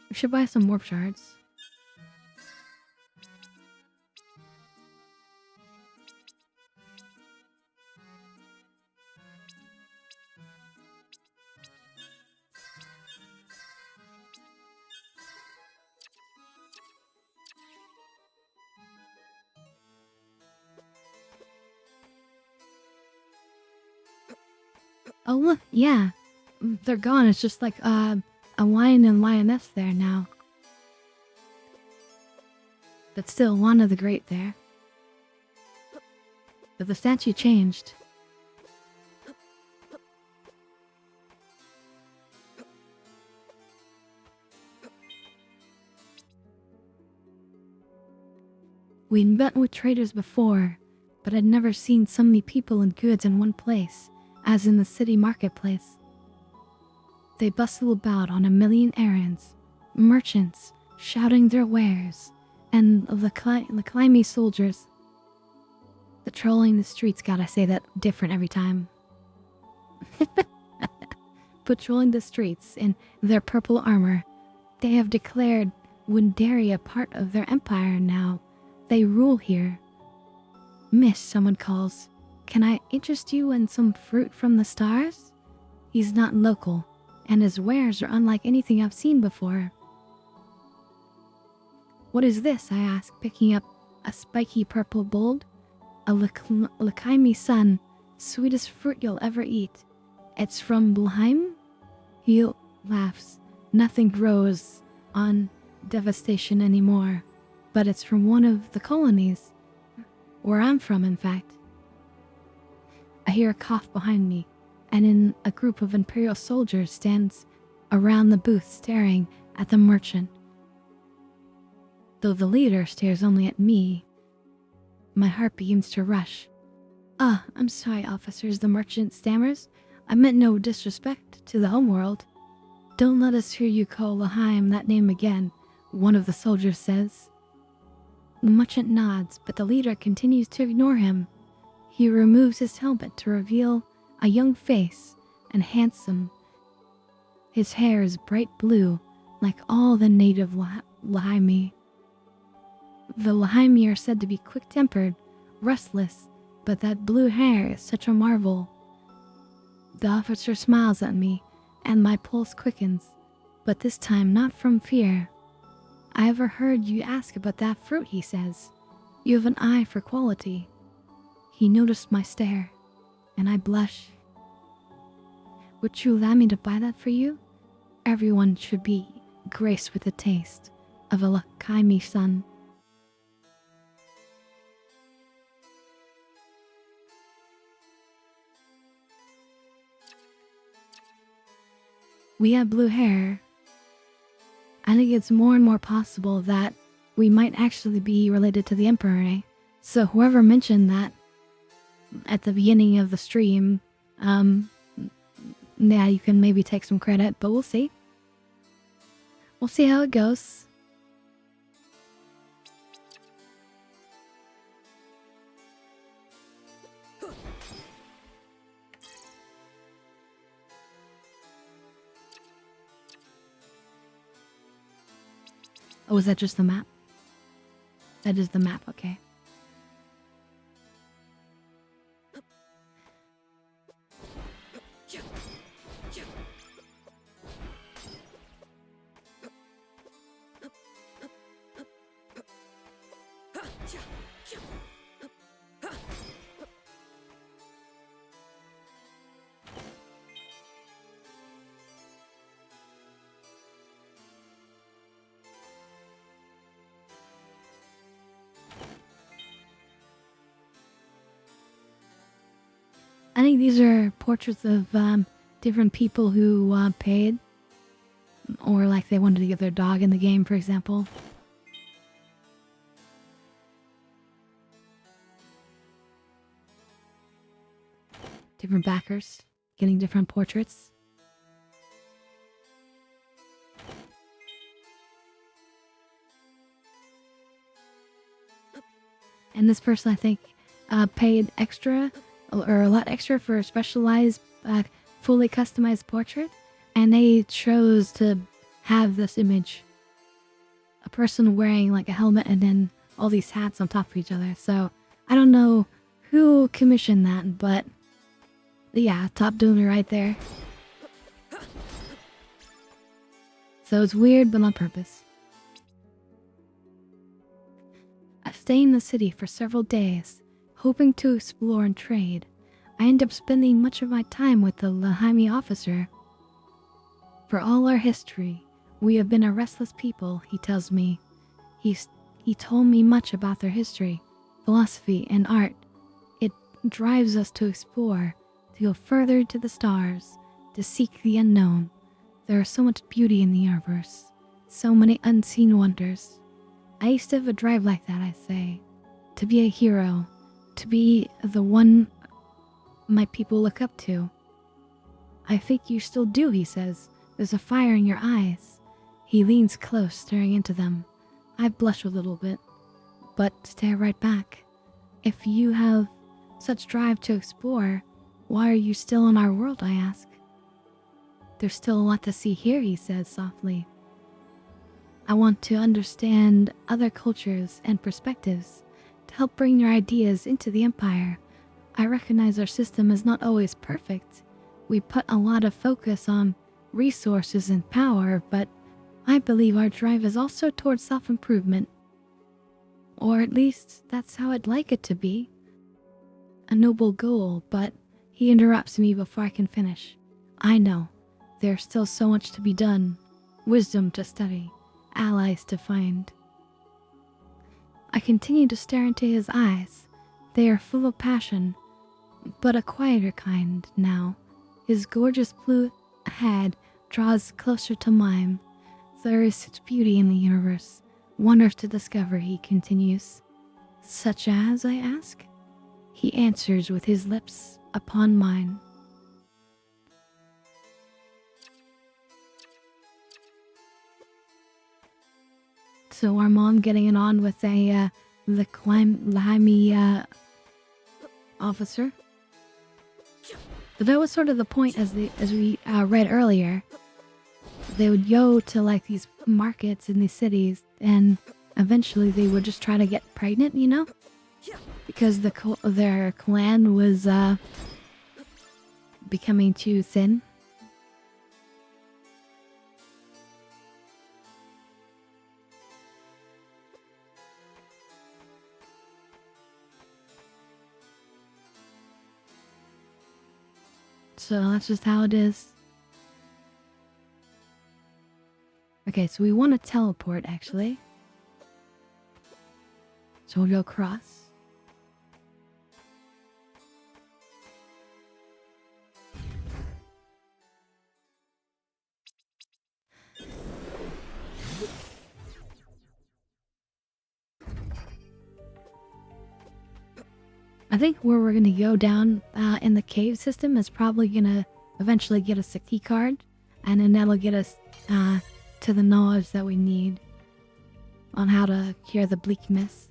We should buy some warp shards. Oh look, yeah. They're gone. It's just like a lion and lioness there now. But still, Wanda the Great there. But the statue changed. We'd met with traders before, but I'd never seen so many people and goods in one place, as in the city marketplace. They bustle about on a million errands, merchants shouting their wares, and the climby soldiers patrolling the streets. God, I say that different every time. Patrolling the streets in their purple armor. They have declared Windaria part of their empire now. They rule here. Miss, someone calls. Can I interest you in some fruit from the stars? He's not local, and his wares are unlike anything I've seen before. What is this? I ask, picking up a spiky purple bulb. A Lakaimi sun, sweetest fruit you'll ever eat. It's from Blheim? He laughs. Nothing grows on devastation anymore, but it's from one of the colonies. Where I'm from, in fact. I hear a cough behind me, and in a group of Imperial soldiers stands around the booth staring at the merchant. Though the leader stares only at me, my heart begins to rush. I'm sorry, officers, the merchant stammers. I meant no disrespect to the homeworld. Don't let us hear you call Laheim that name again, one of the soldiers says. The merchant nods, but the leader continues to ignore him. He removes his helmet to reveal a young face and handsome. His hair is bright blue, like all the native Lahaimi. The Lahaimi are said to be quick-tempered, restless, but that blue hair is such a marvel. The officer smiles at me, and my pulse quickens, but this time not from fear. I ever heard you ask about that fruit, he says. You have an eye for quality. He noticed my stare, and I blush. Would you allow me to buy that for you? Everyone should be graced with the taste of a Lakaimi sun. We have blue hair. I think it's more and more possible that we might actually be related to the Emperor, eh? So whoever mentioned that at the beginning of the stream, yeah, you can maybe take some credit, but we'll see. We'll see how it goes. Oh, is that just the map? That is the map, okay. I think these are portraits of different people who paid, or like they wanted to get their dog in the game, for example. Different backers getting different portraits. And this person, I think, paid extra, or a lot extra for a specialized, fully customized portrait, and they chose to have this image. A person wearing like a helmet and then all these hats on top of each other. So I don't know who commissioned that, but yeah, top donor right there. So it's weird, but on purpose. I stay in the city for several days, hoping to explore and trade. I end up spending much of my time with the Lahaimi officer. For all our history, we have been a restless people, he tells me. He He told me much about their history, philosophy, and art. It drives us to explore, to go further to the stars, to seek the unknown. There is so much beauty in the universe, so many unseen wonders. I used to have a drive like that, I say. To be a hero, to be the one my people look up to. I think you still do, he says. There's a fire in your eyes. He leans close, staring into them. I blush a little bit, but stare right back. If you have such drive to explore, why are you still in our world, I ask. There's still a lot to see here, he says softly. I want to understand other cultures and perspectives to help bring your ideas into the Empire. I recognize our system is not always perfect. We put a lot of focus on resources and power, but I believe our drive is also towards self-improvement. Or at least that's how I'd like it to be. A noble goal, but he interrupts me before I can finish. I know. There's still so much to be done, wisdom to study, allies to find. I continue to stare into his eyes. They are full of passion, but a quieter kind now. His gorgeous blue head draws closer to mine. There is such beauty in the universe, wonders to discover, he continues. Such as, I ask? He answers with his lips upon mine. So our mom getting it on with the climby officer. But that was sort of the point, as we read earlier. They would go to like these markets in these cities, and eventually they would just try to get pregnant, you know, because their clan was becoming too thin. So that's just how it is. Okay, so we want to teleport, actually. So we'll go across. I think where we're gonna go down in the cave system is probably gonna eventually get us a key card, and then that'll get us to the knowledge that we need on how to cure the bleakness.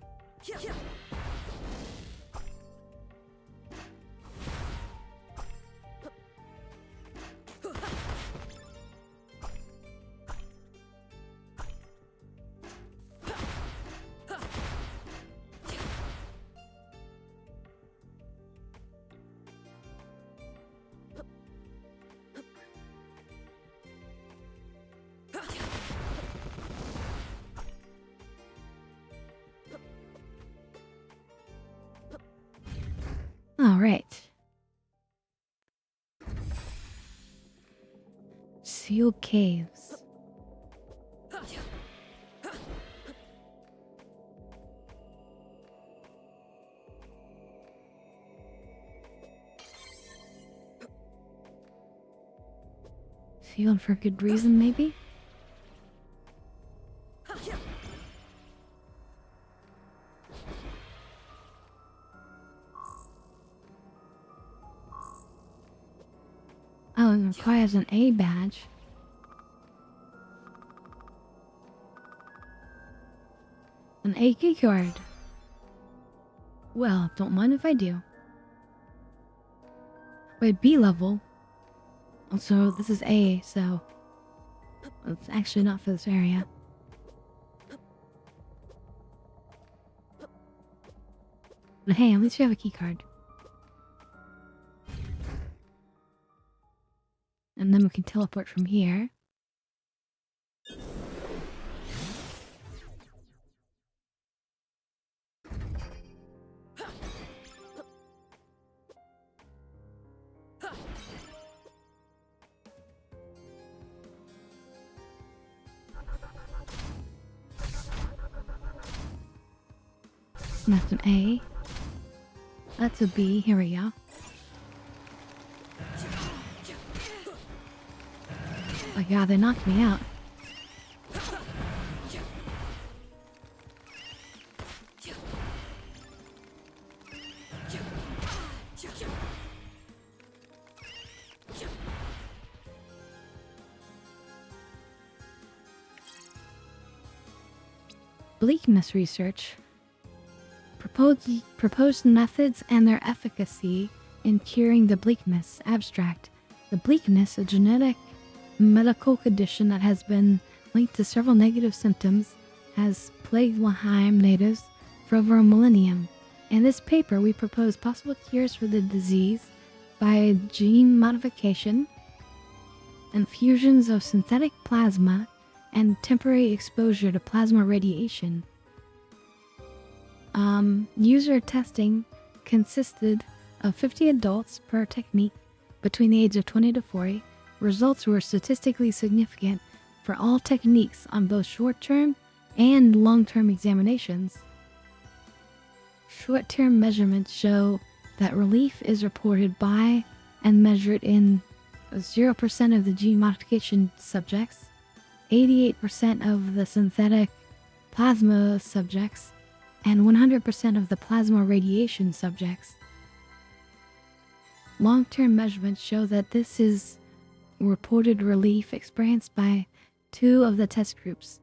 All right. Sealed caves. Sealed for good reason, maybe? Oh, it requires an A badge. An A key card. Well, don't mind if I do. Wait, B level. Also, this is A, so it's actually not for this area. But hey, at least we have a key card. And then we can teleport from here. That's an A. That's a B. Here we go. Oh god, they knocked me out. Bleakness research. Proposed methods and their efficacy in curing the bleakness. Abstract. The bleakness, a genetic medical condition that has been linked to several negative symptoms, has plagued Laheim natives for over a millennium. In this paper, we propose possible cures for the disease by gene modification, infusions of synthetic plasma, and temporary exposure to plasma radiation. User testing consisted of 50 adults per technique between the age of 20 to 40. Results were statistically significant for all techniques on both short-term and long-term examinations. Short-term measurements show that relief is reported by and measured in 0% of the gene modification subjects, 88% of the synthetic plasma subjects, and 100% of the plasma radiation subjects. Long-term measurements show that this is reported relief experienced by 2 of the test groups.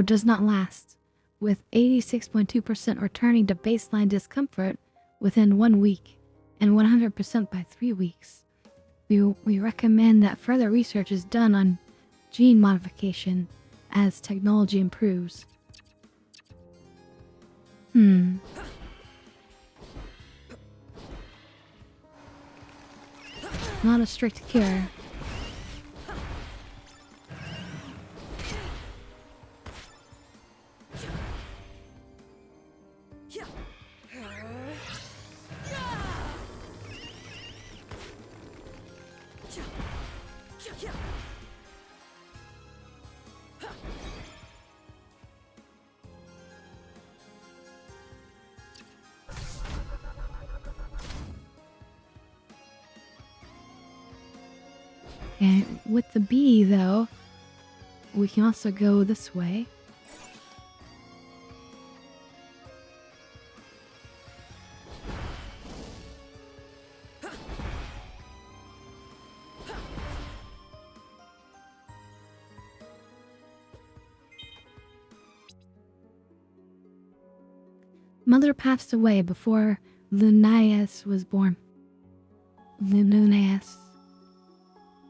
Does not last, with 86.2% returning to baseline discomfort within 1 week and 100% by 3 weeks. We recommend that further research is done on gene modification as technology improves. Not a strict cure. And with the B, though, we can also go this way. Mother passed away before Linnaeus was born. Linnaeus.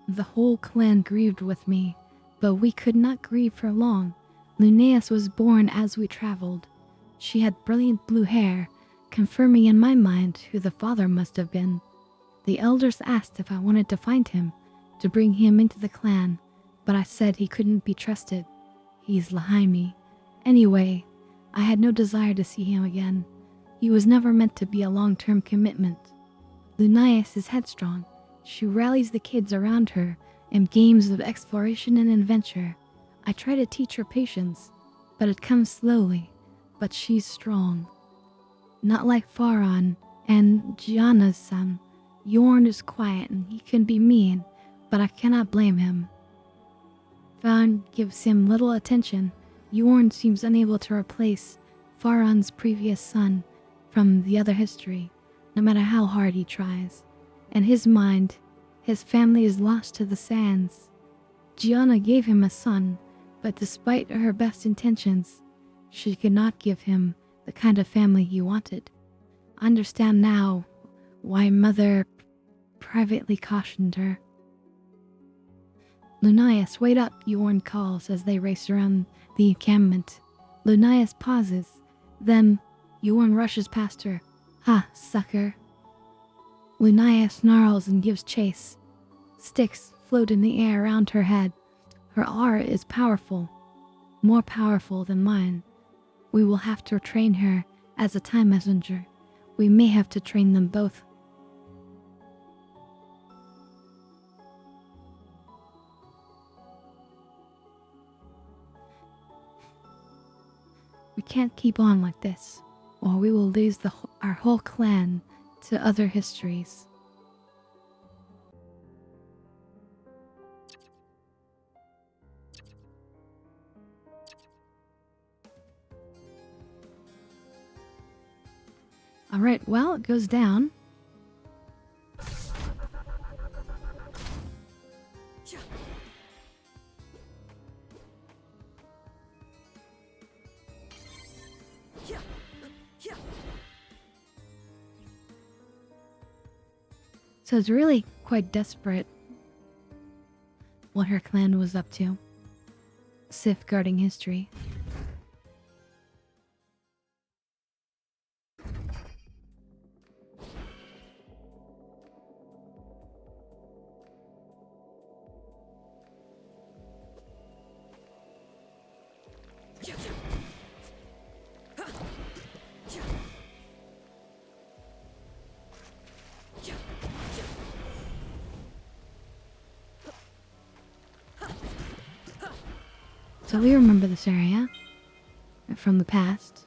The whole clan grieved with me, but we could not grieve for long. Linnaeus was born as we traveled. She had brilliant blue hair, confirming in my mind who the father must have been. The elders asked if I wanted to find him, to bring him into the clan, but I said he couldn't be trusted. He's Lahaimi. Anyway, I had no desire to see him again. He was never meant to be a long-term commitment. Linnaeus is headstrong. She rallies the kids around her in games of exploration and adventure. I try to teach her patience, but it comes slowly. But she's strong. Not like Faron and Gianna's son. Yorn is quiet and he can be mean, but I cannot blame him. Faron gives him little attention. Yorn seems unable to replace Faron's previous son from the other history, no matter how hard he tries. In his mind, his family is lost to the sands. Gianna gave him a son, but despite her best intentions, she could not give him the kind of family he wanted. I understand now why Mother privately cautioned her. Linnaeus, wait up, Yorn calls as they race around the encampment. Linnaeus pauses, then Yorn rushes past her. Ha, sucker. Linnaeus snarls and gives chase. Sticks float in the air around her head. Her aura is powerful, more powerful than mine. We will have to train her as a time messenger. We may have to train them both. We can't keep on like this. or we will lose our whole clan to other histories. Alright, well, it goes down. So it's really quite desperate what her clan was up to, safeguarding history. So we remember this area from the past.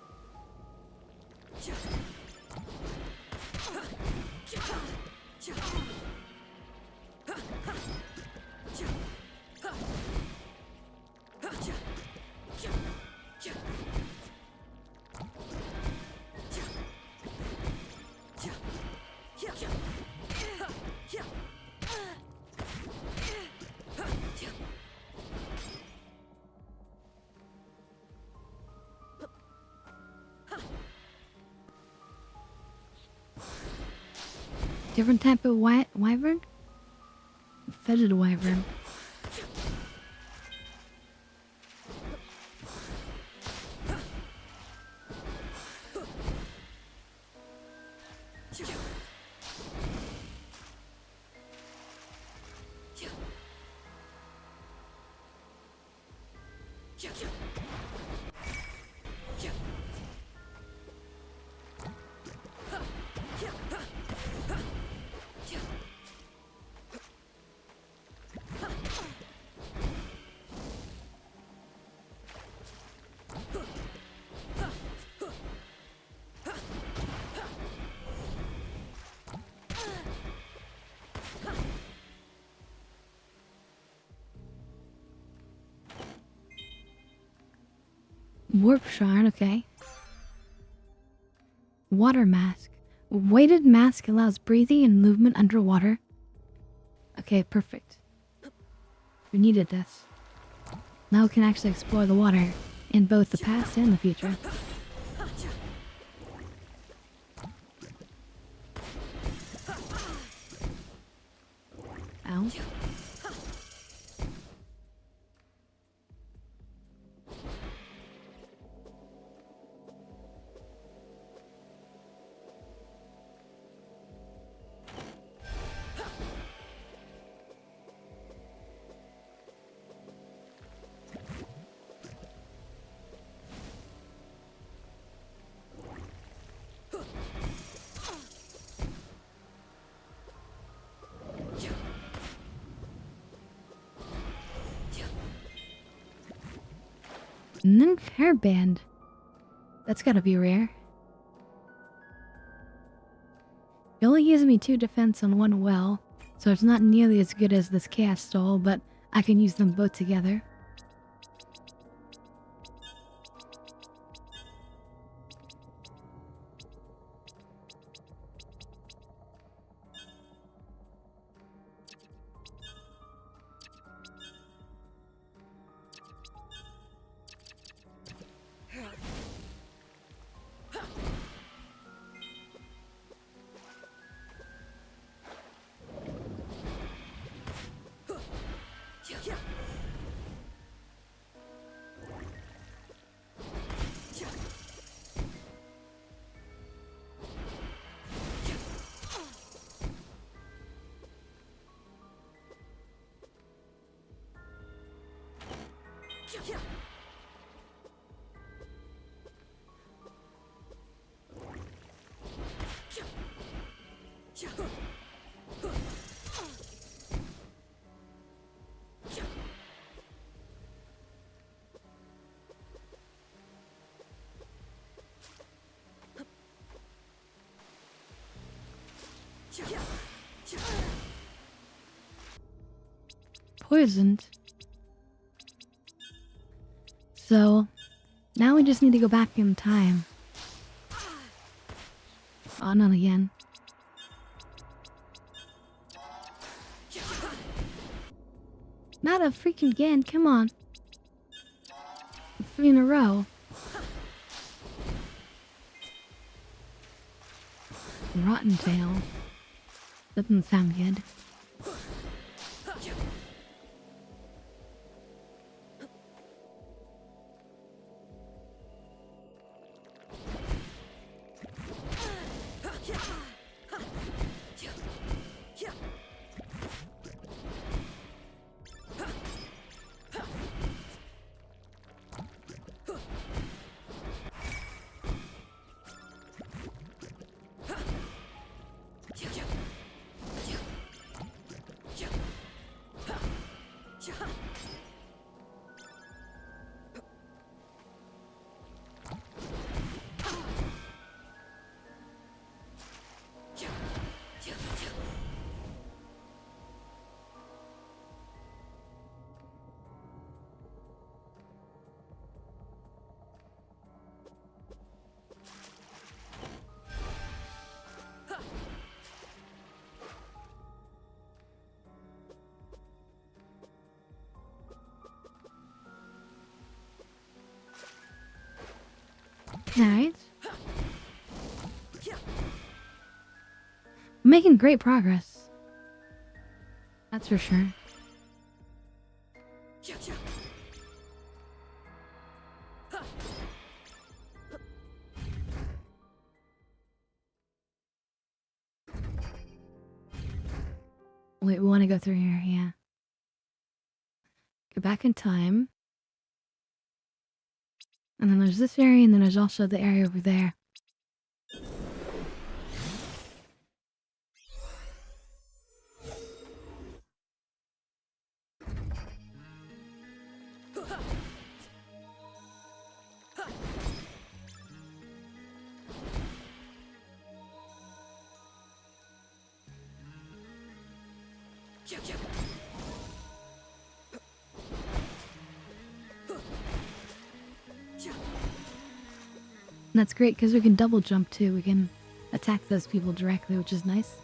Different type of wyvern? Fetid wyvern. Warp shard, okay. Water mask. Weighted mask allows breathing and movement underwater. Okay, perfect. We needed this. Now we can actually explore the water in both the past and the future. Ow. And then hairband. That's gotta be rare. It only gives me 2 defense on 1 well, so it's not nearly as good as this chaos stole, but I can use them both together. Poisoned. So, now we just need to go back in time. Oh, not again. Not a freaking again, come on. 3 in a row. Rotten tail. Doesn't sound good. Alright. Making great progress. That's for sure. Wait, we want to go through here, yeah. Go back in time. And then there's this area, and then there's also the area over there. And that's great because we can double jump too. We can attack those people directly, which is nice.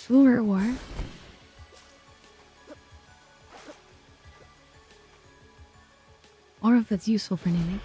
Floor war. Or if it's useful for anything.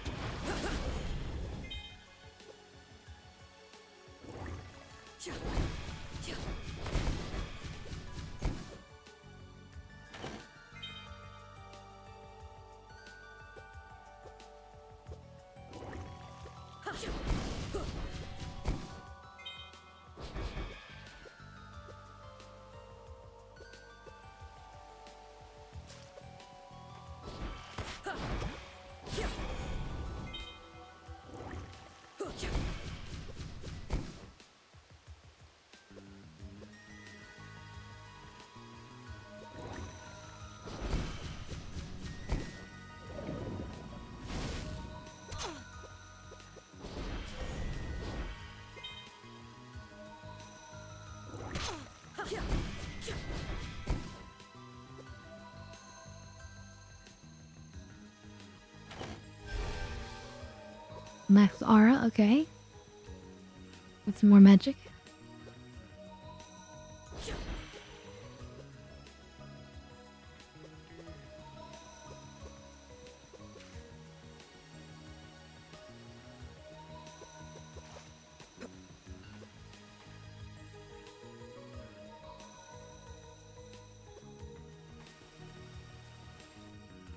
Max aura, okay. With some more magic.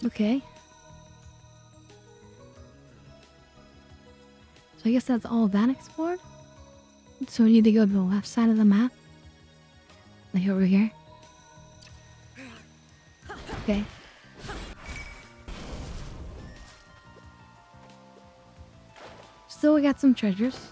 Okay. So I guess that's all that explored? So we need to go to the left side of the map? Like over here? Okay. Still we got some treasures.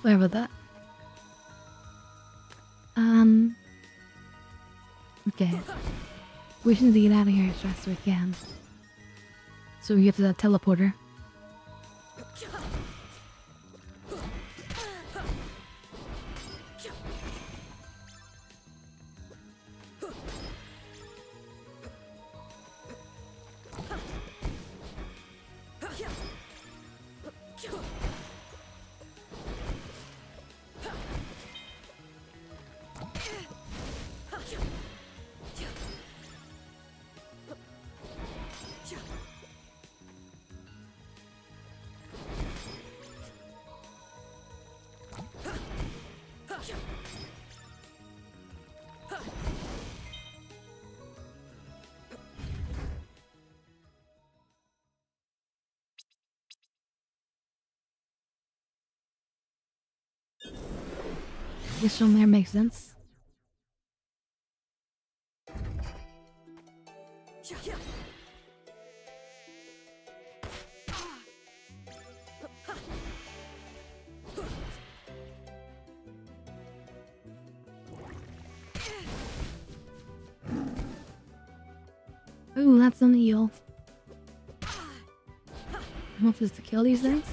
Sorry about that. Okay. We should get out of here as fast as we can. So we get to that teleporter. Guess from there makes sense. Ooh, that's an eel. What is to kill these things?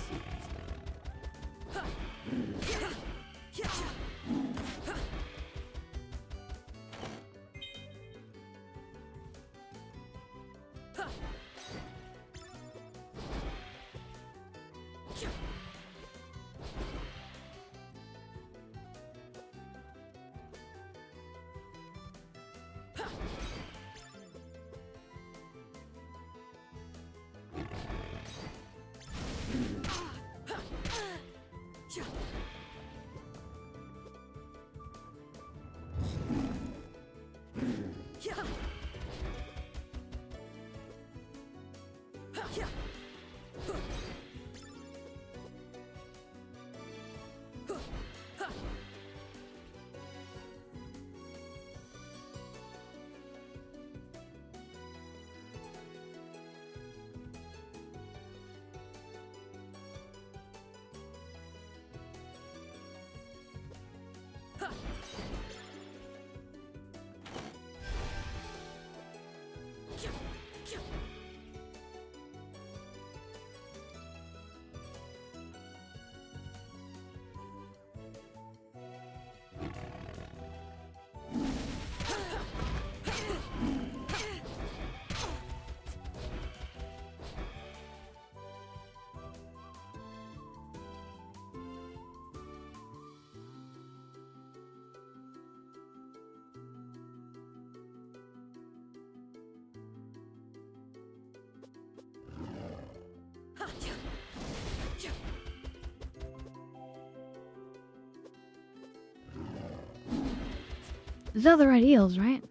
These are the right eels, right?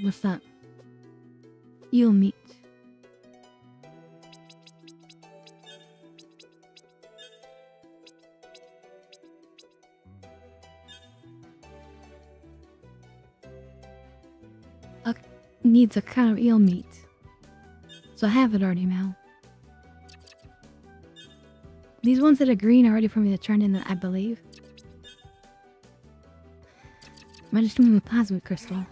What's that? Eel meat. Needs a kind of eel meat. So I have it already now. These ones that are green are ready for me to turn in, I believe. Am I just doing the plasma crystal?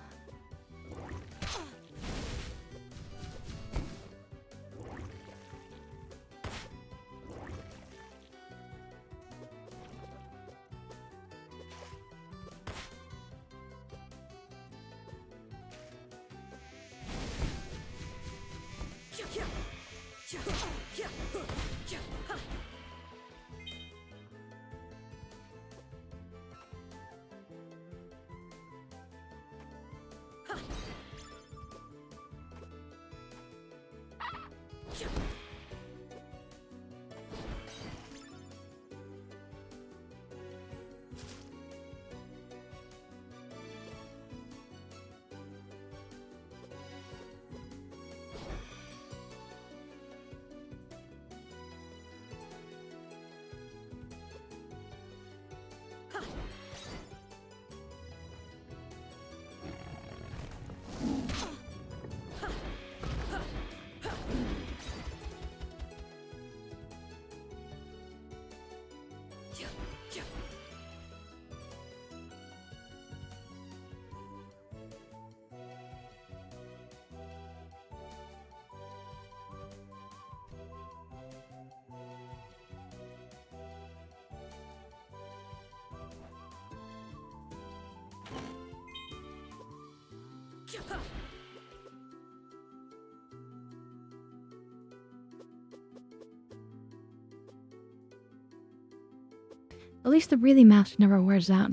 At least the breathing mask never wears out.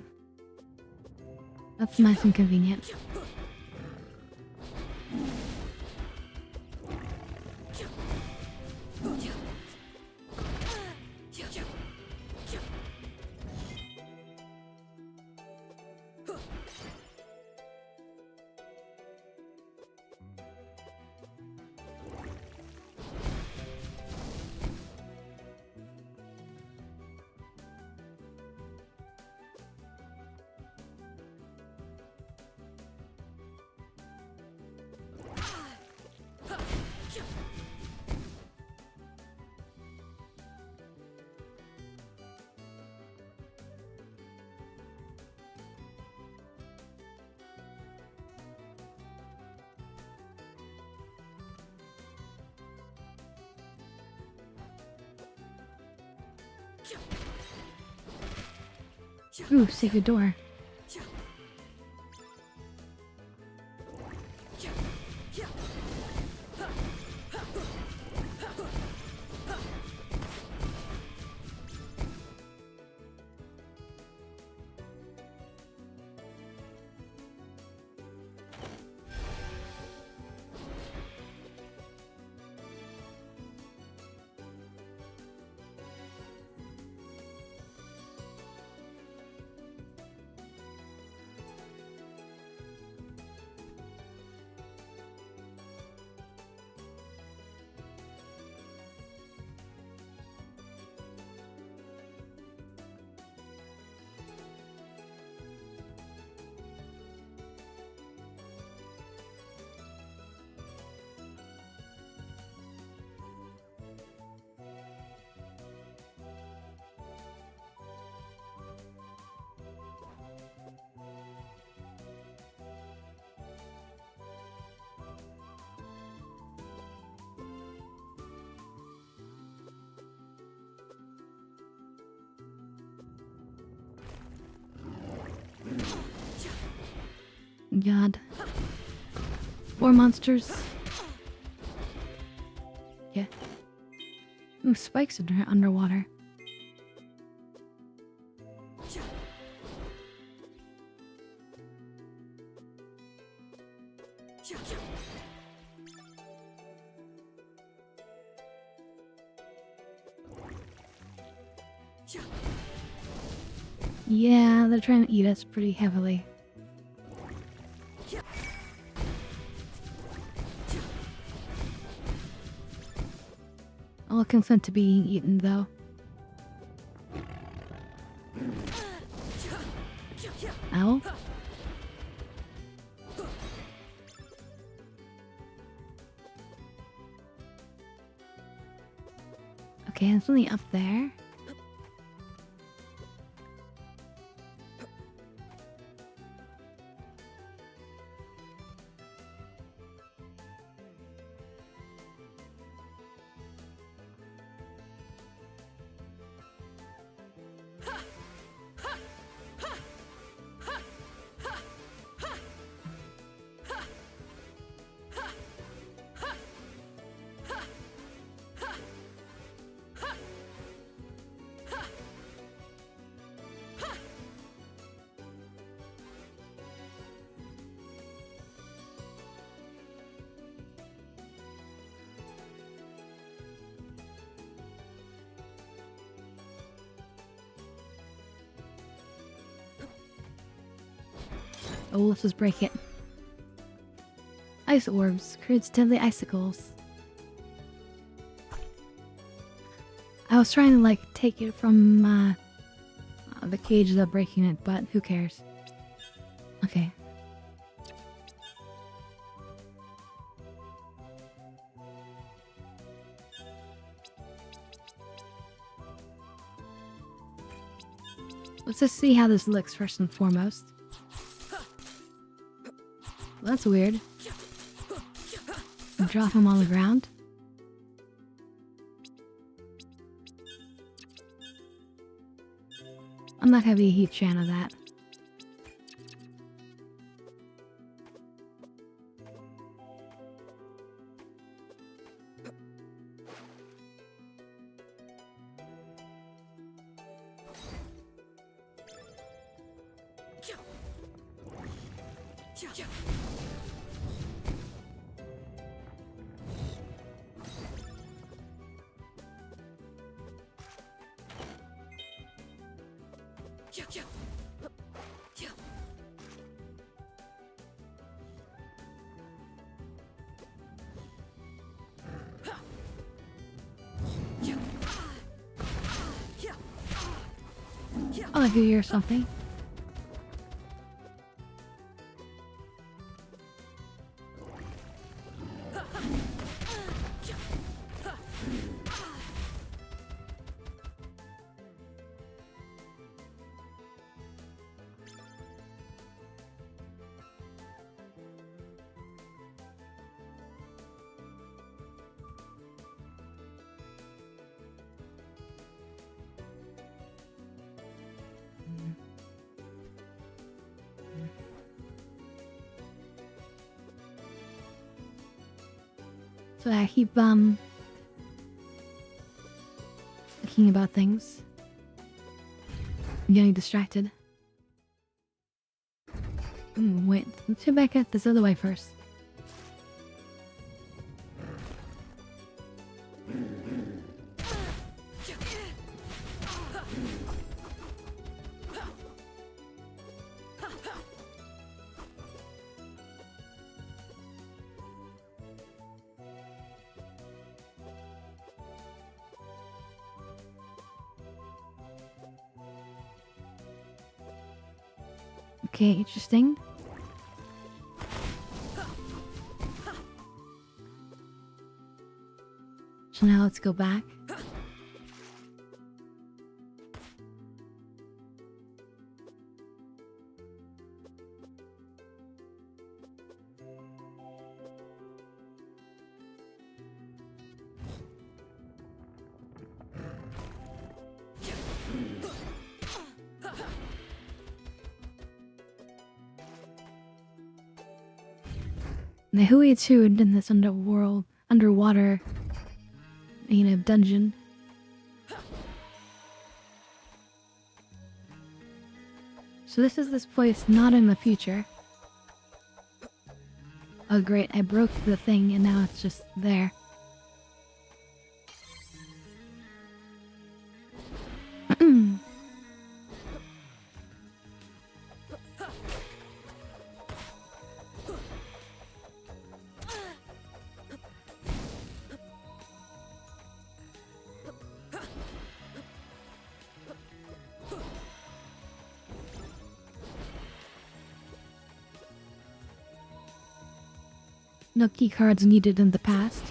That's nice and convenient. Ooh, secret door. God. More monsters. Yeah. Ooh, spikes underwater. Yeah, they're trying to eat us pretty heavily. I'll consent to being eaten, though. Ow. Okay, there's something up there. Oh, let's just break it. Ice orbs creates deadly icicles. I was trying to like take it from the cage without breaking it, but who cares? Okay. Let's just see how this looks first and foremost. Well, that's weird. Drop him on the ground. I'm not gonna be a huge fan of that. Oh, I could hear something. So I keep thinking about things. I'm getting distracted. Wait, let's get back at this other way first. Okay, interesting. So now let's go back. Now who eats food in this underwater, dungeon? So this place not in the future. Oh great, I broke the thing and now it's just there. No key cards needed in the past.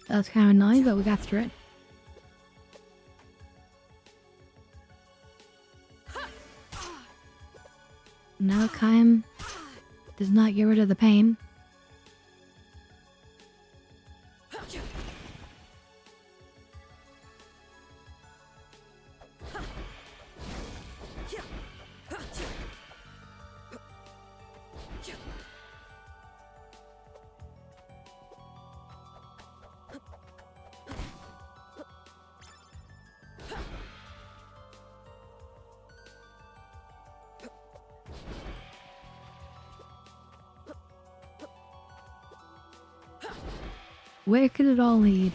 That was kind of annoying, but we got through it. Now Kaim does not get rid of the pain. Where could it all lead?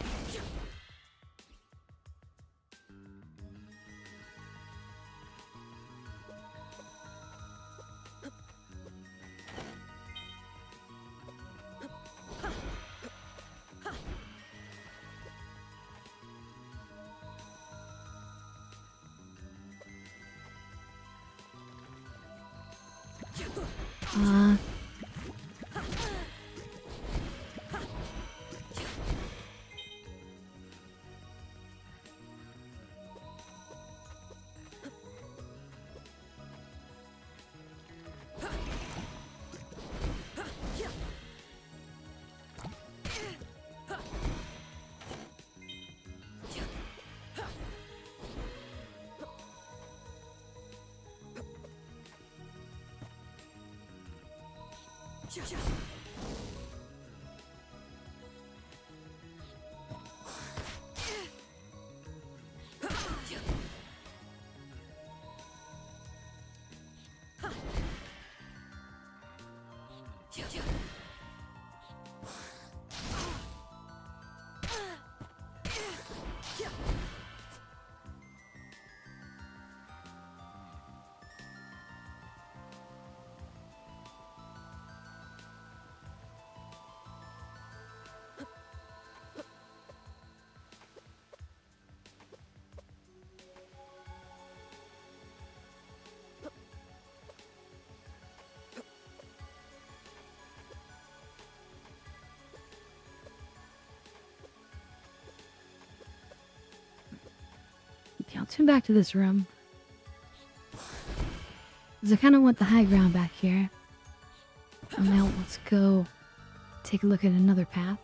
Yeah, I'll turn back to this room. Because I kind of want the high ground back here. And now let's go take a look at another path.